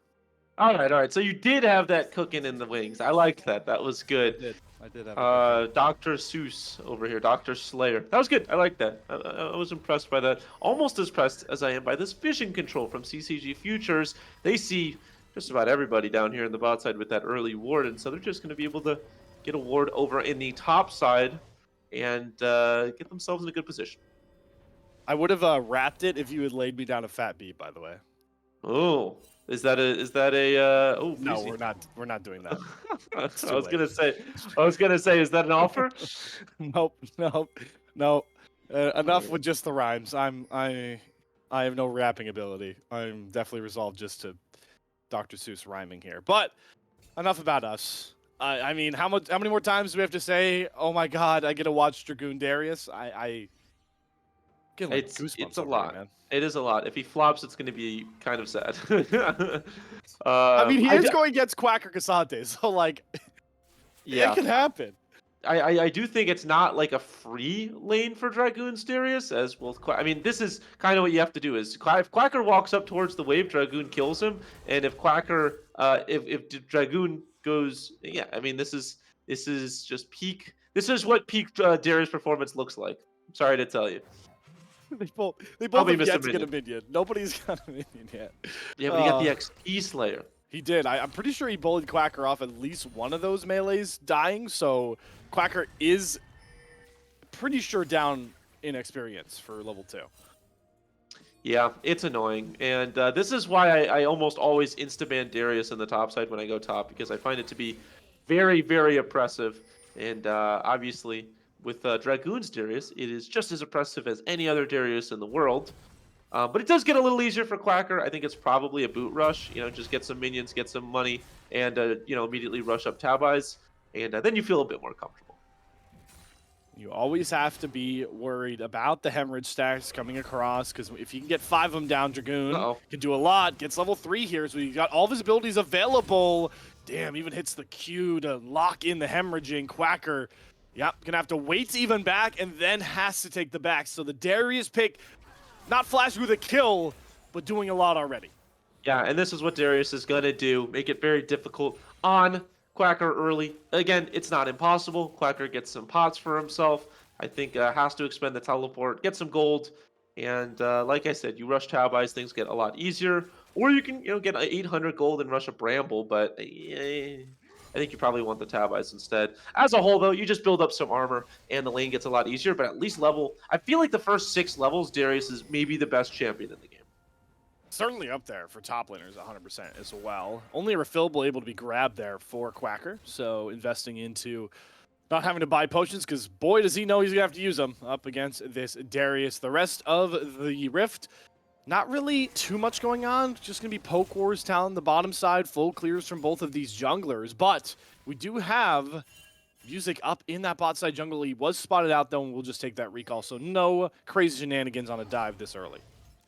Speaker 5: All right. So you did have that cooking in the wings. I liked that. That was good.
Speaker 4: I did have
Speaker 5: Dr. Seuss over here, Dr. Slayer. That was good. I like that. I was impressed by that. Almost as impressed as I am by this vision control from CCG Futures. They see just about everybody down here in the bot side with that early ward, and so they're just going to be able to get a ward over in the top side and get themselves in a good position.
Speaker 4: I would have wrapped it if you had laid me down a fat beat, by the way.
Speaker 5: Oh, is that a oh,
Speaker 4: No,
Speaker 5: easy.
Speaker 4: we're not doing that.
Speaker 5: I was gonna say, is that an offer?
Speaker 4: Nope. Enough with just the rhymes. I have no rapping ability. I'm definitely resolved just to Dr. Seuss rhyming here. But enough about us. I mean, how many more times do we have to say, "Oh my God, I get to watch Dragoon Darius"? I get like
Speaker 5: It's
Speaker 4: goosebumps
Speaker 5: a
Speaker 4: over
Speaker 5: lot.
Speaker 4: here, man.
Speaker 5: It is a lot. If he flops, it's gonna be kind of sad.
Speaker 4: I mean, he is going against Quacker Cassante, so like,
Speaker 5: yeah.
Speaker 4: it can happen.
Speaker 5: I do think it's not like a free lane for Dragoon's Darius, as well. I mean, this is kind of what you have to do. Is if Quacker walks up towards the wave, Dragoon kills him, and if Quacker, if Dragoon goes, yeah, I mean, this is just peak. This is what peak Darius performance looks like. I'm sorry to tell you.
Speaker 4: They both
Speaker 5: Probably
Speaker 4: have
Speaker 5: missed a
Speaker 4: yet to get a
Speaker 5: minion.
Speaker 4: minion. Nobody's got a minion yet.
Speaker 5: Yeah, but he got the XP Slayer.
Speaker 4: He did. I'm pretty sure he bullied Quacker off at least one of those melees dying, so Quacker is pretty sure down in experience for level 2.
Speaker 5: Yeah, it's annoying. And this is why I almost always insta-ban Darius in the top side when I go top, because I find it to be very, very oppressive. And obviously, with Dragoon's Darius, it is just as oppressive as any other Darius in the world. But it does get a little easier for Quacker. I think it's probably a boot rush. Just get some minions, get some money, and immediately rush up Tabais, and then you feel a bit more comfortable.
Speaker 4: You always have to be worried about the hemorrhage stacks coming across, because if you can get 5 of them down, Dragoon can do a lot. Gets level 3 here, so he got all of his abilities available. Damn, even hits the Q to lock in the hemorrhaging. Quacker, yep, gonna have to wait to even back, and then has to take the back. So the Darius pick, not flashing with a kill, but doing a lot already.
Speaker 5: Yeah, and this is what Darius is going to do. Make it very difficult on Quacker early. Again, it's not impossible. Quacker gets some pots for himself. I think has to expend the teleport, get some gold, and like I said, you rush Tau buys, things get a lot easier. Or you can get 800 gold and rush a Bramble, but I think you probably want the Tau buys instead. As a whole, though, you just build up some armor, and the lane gets a lot easier. But at least level, I feel like the first 6 levels, Darius is maybe the best champion in the game.
Speaker 4: Certainly up there for top laners 100% as well. Only a refillable able to be grabbed there for Quacker, so investing into not having to buy potions, because boy does he know he's going to have to use them up against this Darius. The rest of the Rift, not really too much going on. Just going to be poke wars down the bottom side, full clears from both of these junglers. But we do have Music up in that bot side jungle. He was spotted out though, and we'll just take that recall. So no crazy shenanigans on a dive this early.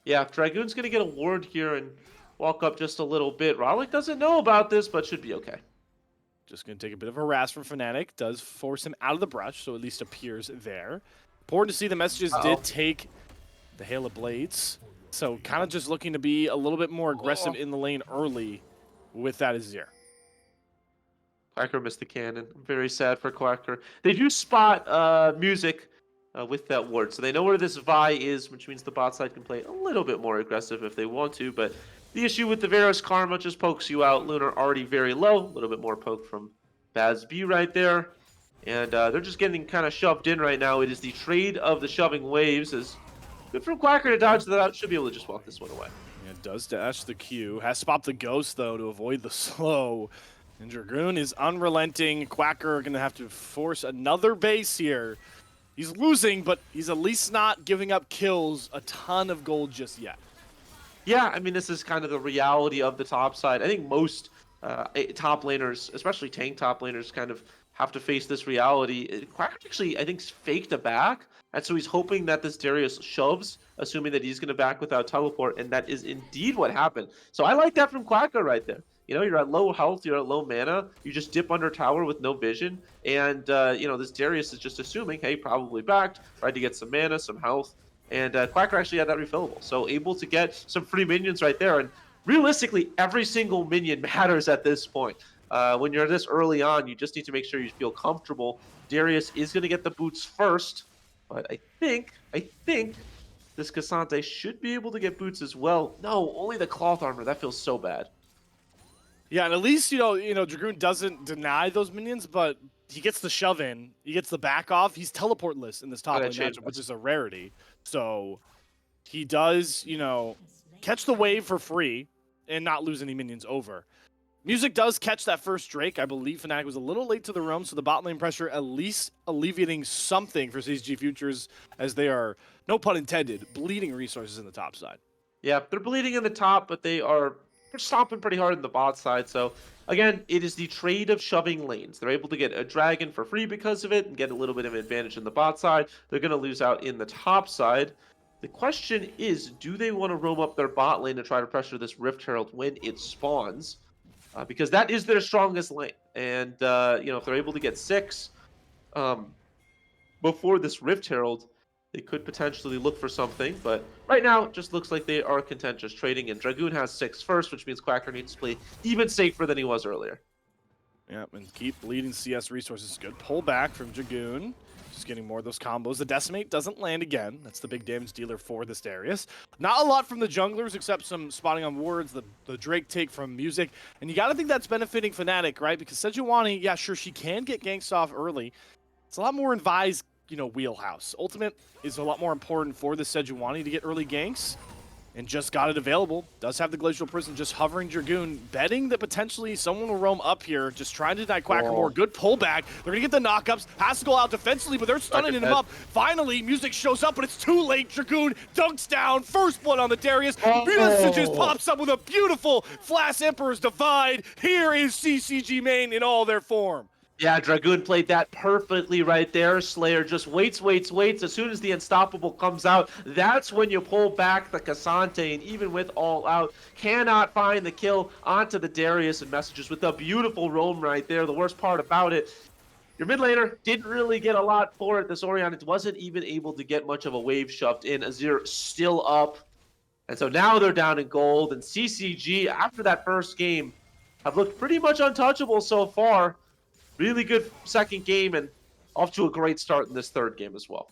Speaker 5: Yeah, Dragoon's going to get a ward here and walk up just a little bit. Rollick doesn't know about this, but should be okay.
Speaker 4: Just going to take a bit of a harass from Fnatic. Does force him out of the brush, so at least appears there. Important to see the messages did take the Hail of Blades. So kind of just looking to be a little bit more aggressive in the lane early with that Azir.
Speaker 5: Quacker missed the cannon. I'm very sad for Quacker. They do spot Music with that ward, so they know where this Vi is, which means the bot side can play a little bit more aggressive if they want to, but the issue with the Varus Karma just pokes you out. Lunar already very low, a little bit more poke from Baz B right there, and they're just getting kind of shoved in right now. It is the trade of the shoving waves. Is good from Quacker to dodge that out. Should be able to just walk this one away.
Speaker 4: Yeah, does dash the Q. Has to pop the Ghost, though, to avoid the slow. And Dragoon is unrelenting. Quacker going to have to force another base here. He's losing, but he's at least not giving up kills a ton of gold just yet.
Speaker 5: Yeah, I mean, this is kind of the reality of the top side. I think most top laners, especially tank top laners, kind of have to face this reality. Quacker actually, I think, faked a back, and so he's hoping that this Darius shoves, assuming that he's going to back without teleport, and that is indeed what happened. So I like that from Quacker right there. You know, you're at low health, you're at low mana, you just dip under tower with no vision, and, you know, this Darius is just assuming, hey, probably backed, tried to get some mana, some health, and Quacker actually had that refillable. So able to get some free minions right there, and realistically, every single minion matters at this point. When you're this early on, you just need to make sure you feel comfortable. Darius is going to get the boots first, but I think this Cassante should be able to get boots as well. No, only the cloth armor. That feels so bad.
Speaker 4: Yeah, and at least, you know, Dragoon doesn't deny those minions, but he gets the shove in, he gets the back off. He's teleportless in this top lane matchup, which is a rarity. So he does, you know, catch the wave for free and not lose any minions over. Music does catch that first Drake. I believe Fnatic was a little late to the roam, so the bot lane pressure at least alleviating something for CSG Futures, as they are, no pun intended, bleeding resources in the top side.
Speaker 5: Yeah, they're bleeding in the top, but they are stomping pretty hard in the bot side. So again, it is the trade of shoving lanes. They're able to get a dragon for free because of it and get a little bit of an advantage in the bot side. They're going to lose out in the top side. The question is, do they want to roam up their bot lane to try to pressure this Rift Herald when it spawns? Because that is their strongest lane. And, you know, if they're able to get 6 before this Rift Herald, they could potentially look for something. But right now, it just looks like they are content just trading. And Dragoon has 6 first, which means Quacker needs to play even safer than he was earlier.
Speaker 4: Yeah, and keep bleeding CS resources. Good pull back from Dragoon. Just getting more of those combos. The Decimate doesn't land again. That's the big damage dealer for this Darius. Not a lot from the junglers, except some spotting on wards, the Drake take from Music. And you got to think that's benefiting Fnatic, right? Because Sejuani, yeah, sure, she can get ganks off early. It's a lot more in Vi's, you know, wheelhouse. Ultimate is a lot more important for the Sejuani to get early ganks. And just got it available. Does have the Glacial Prison just hovering Dragoon, betting that potentially someone will roam up here, just trying to deny Quacker more. Good pullback. They're going to get the knockups. Has to go out defensively, but they're stunning him up. Finally, Music shows up, but it's too late. Dragoon dunks down. First blood on the Darius. Messages pops up with a beautiful Flash Emperor's Divide. Here is CCG main in all their form.
Speaker 5: Yeah, Dragoon played that perfectly right there. Slayer just waits. As soon as the Unstoppable comes out, that's when you pull back the Cassante, and even with all out, cannot find the kill onto the Darius, and messages with a beautiful roam right there. The worst part about it, your mid laner didn't really get a lot for it. This Orion wasn't even able to get much of a wave shoved in. Azir still up. And so now they're down in gold, and CCG, after that first game, have looked pretty much untouchable so far. really good second game and off to a great start in this third game as well.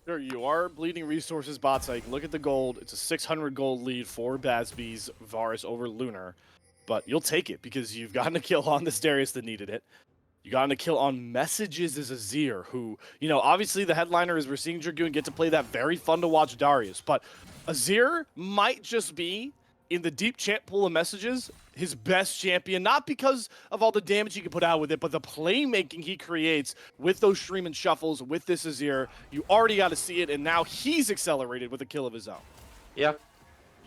Speaker 4: Sure, you are bleeding resources bot side. Look at the gold. It's a 600 gold lead for BAZB's Varus over Lunar. But you'll take it because you've gotten a kill on this Darius that needed it. You got a kill on Messages as Azir, who, you know, obviously the headliner is we're seeing Dragoon get to play that very fun to watch Darius. But Azir might just be, in the deep champ pool of Messages, his best champion, not because of all the damage he can put out with it, but the playmaking he creates with those stream and shuffles with this Azir. You already got to see it, and now he's accelerated with a kill of his own.
Speaker 5: Yeah,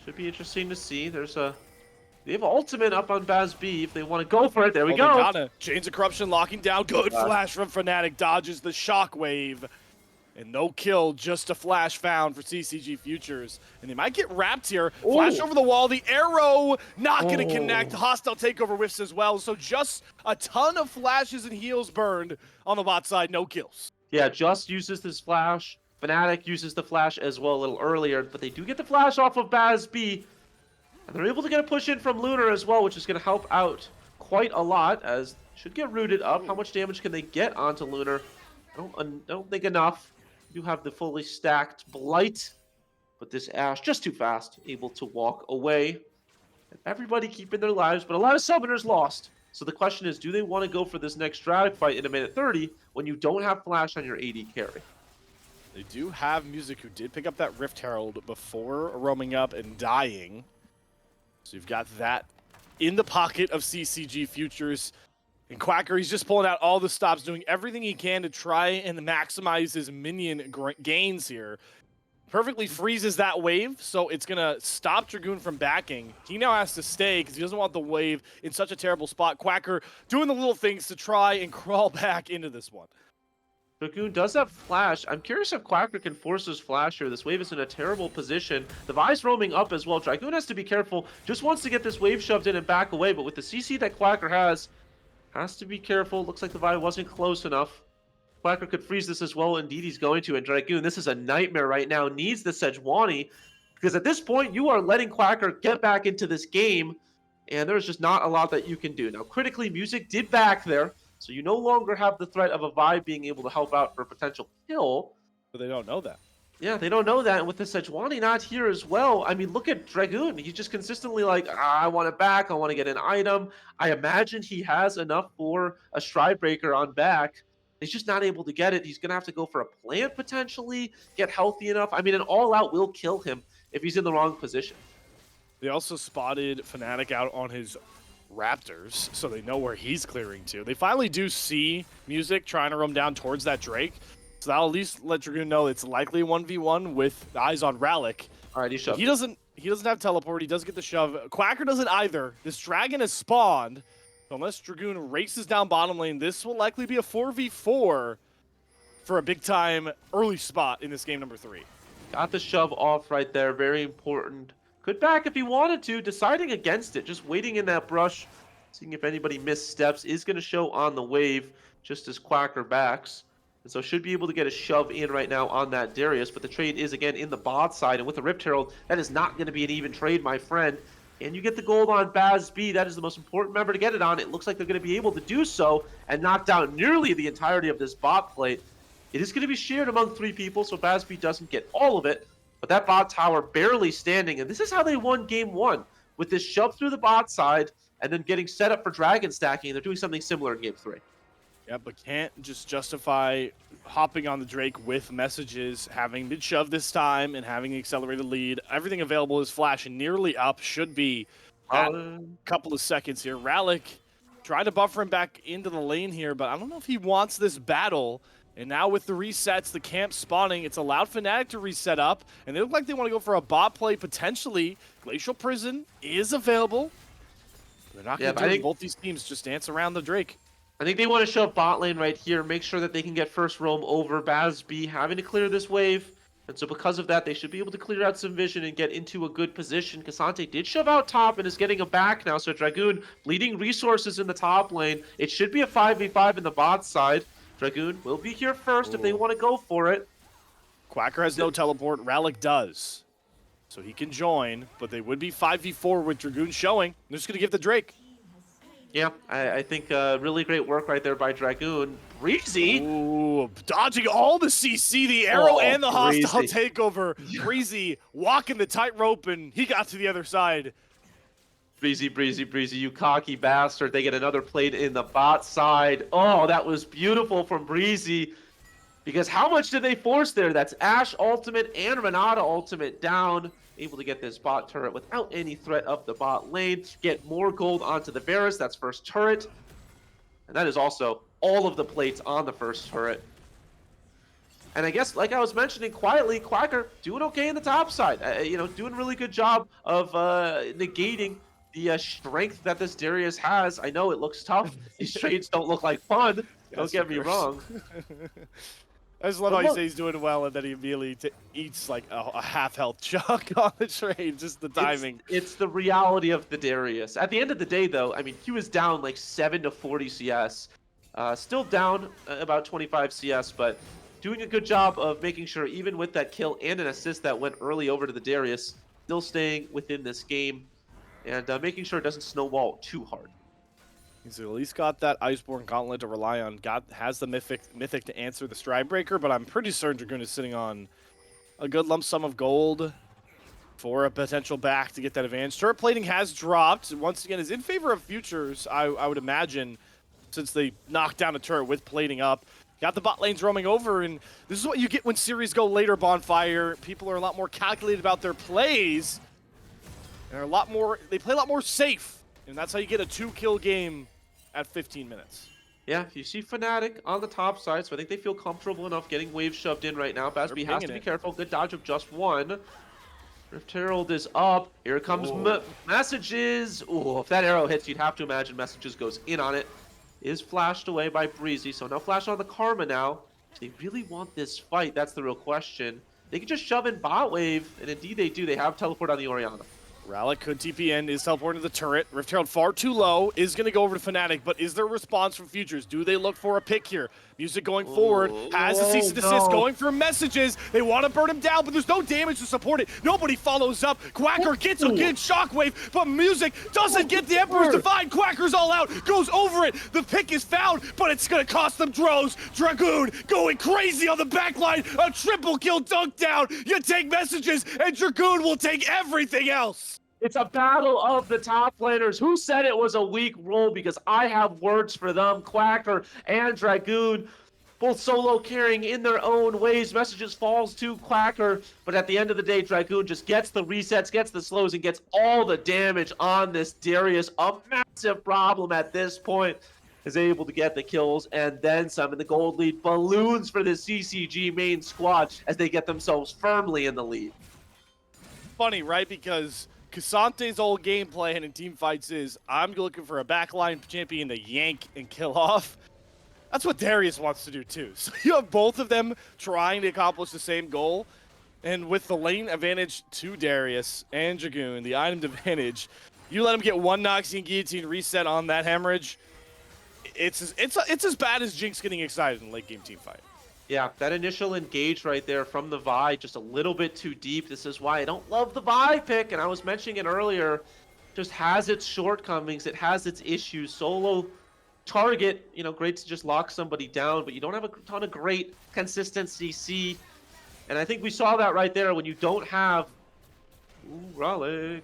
Speaker 5: should be interesting to see. They have ultimate up on BAZB if they want to go for it. There we go.
Speaker 4: They gotta. Chains of Corruption locking down. Good flash from Fnatic. Dodges the shockwave. And no kill, just a flash found for CCG Futures. And they might get wrapped here. Flash over the wall. The arrow not going to connect. Hostile takeover whiffs as well. So just a ton of flashes and heals burned on the bot side. No kills.
Speaker 5: Yeah, Just uses this flash. Fnatic uses the flash as well a little earlier. But they do get the flash off of BAZB. And they're able to get a push in from Lunar as well, which is going to help out quite a lot, as should get rooted up. How much damage can they get onto Lunar? I don't think enough. You have the fully stacked Blight, but this Ashe just too fast, able to walk away. And everybody keeping their lives, but a lot of summoners lost. So the question is, do they want to go for this next drag fight in a minute 30 when you don't have flash on your AD carry?
Speaker 4: They do have Music, who did pick up that Rift Herald before roaming up and dying. So you've got that in the pocket of CCG Futures. And Quacker, he's just pulling out all the stops, doing everything he can to try and maximize his minion gains here. Perfectly freezes that wave, so it's going to stop Dragoon from backing. He now has to stay because he doesn't want the wave in such a terrible spot. Quacker doing the little things to try and crawl back into this one.
Speaker 5: Dragoon does have flash. I'm curious if Quacker can force his flash here. This wave is in a terrible position. The Vi's roaming up as well. Dragoon has to be careful. Just wants to get this wave shoved in and back away, but with the CC that Quacker has to be careful. Looks like the Vi wasn't close enough. Quacker could freeze this as well. Indeed, he's going to. And Dragoon, this is a nightmare right now. Needs the Sejuani, because at this point, you are letting Quacker get back into this game, and there's just not a lot that you can do. Now, critically, Music did back there. So you no longer have the threat of a Vi being able to help out for a potential kill.
Speaker 4: But they don't know that.
Speaker 5: Yeah, they don't know that. And with the Sejuani not here as well, I mean, look at Dragoon. He's just consistently like, I want it back. I want to get an item. I imagine he has enough for a Stride Breaker on back. He's just not able to get it. He's going to have to go for a plant potentially, get healthy enough. I mean, an all-out will kill him if he's in the wrong position.
Speaker 4: They also spotted Fnatic out on his Raptors, so they know where he's clearing to. They finally do see Music trying to roam down towards that Drake, so that'll at least let Dragoon know it's likely 1v1 with eyes on Ralik.
Speaker 5: All right, he shoved.
Speaker 4: He doesn't have teleport. He does get the shove. Quacker doesn't either. This dragon has spawned. So unless Dragoon races down bottom lane, this will likely be a 4v4 for a big-time early spot in this game number 3.
Speaker 5: Got the shove off right there. Very important. Could back if he wanted to. Deciding against it. Just waiting in that brush. Seeing if anybody missteps. Is going to show on the wave. Just as Quacker backs. And so should be able to get a shove in right now on that Darius. But the trade is again in the bot side. And with the Rift Herald, that is not going to be an even trade, my friend. And you get the gold on BAZB. That is the most important member to get it on. It looks like they're going to be able to do so. And knock down nearly the entirety of this bot plate. It is going to be shared among 3 people. So BAZB doesn't get all of it. But that bot tower barely standing, and this is how they won game 1, with this shove through the bot side, and then getting set up for dragon stacking. They're doing something similar in game 3.
Speaker 4: Yeah, but can't just justify hopping on the Drake with Messages, having mid shove this time, and having an accelerated lead. Everything available is flash and nearly up. Should be a couple of seconds here. Ralik trying to buffer him back into the lane here, but I don't know if he wants this battle. And now with the resets, the camp spawning, it's allowed Fnatic to reset up. And they look like they want to go for a bot play potentially. Glacial Prison is available. They're not going to do it. Both these teams just dance around the Drake.
Speaker 5: I think they want to shove bot lane right here, make sure that they can get first roam over BAZB, having to clear this wave. And so because of that, they should be able to clear out some vision and get into a good position. K'Sante did shove out top and is getting a back now. So Dragoon bleeding resources in the top lane. It should be a 5v5 in the bot side. Dragoon will be here first if they want to go for it.
Speaker 4: Quacker has no teleport. Ralik does. So he can join, but they would be 5v4 with Dragoon showing. They're just going to give the Drake.
Speaker 5: Yeah, I think really great work right there by Dragoon. Breezy.
Speaker 4: Ooh, dodging all the CC, the arrow,
Speaker 5: Oh,
Speaker 4: and the hostile
Speaker 5: Breezy.
Speaker 4: takeover.
Speaker 5: Yeah.
Speaker 4: Breezy walking the tightrope, and he got to the other side.
Speaker 5: Breezy, Breezy, Breezy, you cocky bastard. They get another plate in the bot side. Oh, that was beautiful from Breezy. Because how much did they force there? That's Ashe ultimate and Renata ultimate down. Able to get this bot turret without any threat of the bot lane. Get more gold onto the Varus. That's first turret. And that is also all of the plates on the first turret. And I guess, like I was mentioning quietly, Quacker doing okay in the top side. Doing a really good job of negating the strength that this Darius has. I know it looks tough. These trades don't look like fun. Don't get me wrong.
Speaker 4: I just love
Speaker 5: But
Speaker 4: how you
Speaker 5: look-
Speaker 4: say he's doing well, and then he immediately eats like a half-health chunk on the trade. Just the timing.
Speaker 5: It's the reality of the Darius. At the end of the day, though, I mean, he was down like 7 to 40 CS. Still down about 25 CS, but doing a good job of making sure, even with that kill and an assist that went early over to the Darius, still staying within this game and making sure it doesn't snowball too hard.
Speaker 4: He's at least got that Iceborne Gauntlet to rely on. Has the Mythic to answer the Stride Breaker, but I'm pretty certain Dragoon is sitting on a good lump sum of gold for a potential back to get that advantage. Turret plating has dropped. Once again, is in favor of Futures, I would imagine, since they knocked down a turret with plating up. Got the bot lanes roaming over, and this is what you get when series go later, Bonfire. People are a lot more calculated about their plays. They're they play a lot more safe, and that's how you get a 2-kill game at 15 minutes.
Speaker 5: Yeah, you see Fnatic on the top side, so I think they feel comfortable enough getting waves shoved in right now. Bazby has to be careful. Good dodge of just one. Rift Herald is up. Here comes Messages. Ooh, if that arrow hits, you'd have to imagine Messages goes in on it. Is flashed away by Breezy, so no flash on the Karma now. Do they really want this fight? That's the real question. They can just shove in bot wave, and indeed they do. They have teleport on the Orianna.
Speaker 4: Ralik could TP in, is teleporting to the turret. Rift Herald far too low, is going to go over to Fnatic, but is there a response from Futures? Do they look for a pick here? Music going forward, has the cease and desist going for Messages. They want to burn him down, but there's no damage to support it. Nobody follows up. Quacker gets a good shockwave, but Music doesn't get the Emperor's Divide. Quacker's all out, goes over it. The pick is found, but it's going to cost them Drones. Dragoon going crazy on the backline. A triple kill dunk down. You take Messages, and Dragoon will take everything else.
Speaker 5: It's a battle of the top laners. Who said it was a weak role? Because I have words for them. Quacker and Dragoon, both solo carrying in their own ways. Messages falls to Quacker, but at the end of the day, Dragoon just gets the resets, gets the slows, and gets all the damage on this Darius. A massive problem at this point. Is able to get the kills and then some, and the gold lead balloons for the CCG main squad as they get themselves firmly in the lead.
Speaker 4: Funny, right? Because Kasante's old gameplay and in team fights is, I'm looking for a backline champion to yank and kill off. That's what Darius wants to do too. So you have both of them trying to accomplish the same goal. And with the lane advantage to Darius and Dragoon, the item advantage, you let him get one Noxian Guillotine reset on that hemorrhage. It's as bad as Jinx getting excited in late game team fight.
Speaker 5: Yeah, that initial engage right there from the Vi, just a little bit too deep. This is why I don't love the Vi pick, and I was mentioning it earlier. Just has its shortcomings, it has its issues. Solo target, great to just lock somebody down, but you don't have a ton of great consistent CC. And I think we saw that right there when you don't have... Ooh, Ralik.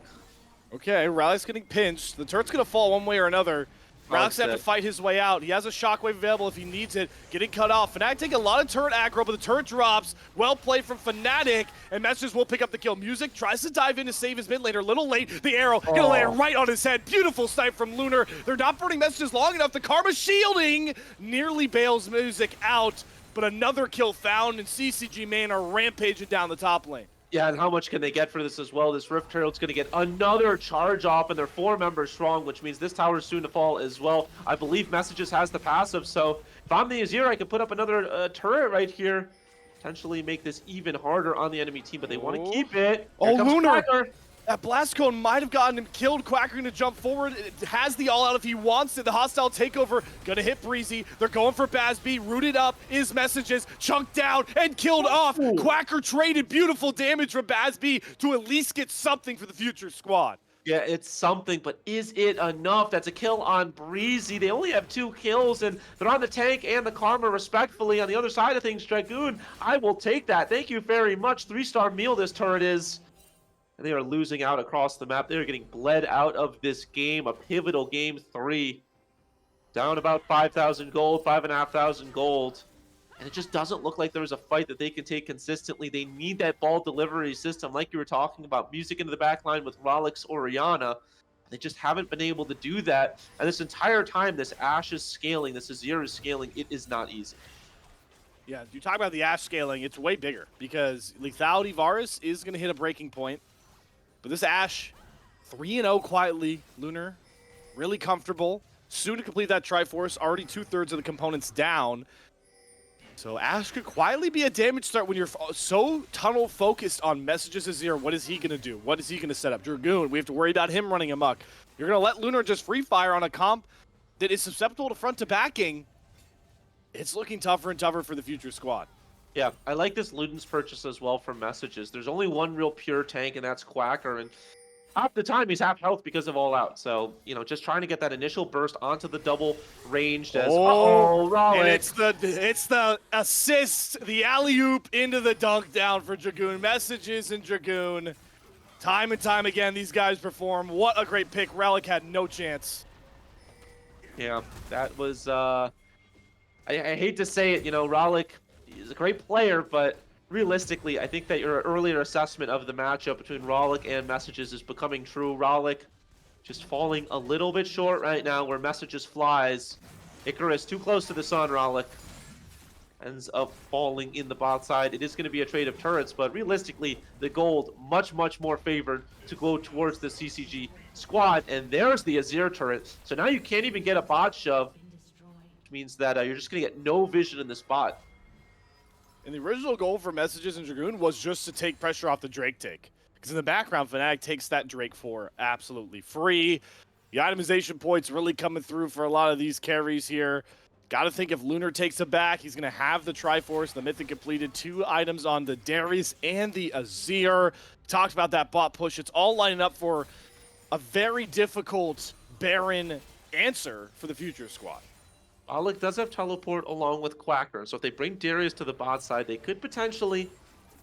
Speaker 4: Okay, Ralik's getting pinched. The turret's going to fall one way or another. Ralik's have to fight his way out. He has a shockwave available if he needs it. Getting cut off. Fnatic take a lot of turret aggro, but the turret drops. Well played from Fnatic, and Messages will pick up the kill. Music tries to dive in to save his mid laner. A little late. The arrow gonna land right on his head. Beautiful snipe from Lunar. They're not burning Messages long enough. The Karma shielding nearly bails Music out, but another kill found, and CCG main are rampaging down the top lane.
Speaker 5: Yeah, and how much can they get for this as well? This Rift Herald's going to get another charge off, and they're 4 members strong, which means this tower is soon to fall as well. I believe Messages has the passive, so if I'm the Azir, I can put up another turret right here. Potentially make this even harder on the enemy team, but they want to keep it. Here comes
Speaker 4: Lunar!
Speaker 5: Quacker.
Speaker 4: That blast cone might have gotten him killed. Quacker gonna jump forward. It has the all out if he wants it. The hostile takeover gonna hit Breezy. They're going for Bazby. Rooted up is Messages. Chunked down and killed off. Quacker traded beautiful damage from Bazby to at least get something for the future squad.
Speaker 5: Yeah, it's something, but is it enough? That's a kill on Breezy. They only have 2 kills, and they're on the tank and the Karma, respectfully. On the other side of things, Dragoon, I will take that. Thank you very much. 3-star meal this turret is. And they are losing out across the map. They are getting bled out of this game, a pivotal game 3. Down about 5,000 gold, 5,500 gold. And it just doesn't look like there's a fight that they can take consistently. They need that ball delivery system, like you were talking about. Music into the back line with Rolix Orianna. They just haven't been able to do that. And this entire time, this Ashe is scaling, this Azir is scaling. It is not easy.
Speaker 4: Yeah, you talk about the Ashe scaling, it's way bigger because Lethality Varus is going to hit a breaking point. But this Ashe, 3-0 quietly, Lunar, really comfortable. Soon to complete that Triforce, already 2/3 of the components down. So Ashe could quietly be a damage start when you're so tunnel focused on Messages Azir. What is he going to do? What is he going to set up? Dragoon, we have to worry about him running amok. You're going to let Lunar just free fire on a comp that is susceptible to front to backing. It's looking tougher and tougher for the future squad.
Speaker 5: Yeah, I like this Luden's purchase as well for Messages. There's only one real pure tank, and that's Quacker. And half the time, he's half health because of All Out. So, you know, just trying to get that initial burst onto the double ranged as...
Speaker 4: And it's the assist, the alley-oop into the dunk down for Dragoon. Messages and Dragoon. Time and time again, these guys perform. What a great pick. Relic had no chance.
Speaker 5: Yeah, that was... I hate to say it, you know, Rollick is a great player, but realistically, I think that your earlier assessment of the matchup between Rollick and Messages is becoming true. Rollick just falling a little bit short right now where Messages flies. Icarus too close to the sun, Rollick ends up falling in the bot side. It is going to be a trade of turrets, but realistically, the gold much, much more favored to go towards the CCG squad, and there's the Azir turret. So now you can't even get a bot shove, which means that you're just going to get no vision in this bot.
Speaker 4: And the original goal for Messages and Dragoon was just to take pressure off the Drake take. Because in the background, Fnatic takes that Drake for absolutely free. The itemization points really coming through for a lot of these carries here. Got to think if Lunar takes it back, he's going to have the Triforce, the Mythic completed, 2 items on the Darius and the Azir. Talked about that bot push. It's all lining up for a very difficult Baron answer for the future squad.
Speaker 5: Alec does have teleport along with Quacker, so if they bring Darius to the bot side, they could potentially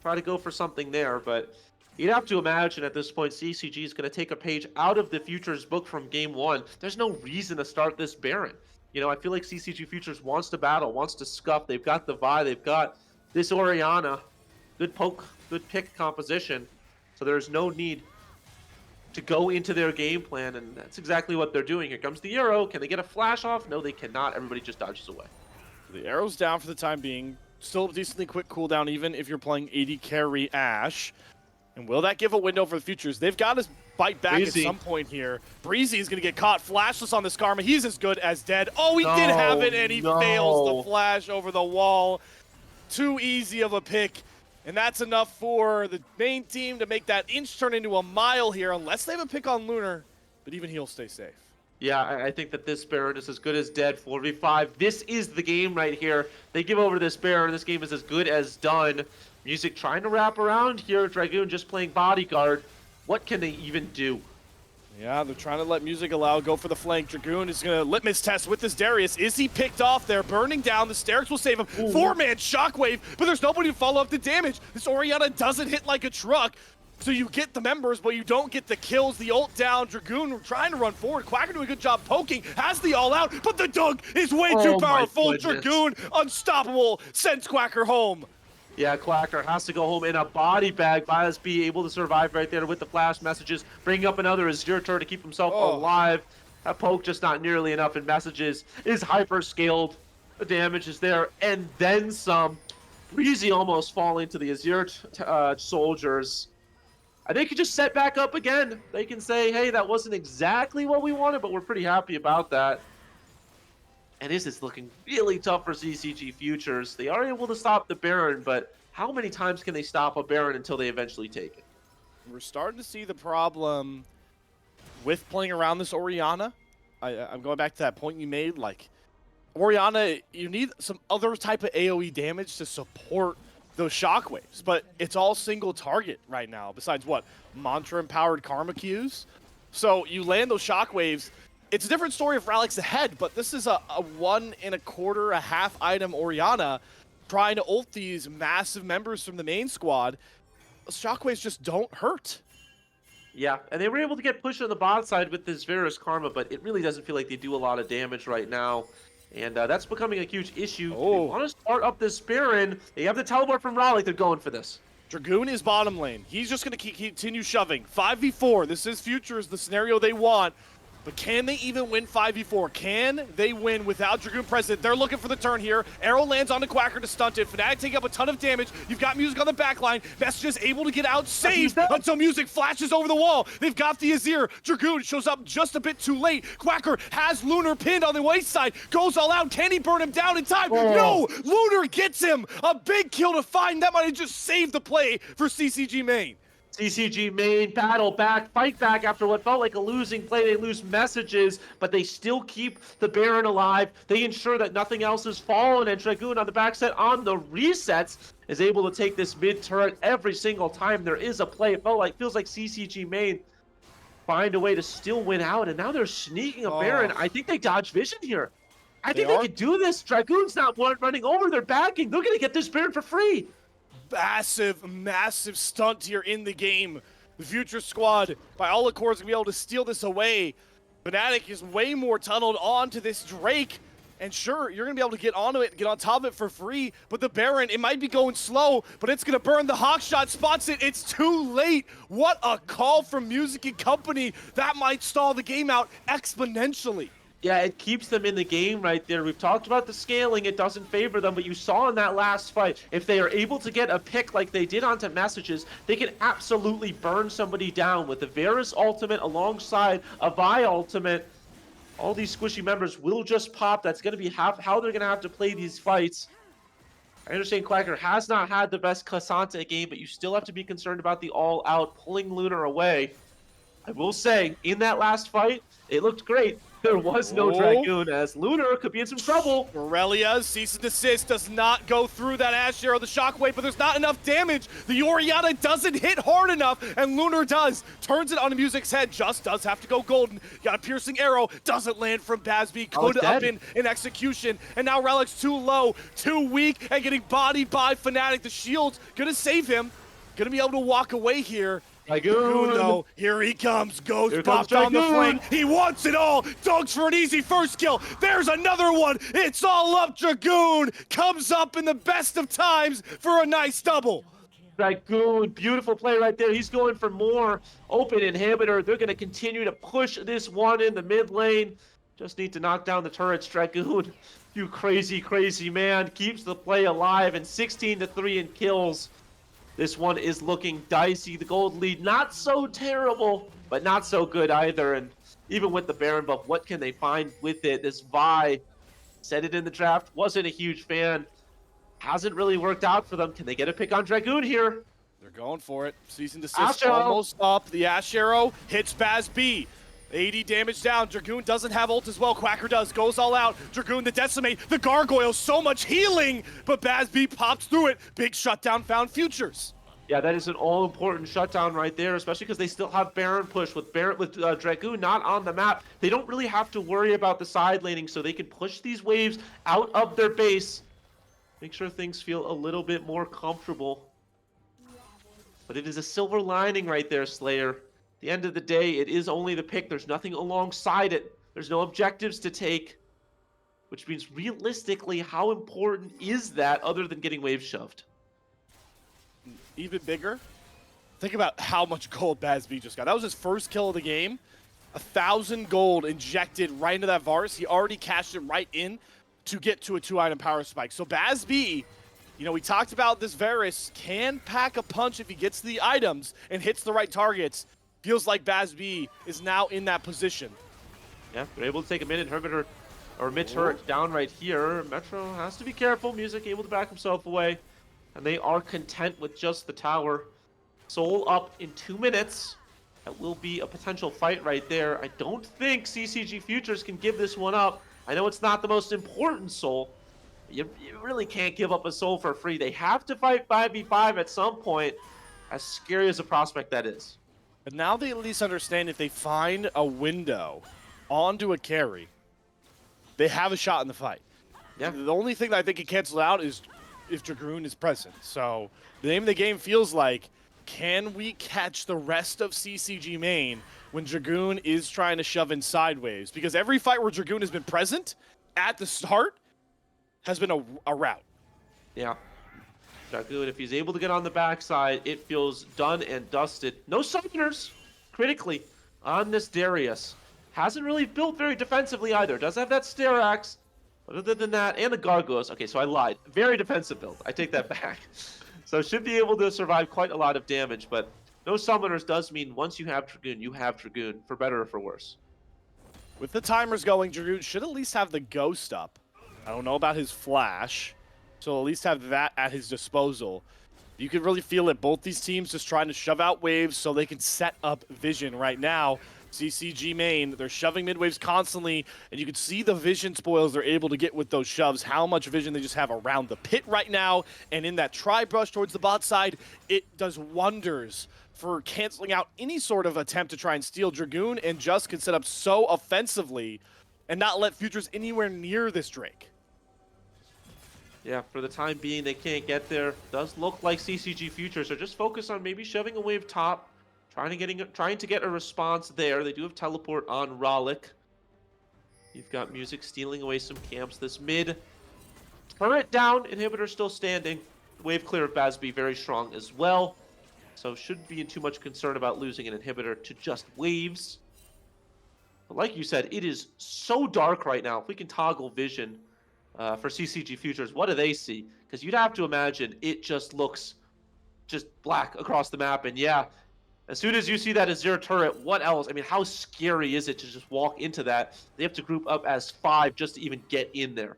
Speaker 5: try to go for something there, but you'd have to imagine at this point CCG is going to take a page out of the Futures book from game 1. There's no reason to start this Baron. You know, I feel like CCG Futures wants to battle, wants to scuff. They've got the Vi, they've got this Orianna. Good poke, good pick composition, so there's no need to go into their game plan, and that's exactly what they're doing. Here comes the arrow. Can they get a flash off? No, they cannot. Everybody just dodges away.
Speaker 4: The arrow's down for the time being. Still a decently quick cooldown, even if you're playing AD carry Ashe. And will that give a window for the futures? They've got to bite back
Speaker 5: Breezy.
Speaker 4: at some point here. Breezy is going to get caught flashless on this Karma. He's as good as dead. Oh, he did have it, and he fails the flash over the wall. Too easy of a pick. And that's enough for the main team to make that inch turn into a mile here, unless they have a pick on Lunar. But even he'll stay safe.
Speaker 5: Yeah, I think that this Baron is as good as dead. 4v5. This is the game right here. They give over to this Baron. This game is as good as done. Music trying to wrap around here. Dragoon just playing bodyguard. What can they even do?
Speaker 4: Yeah, they're trying to let Music allow go for the flank. Dragoon is going to litmus test with this Darius. Is he picked off there? Burning down. The Sterix will save him. 4-man shockwave, but there's nobody to follow up the damage. This Orianna doesn't hit like a truck. So you get the members, but you don't get the kills. The ult down. Dragoon trying to run forward. Quacker doing a good job poking. Has the all out, but the dunk is way too powerful. Dragoon unstoppable. Sends Quacker home.
Speaker 5: Yeah, Quacker has to go home in a body bag. Vias be able to survive right there with the flash Messages. Bring up another Azir turret to keep himself alive. That poke just not nearly enough, and Messages is hyper scaled. The damage is there, and then some. Breezy almost falling to the Azir soldiers. And they could just set back up again. They can say, hey, that wasn't exactly what we wanted, but we're pretty happy about that. And this is looking really tough for CCG Futures. They are able to stop the Baron, but how many times can they stop a Baron until they eventually take it?
Speaker 4: We're starting to see the problem with playing around this Orianna. I'm going back to that point you made. Like, Orianna, you need some other type of AoE damage to support those shockwaves, but it's all single target right now. Besides what? Mantra-empowered Karma Qs. So you land those shockwaves. It's a different story if Rallick's ahead, but this is a 1 1/4, a half item Orianna trying to ult these massive members from the main squad. Those shockwaves just don't hurt.
Speaker 5: Yeah, and they were able to get pushed on the bot side with this Varus Karma, but it really doesn't feel like they do a lot of damage right now. And that's becoming a huge issue.
Speaker 4: Oh.
Speaker 5: They want to start up this Baron. They have the teleport from Raleigh. They're going for this.
Speaker 4: Dragoon is bottom lane. He's just going to continue shoving. 5v4. This is Futures, the scenario they want. But can they even win 5v4? Can they win without Dragoon present? They're looking for the turn here. Arrow lands on the Quacker to stunt it. Fnatic taking up a ton of damage. You've got Music on the backline. Messages able to get out saved until Music flashes over the wall. They've got the Azir. Dragoon shows up just a bit too late. Quacker has Lunar pinned on the waist side. Goes all out. Can he burn him down in time? No! Lunar gets him! A big kill to find. That might have just saved the play for CCG main.
Speaker 5: CCG main, battle back, fight back after what felt like a losing play. They lose messages, but they still keep the Baron alive. They ensure that nothing else has fallen, and Dragoon on the backset on the resets is able to take this mid turret every single time there is a play. It feels like CCG main find a way to still win out, and now they're sneaking a Baron. I think they dodge vision here. I think they can do this. Dragoon's not running over, they're backing. They're going to get this Baron for free.
Speaker 4: Massive stunt here in the game. The Future squad, by all accords, gonna be able to steal this away. Fnatic is way more tunneled onto this Drake. And sure, you're gonna be able to get onto it, get on top of it for free, but the Baron, it might be going slow, but it's gonna burn. The Hawkshot spots it. It's too late. What a call from Music and Company. That might stall the game out exponentially.
Speaker 5: Yeah, it keeps them in the game right there. We've talked about the scaling. It doesn't favor them, but you saw in that last fight, if they are able to get a pick like they did onto Messages, they can absolutely burn somebody down with the Varus ultimate alongside a Vi ultimate. All these squishy members will just pop. That's going to be how they're going to have to play these fights. I understand Quacker has not had the best Cassandra game, but you still have to be concerned about the all-out pulling Lunar away. I will say, in that last fight, it looked great. There was no Dragoon, as Lunar could be in some trouble.
Speaker 4: Morelia's cease and desist does not go through that Ash Arrow, the Shockwave, but there's not enough damage. The Orianna doesn't hit hard enough, and Lunar does. Turns it on the Music's head, just does have to go golden. Got a piercing arrow, doesn't land from Bazby. Could up in execution, and now Relic's too low, too weak, and getting bodied by Fnatic. The shield's gonna save him. Gonna be able to walk away here. Dragoon, though, here he comes. Ghost popped on the flank. He wants it all. Dogs for an easy first kill. There's another one. It's all up. Dragoon comes up in the best of times for a nice double.
Speaker 5: Dragoon, beautiful play right there. He's going for more open inhibitor. They're going to continue to push this one in the mid lane. Just need to knock down the turrets. Dragoon, you crazy, crazy man, keeps the play alive, and 16-3 in kills. This one is looking dicey. The gold lead, not so terrible, but not so good either. And even with the Baron buff, what can they find with it? This Vi, said it in the draft, wasn't a huge fan. Hasn't really worked out for them. Can they get a pick on Dragoon here?
Speaker 4: They're going for it. Cease and desist almost up. The Ash Arrow hits Bazby. 80 damage down. Dragoon doesn't have ult as well. Quacker does. Goes all out. Dragoon the decimate. The Gargoyle, so much healing, but Bazby pops through it. Big shutdown found Futures.
Speaker 5: Yeah, that is an all-important shutdown right there, especially because they still have Baron push. With Dragoon not on the map, they don't really have to worry about the side laning, so they can push these waves out of their base. Make sure things feel a little bit more comfortable. But it is a silver lining right there, Slayer. At the end of the day, it is only the pick. There's nothing alongside it. There's no objectives to take. Which means, realistically, how important is that other than getting wave shoved?
Speaker 4: Even bigger. Think about how much gold Bazby just got. That was his first kill of the game. 1,000 gold injected right into that Varus. He already cashed it right in to get to a 2-item power spike. So Bazby, you know, we talked about this Varus can pack a punch if he gets the items and hits the right targets. Feels like Bazby is now in that position.
Speaker 5: Yeah, they're able to take a mid-inhibitor or mid-turret down right here. Metro has to be careful. Music able to back himself away. And they are content with just the tower. Soul up in 2 minutes. That will be a potential fight right there. I don't think CCG Futures can give this one up. I know it's not the most important soul. You really can't give up a soul for free. They have to fight 5v5 at some point. As scary as a prospect that is.
Speaker 4: But now they at least understand if they find a window onto a carry, they have a shot in the fight.
Speaker 5: Yeah.
Speaker 4: The only thing that I think can cancel out is if Dragoon is present. So the name of the game feels like, can we catch the rest of CCG main when Dragoon is trying to shove in sideways? Because every fight where Dragoon has been present at the start has been a rout.
Speaker 5: Yeah. Dragoon, if he's able to get on the backside, it feels done and dusted. No summoners, critically, on this Darius. Hasn't really built very defensively either. Does have that Sterax. But other than that, and the Gargoyles. Okay, so I lied. Very defensive build. I take that back. So should be able to survive quite a lot of damage, but no summoners does mean once you have Dragoon, for better or for worse.
Speaker 4: With the timers going, Dragoon should at least have the Ghost up. I don't know about his Flash, so at least have that at his disposal. You can really feel it. Both these teams just trying to shove out waves so they can set up Vision right now. CCG main, they're shoving mid waves constantly, and you can see the vision spoils they're able to get with those shoves, how much vision they just have around the pit right now, and in that tri-brush towards the bot side, it does wonders for canceling out any sort of attempt to try and steal Dragoon, and Just can set up so offensively and not let Futures anywhere near this Drake.
Speaker 5: Yeah, for the time being, they can't get there. Does look like CCG Futures are just focused on maybe shoving a wave top, trying to get a response there. They do have teleport on Rollick. You've got Music stealing away some camps. This mid turret down, inhibitor still standing. Wave clear of Bazby very strong as well. So shouldn't be in too much concern about losing an inhibitor to just waves. But like you said, it is so dark right now. If we can toggle vision for CCG Futures, what do they see? Because you'd have to imagine it just looks just black across the map. And yeah, as soon as you see that Azir turret, what else? I mean, how scary is it to just walk into that? They have to group up as 5 just to even get in there.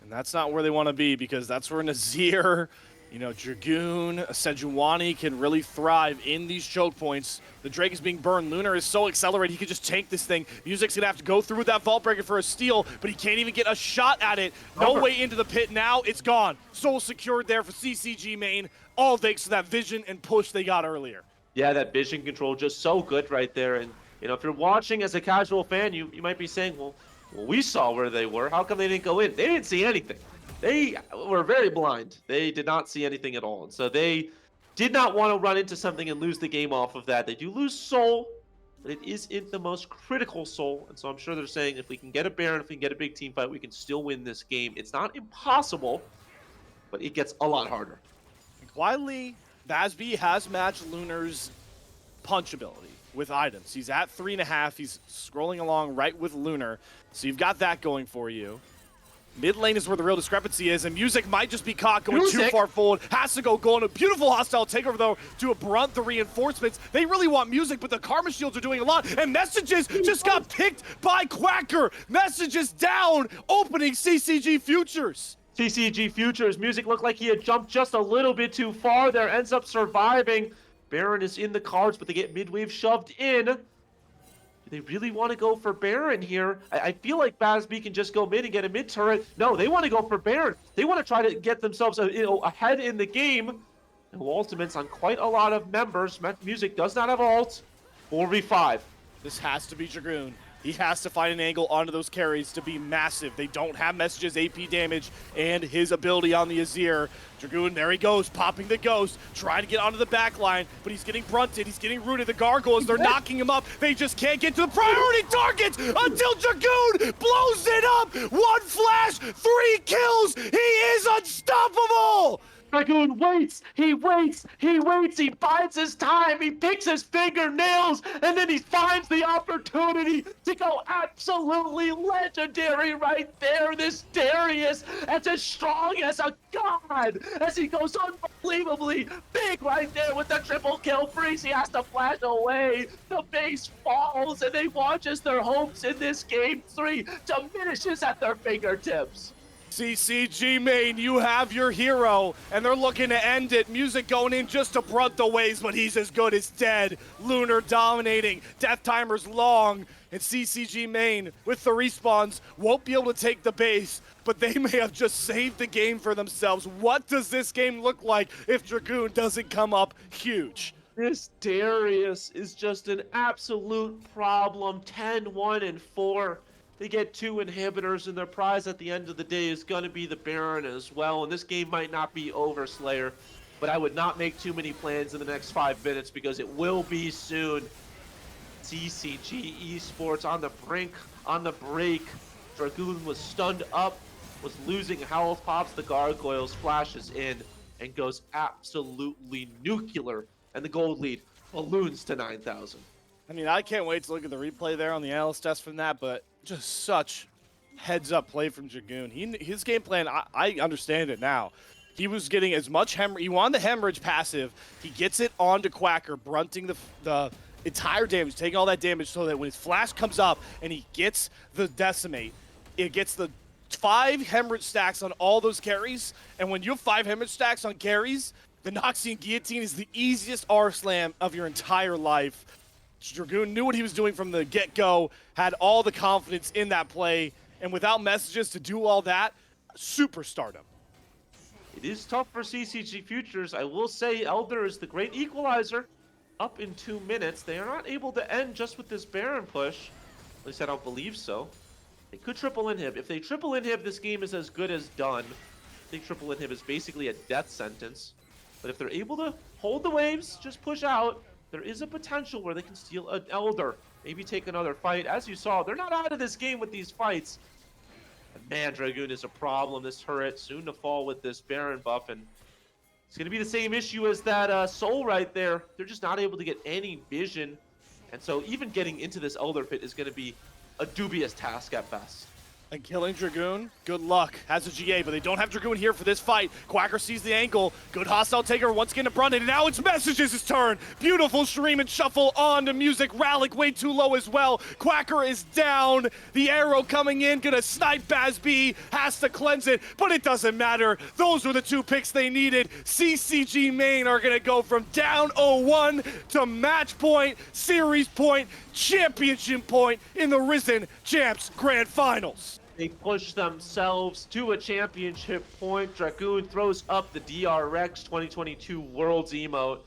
Speaker 4: And that's not where they want to be, because that's where Nazir, Dragoon, Sejuani can really thrive in these choke points. The Drake is being burned. Lunar is so accelerated, he can just tank this thing. Music's going to have to go through with that Vault Breaker for a steal, but he can't even get a shot at it. No way into the pit now. It's gone. Soul secured there for CCG main, all thanks to that vision and push they got earlier.
Speaker 5: Yeah, that vision control just so good right there. And, if you're watching as a casual fan, you might be saying, well, we saw where they were. How come they didn't go in? They didn't see anything. They were very blind. They did not see anything at all. And so they did not want to run into something and lose the game off of that. They do lose Soul, but it is in the most critical Soul. And so I'm sure they're saying if we can get a Baron, if we can get a big team fight, we can still win this game. It's not impossible, but it gets a lot harder.
Speaker 4: Quietly, Bazby has matched Lunar's punch ability with items. He's at 3.5. He's scrolling along right with Lunar. So you've got that going for you. Mid lane is where the real discrepancy is, and Music might just be caught going too far forward. Has to go on a beautiful hostile takeover, though, to abrupt the reinforcements. They really want Music, but the Karma Shields are doing a lot, and Messages just got picked by Quacker. Messages down, opening CCG Futures.
Speaker 5: CCG Futures, Music looked like he had jumped just a little bit too far there, ends up surviving. Baron is in the cards, but they get mid-wave shoved in. Do they really want to go for Baron here? I feel like Bazby can just go mid and get a mid turret. No, they want to go for Baron. They want to try to get themselves ahead in the game. And ultimates on quite a lot of members. Music does not have ult. 4v5.
Speaker 4: This has to be Dragoon. He has to find an angle onto those carries to be massive. They don't have Messages, AP damage, and his ability on the Azir. Dragoon, there he goes, popping the Ghost, trying to get onto the back line, but he's getting brunted, he's getting rooted. The Gargoyles, they're knocking him up. They just can't get to the priority targets until Dragoon blows it up. 1 flash, 3 kills. He is unstoppable.
Speaker 5: Dragoon waits, he waits, he bides his time, he picks his fingernails, and then he finds the opportunity to go absolutely legendary right there. This Darius, that's as strong as a god, as he goes unbelievably big right there with the triple kill. Freeze, he has to flash away. The base falls, and they watch as their hopes in this game 3 diminishes at their fingertips.
Speaker 4: CCG main, you have your hero, and they're looking to end it. Music going in just to brunt the waves, but he's as good as dead. Lunar dominating, death timer's long, and CCG main with the respawns won't be able to take the base, but they may have just saved the game for themselves. What does this game look like if Dragoon doesn't come up huge?
Speaker 5: This Darius is just an absolute problem. 10, 1, and 4. They get 2 inhibitors, and their prize at the end of the day is going to be the Baron as well. And this game might not be over, Slayer, but I would not make too many plans in the next 5 minutes because it will be soon. CCG Esports on the brink, on the break. Dragoon was stunned up, was losing health, pops the gargoyles, flashes in, and goes absolutely nuclear. And the gold lead balloons to 9,000.
Speaker 4: I mean, I can't wait to look at the replay there on the analyst test from that, but just such heads-up play from Dragoon. His game plan, I understand it now. He was getting as much hemorrhage. He wanted the hemorrhage passive. He gets it onto Quacker, brunting the entire damage, taking all that damage so that when his flash comes up and he gets the decimate, it gets the 5 hemorrhage stacks on all those carries. And when you have 5 hemorrhage stacks on carries, the Noxian Guillotine is the easiest R-slam of your entire life. Dragoon knew what he was doing from the get-go, had all the confidence in that play, and without messages to do all that, superstardom.
Speaker 5: It is tough for CCG Futures. I will say Elder is the great equalizer. Up in 2 minutes. They are not able to end just with this Baron push. At least I don't believe so. They could triple inhib. If they triple inhib, this game is as good as done. I think triple inhib is basically a death sentence. But if they're able to hold the waves, just push out, there is a potential where they can steal an Elder. Maybe take another fight. As you saw, they're not out of this game with these fights. And man, Dragoon is a problem. This turret soon to fall with this Baron buff. And it's going to be the same issue as that Soul right there. They're just not able to get any vision. And so even getting into this Elder Pit is going to be a dubious task at best.
Speaker 4: And killing Dragoon, good luck. Has a GA, but they don't have Dragoon here for this fight. Quacker sees the angle. Good hostile taker once again to Brundon, and now it's Messages' turn. Beautiful stream and shuffle on to music. Ralik way too low as well. Quacker is down. The arrow coming in, gonna snipe Bazb. Has to cleanse it, but it doesn't matter. Those were the 2 picks they needed. CCG main are gonna go from down 0-1 to match point, series point, championship point in the Risen Champs Grand Finals.
Speaker 5: They push themselves to a championship point. Dragoon throws up the DRX 2022 Worlds emote.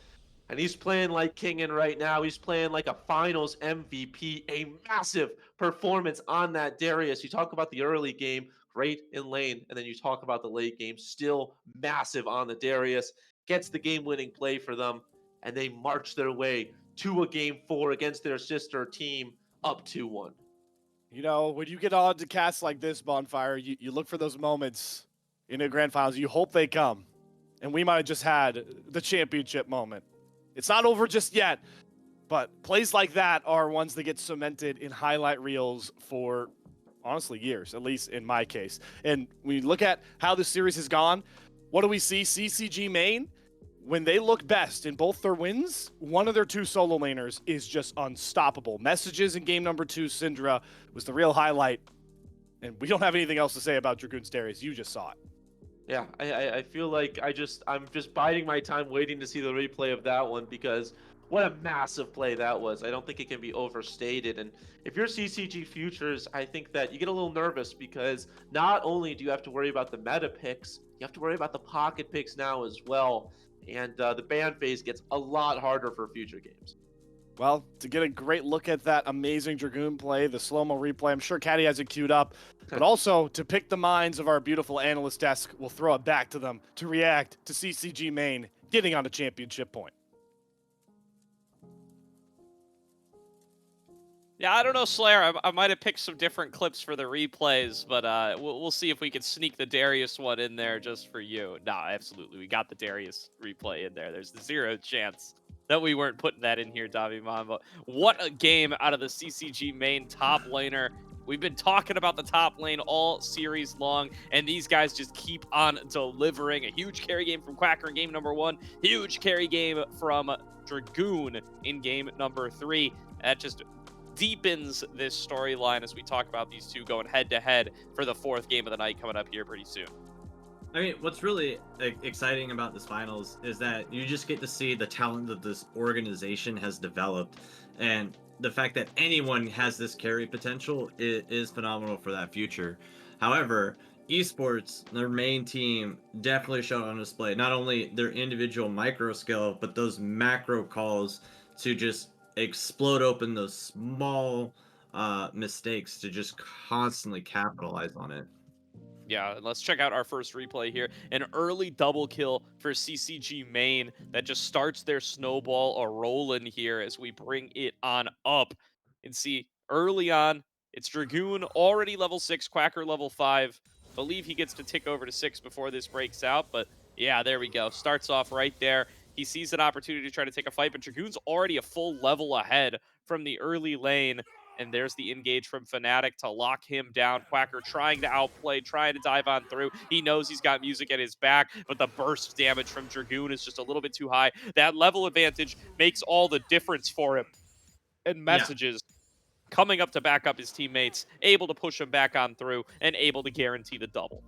Speaker 5: And he's playing like Kingen right now. He's playing like a finals MVP. A massive performance on that Darius. You talk about the early game, great in lane. And then you talk about the late game, still massive on the Darius. Gets the game-winning play for them. And they march their way to a game 4 against their sister team, up 2-1.
Speaker 4: You know, when you get on to casts like this, Bonfire, you look for those moments in the grand finals. You hope they come. And we might have just had the championship moment. It's not over just yet, but plays like that are ones that get cemented in highlight reels for, honestly, years, at least in my case. And when you look at how this series has gone, what do we see? CCG main, when they look best in both their wins, one of their 2 solo laners is just unstoppable. Messages in game number 2, Syndra, was the real highlight. And we don't have anything else to say about Dragoon's Darius. You just saw it.
Speaker 5: Yeah, I feel like I'm just biding my time waiting to see the replay of that one because what a massive play that was. I don't think it can be overstated. And if you're CCG Futures, I think that you get a little nervous because not only do you have to worry about the meta picks, you have to worry about the pocket picks now as well. And the ban phase gets a lot harder for future games.
Speaker 4: Well, to get a great look at that amazing Dragoon play, the slow-mo replay, I'm sure Caddy has it queued up, but also to pick the minds of our beautiful analyst desk, we'll throw it back to them to react to CCG main getting on a championship point.
Speaker 3: Yeah, I don't know, Slayer. I might have picked some different clips for the replays, but we'll see if we can sneak the Darius one in there just for you. No, absolutely. We got the Darius replay in there. There's 0 chance that we weren't putting that in here, Davi Mamba. What a game out of the CCG main top laner. We've been talking about the top lane all series long, and these guys just keep on delivering. A huge carry game from Quacker in game number 1. Huge carry game from Dragoon in game number 3. That just deepens this storyline as we talk about these 2 going head-to-head for the 4th game of the night coming up here pretty soon.
Speaker 6: I mean, what's really exciting about this finals is that you just get to see the talent that this organization has developed, and the fact that anyone has this carry potential is phenomenal for that future. However, esports, their main team, definitely showed on display not only their individual micro skill, but those macro calls to just explode open those small mistakes to just constantly capitalize on it.
Speaker 3: Yeah, and let's check out our first replay here. An early double kill for CCG main that just starts their snowball a rolling here as we bring it on up. And see, early on, it's Dragoon already level 6, Quacker level 5. Believe he gets to tick over to 6 before this breaks out, but yeah, there we go. Starts off right there. He sees an opportunity to try to take a fight, but Dragoon's already a full level ahead from the early lane. And there's the engage from Fnatic to lock him down. Quacker trying to outplay, trying to dive on through. He knows he's got music at his back, but the burst damage from Dragoon is just a little bit too high. That level advantage makes all the difference for him. And messages coming up to back up his teammates, able to push him back on through, and able to guarantee the double.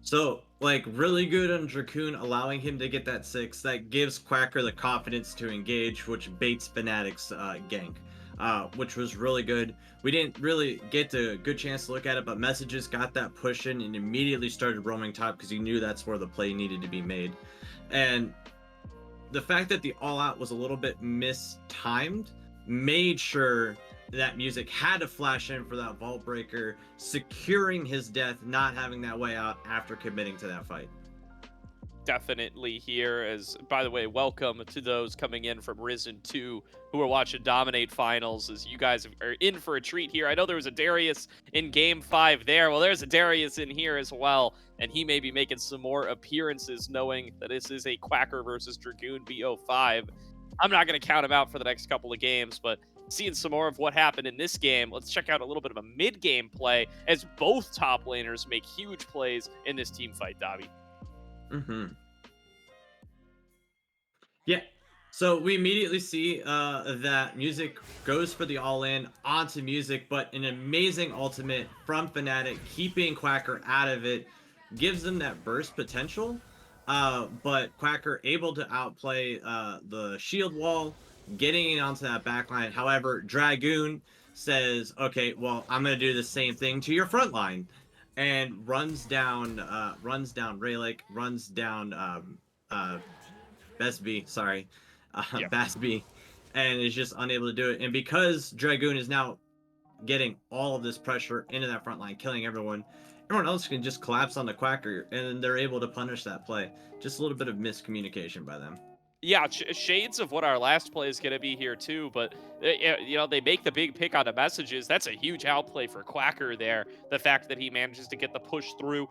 Speaker 6: So, like, really good on Dracoon, allowing him to get that 6. That gives Quacker the confidence to engage, which baits Fnatic's gank. Which was really good. We didn't really get a good chance to look at it, but Messages got that push in and immediately started roaming top because he knew that's where the play needed to be made. And the fact that the all-out was a little bit mistimed made sure that music had to flash in for that vault breaker, securing his death, not having that way out after committing to that fight.
Speaker 3: Definitely here. As by the way, welcome to those coming in from Risen 2 who are watching Dominate Finals, as you guys are in for a treat here. I know there was a Darius in Game 5 there. Well, there's a Darius in here as well, and he may be making some more appearances, knowing that this is a Quacker versus Dragoon BO5. I'm not going to count him out for the next couple of games, but seeing some more of what happened in this game, let's check out a little bit of a mid-game play as both top laners make huge plays in this team fight, Davi.
Speaker 6: Yeah. So we immediately see that music goes for the all-in onto music, but an amazing ultimate from Fnatic, keeping Quacker out of it, gives them that burst potential. But Quacker able to outplay the shield wall, getting it onto that backline. However, Dragoon says, "Okay, well, I'm gonna do the same thing to your front line," and runs down Rayleigh, runs down Besby, sorry, Basby, and is just unable to do it. And because Dragoon is now getting all of this pressure into that front line, killing everyone else can just collapse on the Quacker, and they're able to punish that play. Just a little bit of miscommunication by them.
Speaker 3: Yeah, shades of what our last play is going to be here too, but you know, they make the big pick on the Messages. That's a huge outplay for Quacker there. The fact that he manages to get the push through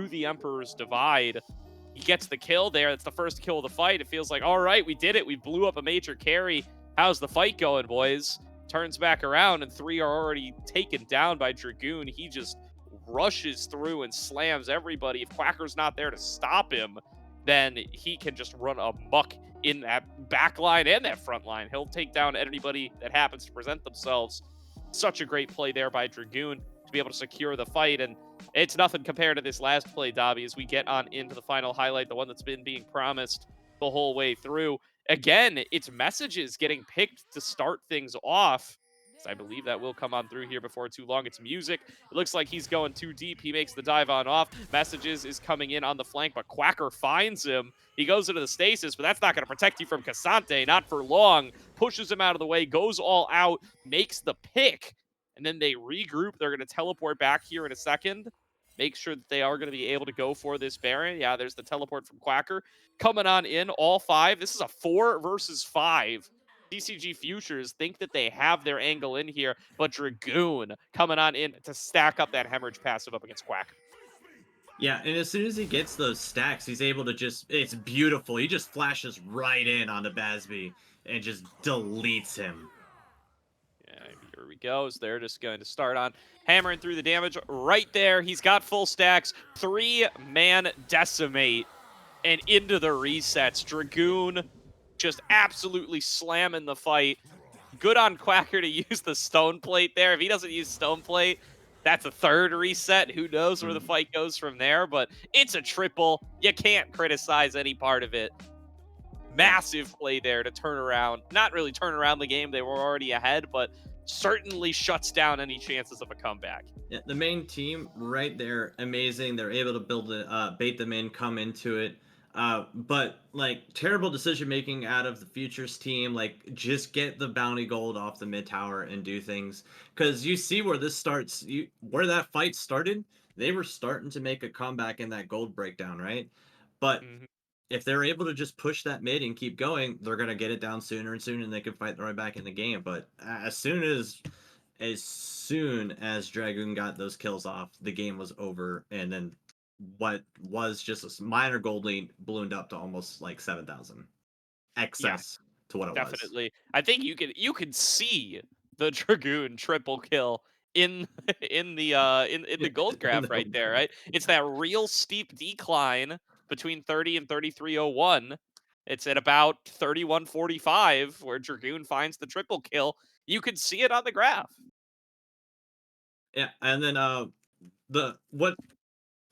Speaker 3: the Emperor's Divide. He gets the kill there. That's the first kill of the fight. It feels like, all right, we did it. We blew up a major carry. How's the fight going, boys? Turns back around, and 3 are already taken down by Dragoon. He just rushes through and slams everybody. If Quacker's not there to stop him, then he can just run amok in that back line and that front line. He'll take down anybody that happens to present themselves. Such a great play there by Dragoon to be able to secure the fight, and it's nothing compared to this last play, Dobby, as we get on into the final highlight, the one that's been being promised the whole way through. Again, it's Messages getting picked to start things off. I believe that will come on through here before too long. It's music. It looks like he's going too deep. He makes the dive on off. Messages is coming in on the flank, but Quacker finds him. He goes into the stasis, but that's not going to protect you from Cassante. Not for long. Pushes him out of the way, goes all out, makes the pick, and then they regroup. They're going to teleport back here in a second. Make sure that they are going to be able to go for this Baron. Yeah, there's the teleport from Quacker. Coming on in, all 5. This is a 4 versus 5. CCG Futures think that they have their angle in here, but Dragoon coming on in to stack up that hemorrhage passive up against Quacker.
Speaker 6: Yeah, and as soon as he gets those stacks, he's able to just, it's beautiful. He just flashes right in onto Basby and just deletes him.
Speaker 3: Yeah, here we go. So they're just going to start on hammering through the damage right there. He's got full stacks, 3-man decimate, and into the resets. Dragoon just absolutely slamming the fight. Good on Quacker to use the stone plate there. If he doesn't use stone plate, that's a 3rd reset. Who knows where the fight goes from there, but it's a triple. You can't criticize any part of it. Massive play there to turn around. Not really turn around the game. They were already ahead, but certainly shuts down any chances of a comeback.
Speaker 6: Yeah, the main team right there, amazing. They're able to build it, bait them in, come into it. But like terrible decision making out of the futures team. Like just get the bounty gold off the mid tower and do things. Because you see where this starts. Where that fight started, they were starting to make a comeback in that gold breakdown, right? But
Speaker 3: Mhm.
Speaker 6: if they're able to just push that mid and keep going, they're gonna get it down sooner and sooner, and they can fight their way back in the game. But as soon as Dragoon got those kills off, the game was over, and then what was just a minor gold lead ballooned up to almost like 7,000 excess to what it was.
Speaker 3: Definitely. I think you can see the Dragoon triple kill in in the gold graph right there, right? It's that real steep decline between 30 and 3301. It's at about 3145 where Dragoon finds the triple kill. You can see it on the graph.
Speaker 6: Yeah, and then the what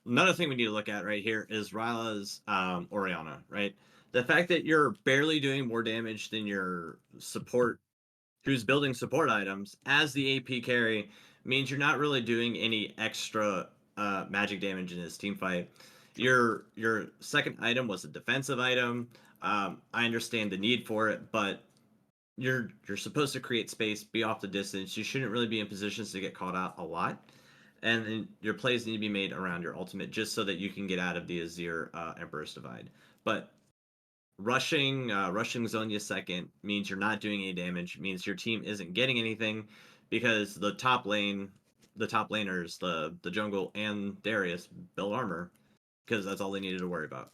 Speaker 6: another thing we need to look at right here is Ryla's Orianna, right? The fact that you're barely doing more damage than your support who's building support items as the AP carry means you're not really doing any extra magic damage in this team fight. Your second item was a defensive item. I understand the need for it, but you're supposed to create space, be off the distance. You shouldn't really be in positions to get caught out a lot. And then your plays need to be made around your ultimate just so that you can get out of the Azir Emperor's Divide. But rushing Zhonya second means you're not doing any damage, means your team isn't getting anything because the top laners, the jungle and Darius build armor because that's all they needed to worry about.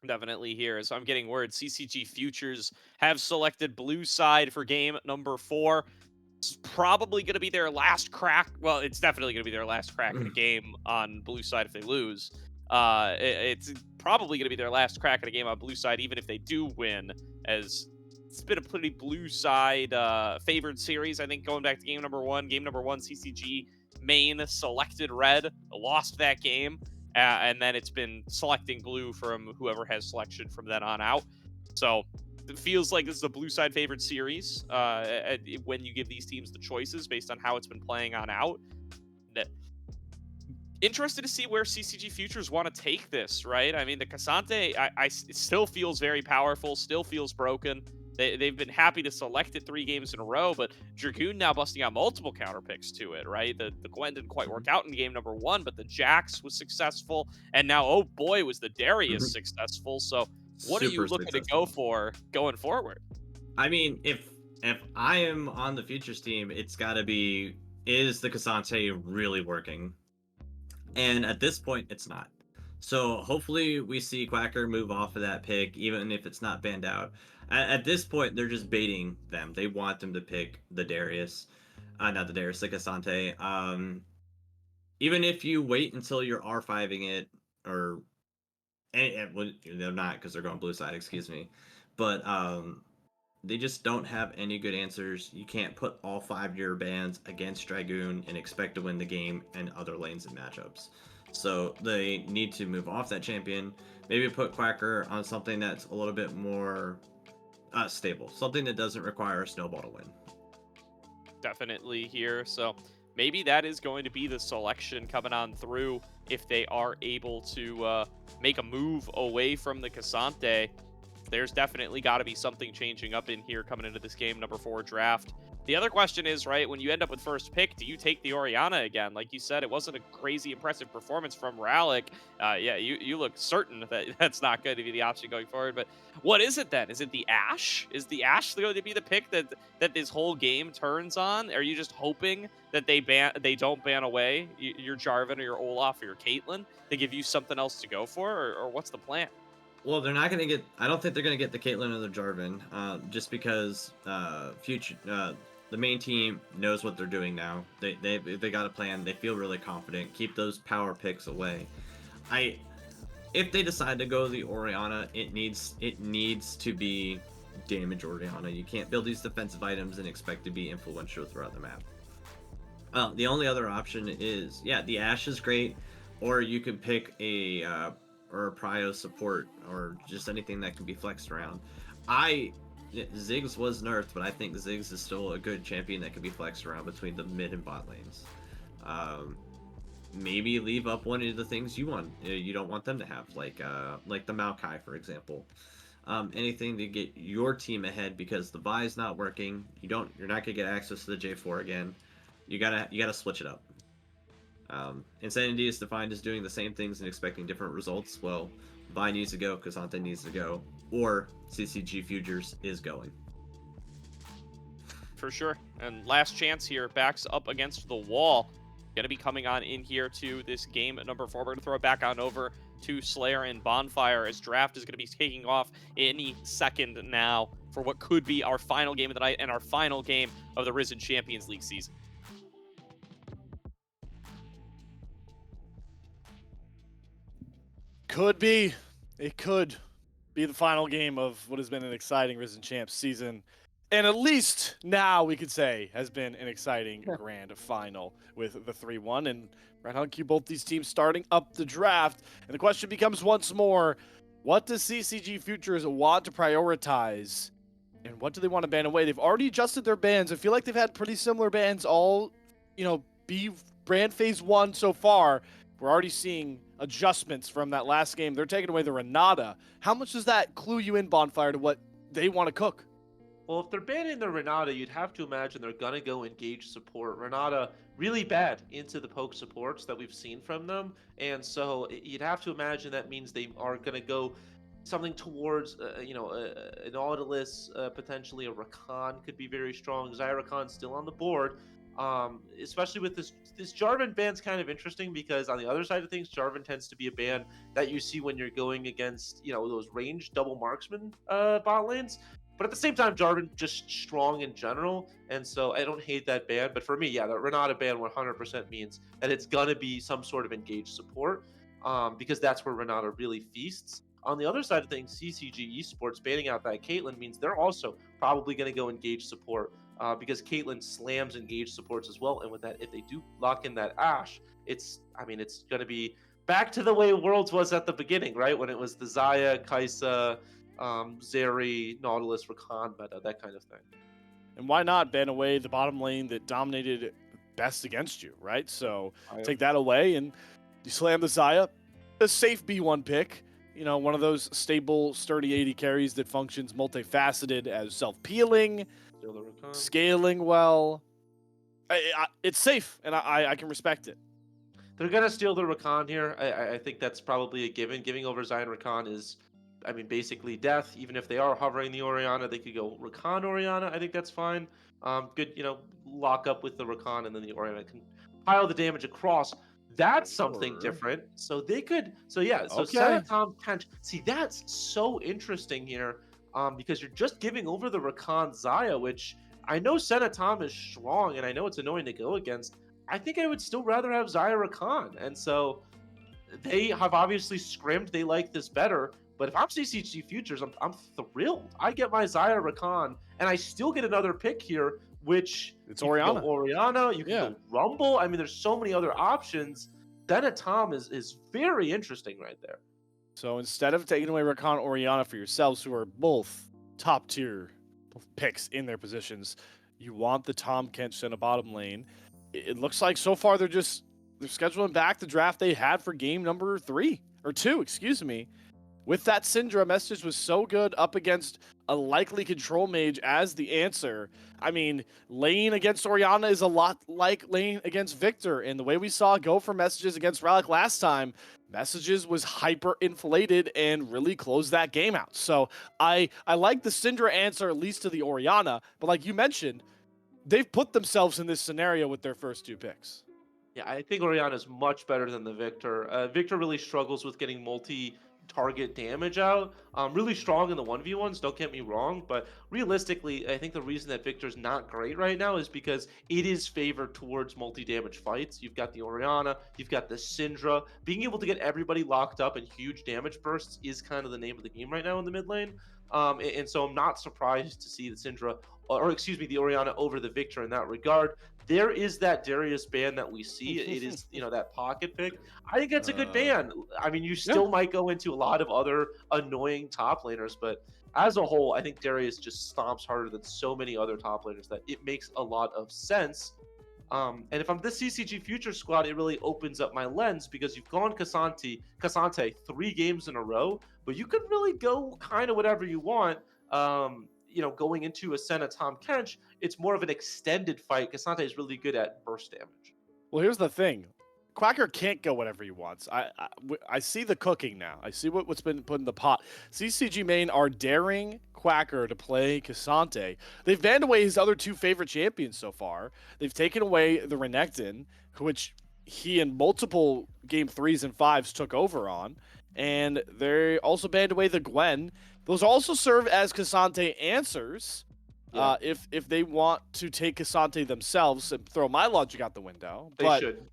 Speaker 3: Definitely here. So I'm getting word CCG Futures have selected blue side for game number 4. It's probably going to be their last crack. Well, it's definitely going to be their last crack at a game on blue side if they lose. It's probably going to be their last crack at a game on blue side, even if they do win, as it's been a pretty blue side favored series. I think going back to game number 1, CCG main selected red, lost that game. And then it's been selecting blue from whoever has selection from then on out. So it feels like this is a blue side favored series when you give these teams the choices based on how it's been playing on out. Interested to see where CCG Futures want to take this, right? I mean, the K'Sante it still feels very powerful, still feels broken. They've been happy to select it 3 games in a row, but Dragoon now busting out multiple counter picks to it, right? The Gwen didn't quite work out in game number 1, but the Jax was successful, and now, oh boy, was the Darius successful. So what are you looking to go for going forward?
Speaker 6: I mean, if I am on the Futures team, it's got to be, is the K'Sante really working? And at this point, it's not. So hopefully we see Quacker move off of that pick, even if it's not banned out. At this point, they're just baiting them. They want them to pick the Darius, not the Darius, the K'Sante. Even if you wait until you're R5ing it, or they're not because they're going blue side, excuse me. But they just don't have any good answers. You can't put all 5 of your bans against Dragoon and expect to win the game in other lanes and matchups. So they need to move off that champion, maybe put Quacker on something that's a little bit more stable, something that doesn't require a snowball to win.
Speaker 3: Definitely here. So maybe that is going to be the selection coming on through if they are able to make a move away from the K'Sante. There's definitely got to be something changing up in here coming into this game number 4 draft. The other question is, right, when you end up with first pick, do you take the Orianna again? Like you said, it wasn't a crazy impressive performance from Rallick. Yeah, you look certain that that's not going to be the option going forward. But what is it then? Is it the Ashe? Is the Ashe going to be the pick that this whole game turns on? Are you just hoping that they don't ban away your Jarvan or your Olaf or your Caitlyn? They give you something else to go for, or what's the plan?
Speaker 6: Well, they're not going to get. I don't think they're going to get the Caitlyn or the Jarvan, just because the main team knows what they're doing now. They got a plan. They feel really confident. Keep those power picks away. If they decide to go the Orianna, it needs to be damage Orianna. You can't build these defensive items and expect to be influential throughout the map. The only other option is, the Ashe is great, or you could pick or a prio support, or just anything that can be flexed around. Ziggs was nerfed, but I think Ziggs is still a good champion that can be flexed around between the mid and bot lanes. Maybe leave up one of the things you don't want them to have, like the Maokai, for example. Anything to get your team ahead, because the Vi's not working. You're not gonna get access to the J4 again. You gotta switch it up. Insanity is defined as doing the same things and expecting different results. Well, Vi needs to go, K'Sante needs to go, or CCG Futures is going.
Speaker 3: For sure. And last chance here, backs up against the wall. Going to be coming on in here to this game number 4. We're going to throw it back on over to Slayer and Bonfire, as Draft is going to be taking off any second now for what could be our final game of the night and our final game of the Risen Champions League season.
Speaker 4: Could be. It could be the final game of what has been an exciting Risen Champs season. And at least now we could say has been an exciting grand final with the 3-1. And Red Hunk, you both these teams starting up the draft. And the question becomes once more, what does CCG Futures want to prioritize? And what do they want to ban away? They've already adjusted their bans. I feel like they've had pretty similar bans all, be brand phase 1 so far. We're already seeing adjustments from that last game. They're taking away the Renata. How much does that clue you in, Bonfire, to what they want to cook?
Speaker 5: Well, if they're banning the Renata, you'd have to imagine they're going to go engage support. Renata really bad into the poke supports that we've seen from them. And so you'd have to imagine that means they are going to go something towards, an Nautilus, potentially a Rakan could be very strong. Zyrakan still on the board. Especially with this Jarvan ban's kind of interesting, because on the other side of things, Jarvan tends to be a ban that you see when you're going against, those ranged double marksman bot lanes. But at the same time, Jarvan just strong in general, and so I don't hate that ban. But for me, yeah, the Renata ban 100% means that it's gonna be some sort of engaged support, because that's where Renata really feasts. On the other side of things, CCG Esports banning out that Caitlyn means they're also probably gonna go engage support, because Caitlyn slams engaged supports as well. And with that, if they do lock in that Ashe, it's gonna be back to the way Worlds was at the beginning, right? When it was the Xayah, Kai'Sa, Zeri, Nautilus, Rakan meta, that kind of thing.
Speaker 4: And why not ban away the bottom lane that dominated best against you, right? So take that away and you slam the Xayah, a safe B1 pick. One of those stable, sturdy AD carries that functions multifaceted as self-peeling, scaling well. It's safe, and I can respect it.
Speaker 5: They're going to steal the Rakan here. I think that's probably a given. Giving over Zion Rakan is, basically death. Even if they are hovering the Orianna, they could go Rakan Orianna. I think that's fine. Good, lock up with the Rakan, and then the Orianna can pile the damage across. That's something different. So they could. So yeah. So
Speaker 4: Okay.
Speaker 5: Senatom can see. That's so interesting here, because you're just giving over the Rakan Xayah, which I know Senatom is strong, and I know it's annoying to go against. I think I would still rather have Xayah Rakan, and so they have obviously scrimmed. They like this better. But if I'm CCG Futures, I'm thrilled. I get my Xayah Rakan, and I still get another pick here, which
Speaker 4: It's
Speaker 5: you can
Speaker 4: Orianna.
Speaker 5: go Orianna, you can go Rumble. There's so many other options. Senatom is very interesting right there.
Speaker 4: So instead of taking away Rakan Orianna for yourselves, who are both top tier picks in their positions, you want the Tahm Kench in a bottom lane. It looks like so far they're scheduling back the draft they had for game number 2, excuse me. With that Syndra, message was so good up against a likely control mage as the answer. Lane against Orianna is a lot like Lane against Victor. And the way we saw go for messages against Relic last time, messages was hyper inflated and really closed that game out. So I like the Syndra answer, at least to the Orianna. But like you mentioned, they've put themselves in this scenario with their first 2 picks.
Speaker 5: Yeah, I think Orianna is much better than the Victor. Victor really struggles with getting multi-target damage out. Really strong in the 1v1s, don't get me wrong, but realistically, I think the reason that Victor's not great right now is because it is favored towards multi-damage fights. You've got the Orianna, you've got the Syndra. Being able to get everybody locked up in huge damage bursts is kind of the name of the game right now in the mid lane. And so I'm not surprised to see the Syndra, the Orianna over the Victor in that regard. There is that Darius ban that we see. It is, that pocket pick. I think that's a good ban. You still might go into a lot of other annoying top laners, but as a whole, I think Darius just stomps harder than so many other top laners that it makes a lot of sense. And if I'm this CCG Future squad, it really opens up my lens because you've gone K'Sante 3 games in a row, but you could really go kind of whatever you want. Going into a Senna Tom Kench, it's more of an extended fight. K'Sante is really good at burst damage.
Speaker 4: Well, here's the thing. Quacker can't go whatever he wants. I see the cooking now. I see what's been put in the pot. CCG main are daring Quacker to play K'Sante. They've banned away his other 2 favorite champions so far. They've taken away the Renekton, which he in multiple game 3s and 5s took over on. And they also banned away the Gwen. Those also serve as K'Sante answers.
Speaker 5: Yeah.
Speaker 4: If they want to take K'Sante themselves and throw my logic out the window.
Speaker 5: They should.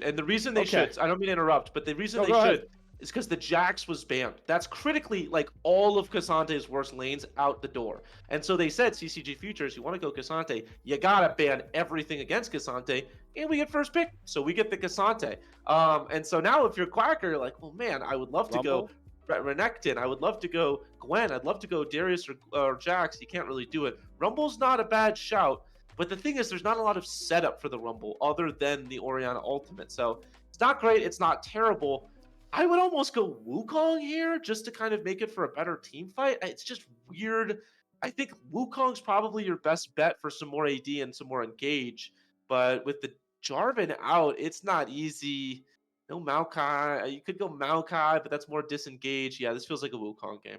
Speaker 5: And the reason they
Speaker 4: Okay.
Speaker 5: should, I don't mean to interrupt, but the reason
Speaker 4: No,
Speaker 5: they
Speaker 4: go
Speaker 5: should
Speaker 4: ahead.
Speaker 5: is because the Jax was banned. That's critically like all of K'Sante's worst lanes out the door. And so they said, CCG Futures, you want to go K'Sante, you gotta ban everything against K'Sante, and we get first pick. So we get the K'Sante. And so now if you're Quacker, you're like, oh man, I would love to go Renekton. I would love to go Gwen. I'd love to go Darius or Jax. You can't really do it. Rumble's not a bad shout. But the thing is, there's not a lot of setup for the Rumble other than the Orianna ultimate. So it's not great. It's not terrible. I would almost go Wukong here just to kind of make it for a better team fight. It's just weird. I think Wukong's probably your best bet for some more AD and some more engage. But with the Jarvan out, it's not easy. No Maokai. You could go Maokai, but that's more disengaged. Yeah, this feels like a Wukong game.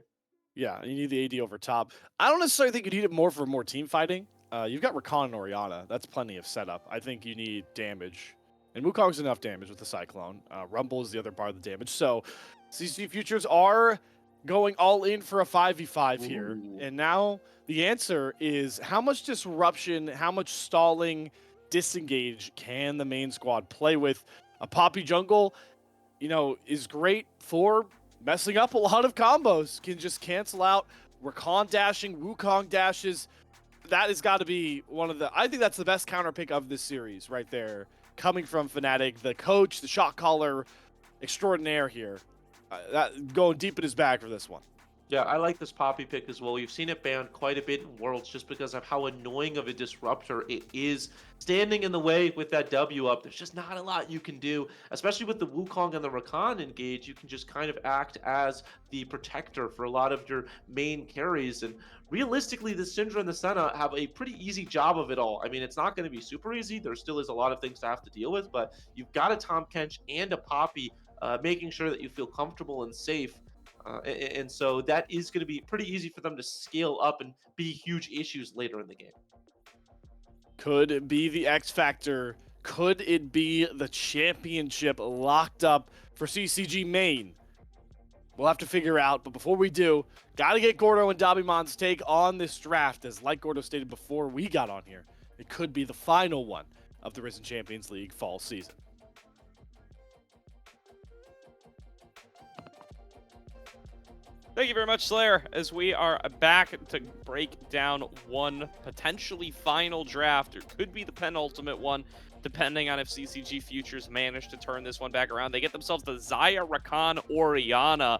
Speaker 4: Yeah, you need the AD over top. I don't necessarily think you need it more for more team fighting. You've got Rakan and Orianna. That's plenty of setup. I think you need damage. And Wukong's enough damage with the Cyclone. Rumble is the other part of the damage. So CCG Futures are going all in for a 5v5 here.
Speaker 5: Ooh.
Speaker 4: And now the answer is how much disruption, how much stalling, disengage can the main squad play with? A Poppy jungle, is great for messing up a lot of combos. Can just cancel out Rakan dashing, Wukong dashes. That has got to be I think that's the best counter pick of this series right there. Coming from Fnatic, the coach, the shot caller extraordinaire here. Going deep in his bag for this one.
Speaker 5: Yeah, I like this Poppy pick as well. We've seen it banned quite a bit in Worlds just because of how annoying of a disruptor it is. Standing in the way with that W up, there's just not a lot you can do. Especially with the Wukong and the Rakan engage, you can just kind of act as the protector for a lot of your main carries. And realistically, the Syndra and the Senna have a pretty easy job of it all. I mean, it's not going to be super easy. There still is a lot of things to have to deal with, but you've got a Tahm Kench and a Poppy making sure that you feel comfortable and safe. And so that is going to be pretty easy for them to scale up and be huge issues later in the game.
Speaker 4: Could it be the X Factor? Could it be the championship locked up for CCG main? We'll have to figure out, but before we do, gotta get Gordo and Dabimon's take on this draft. As like Gordo stated before we got on here, it could be the final one of the Risen Champions League fall season.
Speaker 3: Thank you very much, Slayer, as we are back to break down one potentially final draft, or could be the penultimate one, depending on if CCG Futures manage to turn this one back around. They get themselves the Xayah, Rakan, Orianna. A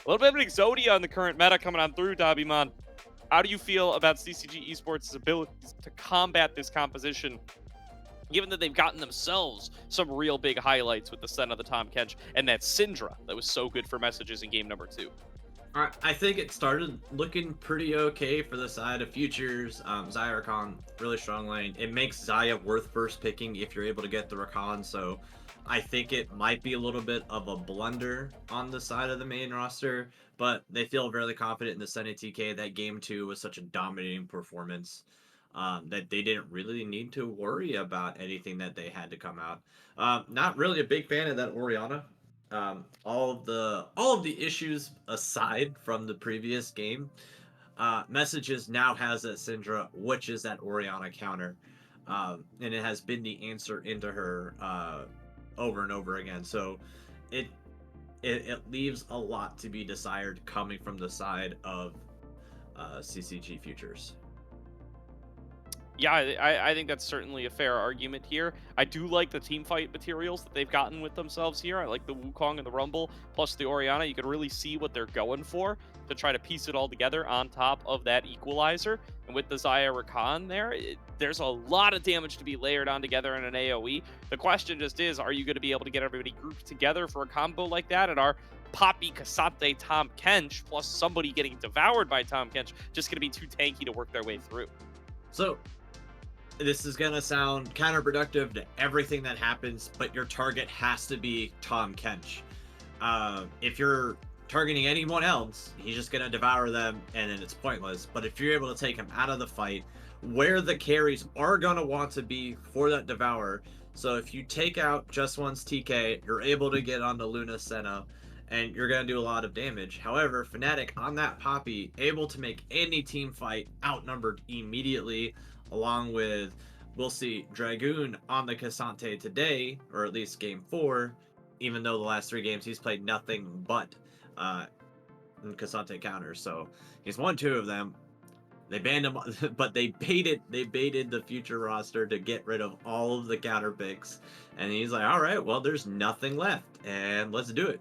Speaker 3: little bit of an Exodia in the current meta coming on through, Dabimon. How do you feel about CCG Esports' abilities to combat this composition, given that they've gotten themselves some real big highlights with the Senna, the Tahm Kench, and that Syndra that was so good for messages in game number 2?
Speaker 6: I think it started looking pretty okay for the side of Futures. Xayah Rakan, really strong lane. It makes Xayah worth first picking if you're able to get the Rakan, so I think it might be a little bit of a blunder on the side of the main roster, but they feel really confident in the Senna TK. That game 2 was such a dominating performance that they didn't really need to worry about anything that they had to come out. Not really a big fan of that Orianna. All of the issues aside from the previous game, Messages now has that Syndra, which is that Orianna counter, and it has been the answer into her over and over again. So it leaves a lot to be desired coming from the side of CCG Futures.
Speaker 3: Yeah, I think that's certainly a fair argument here. I do like the team fight materials that they've gotten with themselves here. I like the Wukong and the Rumble, plus the Orianna. You can really see what they're going for to try to piece it all together on top of that equalizer. And with the Xayah Rakan there, there's a lot of damage to be layered on together in an AoE. The question just is, are you going to be able to get everybody grouped together for a combo like that? And are Poppy, K'Sante, Tahm Kench, plus somebody getting devoured by Tahm Kench just going to be too tanky to work their way through?
Speaker 6: So, this is going to sound counterproductive to everything that happens, but your target has to be Tahm Kench. If you're targeting anyone else, he's just going to devour them, and then it's pointless. But if you're able to take him out of the fight, where the carries are going to want to be for that devour, so if you take out Just One's TK, you're able to get onto Luna Senna, and you're going to do a lot of damage. However, Fnatic on that Poppy, able to make any team fight outnumbered immediately, along with, we'll see, Dragoon on the K'Sante today, or at least game 4, even though the last 3 games he's played nothing but K'Sante counters. So he's won 2 of them. They banned him, but they baited the future roster to get rid of all of the counter picks. And he's like, all right, well, there's nothing left, and let's do it.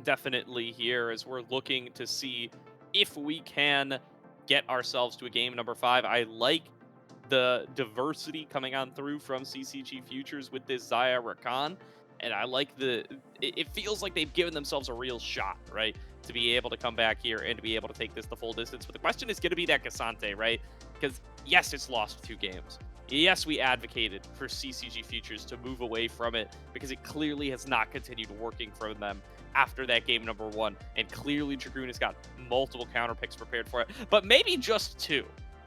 Speaker 3: Definitely here, as we're looking to see if we can get ourselves to a game number 5. I like the diversity coming on through from CCG Futures with this Xayah Rakan, and I like it feels like they've given themselves a real shot, right, to be able to come back here and to be able to take this the full distance. But the question is going to be that K'Sante, right? Because yes, it's lost 2 games. Yes, we advocated for CCG Futures to move away from it because it clearly has not continued working for them after that game number 1, and clearly Dragoon has got multiple counter picks prepared for it, but maybe just 2,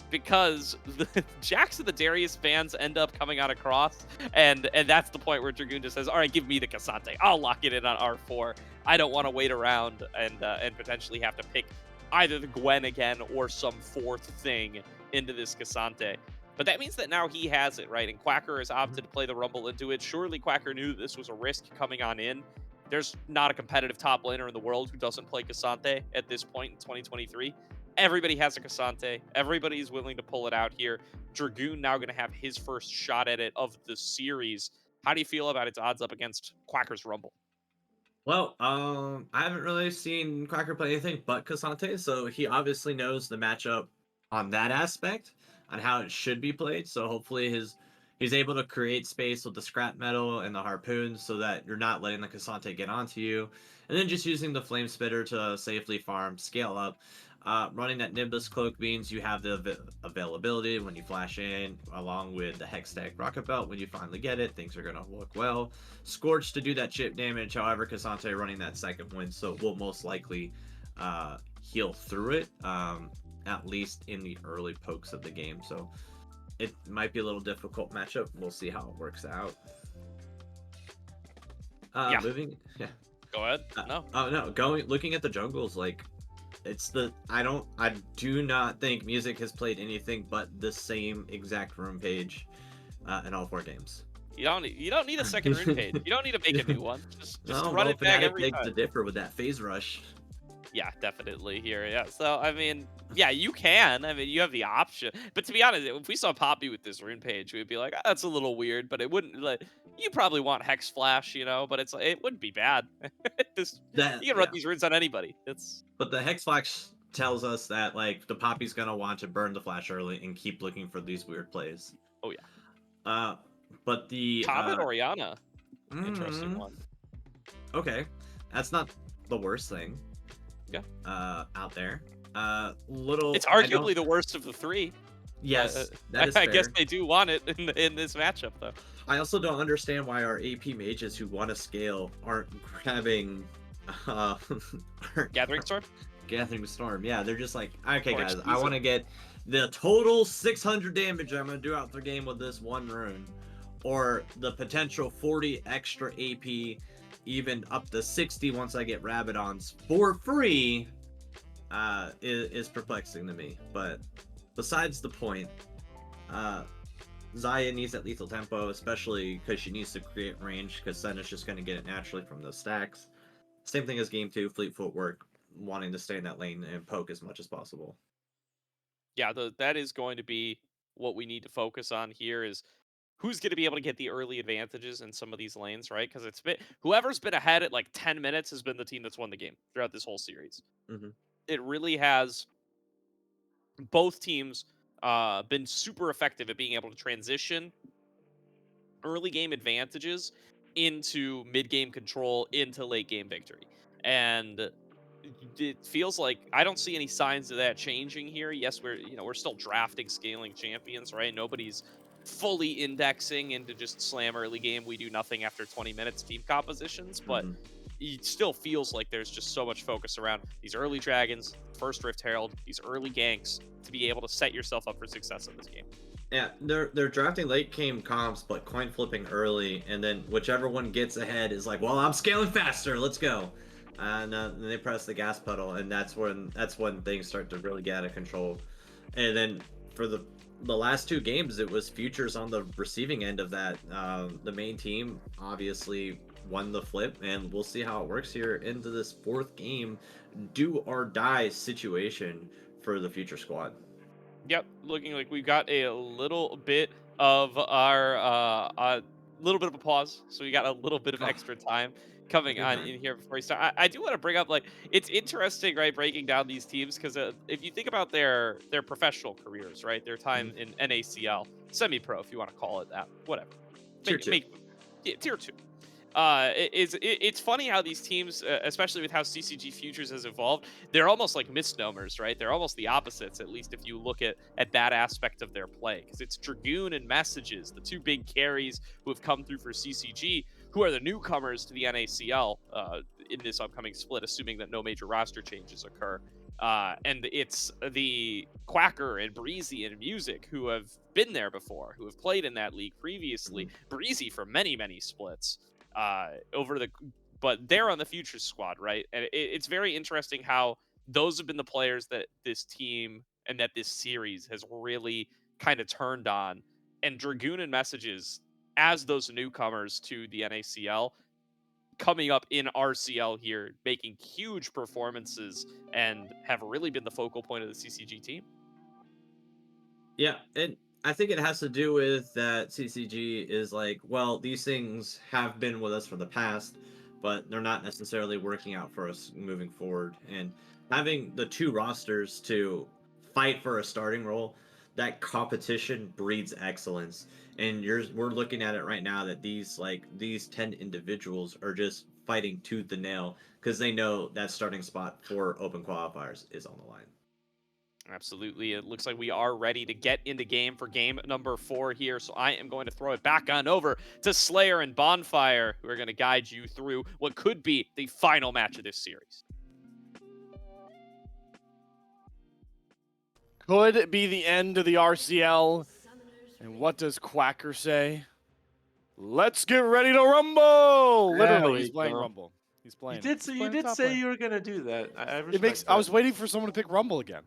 Speaker 3: because the Jax and the Darius fans end up coming out across, and that's the point where Dragoon just says, all right, give me the K'Sante, I'll lock it in on R4. I don't want to wait around and potentially have to pick either the Gwen again or some 4th thing into this K'Sante. But that means that now he has it, right? And Quacker has opted to play the Rumble into it. Surely Quacker knew that this was a risk coming on in. There's not a competitive top laner in the world who doesn't play K'Sante at this point in 2023. Everybody has a K'Sante. Everybody's willing to pull it out here. Dragoon now going to have his first shot at it of the series. How do you feel about its odds up against Quacker's Rumble?
Speaker 6: Well, I haven't really seen Quacker play anything but K'Sante, so he obviously knows the matchup on that aspect, on how it should be played. So hopefully he's able to create space with the scrap metal and the harpoons so that you're not letting the K'Sante get onto you. And then just using the flame spitter to safely farm, scale up. Running that Nimbus cloak means you have the availability when you flash in, along with the Hextech Rocket Belt. When you finally get it, things are going to look well. Scorch to do that chip damage. However, K'Sante running that second wind, so will most likely heal through it, at least in the early pokes of the game. So it might be a little difficult matchup. We'll see how it works out.
Speaker 3: Yeah.
Speaker 6: Moving. Yeah.
Speaker 3: Go ahead. No.
Speaker 6: Oh no. Looking at the jungles, like I do not think Music has played anything but the same exact room page in all 4 games.
Speaker 3: You don't need a second rune page. You don't need to make a new one. Just run it back every time.
Speaker 6: Fnatic begs to differ with that phase rush.
Speaker 3: Yeah, definitely here. Yeah. So, I mean, yeah, you can. I mean, you have the option. But to be honest, if we saw Poppy with this rune page, we'd be like, that's a little weird, but it wouldn't, like, you probably want Hex Flash, you know, but it wouldn't be bad. You can run these runes on anybody.
Speaker 6: But the Hex Flash tells us that, like, the Poppy's going to want to burn the flash early and keep looking for these weird plays.
Speaker 3: Oh, yeah.
Speaker 6: But the...
Speaker 3: Tahm and Orianna. Interesting one.
Speaker 6: Okay. That's not the worst thing.
Speaker 3: Yeah.
Speaker 6: Out there.
Speaker 3: It's arguably the worst of the 3.
Speaker 6: Yes, that is fair.
Speaker 3: I guess they do want it in this matchup, though.
Speaker 6: I also don't understand why our AP mages who want to scale aren't grabbing
Speaker 3: Gathering Storm?
Speaker 6: Gathering Storm. Yeah, they're just like, okay, guys, I want to get the total 600 damage I'm going to do out the game with this one rune, or the potential 40 extra AP, even up to 60 once I get Rabadons for free, is perplexing to me. But besides the point, Xayah needs that lethal tempo, especially because she needs to create range, because Senna's just going to get it naturally from those stacks. Same thing as game 2, Fleet Footwork, wanting to stay in that lane and poke as much as possible.
Speaker 3: Yeah, that is going to be what we need to focus on here is who's going to be able to get the early advantages in some of these lanes, right? Because it's been whoever's been ahead at like 10 minutes has been the team that's won the game throughout this whole series.
Speaker 6: Hmm.
Speaker 3: It really has both teams been super effective at being able to transition early game advantages into mid game control into late game victory. And it feels like I don't see any signs of that changing here. Yes, we're still drafting scaling champions, right? Nobody's fully indexing into just slam early game. We do nothing after 20 minutes team compositions, but
Speaker 6: Hmm.
Speaker 3: it still feels like there's just so much focus around these early dragons, first Rift Herald, these early ganks to be able to set yourself up for success in this game.
Speaker 6: Yeah, they're drafting late game comps, but coin flipping early, and then whichever one gets ahead is like, well, I'm scaling faster, let's go, and then they press the gas pedal, and that's when things start to really get out of control. And then for the last two games, it was Futures on the receiving end of that. The main team obviously won the flip, and we'll see how it works here into this fourth game, do or die situation for the Future squad.
Speaker 3: Yep, looking like we've got a little bit of our little bit of a pause, so we got a little bit of
Speaker 6: Oh,
Speaker 3: extra time coming
Speaker 6: good
Speaker 3: on
Speaker 6: time.
Speaker 3: in here before we start. I do want to bring up like it's interesting, right, breaking down these teams because if you think about their professional careers, right, their time
Speaker 6: Mhm.
Speaker 3: in NACL, semi-pro, if you want to call it that, whatever,
Speaker 6: Tier 2.
Speaker 3: yeah, tier 2. It's funny how these teams, especially with how CCG Futures has evolved, they're almost like misnomers, right? They're almost the opposites, at least if you look at that aspect of their play. Because it's Dragoon and Messages, the two big carries who have come through for CCG, who are the newcomers to the NACL in this upcoming split, assuming that no major roster changes occur. And it's the Quacker and Breezy and Music who have been there before, who have played in that league previously. Breezy for many, many splits over the, but they're on the Futures squad, right? And it's very interesting how those have been the players that this team and that this series has really kind of turned on. And Dragoon and Messages, as those newcomers to the NACL, coming up in RCL here, making huge performances and have really been the focal point of the CCG team.
Speaker 6: Yeah, and I think it has to do with that CCG is like, well, these things have been with us from the past, but they're not necessarily working out for us moving forward. And having the two rosters to fight for a starting role, that competition breeds excellence. And we're looking at it right now that these 10 individuals are just fighting tooth and nail because they know that starting spot for open qualifiers is on the line.
Speaker 3: Absolutely. It looks like we are ready to get into game for game number 4 here. So I am going to throw it back on over to Slayer and Bonfire, who are going to guide you through what could be the final match of this series.
Speaker 4: Could it be the end of the RCL? And what does Quacker say? Let's get ready to rumble!
Speaker 5: There
Speaker 4: Literally,
Speaker 5: we
Speaker 4: he's playing
Speaker 5: go.
Speaker 4: Rumble. He's playing.
Speaker 5: You
Speaker 4: he's playing
Speaker 5: did
Speaker 4: top
Speaker 5: say
Speaker 4: lane.
Speaker 5: you were gonna do that. I
Speaker 4: It
Speaker 5: respect
Speaker 4: makes.
Speaker 5: that.
Speaker 4: I was waiting for someone to pick Rumble again.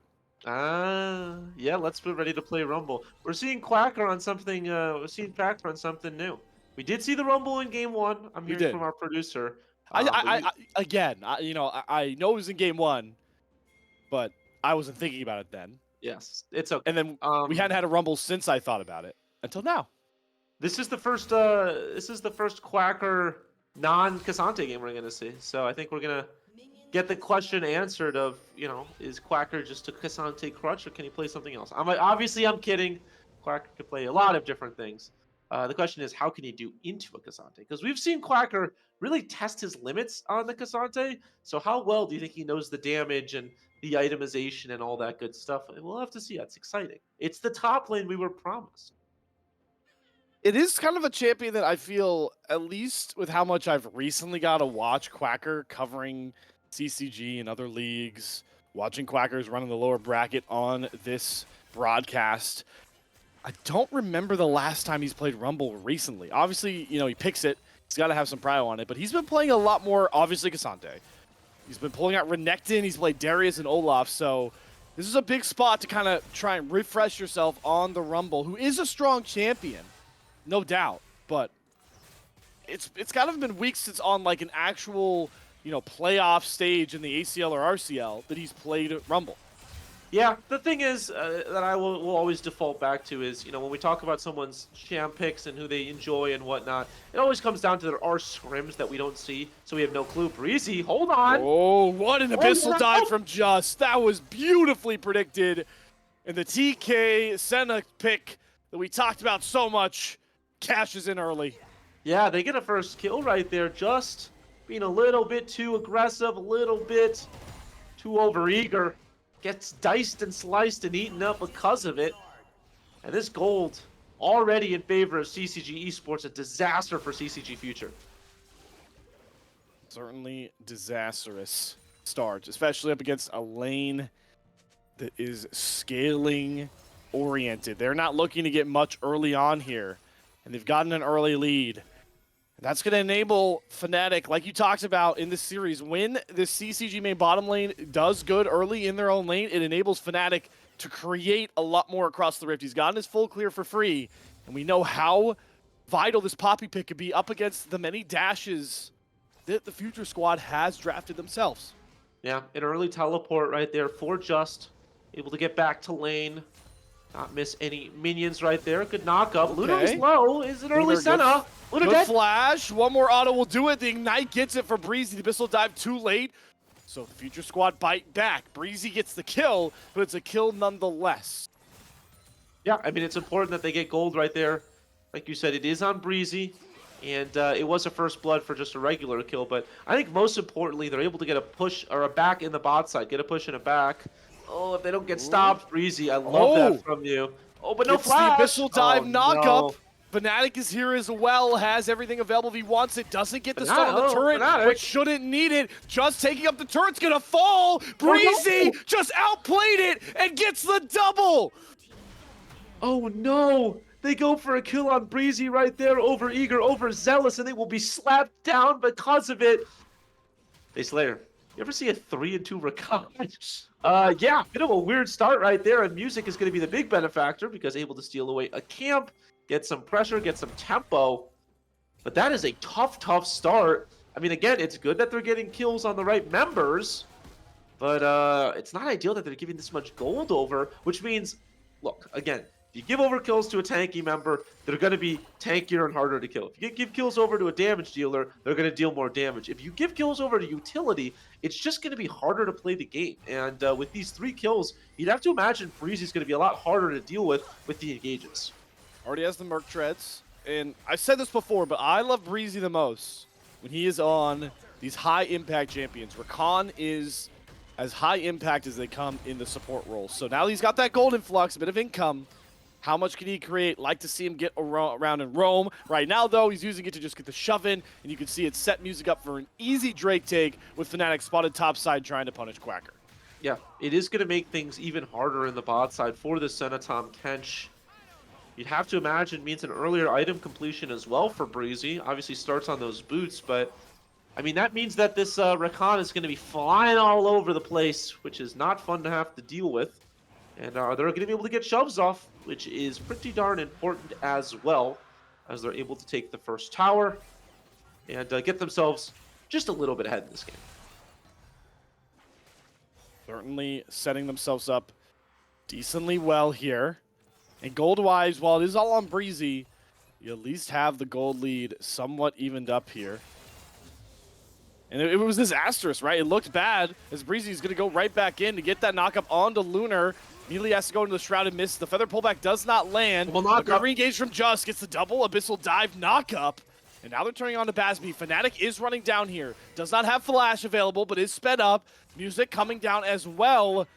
Speaker 5: Yeah, let's be ready to play Rumble. We're seeing Quacker on something. We're seeing Quacker on something new. We did see the Rumble in game 1. I'm
Speaker 4: We
Speaker 5: hearing
Speaker 4: did.
Speaker 5: from our producer.
Speaker 4: Again, I know it was in game 1, but I wasn't thinking about it then.
Speaker 5: Yes, it's okay.
Speaker 4: And then we hadn't had a Rumble since I thought about it until now.
Speaker 5: This is the first. This is the first Quacker non-Cassante game we're gonna see. So I think we're gonna get the question answered of, is Quacker just a Cassante crutch or can he play something else? Obviously I'm kidding. Quacker can play a lot of different things. The question is, how can he do into a Cassante? Because we've seen Quacker really test his limits on the Cassante. So how well do you think he knows the damage and the itemization and all that good stuff? We'll have to see. That's exciting. It's the top lane we were promised.
Speaker 4: It is kind of a champion that I feel, at least with how much I've recently got to watch Quacker covering CCG and other leagues, watching Quackers running the lower bracket on this broadcast. I don't remember the last time he's played Rumble recently. Obviously, he picks it. He's got to have some prio on it, but he's been playing a lot more, obviously, Cassante. He's been pulling out Renekton. He's played Darius and Olaf, so this is a big spot to kind of try and refresh yourself on the Rumble, who is a strong champion. No doubt, but it's kind of been weeks since on like an actual, playoff stage in the ACL or RCL that he's played Rumble.
Speaker 5: Yeah, the thing is that I will always default back to is, when we talk about someone's champ picks and who they enjoy and whatnot, it always comes down to there are scrims that we don't see, so we have no clue. Breezy, hold on.
Speaker 4: Oh, what an abyssal
Speaker 5: yeah.
Speaker 4: dive from Just. That was beautifully predicted. And the TK Senna pick that we talked about so much cashes in early.
Speaker 5: Yeah, they get a first kill right there, just being a little bit too aggressive, a little bit too overeager. Gets diced and sliced and eaten up because of it. And this gold already in favor of CCG Esports, a disaster for CCG Future.
Speaker 4: Certainly disastrous start, especially up against a lane that is scaling oriented. They're not looking to get much early on here, and they've gotten an early lead. That's going to enable Fnatic, like you talked about in this series, when the CCG main bottom lane does good early in their own lane, it enables Fnatic to create a lot more across the Rift. He's gotten his full clear for free, and we know how vital this Poppy pick could be up against the many dashes that the Future squad has drafted themselves.
Speaker 5: Yeah, an early teleport right there for Just. Able to get back to lane. Not miss any minions right there. Good knock up.
Speaker 4: Okay.
Speaker 5: Luna's low. Is it early
Speaker 4: Lunar,
Speaker 5: Senna? Luna
Speaker 4: Good
Speaker 5: dead.
Speaker 4: flash. One more auto will do it. The Ignite gets it for Breezy. The Abyssal Dive too late. So the Future squad bite back. Breezy gets the kill, but it's a kill nonetheless.
Speaker 5: Yeah, I mean, it's important that they get gold right there. Like you said, it is on Breezy. And it was a first blood for just a regular kill. But I think most importantly, they're able to get a push or a back in the bot side. Get a push and a back. Oh, if they don't get stopped, Breezy, I love that from you. Oh, but no
Speaker 4: Gets
Speaker 5: flash.
Speaker 4: the Abyssal Dive knock
Speaker 5: no.
Speaker 4: up. Fnatic is here as well, has everything available if he wants it. Doesn't get the stun on the turret,
Speaker 5: Fnatic.
Speaker 4: but shouldn't need it. Just taking up the turret's gonna fall. Breezy just outplayed it and gets the double.
Speaker 5: Oh no! They go for a kill on Breezy right there, over eager, over zealous, and they will be slapped down because of it. They Slayer. You ever see a 3-2 Rakan? Yeah, bit of a weird start right there, and Music is going to be the big benefactor because able to steal away a camp, get some pressure, get some tempo. But that is a tough, tough start. I mean, again, it's good that they're getting kills on the right members, but it's not ideal that they're giving this much gold over, which means, look, again, if you give over kills to a tanky member, they're going to be tankier and harder to kill. If you give kills over to a damage dealer, they're going to deal more damage. If you give kills over to utility, it's just going to be harder to play the game. And with these 3 kills, you'd have to imagine Breezy's going to be a lot harder to deal with the engages.
Speaker 4: Already has the Merc Treads. And I've said this before, but I love Breezy the most when he is on these high-impact champions. Rakan is as high impact as they come in the support role. So now he's got that gold influx, a bit of income. How much can he create? Like to see him get around and roam. Right now, though, he's using it to just get the shove in, and you can see it set Music up for an easy Drake take with Fnatic spotted topside trying to punish Quacker.
Speaker 5: Yeah, it is going to make things even harder in the bot side for the Senatom Kench. You'd have to imagine means an earlier item completion as well for Breezy. Obviously starts on those boots, but I mean, that means that this Rakan is going to be flying all over the place, which is not fun to have to deal with. And they're going to be able to get shoves off, which is pretty darn important as well, as they're able to take the first tower and get themselves just a little bit ahead in this game.
Speaker 4: Certainly setting themselves up decently well here. And gold-wise, while it is all on Breezy, you at least have the gold lead somewhat evened up here. And it was disastrous, right? It looked bad as Breezy's going to go right back in to get that knock up onto Lunar. Immediately has to go into the Shrouded Mist. The Feather pullback does not land.
Speaker 5: Well, knock up.
Speaker 4: Re-engage from Just, gets the double Abyssal Dive knock up. And now they're turning on to Basby. Fnatic is running down here. Does not have Flash available, but is sped up. Music coming down as well.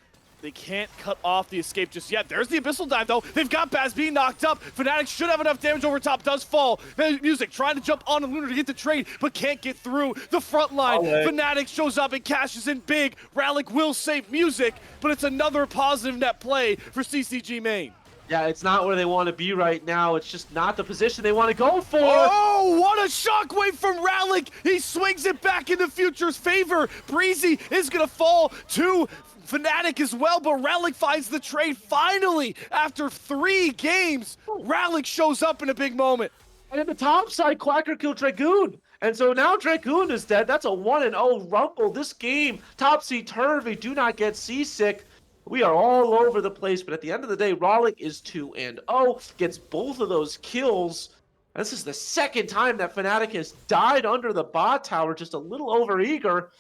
Speaker 4: They can't cut off the escape just yet. There's the Abyssal Dive, though. They've got Basby knocked up. Fnatic should have enough damage over top. Does fall. Music trying to jump on Lunar to get the trade, but can't get through the front line. Fnatic shows up and cashes in big. Ralik will save Music, but it's another positive net play for CCG main.
Speaker 5: Yeah, it's not where they want to be right now. It's just not the position they want to go for.
Speaker 4: Oh, what a shockwave from Ralik. He swings it back in the Future's favor. Breezy is going to fall to Fnatic as well, but Ralik finds the trade finally. After 3 games, Ralik shows up in a big moment.
Speaker 5: And in the top side, Quacker killed Dragoon. And so now Dragoon is dead. That's a 1-0 Rumble. This game, topsy-turvy. Do not get seasick. We are all over the place, but at the end of the day, Rollick is 2-0, gets both of those kills. This is the second time that Fnatic has died under the bot tower, just a little over eager.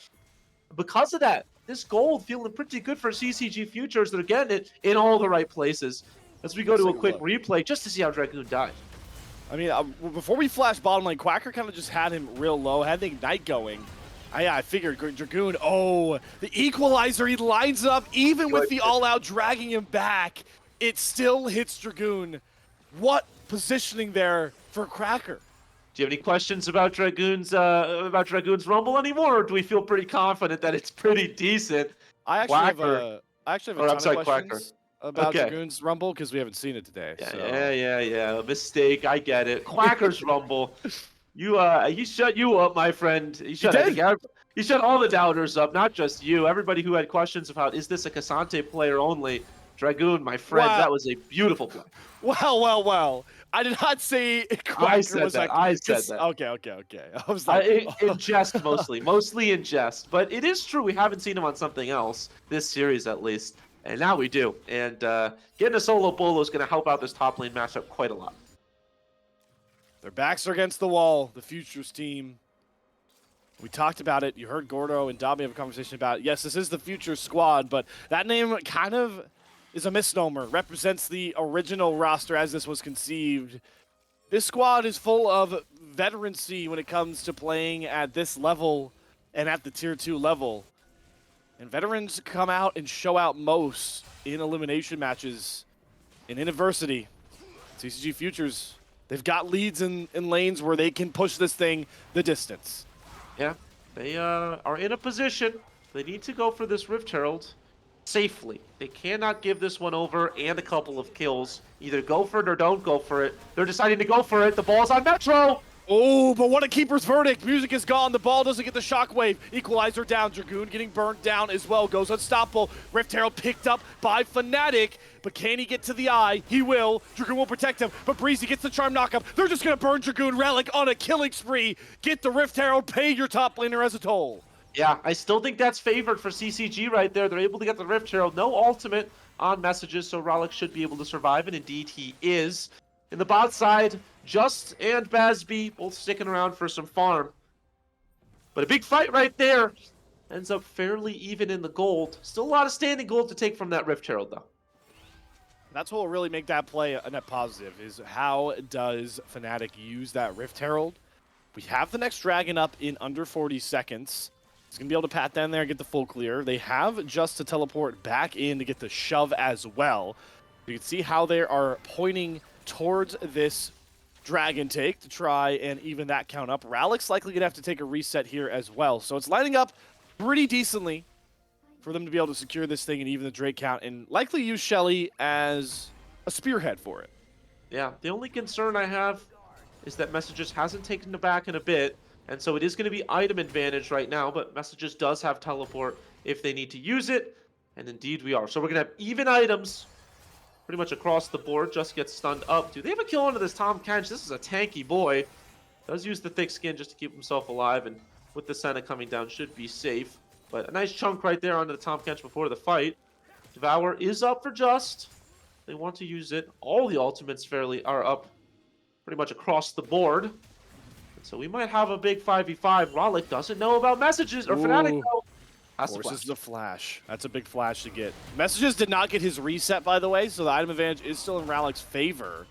Speaker 5: Because of that, this gold feeling pretty good for CCG Futures. They're getting it in all the right places. As we go to a quick replay just to see how Dragoon died.
Speaker 4: I mean, before we flash bottom lane, Quacker kind of just had him real low, had the Ignite going. I figured Dragoon, the equalizer, he lines up, even with the all-out dragging him back, it still hits Dragoon. What positioning there for Quacker?
Speaker 5: Do you have any questions about Dragoon's Rumble anymore, or do we feel pretty confident that it's pretty decent?
Speaker 4: I actually have a ton of questions about Dragoon's Rumble because we haven't seen it today.
Speaker 5: Yeah. Mistake. I get it. Quacker's Rumble. He shut you up, my friend. He shut all the doubters up, not just you. Everybody who had questions about, is this a Cassante player only? Dragoon, my friend, that was a beautiful play.
Speaker 4: Well. I did not say Quacker
Speaker 5: I said that.
Speaker 4: Okay. I was like,
Speaker 5: in jest mostly in jest. But it is true we haven't seen him on something else this series at least, and now we do. And getting a solo bolo is going to help out this top lane matchup quite a lot.
Speaker 4: Their backs are against the wall. The Futures team. We talked about it. You heard Gordo and Dami have a conversation about it. Yes, this is the Futures squad, but that name kind of is a misnomer, represents the original roster as this was conceived. This squad is full of veterancy when it comes to playing at this level and at the tier 2 level. And veterans come out and show out most in elimination matches. And in adversity, CCG Futures, they've got leads in lanes where they can push this thing the distance.
Speaker 5: Yeah, they are in a position. They need to go for this Rift Herald safely. They cannot give this one over and a couple of kills. Either go for it or don't go for it. They're deciding to go for it. The ball's on Metro.
Speaker 4: Oh, but what a keeper's verdict. Music is gone. The ball doesn't get the shockwave. Equalizer down. Dragoon getting burnt down as well. Goes unstoppable. Rift Herald picked up by Fnatic. But can he get to the eye? He will. Dragoon will protect him. But Breezy gets the charm knockup. They're just going to burn Dragoon Relic on a killing spree. Get the Rift Herald. Pay your top laner as a toll.
Speaker 5: Yeah, I still think that's favored for CCG right there. They're able to get the Rift Herald. No ultimate on messages, so Rollick should be able to survive, and indeed he is. In the bot side, Just and Bazby both sticking around for some farm. But a big fight right there. Ends up fairly even in the gold. Still a lot of standing gold to take from that Rift Herald, though.
Speaker 4: That's what will really make that play a net positive, is how does Fnatic use that Rift Herald? We have the next dragon up in under 40 seconds. He's going to be able to pat down there and get the full clear. They have Just to teleport back in to get the shove as well. You can see how they are pointing towards this dragon take to try and even that count up. Rallick's likely going to have to take a reset here as well. So it's lining up pretty decently for them to be able to secure this thing and even the Drake count, and likely use Shelly as a spearhead for it.
Speaker 5: Yeah, the only concern I have is that Messages hasn't taken the back in a bit, and so it is going to be item advantage right now, but Messages does have teleport if they need to use it, and indeed we are. So we're going to have even items pretty much across the board. Just gets stunned up. Do they have a kill onto this Tahm Kench? This is a tanky boy. Does use the thick skin just to keep himself alive, and with the Senna coming down should be safe. But a nice chunk right there onto the Tahm Kench before the fight. Devour is up for Just. They want to use it. All the ultimates fairly are up pretty much across the board. So we might have a big 5v5. Rollick doesn't know about Messages, or Fnatic though.
Speaker 4: Forces the flash. That's a big flash to get. Messages did not get his reset, by the way, so the item advantage is still in Rollick's favor.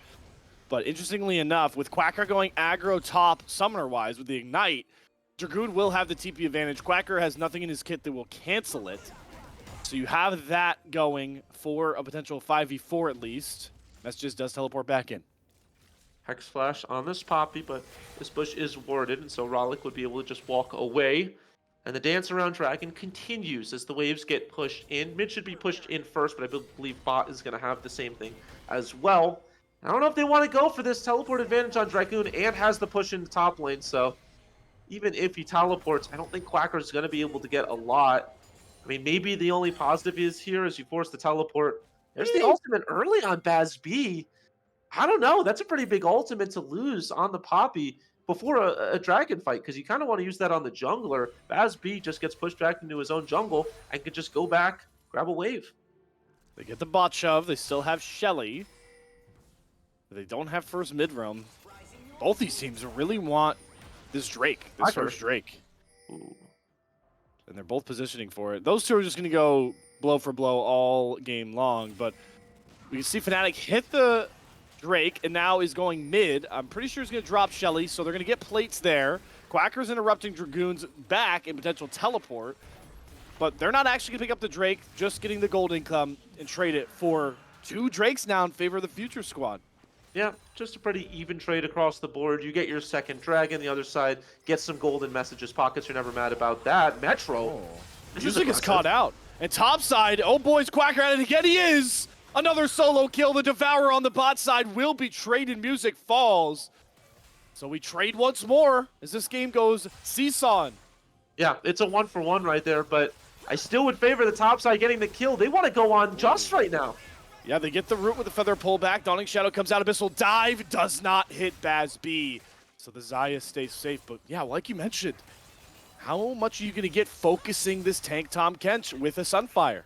Speaker 4: But interestingly enough, with Quacker going aggro top summoner-wise with the Ignite, Dragoon will have the TP advantage. Quacker has nothing in his kit that will cancel it. So you have that going for a potential 5v4 at least. Messages does teleport back in.
Speaker 5: Hex Flash on this Poppy, but this bush is warded, and so Rollick would be able to just walk away. And the dance around Dragon continues as the waves get pushed in. Mid should be pushed in first, but I believe bot is going to have the same thing as well. I don't know if they want to go for this teleport advantage on Dragoon and has the push in the top lane, so even if he teleports, I don't think Quacker's going to be able to get a lot. I mean, maybe the only positive is here is you force the teleport. There's the ultimate early on Bazby. I don't know. That's a pretty big ultimate to lose on the Poppy before a dragon fight, because you kind of want to use that on the jungler. Bazby just gets pushed back into his own jungle and can just go back, grab a wave.
Speaker 4: They get the bot shove. They still have Shelly. They don't have first mid roam. Both these teams really want this Drake, this first Drake.
Speaker 5: Ooh.
Speaker 4: And they're both positioning for it. Those two are just going to go blow for blow all game long, but we can see Fnatic hit the Drake and now is going mid. I'm pretty sure he's going to drop Shelly, so they're going to get plates there. Quacker's interrupting Dragoon's back and potential teleport, but they're not actually going to pick up the Drake, just getting the gold income and trade it for 2 Drakes now in favor of the Future Squad.
Speaker 5: Yeah, just a pretty even trade across the board. You get your second dragon, the other side gets some golden messages. Pockets are never mad about that. Metro. This is
Speaker 4: Music is
Speaker 5: aggressive.
Speaker 4: caught out. And top side, oh boys, Quacker at it again. He is! Another solo kill. The Devourer on the bot side will be traded. Music falls. So we trade once more as this game goes seesawing.
Speaker 5: Yeah, it's a 1-for-1 right there, but I still would favor the top side getting the kill. They want to go on just right now.
Speaker 4: Yeah, they get the root with the feather pullback. Dawning Shadow comes out. Abyssal dive does not hit Baz B. So the Xayah stays safe. But yeah, like you mentioned, how much are you going to get focusing this tank Tahm Kench with a Sunfire?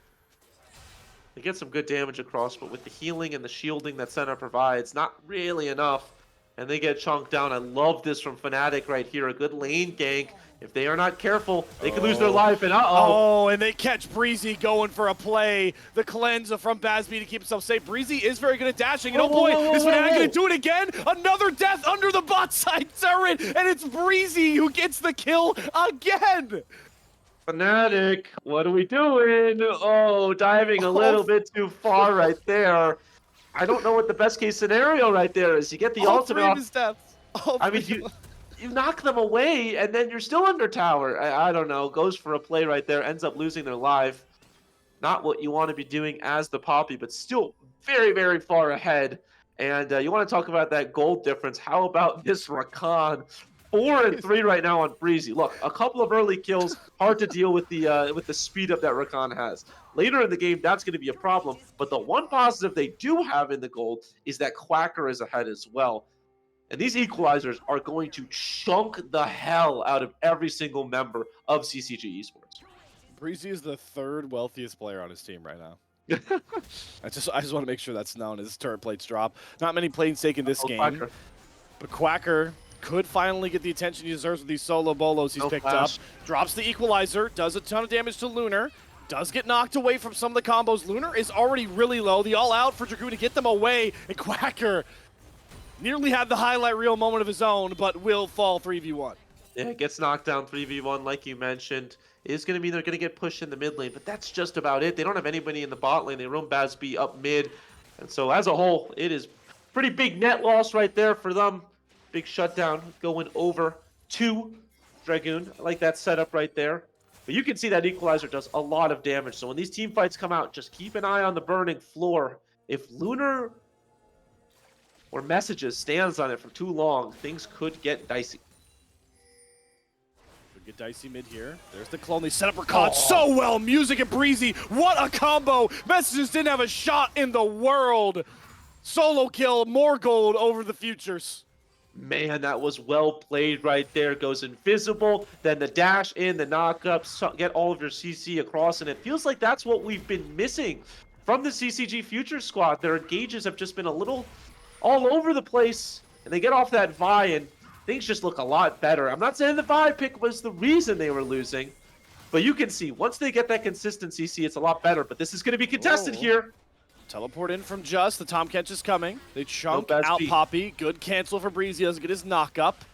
Speaker 5: They get some good damage across, but with the healing and the shielding that Senna provides, not really enough. And they get chunked down. I love this from Fnatic right here. A good lane gank. If they are not careful, they could lose their life, and
Speaker 4: Oh, and they catch Breezy going for a play. The cleanse from Baz B to keep himself safe. Breezy is very good at dashing. And oh boy, is Fnatic going to do it again? Another death under the bot side turret, and it's Breezy who gets the kill again.
Speaker 5: Fnatic, what are we doing? Oh, diving a little bit too far right there. I don't know what the best case scenario right there is. You get the
Speaker 4: All
Speaker 5: ultimate
Speaker 4: three of
Speaker 5: off.
Speaker 4: his deaths.
Speaker 5: I mean, you knock them away, and then you're still under tower. I don't know. Goes for a play right there, ends up losing their life. Not what you want to be doing as the Poppy, but still very, very far ahead. And you want to talk about that gold difference. How about this Rakan? 4 and 3 right now on Breezy. Look, a couple of early kills, hard to deal with the speed up that Rakan has. Later in the game, that's going to be a problem. But the one positive they do have in the gold is that Quacker is ahead as well. And these equalizers are going to chunk the hell out of every single member of CCG Esports.
Speaker 4: Breezy is the 3rd wealthiest player on his team right now. I just want to make sure that's known as turret plates drop. Not many planes taken this game,
Speaker 5: Quacker.
Speaker 4: but Quacker could finally get the attention he deserves with these solo bolos he's picked up. Drops the equalizer, does a ton of damage to Lunar, does get knocked away from some of the combos. Lunar is already really low. The all out for Dragoon to get them away, and Quacker nearly had the highlight reel moment of his own, but will fall 3v1.
Speaker 5: Yeah, gets knocked down 3v1 like you mentioned. It is going to mean they're going to get pushed in the mid lane, but that's just about it. They don't have anybody in the bot lane. They roam Baz B up mid. And so as a whole, it is pretty big net loss right there for them. Big shutdown going over to Dragoon. I like that setup right there. But you can see that equalizer does a lot of damage. So when these team fights come out, just keep an eye on the burning floor. If Lunar or Messages stands on it for too long, things could get dicey.
Speaker 4: Could get dicey mid here. There's the clone. They set up Rakan so well. Music and Breezy. What a combo. Messages didn't have a shot in the world. Solo kill. More gold over the Futures.
Speaker 5: Man, that was well played right there. Goes invisible, then the dash in, the knock up, get all of your CC across, and it feels like that's what we've been missing from the CCG Future Squad. Their engages have just been a little all over the place, and they get off that Vi, and things just look a lot better. I'm not saying the Vi pick was the reason they were losing, but you can see once they get that consistent CC, it's a lot better. But this is going to be contested here.
Speaker 4: Teleport in from Just. The Tahm Kench is coming. They chunk
Speaker 5: Baz
Speaker 4: out
Speaker 5: B.
Speaker 4: Poppy. Good cancel for Breezy. Doesn't get his knock up.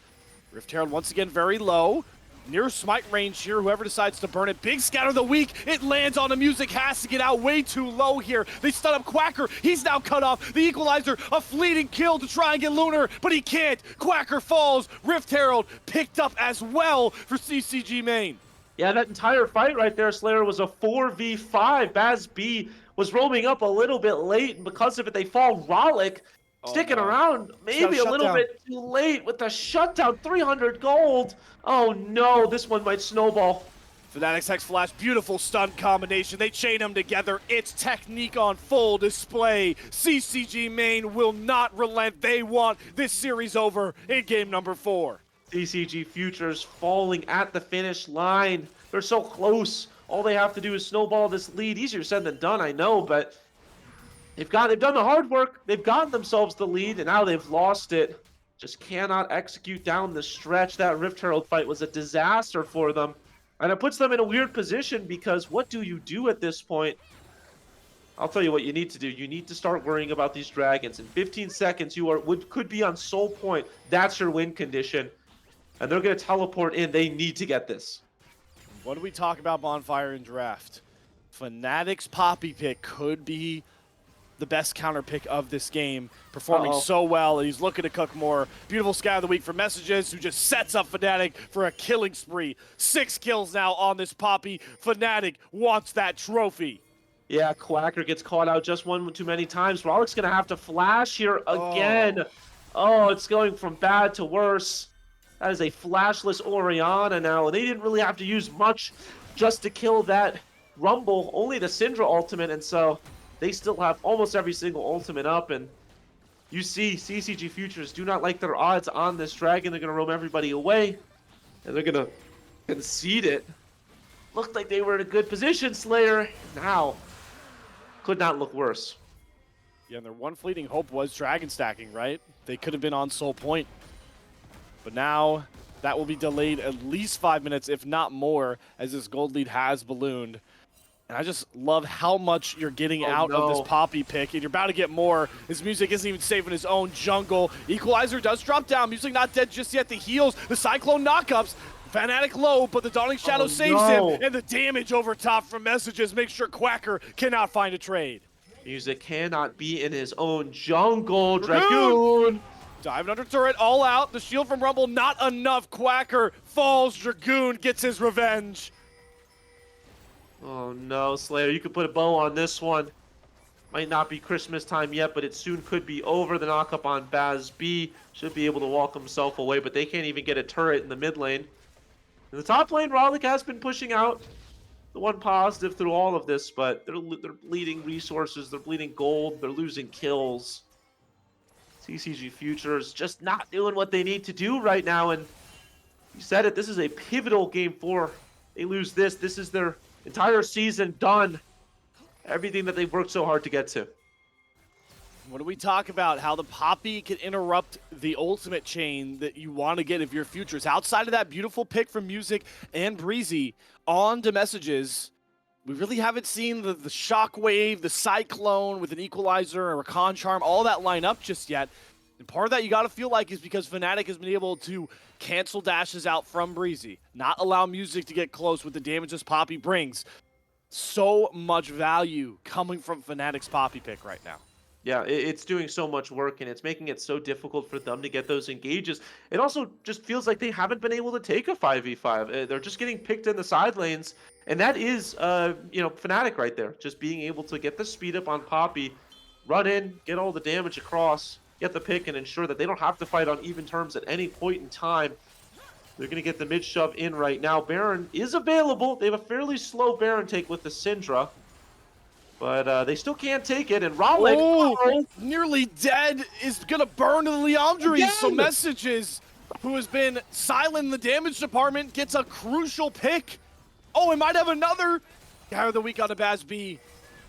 Speaker 4: Rift Herald once again very low. Near smite range here. Whoever decides to burn it. Big scatter of the week. It lands on the Music. Has to get out way too low here. They stun up Quacker. He's now cut off. The equalizer. A fleeting kill to try and get Lunar, but he can't. Quacker falls. Rift Herald picked up as well for CCG main.
Speaker 5: Yeah, that entire fight right there, Slayer, was a 4v5. Baz B was roaming up a little bit late, and because of it, they fall. Rollick sticking around maybe a little bit too late with the shutdown. 300 gold. Oh no, this one might snowball.
Speaker 4: Fnatic's Hex Flash, beautiful stun combination. They chain them together. It's technique on full display. CCG main will not relent. They want this series over in game number 4.
Speaker 5: CCG Futures falling at the finish line. They're so close. All they have to do is snowball this lead. Easier said than done, I know, but they've done the hard work. They've gotten themselves the lead, and now they've lost it. Just cannot execute down the stretch. That Rift Herald fight was a disaster for them. And it puts them in a weird position because what do you do at this point? I'll tell you what you need to do. You need to start worrying about these dragons. In 15 seconds, could be on soul point. That's your win condition. And they're going to teleport in. They need to get this.
Speaker 4: What do we talk about Bonfire and Draft? Fnatic's Poppy pick could be the best counter pick of this game, performing so well, and he's looking to cook more. Beautiful Sky of the Week for Messages, who just sets up Fnatic for a killing spree. 6 kills now on this Poppy. Fnatic wants that trophy.
Speaker 5: Yeah, Quacker gets caught out just one too many times. Rollick's going to have to flash here again. Oh, it's going from bad to worse. That is a flashless Orianna now. They didn't really have to use much just to kill that Rumble, only the Syndra ultimate, and so they still have almost every single ultimate up, and you see CCG Futures do not like their odds on this dragon. They're going to roam everybody away, and they're going to concede it. Looked like they were in a good position, Slayer. Now, could not look worse.
Speaker 4: Yeah, and their one fleeting hope was dragon stacking, right? They could have been on soul point. But now, that will be delayed at least 5 minutes, if not more, as this gold lead has ballooned. And I just love how much you're getting out of this Poppy pick, and you're about to get more. His Music isn't even safe in his own jungle. Equalizer does drop down. Music not dead just yet. The heals, the Cyclone knockups. Fnatic low, but the Dawning Shadow saves him. And the damage over top from Messages makes sure Quacker cannot find a trade.
Speaker 5: Music cannot be in his own jungle. Dragoon!
Speaker 4: Diving under turret, all out. The shield from Rumble, not enough. Quacker falls. Dragoon gets his revenge.
Speaker 5: Oh no, Slayer, you could put a bow on this one. Might not be Christmas time yet, but it soon could be over. The knockup on Baz B should be able to walk himself away, but they can't even get a turret in the mid lane. In the top lane, Rollick has been pushing out the one positive through all of this, but they're bleeding resources, they're bleeding gold, they're losing kills. CCG Futures just not doing what they need to do right now, and you said it, this is a pivotal game 4. They lose this, this is their entire season done. Everything that they've worked so hard to get to.
Speaker 4: What do we talk about? How the Poppy can interrupt the ultimate chain that you want to get if you're Futures. Outside of that beautiful pick from Music and Breezy on to Messages, we really haven't seen the Shockwave, the Cyclone with an Equalizer or a Con Charm, all that line up just yet. And part of that you got to feel like is because Fnatic has been able to cancel dashes out from Breezy, not allow Music to get close with the damage this Poppy brings. So much value coming from Fnatic's Poppy pick right now.
Speaker 5: Yeah, it's doing so much work, and it's making it so difficult for them to get those engages. It also just feels like they haven't been able to take a 5v5. They're just getting picked in the side lanes, and that is, Fnatic right there. Just being able to get the speed up on Poppy, run in, get all the damage across, get the pick, and ensure that they don't have to fight on even terms at any point in time. They're going to get the mid shove in right now. Baron is available. They have a fairly slow Baron take with the Syndra. But they still can't take it, and Rollick
Speaker 4: nearly dead is going to burn to the Liandry. So Messages, who has been silent in the damage department, gets a crucial pick. Oh, it might have another guy of the week on the Baz B.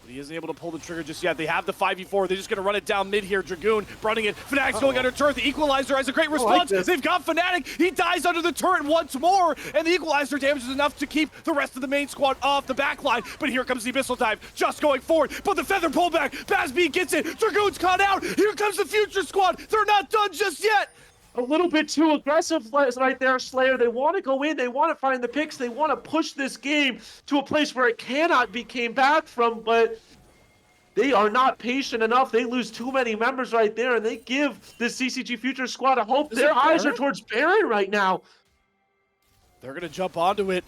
Speaker 4: But he isn't able to pull the trigger just yet. They have the 5v4. They're just going to run it down mid here. Dragoon running it. Fnatic's going under turret. The Equalizer has a great response. They've got Fnatic. He dies under the turret once more. And the Equalizer damages enough to keep the rest of the main squad off the back line. But here comes the Abyssal Dive. Just going forward. But the Feather pullback. Baz B gets it. Dragoon's caught out. Here comes the Future squad. They're not done just yet.
Speaker 5: A little bit too aggressive right there, Slayer. They want to go in. They want to find the picks. They want to push this game to a place where it cannot be came back from. But they are not patient enough. They lose too many members right there, and they give the CCG Future squad a hope. Their eyes are towards Baron right now.
Speaker 4: They're going to jump onto it.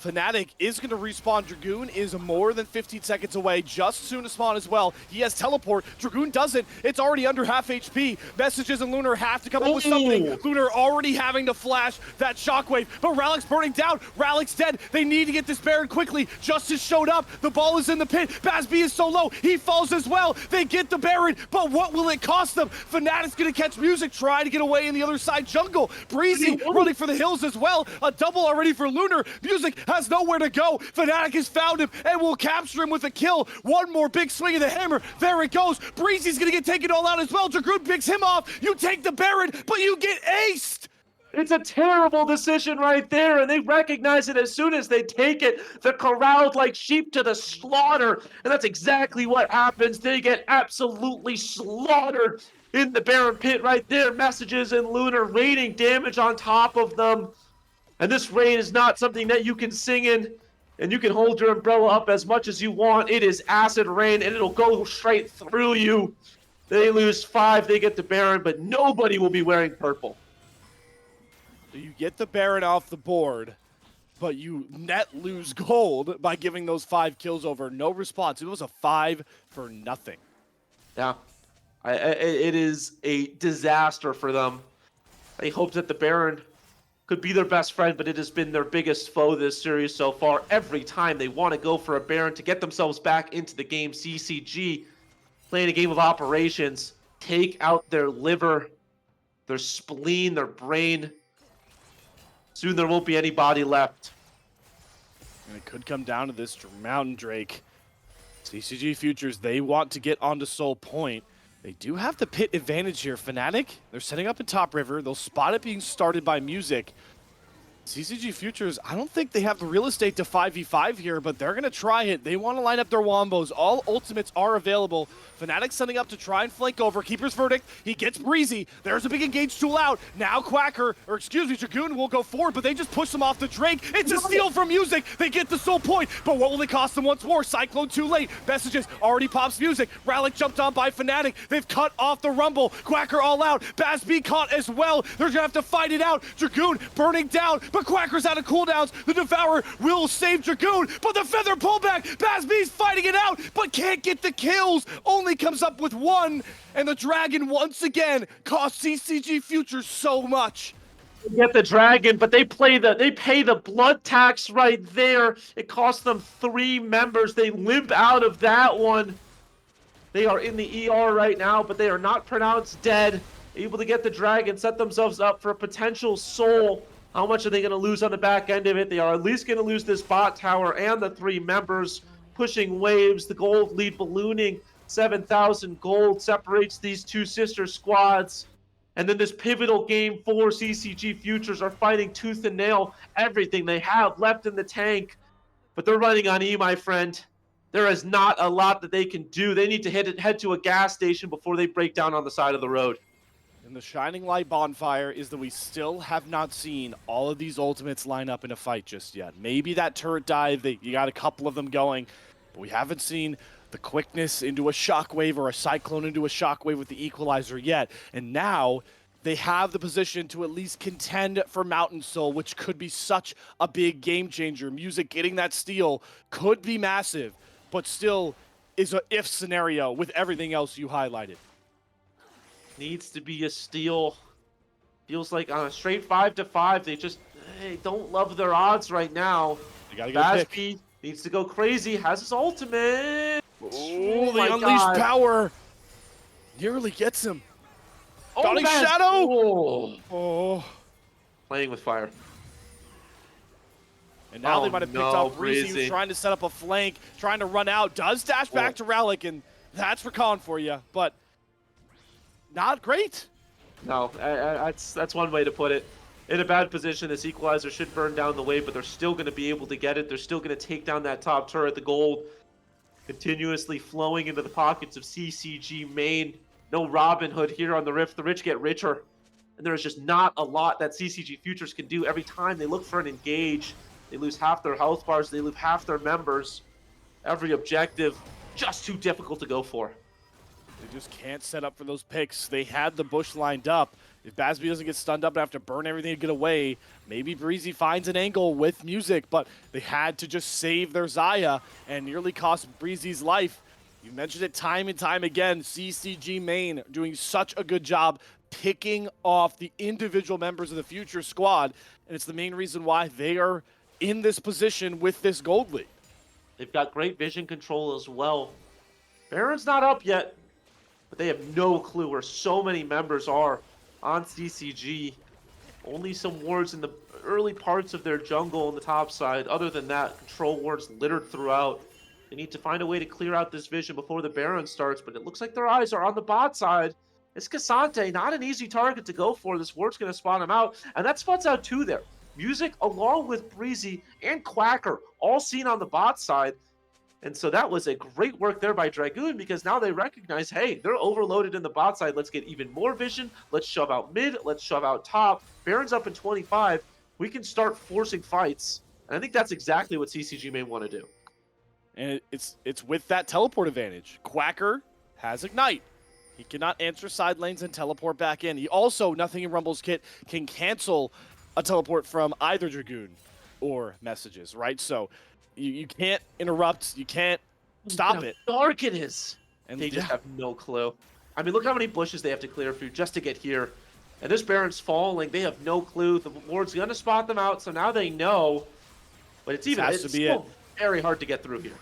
Speaker 4: Fnatic is going to respawn. Dragoon is more than 15 seconds away, just soon to spawn as well. He has teleport. Dragoon doesn't. It's already under half HP. Messages and Lunar have to come up with something. Lunar already having to flash that Shockwave, but Rallick's burning down. Rallick's dead. They need to get this Baron quickly. Justice showed up. The ball is in the pit. Baz B is so low. He falls as well. They get the Baron, but what will it cost them? Fnatic's going to catch Music, try to get away in the other side jungle. Breezy running for the hills as well. A double already for Lunar. Music has nowhere to go. Fnatic has found him and will capture him with a kill. One more big swing of the hammer. There it goes. Breezy's gonna get taken all out as well. Dragoon picks him off. You take the Baron, but you get aced.
Speaker 5: It's a terrible decision right there, and they recognize it as soon as they take it. They're corralled like sheep to the slaughter, and that's exactly what happens. They get absolutely slaughtered in the Baron pit right there. Messages and Lunar raining damage on top of them. And this rain is not something that you can sing in, and you can hold your umbrella up as much as you want. It is acid rain, and it'll go straight through you. They lose 5, they get the Baron, but nobody will be wearing purple.
Speaker 4: So you get the Baron off the board, but you net lose gold by giving those 5 kills over no response. It was a 5 for nothing.
Speaker 5: Yeah, it is a disaster for them. I hope that the Baron could be their best friend, but it has been their biggest foe this series so far. Every time they want to go for a Baron to get themselves back into the game, CCG, playing a game of operations, take out their liver, their spleen, their brain. Soon there won't be any body left.
Speaker 4: And it could come down to this Mountain Drake. CCG Futures, they want to get onto Soul Point. They do have the pit advantage here. Fnatic, they're setting up in Top River. They'll spot it being started by Music. CCG Futures, I don't think they have the real estate to 5v5 here, but they're going to try it. They want to line up their wombos. All ultimates are available. Fnatic setting up to try and flank over. Keeper's Verdict, he gets Breezy. There's a big engage tool out. Now Dragoon will go forward, but they just push them off the Drake. It's a steal from Music. They get the Soul Point, but what will it cost them once more? Cyclone too late. Messages already pops Music. Ralik jumped on by Fnatic. They've cut off the Rumble. Quacker all out. Bazz-B caught as well. They're going to have to fight it out. Dragoon burning down, but Quacker's out of cooldowns. The Devourer will save Dragoon, but the Feather pullback. Bazz-B's fighting it out, but can't get the kills. Only comes up with 1, and the Dragon once again cost CCG Futures so much.
Speaker 5: They get the Dragon, but they pay the blood tax right there. It costs them 3 members. They limp out of that one. They are in the ER right now, but they are not pronounced dead. Able to get the Dragon, set themselves up for a potential soul. How much are they going to lose on the back end of it? They are at least going to lose this bot tower and the 3 members pushing waves. The gold lead ballooning. 7,000 gold separates these 2 sister squads. And then this pivotal game for CCG Futures are fighting tooth and nail. Everything they have left in the tank. But they're running on E, my friend. There is not a lot that they can do. They need to head to a gas station before they break down on the side of the road.
Speaker 4: And the shining light bonfire is that we still have not seen all of these ultimates line up in a fight just yet. Maybe that turret dive, you got a couple of them going, but we haven't seen the quickness into a shockwave or a cyclone into a shockwave with the equalizer yet. And now they have the position to at least contend for Mountain Soul, which could be such a big game changer. Music getting that steal could be massive, but still is a if scenario with everything else you highlighted.
Speaker 5: Needs to be a steal. Feels like on a straight 5-5, they don't love their odds right now.
Speaker 4: You gotta get a pick.
Speaker 5: Bazz-B needs to go crazy, has his ultimate.
Speaker 4: Oh,
Speaker 5: my
Speaker 4: the unleashed
Speaker 5: God.
Speaker 4: power nearly gets him.
Speaker 5: Oh,
Speaker 4: Dawning
Speaker 5: Bazz-
Speaker 4: Shadow!
Speaker 5: Oh.
Speaker 4: Oh.
Speaker 5: Playing with fire.
Speaker 4: And now
Speaker 5: Oh,
Speaker 4: they might have picked
Speaker 5: no,
Speaker 4: off Breezy, who's
Speaker 5: Breezy.
Speaker 4: trying to set up a flank, trying to run out. Does dash back to Ralik, and that's Rakan for you, but not great.
Speaker 5: No, that's one way to put it. In a bad position, this equalizer should burn down the wave, but they're still going to be able to get it. They're still going to take down that top turret. The gold continuously flowing into the pockets of CCG main. No Robin Hood here on the Rift. The rich get richer. And there is just not a lot that CCG Futures can do. Every time they look for an engage, they lose half their health bars. They lose half their members. Every objective, just too difficult to go for.
Speaker 4: They just can't set up for those picks. They had the bush lined up. If Bazz-B doesn't get stunned up and have to burn everything to get away, maybe Breezy finds an angle with Music, but they had to just save their Xayah and nearly cost Breezy's life. You mentioned it time and time again, CCG main doing such a good job picking off the individual members of the Future squad, and it's the main reason why they are in this position with this gold lead.
Speaker 5: They've got great vision control as well. Baron's not up yet, but they have no clue where so many members are on CCG. Only some wards in the early parts of their jungle on the top side. Other than that, control wards littered throughout. They need to find a way to clear out this vision before the Baron starts, but it looks like their eyes are on the bot side. It's K'Sante, not an easy target to go for. This ward's going to spawn him out, and that spots out two there. Music, along with Breezy and Quacker, all seen on the bot side. And so that was a great work there by Dragoon, because now they recognize, hey, they're overloaded in the bot side. Let's get even more vision. Let's shove out mid. Let's shove out top. Baron's up in 25. We can start forcing fights. And I think that's exactly what CCG may want to do.
Speaker 4: And it's with that teleport advantage. Quacker has Ignite. He cannot answer side lanes and teleport back in. He also, nothing in Rumble's kit, can cancel a teleport from either Dragoon or Messages, right? So you can't interrupt. You can't stop it.
Speaker 5: How dark it is.
Speaker 4: And
Speaker 5: They just have no clue. I mean, look how many bushes they have to clear through just to get here. And this Baron's falling. They have no clue. The ward's going to spot them out, so now they know. But it's even
Speaker 4: has to be
Speaker 5: still very hard to get through here.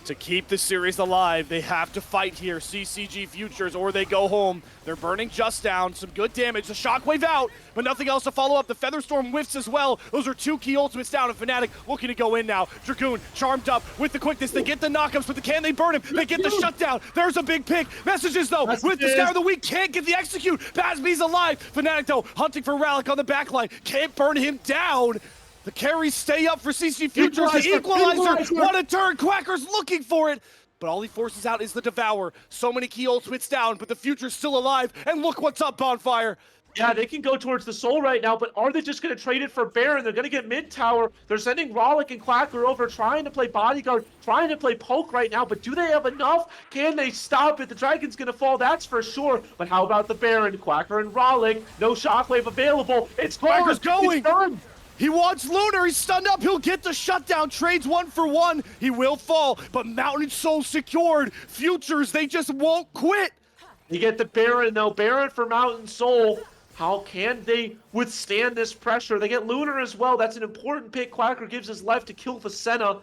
Speaker 4: To keep the series alive, they have to fight here. CCG Futures, or they go home. They're burning just down. Some good damage. The Shockwave out, but nothing else to follow up. The Featherstorm whiffs as well. Those are two key ultimates down, and Fnatic looking to go in now. Dragoon charmed up with the quickness. They get the knockups, but can they burn him? They get the shutdown. There's a big pick. Messages, though, with the Scour of the Week, can't get the execute. Bazby's alive. Fnatic, though, hunting for Ralik on the backline. Can't burn him down. The carries stay up for CC Futures. The equalizer. What a turn. Quacker's looking for it. But all he forces out is the Devour. So many key ultimates down, but the Future's still alive. And look what's up, Bonfire.
Speaker 5: Yeah, they can go towards the Soul right now, but are they just going to trade it for Baron? They're going to get mid tower. They're sending Rollick and Quacker over, trying to play bodyguard, trying to play poke right now, but do they have enough? Can they stop it? The Dragon's going to fall, that's for sure. But how about the Baron, Quacker, and Rollick? No Shockwave available. It's
Speaker 4: Quacker's
Speaker 5: gone.
Speaker 4: going.
Speaker 5: It's done.
Speaker 4: He wants Lunar. He's stunned up. He'll get the shutdown. Trades 1 for 1. He will fall, but Mountain Soul secured. Futures, they just won't quit.
Speaker 5: You get the Baron, though. Baron for Mountain Soul. How can they withstand this pressure? They get Lunar as well. That's an important pick. Quacker gives his life to kill the Senna.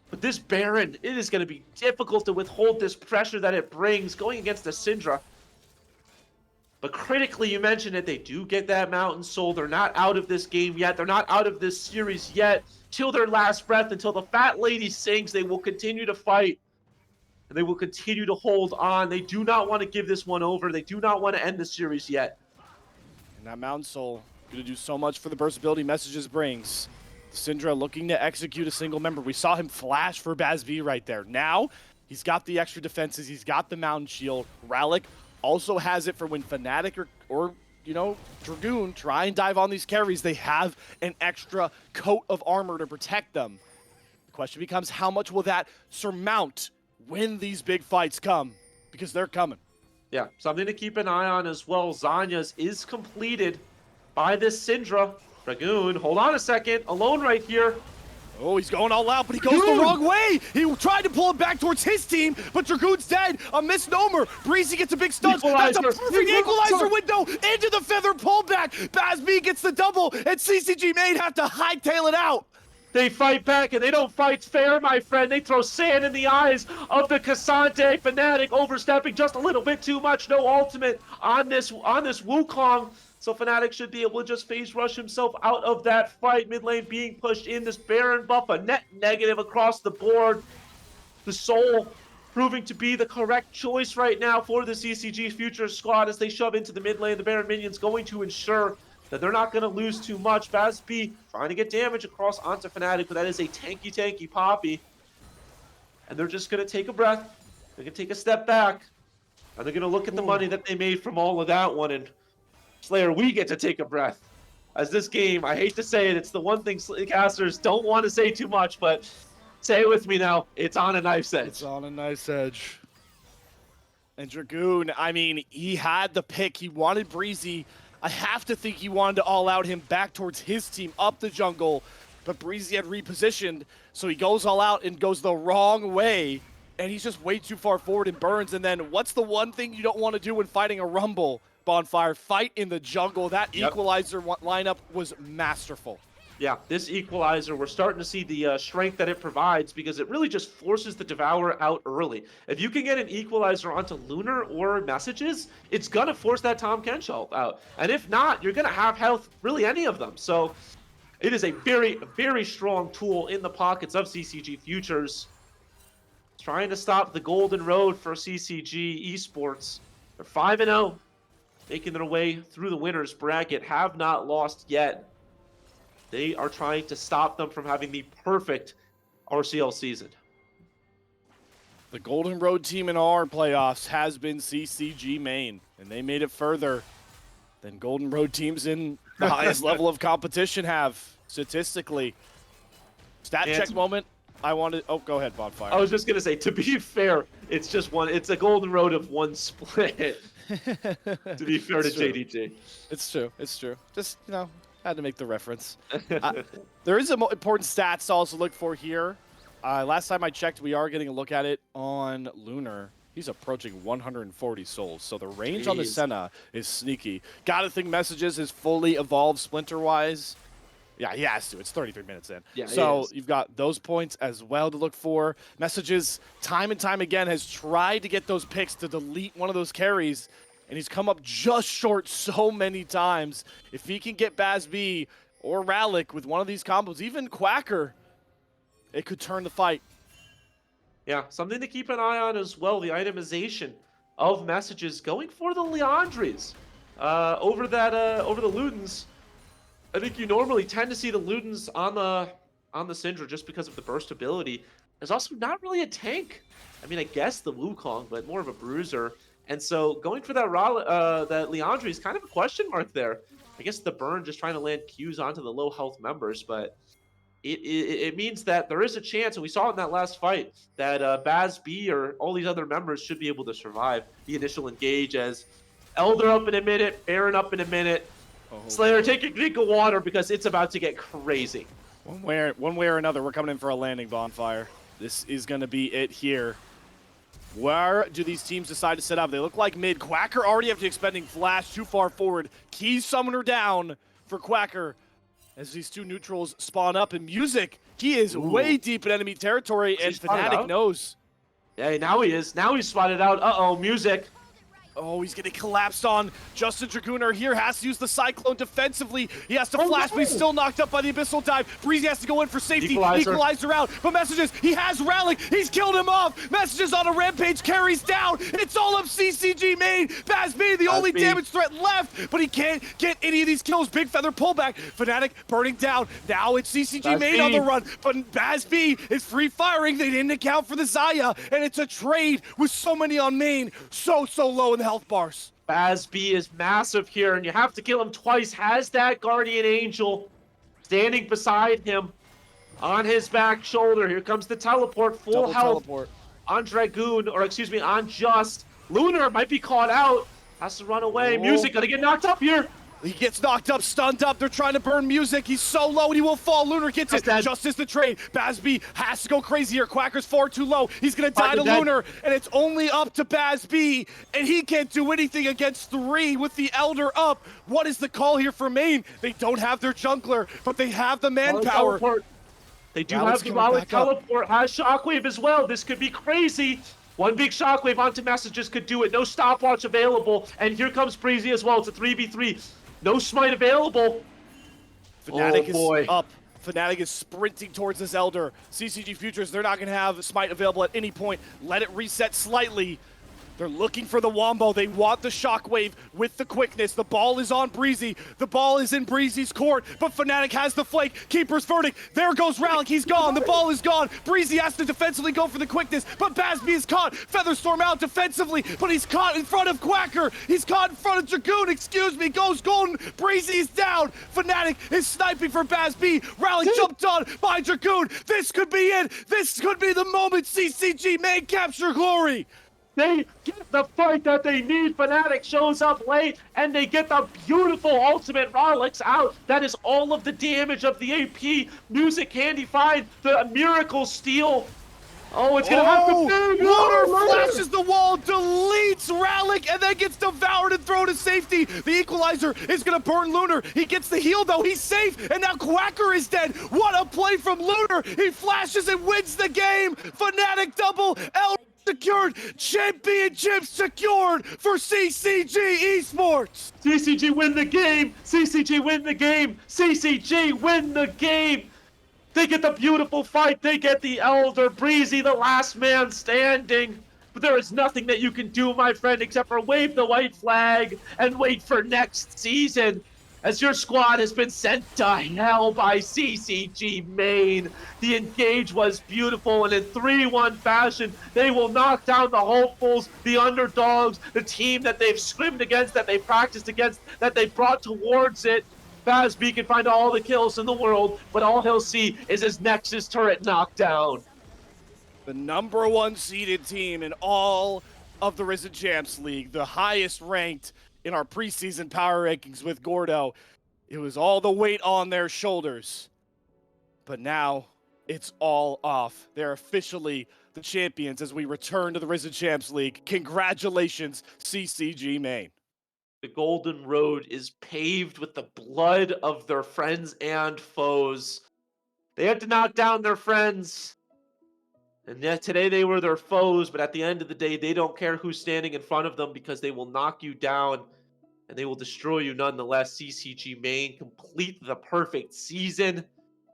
Speaker 5: But this Baron, it is going to be difficult to withhold this pressure that it brings going against the Syndra. But critically, you mentioned it, they do get that Mountain Soul. They're not out of this game yet. They're not out of this series yet. Till their last breath, until the Fat Lady sings, they will continue to fight. And they will continue to hold on. They do not want to give this one over. They do not want to end the series yet.
Speaker 4: And that Mountain Soul going to do so much for the burst ability Messages brings. Syndra looking to execute a single member. We saw him flash for Bazby right there. Now, he's got the extra defenses. He's got the Mountain Shield. Ralik also has it for when Fnatic or you know, Dragoon try and dive on these carries. They have an extra coat of armor to protect them. The question becomes, how much will that surmount when these big fights come? Because they're coming.
Speaker 5: Yeah, something to keep an eye on as well. Zanya's is completed by this Syndra. Dragoon, hold on a second, alone right here.
Speaker 4: Oh, he's going all out, but he goes the wrong way. He tried to pull him back towards his team, but Dragoon's dead. A misnomer. Breezy gets a big stun. That's a perfect equalizer window into the feather pullback. Bazby gets the double, and CCG may have to hightail it out.
Speaker 5: They fight back, and they don't fight fair, my friend. They throw sand in the eyes of the K'Sante. Fnatic overstepping just a little bit too much. No ultimate on this Wukong. So Fnatic should be able to just phase rush himself out of that fight. Mid lane being pushed in. This Baron buff, a net negative across the board. The Soul proving to be the correct choice right now for the CCG Futures squad as they shove into the mid lane. The Baron minions going to ensure that they're not going to lose too much. Bazby trying to get damage across onto Fnatic, but that is a tanky Poppy. And they're just going to take a breath. They're going to take a step back. And they're going to look at the money that they made from all of that one. And Slayer, we get to take a breath. As this game, I hate to say it, it's the one thing casters don't want to say too much, but say it with me now. It's on a knife's edge.
Speaker 4: It's on a knife's edge. And Dragoon, I mean, he had the pick. He wanted Breezy. I have to think he wanted to all out him back towards his team up the jungle, but Breezy had repositioned, so he goes all out and goes the wrong way, and he's just way too far forward and burns. And then what's the one thing you don't want to do when fighting a Rumble, Bonfire? Fight in the jungle. That equalizer lineup was masterful.
Speaker 5: Yeah, this equalizer, we're starting to see the strength that it provides because it really just forces the Devourer out early. If you can get an equalizer onto Lunar or Messages, it's going to force that Tahm Kench out. And if not, you're going to have health, really any of them. So it is a very, very strong tool in the pockets of CCG Futures. Trying to stop the golden road for CCG Esports. They're 5-0, making their way through the winners bracket, have not lost yet. They are trying to stop them from having the perfect RCL season.
Speaker 4: The Golden Road team in our playoffs has been CCG main, and they made it further than Golden Road teams in the highest level of competition have, statistically. Stat
Speaker 5: And
Speaker 4: check moment. I wanted. Oh, go ahead, Bonfire.
Speaker 5: I was just gonna say, to be fair, it's just one. It's a Golden Road of one split. To be fair to
Speaker 4: It's true.
Speaker 5: JDG.
Speaker 4: It's true. It's true. Just, had to make the reference. There is some important stats to also look for here. Last time I checked, we are getting a look at it on Lunar. He's approaching 140 souls, so the range on the
Speaker 5: Jeez.
Speaker 4: Senna is sneaky. Gotta think Messages is fully evolved Splinter-wise. Yeah, he has to. It's 33 minutes in.
Speaker 5: Yeah, he
Speaker 4: so
Speaker 5: is.
Speaker 4: you've got those points as well to look for. Messages, time and time again, has tried to get those picks to delete one of those carries, and he's come up just short so many times. If he can get Bazb or Ralik with one of these combos, even Quacker, it could turn the fight.
Speaker 5: Yeah, something to keep an eye on as well, the itemization of Messages going for the Leandres. Over the Ludens. I think you normally tend to see the Ludens on the Syndra just because of the burst ability. There's also not really a tank. I mean, I guess the Wukong, but more of a bruiser. And so going for that Leandre is kind of a question mark there. I guess the burn just trying to land Qs onto the low health members, but it means that there is a chance, and we saw it in that last fight, that Bazb or all these other members should be able to survive the initial engage as Elder up in a minute, Baron up in a minute. Slayer, take a drink of water because it's about to get crazy.
Speaker 4: One way or another, we're coming in for a landing, Bonfire. This is going to be it here. Where do these teams decide to set up? They look like mid. Quacker already after expending Flash too far forward. Key Summoner down for Quacker as these two neutrals spawn up. And Music, he is way deep in enemy territory,
Speaker 5: Is he
Speaker 4: and
Speaker 5: spotted
Speaker 4: Fnatic
Speaker 5: out?
Speaker 4: knows.
Speaker 5: Yeah, now he is. Now he's spotted out. Uh-oh, Music.
Speaker 4: Oh, he's getting collapsed on. Justin Draguner here has to use the Cyclone defensively. He has to
Speaker 5: Oh,
Speaker 4: flash,
Speaker 5: no.
Speaker 4: but he's still knocked up by the Abyssal Dive. Breezy has to go in for safety.
Speaker 5: Equalizer.
Speaker 4: Equalizer out, but Messages, he has Ralik. He's killed him off. Messages on a rampage, carries down. It's all up CCG main. Bazb, the only
Speaker 5: Bazb.
Speaker 4: damage threat left, but he can't get any of these kills. Big Feather pullback. Fnatic burning down. Now it's CCG main on the
Speaker 5: Bazb.
Speaker 4: run, but Bazb is free firing. They didn't account for the Zaya, and it's a trade with so many on main. So low in the health bars.
Speaker 5: Bazb is massive here, and you have to kill him twice. Has that Guardian Angel standing beside him on his back shoulder. Here comes the teleport, full
Speaker 4: Double
Speaker 5: health
Speaker 4: teleport.
Speaker 5: on Dragoon, or excuse me, on Just. Lunar might be caught out. Has to run away.
Speaker 4: Oh.
Speaker 5: Music gonna get knocked up here.
Speaker 4: He gets knocked up, stunned up. They're trying to burn Music. He's so low and he will fall. Lunar gets it.
Speaker 5: That's dead.
Speaker 4: Just as the trade. Bazb has to go crazy here. Quacker's far too low. He's going to die to
Speaker 5: Quacker dead.
Speaker 4: Lunar. And it's only up to Bazb. And he can't do anything against 3 with the Elder up. What is the call here for main? They don't have their jungler, but they have the manpower.
Speaker 5: Teleport. They do
Speaker 4: Ralik's
Speaker 5: have the
Speaker 4: coming
Speaker 5: Ralik
Speaker 4: back up.
Speaker 5: teleport. Has Shockwave as well. This could be crazy. One big Shockwave onto Messages could do it. No stopwatch available. And here comes Breezy as well. It's a 3v3. No smite available.
Speaker 4: Fnatic
Speaker 5: Oh, boy.
Speaker 4: is up. Fnatic is sprinting towards this Elder. CCG Futures, they're not going to have Smite available at any point. Let it reset slightly. They're looking for the Wombo. They want the Shockwave with the quickness. The ball is on Breezy. The ball is in Breezy's court, but Fnatic has the flank. Keeper's verdict. There goes Ralik. He's gone. The ball is gone. Breezy has to defensively go for the quickness, but Bazb is caught. Featherstorm out defensively, but he's caught in front of Quacker. He's caught in front of Dragoon. Excuse me. Goes Golden. Breezy is down. Fnatic is sniping for Bazb. Ralik jumped on by Dragoon. This could be it. This could be the moment CCG may capture glory.
Speaker 5: They get the fight that they need. Fnatic shows up late, and they get the beautiful ultimate Ralix out. That is all of the damage of the AP. Music candy find the miracle steal. Oh, it's gonna have to be
Speaker 4: Lunar flashes the wall, deletes Rallick, and then gets devoured and thrown to safety. The equalizer is gonna burn Lunar. He gets the heal though, he's safe, and now Quacker is dead. What a play from Lunar! He flashes and wins the game. Fnatic double, L secured, championship secured for CCG Esports.
Speaker 5: CCG win the game! CCG win the game! CCG win the game! They get the beautiful fight. They get the Elder Breezy, the last man standing. But there is nothing that you can do, my friend, except for wave the white flag and wait for next season. As your squad has been sent to hell by CCG Main. The engage was beautiful, and in 3-1 fashion, they will knock down the hopefuls, the underdogs, the team that they've scrimmed against, that they practiced against, that they brought towards it. Fazbear can find all the kills in the world, but all he'll see is his Nexus turret knocked down.
Speaker 4: The number 1 seeded team in all of the Risen Champs League, the highest ranked in our preseason power rankings with Gordo. It was all the weight on their shoulders. But now it's all off. They're officially the champions as we return to the Risen Champs League. Congratulations, CCG Main.
Speaker 5: The Golden Road is paved with the blood of their friends and foes. They had to knock down their friends. And yet today they were their foes, but at the end of the day, they don't care who's standing in front of them because they will knock you down and they will destroy you nonetheless. CCG Main complete the perfect season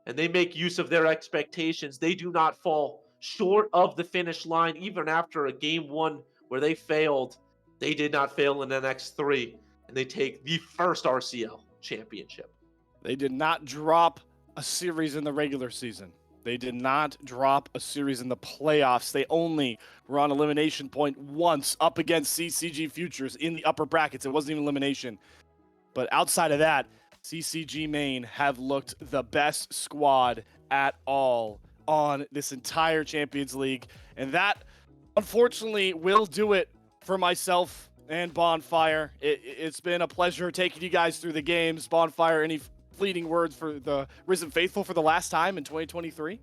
Speaker 5: and they make use of their expectations. They do not fall short of the finish line even after a game 1 where they failed. They did not fail in the next 3, and they take the first RCL championship.
Speaker 4: They did not drop a series in the regular season. They did not drop a series in the playoffs. They only were on elimination point once up against CCG Futures in the upper brackets. It wasn't even elimination. But outside of that, CCG Main have looked the best squad at all on this entire Champions League. And that, unfortunately, will do it for myself and Bonfire. It's been a pleasure taking you guys through the games. Bonfire, any fleeting words for the Risen Faithful for the last time in 2023?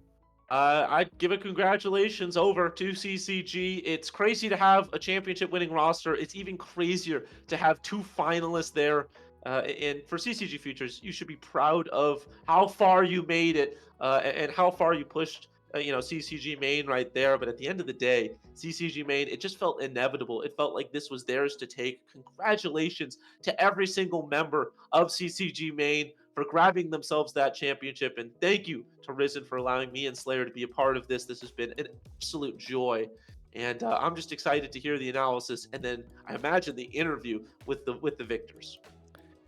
Speaker 5: I'd give a congratulations over to CCG. It's crazy to have a championship winning roster. It's even crazier to have 2 finalists there. And for CCG Futures, you should be proud of how far you made it and how far you pushed CCG Main right there. But at the end of the day, CCG Main, it just felt inevitable. It felt like this was theirs to take. Congratulations to every single member of CCG Main for grabbing themselves that championship. And thank you to Risen for allowing me and Slayer to be a part of this. This has been an absolute joy. And I'm just excited to hear the analysis and then I imagine the interview with the victors.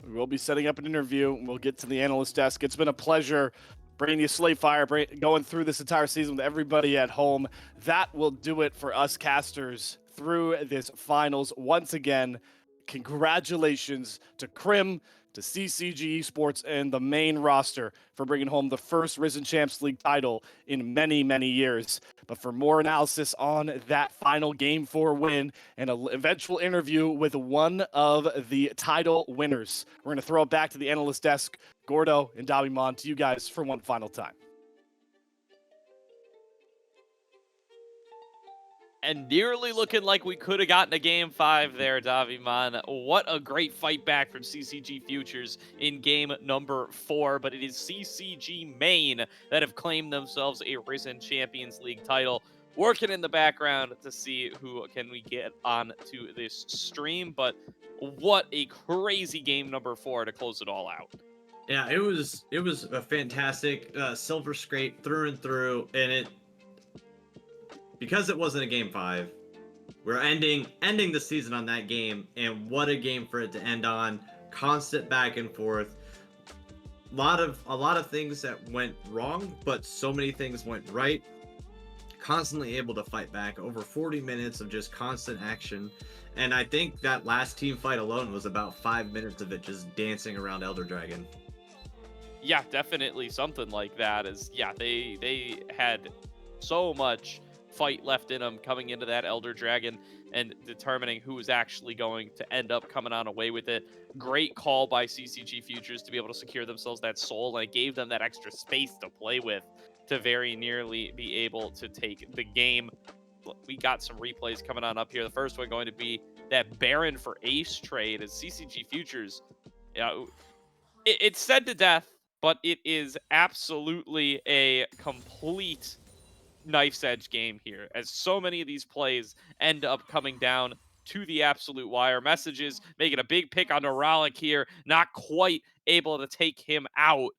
Speaker 4: We'll be setting up an interview. We'll get to the analyst desk. It's been a pleasure bringing you Slayfire, going through this entire season with everybody at home. That will do it for us casters through this finals. Once again, congratulations to Crim, to CCG Esports, and the main roster for bringing home the first Risen Champs League title in many, many years. But for more analysis on that final Game 4 win and an eventual interview with one of the title winners, we're going to throw it back to the analyst desk. Gordo and Davimon, to you guys for one final time.
Speaker 3: And nearly looking like we could have gotten a game 5 there, Davimon. What a great fight back from CCG Futures in game number 4. But it is CCG Main that have claimed themselves a Risen Champions League title. Working in the background to see who can we get on to this stream. But what a crazy game number 4 to close it all out.
Speaker 6: Yeah, it was a fantastic silver scrape through and through, and because it wasn't a game 5, we're ending the season on that game, and what a game for it to end on. Constant back and forth. A lot of things that went wrong, but so many things went right. Constantly able to fight back. Over 40 minutes of just constant action. And I think that last team fight alone was about 5 minutes of it just dancing around Elder Dragon.
Speaker 3: Yeah, definitely something like that. They had so much fight left in them coming into that Elder Dragon and determining who was actually going to end up coming on away with it. Great call by CCG Futures to be able to secure themselves that soul, and it gave them that extra space to play with. to very nearly be able to take the game. We got some replays coming on up here. The first one going to be that Baron for Ace trade as CCG Futures. It's said to death, but it is absolutely a complete knife's edge game here, as so many of these plays end up coming down to the absolute wire. Messages making a big pick on Neuralic here, not quite able to take him out,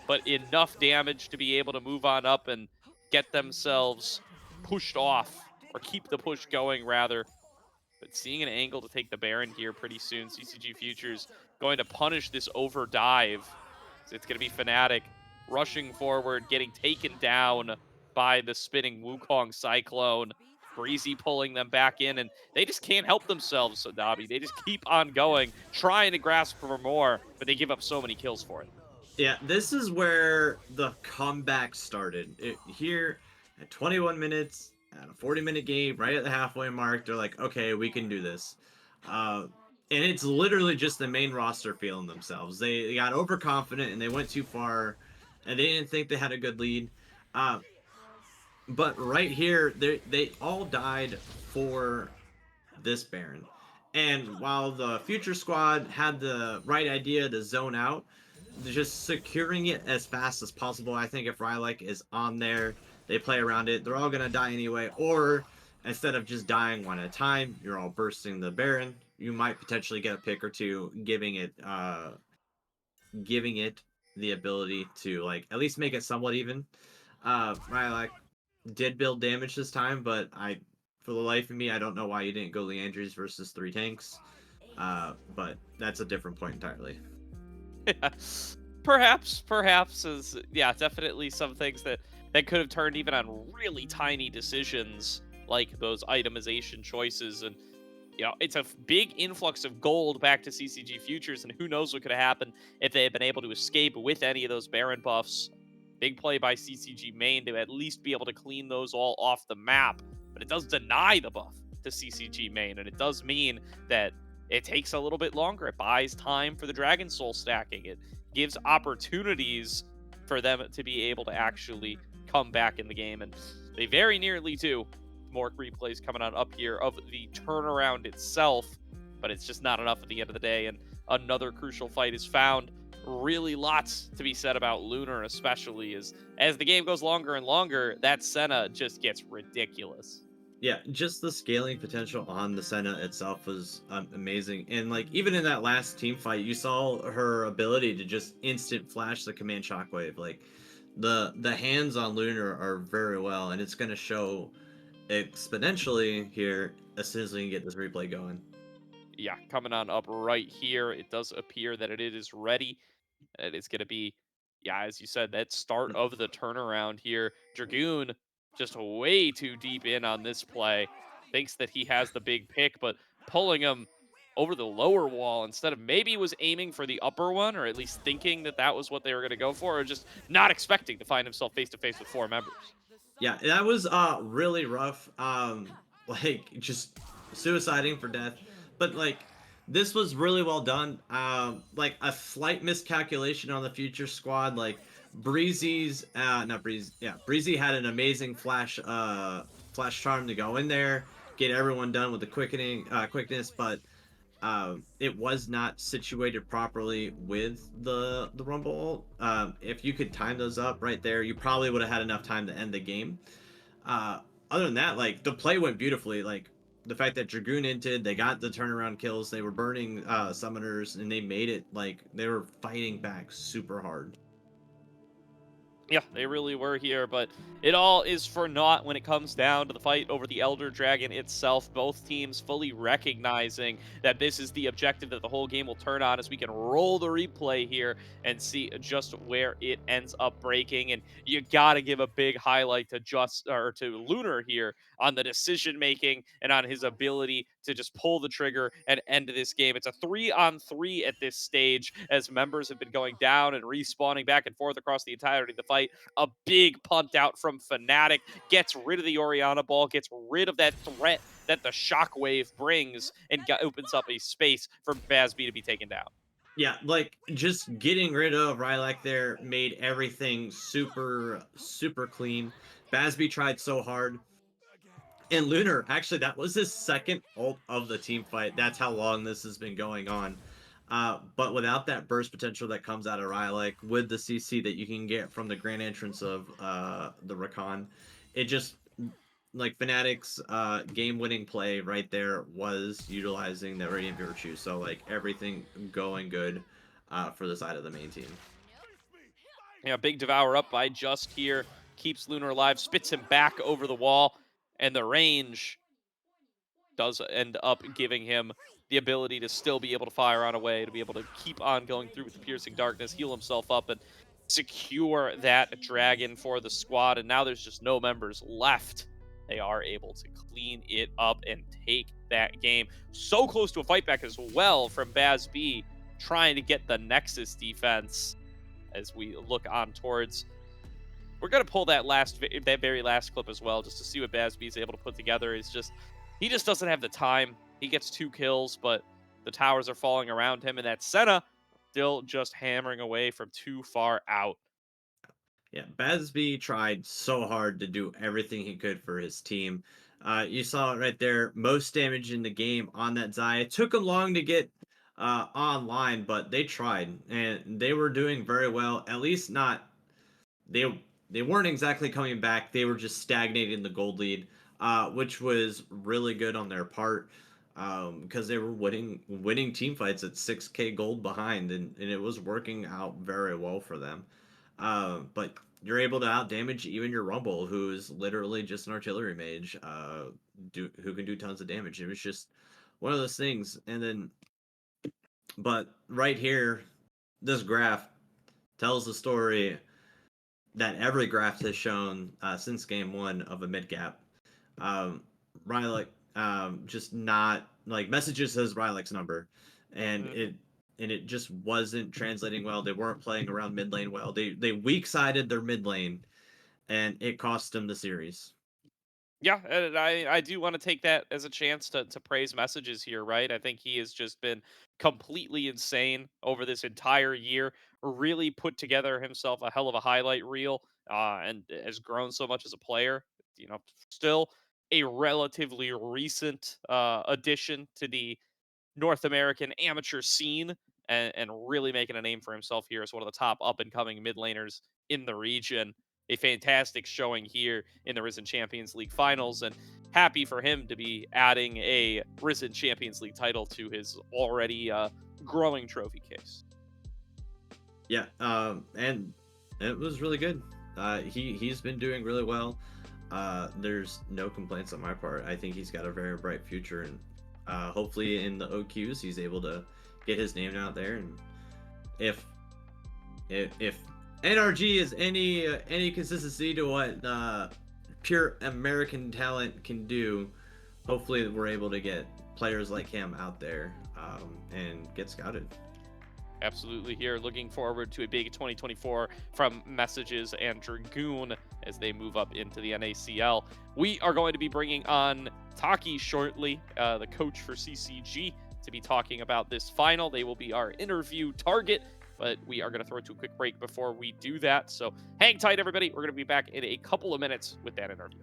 Speaker 3: but enough damage to be able to move on up and get themselves pushed off, or keep the push going rather. But seeing an angle to take the Baron here pretty soon, CCG Futures going to punish this over dive. So it's going to be Fnatic rushing forward, getting taken down by the spinning Wukong Cyclone. Breezy pulling them back in, and they just can't help themselves, so Dabi. They just keep on going, trying to grasp for more, but they give up so many kills for it.
Speaker 6: Yeah, this is where the comeback started. Here, at 21 minutes, at a 40-minute game, right at the halfway mark, they're like, okay, we can do this. And it's literally just the main roster feeling themselves. They got overconfident and they went too far, and they didn't think they had a good lead. But right here, they all died for this Baron. And while the Future Squad had the right idea to zone out, just securing it as fast as possible. I think if Rylak is on there, they play around it, they're all going to die anyway. Or instead of just dying one at a time, you're all bursting the Baron. You might potentially get a pick or two, giving it the ability to like at least make it somewhat even. Rylak did build damage this time, but for the life of me, I don't know why you didn't go Leandries versus 3 tanks. But that's a different point entirely.
Speaker 3: Yeah. Perhaps is, yeah, definitely some things that could have turned even on really tiny decisions like those itemization choices. And it's a big influx of gold back to CCG Futures, and who knows what could have happened if they had been able to escape with any of those Baron buffs. Big play by CCG main to at least be able to clean those all off the map, but it does deny the buff to CCG main, and it does mean that it takes a little bit longer. It buys time for the Dragon Soul stacking. It gives opportunities for them to be able to actually come back in the game, and they very nearly do. More replays coming on up here of the turnaround itself, but it's just not enough at the end of the day, and another crucial fight is found. Really lots to be said about Lunar, especially as the game goes longer and longer, that Senna just gets ridiculous.
Speaker 6: Yeah, just the scaling potential on the Senna itself was amazing. And like even in that last team fight, you saw her ability to just instant flash the command shockwave. Like the hands on Lunar are very well, and it's gonna show exponentially here as soon as we can get this replay going.
Speaker 3: Yeah, coming on up right here, it does appear that it is ready. It is gonna be, yeah, as you said, that start of the turnaround here. Dragoon just way too deep in on this play. Thinks that he has the big pick, but pulling him over the lower wall instead of maybe was aiming for the upper one, or at least thinking that that was what they were going to go for, or just not expecting to find himself face to face with 4 members.
Speaker 6: Yeah, that was really rough. Like just suiciding for death, but like this was really well done. Like a slight miscalculation on the Future Squad. Like Breezy's not Breezy, yeah, Breezy had an amazing flash charm to go in there, get everyone done with the quickness, but it was not situated properly with the Rumble ult. If you could time those up right there, you probably would have had enough time to end the game. Other than that, like the play went beautifully. Like the fact that Dragoon inted, they got the turnaround kills, they were burning summoners, and they made it like they were fighting back super hard.
Speaker 3: Yeah, they really were here, but it all is for naught when it comes down to the fight over the Elder Dragon itself. Both teams fully recognizing that this is the objective that the whole game will turn on, as we can roll the replay here and see just where it ends up breaking. And you gotta give a big highlight to Lunar here on the decision making and on his ability to just pull the trigger and end this game. It's a 3-on-3 at this stage, as members have been going down and respawning back and forth across the entirety of the fight. A big punt out from Fnatic gets rid of the Orianna ball, gets rid of that threat that the Shockwave brings, and opens up a space for Bazz B to be taken down.
Speaker 6: Yeah, like just getting rid of Rylak there made everything super, super clean. Basby tried so hard. And Lunar, actually, that was his second ult of the team fight. That's how long this has been going on. But without that burst potential that comes out of Rylak, with the CC that you can get from the grand entrance of the Rakan, it just, like, Fnatic's game-winning play right there was utilizing the Radiant Virtue. So, like, everything going good for the side of the main team.
Speaker 3: Yeah, big Devour up by Just here. Keeps Lunar alive, spits him back over the wall, and the range does end up giving him the ability to still be able to fire on away, to be able to keep on going through with the Piercing Darkness, heal himself up, and secure that dragon for the squad. And now there's just no members left. They are able to clean it up and take that game. So close to a fight back as well from Basb, trying to get the Nexus defense as we look on towards. We're going to pull that very last clip as well, just to see what Basb is able to put together. He just doesn't have the time. He gets 2 kills, but the towers are falling around him, and that Senna still just hammering away from too far out.
Speaker 6: Yeah, Basb tried so hard to do everything he could for his team. You saw it right there, most damage in the game on that Xayah. It took him long to get online, but they tried, and they were doing very well. At least not, they weren't exactly coming back. They were just stagnating the gold lead, which was really good on their part, because they were winning team fights at 6K gold behind, and it was working out very well for them. But you're able to outdamage even your Rumble, who is literally just an artillery mage, who can do tons of damage. It was just one of those things. And then, but right here, this graph tells the story that every graph has shown since game 1 of a mid gap. Rylak, just not, like, messages says Rylak's number, and it just wasn't translating well. They weren't playing around mid lane well. They weak-sided their mid lane, and it cost them the series.
Speaker 3: Yeah, and I do want to take that as a chance to praise messages here, right? I think he has just been completely insane over this entire year, really put together himself a hell of a highlight reel, and has grown so much as a player. Still a relatively recent addition to the North American amateur scene, and really making a name for himself here as one of the top up-and-coming mid laners in the region. A fantastic showing here in the Risen Champions League finals, and happy for him to be adding a Risen Champions League title to his already growing trophy case.
Speaker 6: Yeah, and it was really good. He's been doing really well. There's no complaints on my part. I think he's got a very bright future, and hopefully in the OQs he's able to get his name out there. And if NRG is any consistency to what pure American talent can do, hopefully we're able to get players like him out there and get scouted.
Speaker 3: Absolutely here. Looking forward to a big 2024 from Messages and Dragoon as they move up into the NACL. We are going to be bringing on Taki shortly, the coach for CCG, to be talking about this final. They will be our interview target, but we are going to throw it to a quick break before we do that. So hang tight, everybody. We're going to be back in a couple of minutes with that interview.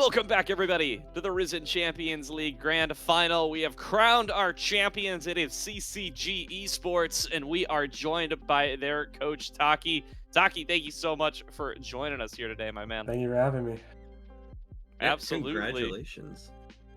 Speaker 3: Welcome back, everybody, to the Risen Champions League Grand Final. We have crowned our champions. It is CCG Esports, and we are joined by their coach, Taki. Taki, thank you so much for joining us here today, my man.
Speaker 7: Thank you for having me.
Speaker 3: Absolutely.
Speaker 6: Congratulations.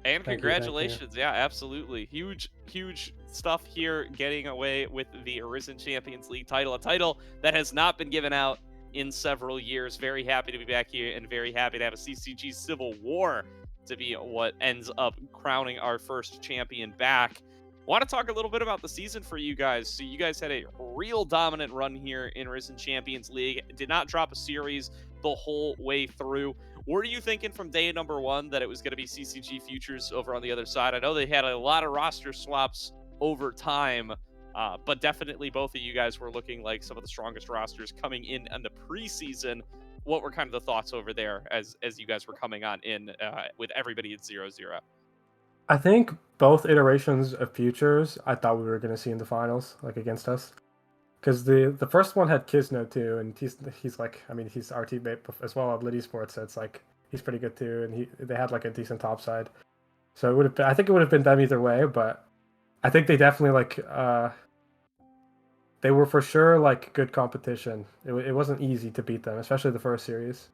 Speaker 3: And
Speaker 7: Thank you,
Speaker 3: congratulations. Yeah, absolutely. Huge stuff here, getting away with the Risen Champions League title, a title that has not been given out in several years. Very happy to be back here and very happy to have a CCG Civil War to be what ends up crowning our first champion back. Want to talk a little bit about the season for you guys. So you guys had a real dominant run here in Risen Champions League. Did not drop a series the whole way through. Were you thinking from day number one that it was going to be CCG Futures over on the other side? I know they had a lot of roster swaps over time, but definitely both of you guys were looking like some of the strongest rosters coming in the preseason. What were kind of the thoughts over there as you guys were coming on in with everybody at 0-0?
Speaker 7: I think both iterations of Futures I thought we were going to see in the finals, like against us. Because the first one had Kisno too, and he's like, I mean, he's our teammate as well at Lit Esports, so it's like he's pretty good too, and they had like a decent top side. So it would have been, I think it would have been them either way, but I think they definitely like they were for sure like good competition. It wasn't easy to beat them, especially the first series.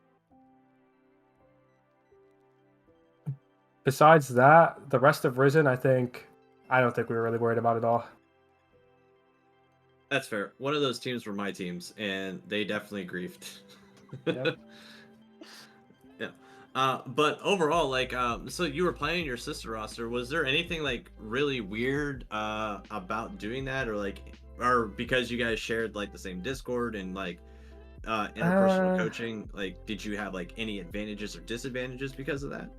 Speaker 7: Besides that, the rest of Risen, I don't think we were really worried about it all.
Speaker 6: That's fair. One of those teams were my teams, and they definitely griefed.
Speaker 7: Yep.
Speaker 6: Yeah. But overall, like, so you were playing your sister roster. Was there anything like really weird about doing that, or because you guys shared like the same Discord and like interpersonal coaching? Like, did you have like any advantages or disadvantages because of that?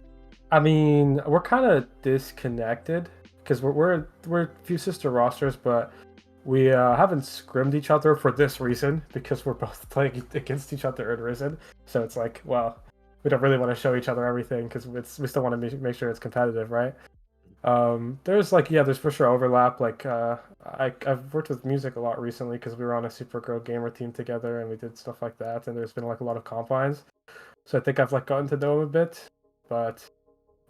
Speaker 7: I mean, we're kind of disconnected because we're a few sister rosters, but we haven't scrimmed each other for this reason because we're both playing against each other in Risen. So it's like, well, we don't really want to show each other everything because we still want to make sure it's competitive, right? There's for sure overlap. Like I've worked with music a lot recently because we were on a Supergirl gamer team together and we did stuff like that. And there's been like a lot of combines, so I think I've like gotten to know him a bit. But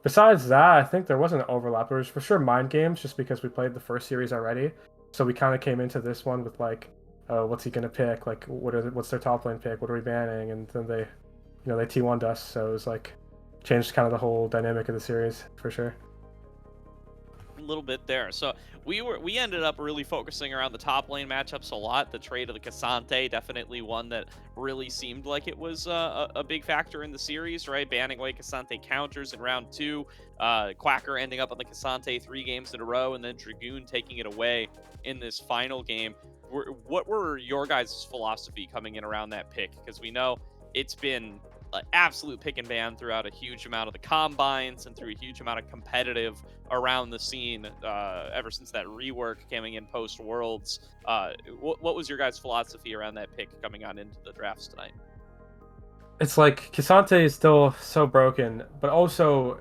Speaker 7: besides that, I think there wasn't an overlap. There was for sure mind games just because we played the first series already. So we kind of came into this one with like, what's he gonna pick? Like, what's their top lane pick? What are we banning? And then they T1'd us. So it was like changed kind of the whole dynamic of the series for sure.
Speaker 3: A little bit there. So we ended up really focusing around the top lane matchups a lot. The trade of the K'Sante, definitely one that really seemed like it was a big factor in the series, right? Banning away K'Sante counters in round 2, Quacker ending up on the K'Sante 3 games in a row, and then Dragoon taking it away in this final game. What were your guys' philosophy coming in around that pick? Because we know it's been absolute pick and ban throughout a huge amount of the combines and through a huge amount of competitive around the scene ever since that rework coming in post Worlds. What was your guys' philosophy around that pick coming on into the drafts tonight?
Speaker 7: It's like K'Sante is still so broken, but also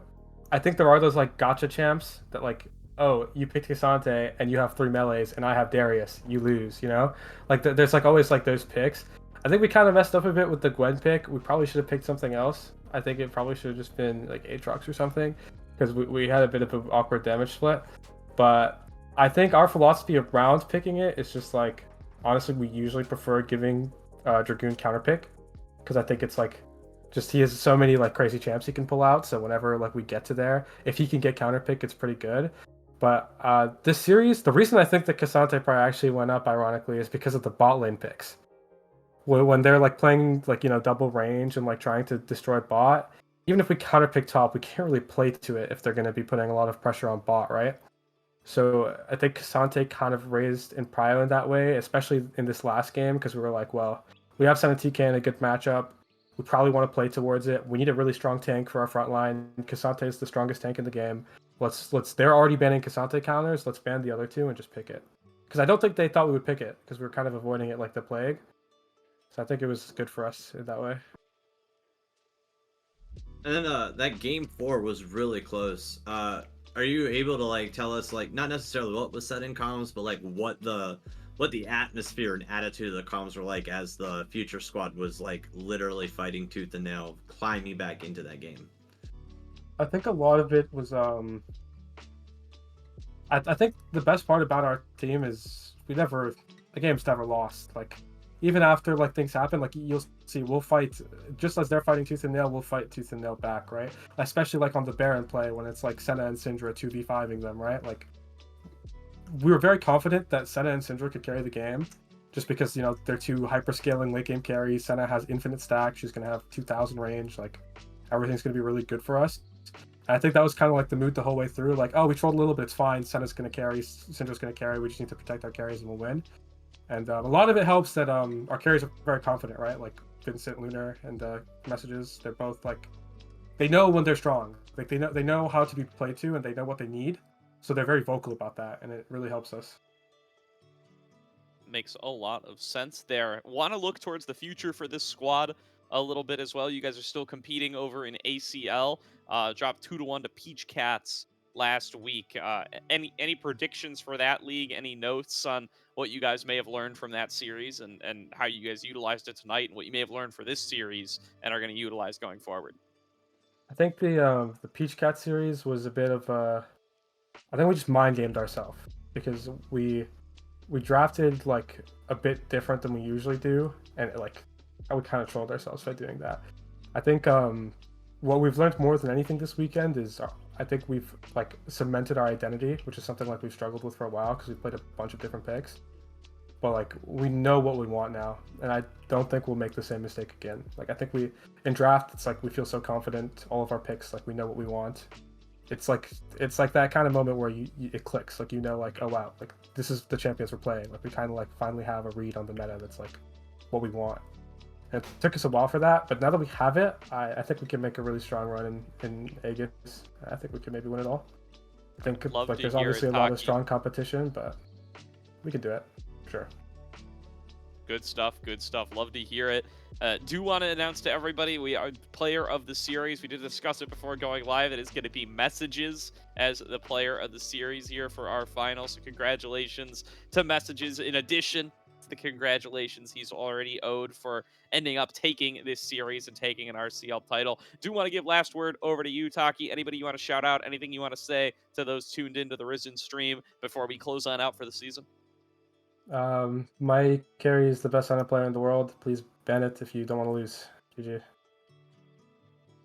Speaker 7: I think there are those like gotcha champs that like, oh, you picked K'Sante and you have 3 melees and I have Darius, you lose, you know? Like there's like always like those picks. I think we kind of messed up a bit with the Gwen pick. We probably should have picked something else. I think it probably should have just been like Aatrox or something, because we had a bit of an awkward damage split. But I think our philosophy around picking it is just like, honestly, we usually prefer giving Dragoon counter pick, because I think it's like, just he has so many like crazy champs he can pull out. So whenever like we get to there, if he can get counter pick, it's pretty good. But this series, the reason I think the K'Sante probably actually went up, ironically, is because of the bot lane picks. When they're like playing like, you know, double range and like trying to destroy bot, even if we counter pick top, we can't really play to it if they're going to be putting a lot of pressure on bot, right? So I think K'Sante kind of raised in prio in that way, especially in this last game, because we were like, well, we have 17k in a good matchup. We probably want to play towards it. We need a really strong tank for our front line. K'Sante is the strongest tank in the game. They're already banning K'Sante counters. Let's ban the other two and just pick it. Because I don't think they thought we would pick it, because we were kind of avoiding it like the plague. So I think it was good for us in that way.
Speaker 6: And then that game 4 was really close. Are you able to like tell us like not necessarily what was said in comms, but like what the atmosphere and attitude of the comms were like as the Future squad was like literally fighting tooth and nail, climbing back into that game?
Speaker 7: I think a lot of it was I think the best part about our team is the game's never lost. Like even after like things happen, like you'll see we'll fight just as they're fighting tooth and nail, we'll fight tooth and nail back, right? Especially like on the Baron play when it's like Senna and Syndra 2v5ing them, right? Like we were very confident that Senna and Syndra could carry the game. Just because, they're two hyper-scaling late game carries. Senna has infinite stack. She's going to have 2,000 range. Like, everything's going to be really good for us. And I think that was kind of like the mood the whole way through. Like, oh, we trolled a little bit. It's fine. Senna's going to carry. Syndra's going to carry. We just need to protect our carries and we'll win. And a lot of it helps that our carries are very confident, right? Like, Vincent, Lunar, and Messages. They're both, like, they know when they're strong. Like, they know how to be played to and they know what they need. So they're very vocal about that. And it really helps us.
Speaker 3: Makes a lot of sense there. Want to look towards the future for this squad a little bit as well. You guys are still competing over in ACL. Dropped 2-1 to Peach Cats last week. Any predictions for that league? Any notes on what you guys may have learned from that series and how you guys utilized it tonight and what you may have learned for this series and are going to utilize going forward?
Speaker 7: I think the Peach Cat series was a bit of I think we just mind gamed ourselves because we drafted like a bit different than we usually do, and we kind of trolled ourselves by doing that. I think what we've learned more than anything this weekend is I think we've like cemented our identity, which is something like we've struggled with for a while because we played a bunch of different picks. But like we know what we want now, and I don't think we'll make the same mistake again. Like I think in draft, it's like we feel so confident, all of our picks, like we know what we want. It's like that kind of moment where it clicks, like like, oh wow, like this is the champions we're playing. Like we kind of like finally have a read on the meta that's like what we want. And it took us a while for that, but now that we have it, I think we can make a really strong run in Aegis. I think we can maybe win it all. I think like there's obviously a lot of strong competition, but we can do it. Sure.
Speaker 3: Good stuff. Good stuff. Love to hear it. Do want to announce to everybody we are player of the series. We did discuss it before going live. It is going to be Messages as the player of the series here for our final. So congratulations to Messages in addition to the congratulations he's already owed for ending up taking this series and taking an RCL title. Do want to give last word over to you, Taki. Anybody you want to shout out? Anything you want to say to those tuned into the Risen stream before we close on out for the season?
Speaker 7: My carry is the best Senna player in the world. Please ban it if you don't want to lose. GG.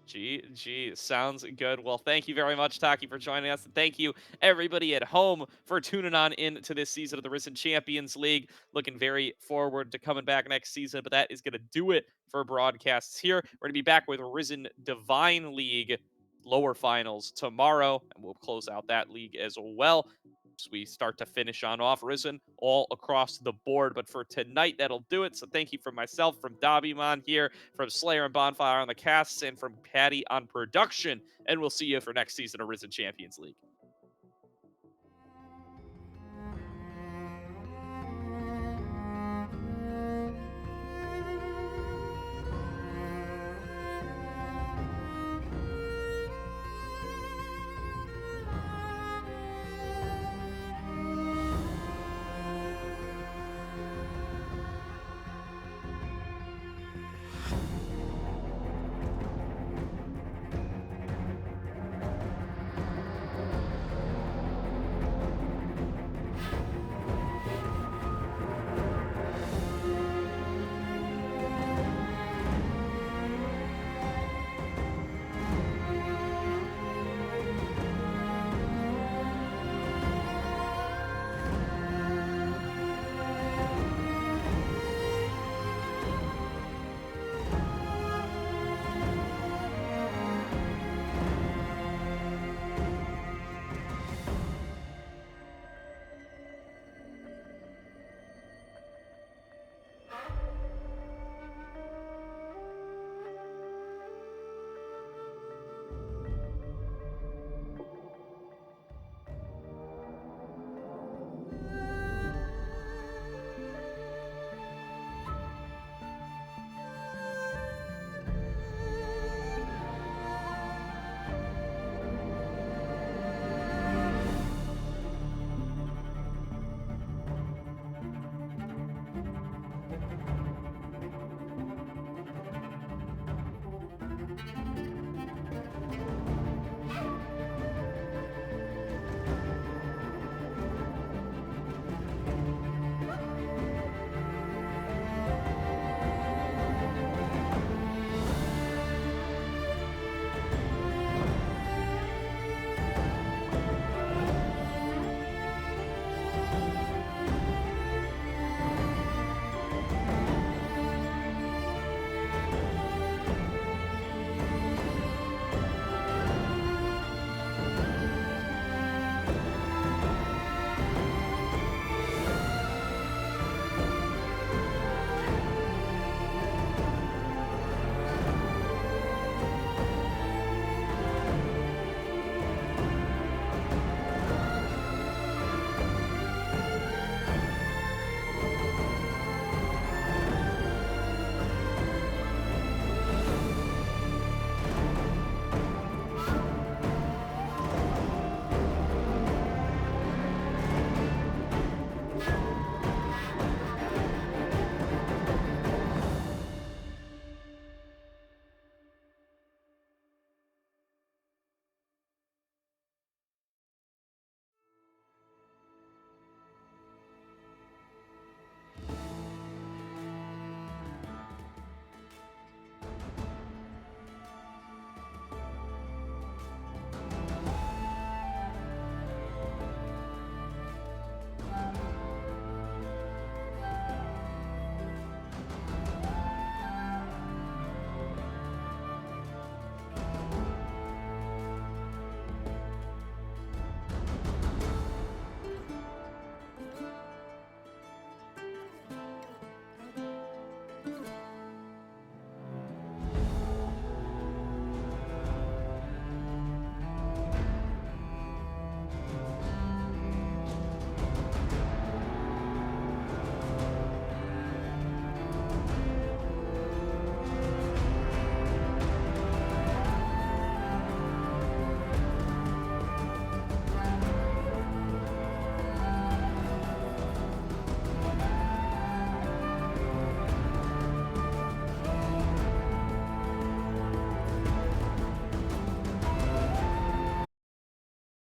Speaker 3: GG. Sounds good. Well, thank you very much, Taki, for joining us. And thank you, everybody at home, for tuning on into this season of the Risen Champions League. Looking very forward to coming back next season, but that is going to do it for broadcasts here. We're going to be back with Risen Divine League lower finals tomorrow, and we'll close out that league as well. We start to finish on off Risen all across the board. But for tonight, that'll do it. So thank you from myself, from Dobbymon here, from Slayer and Bonfire on the casts, and from Patty on production. And we'll see you for next season of Risen Champions League.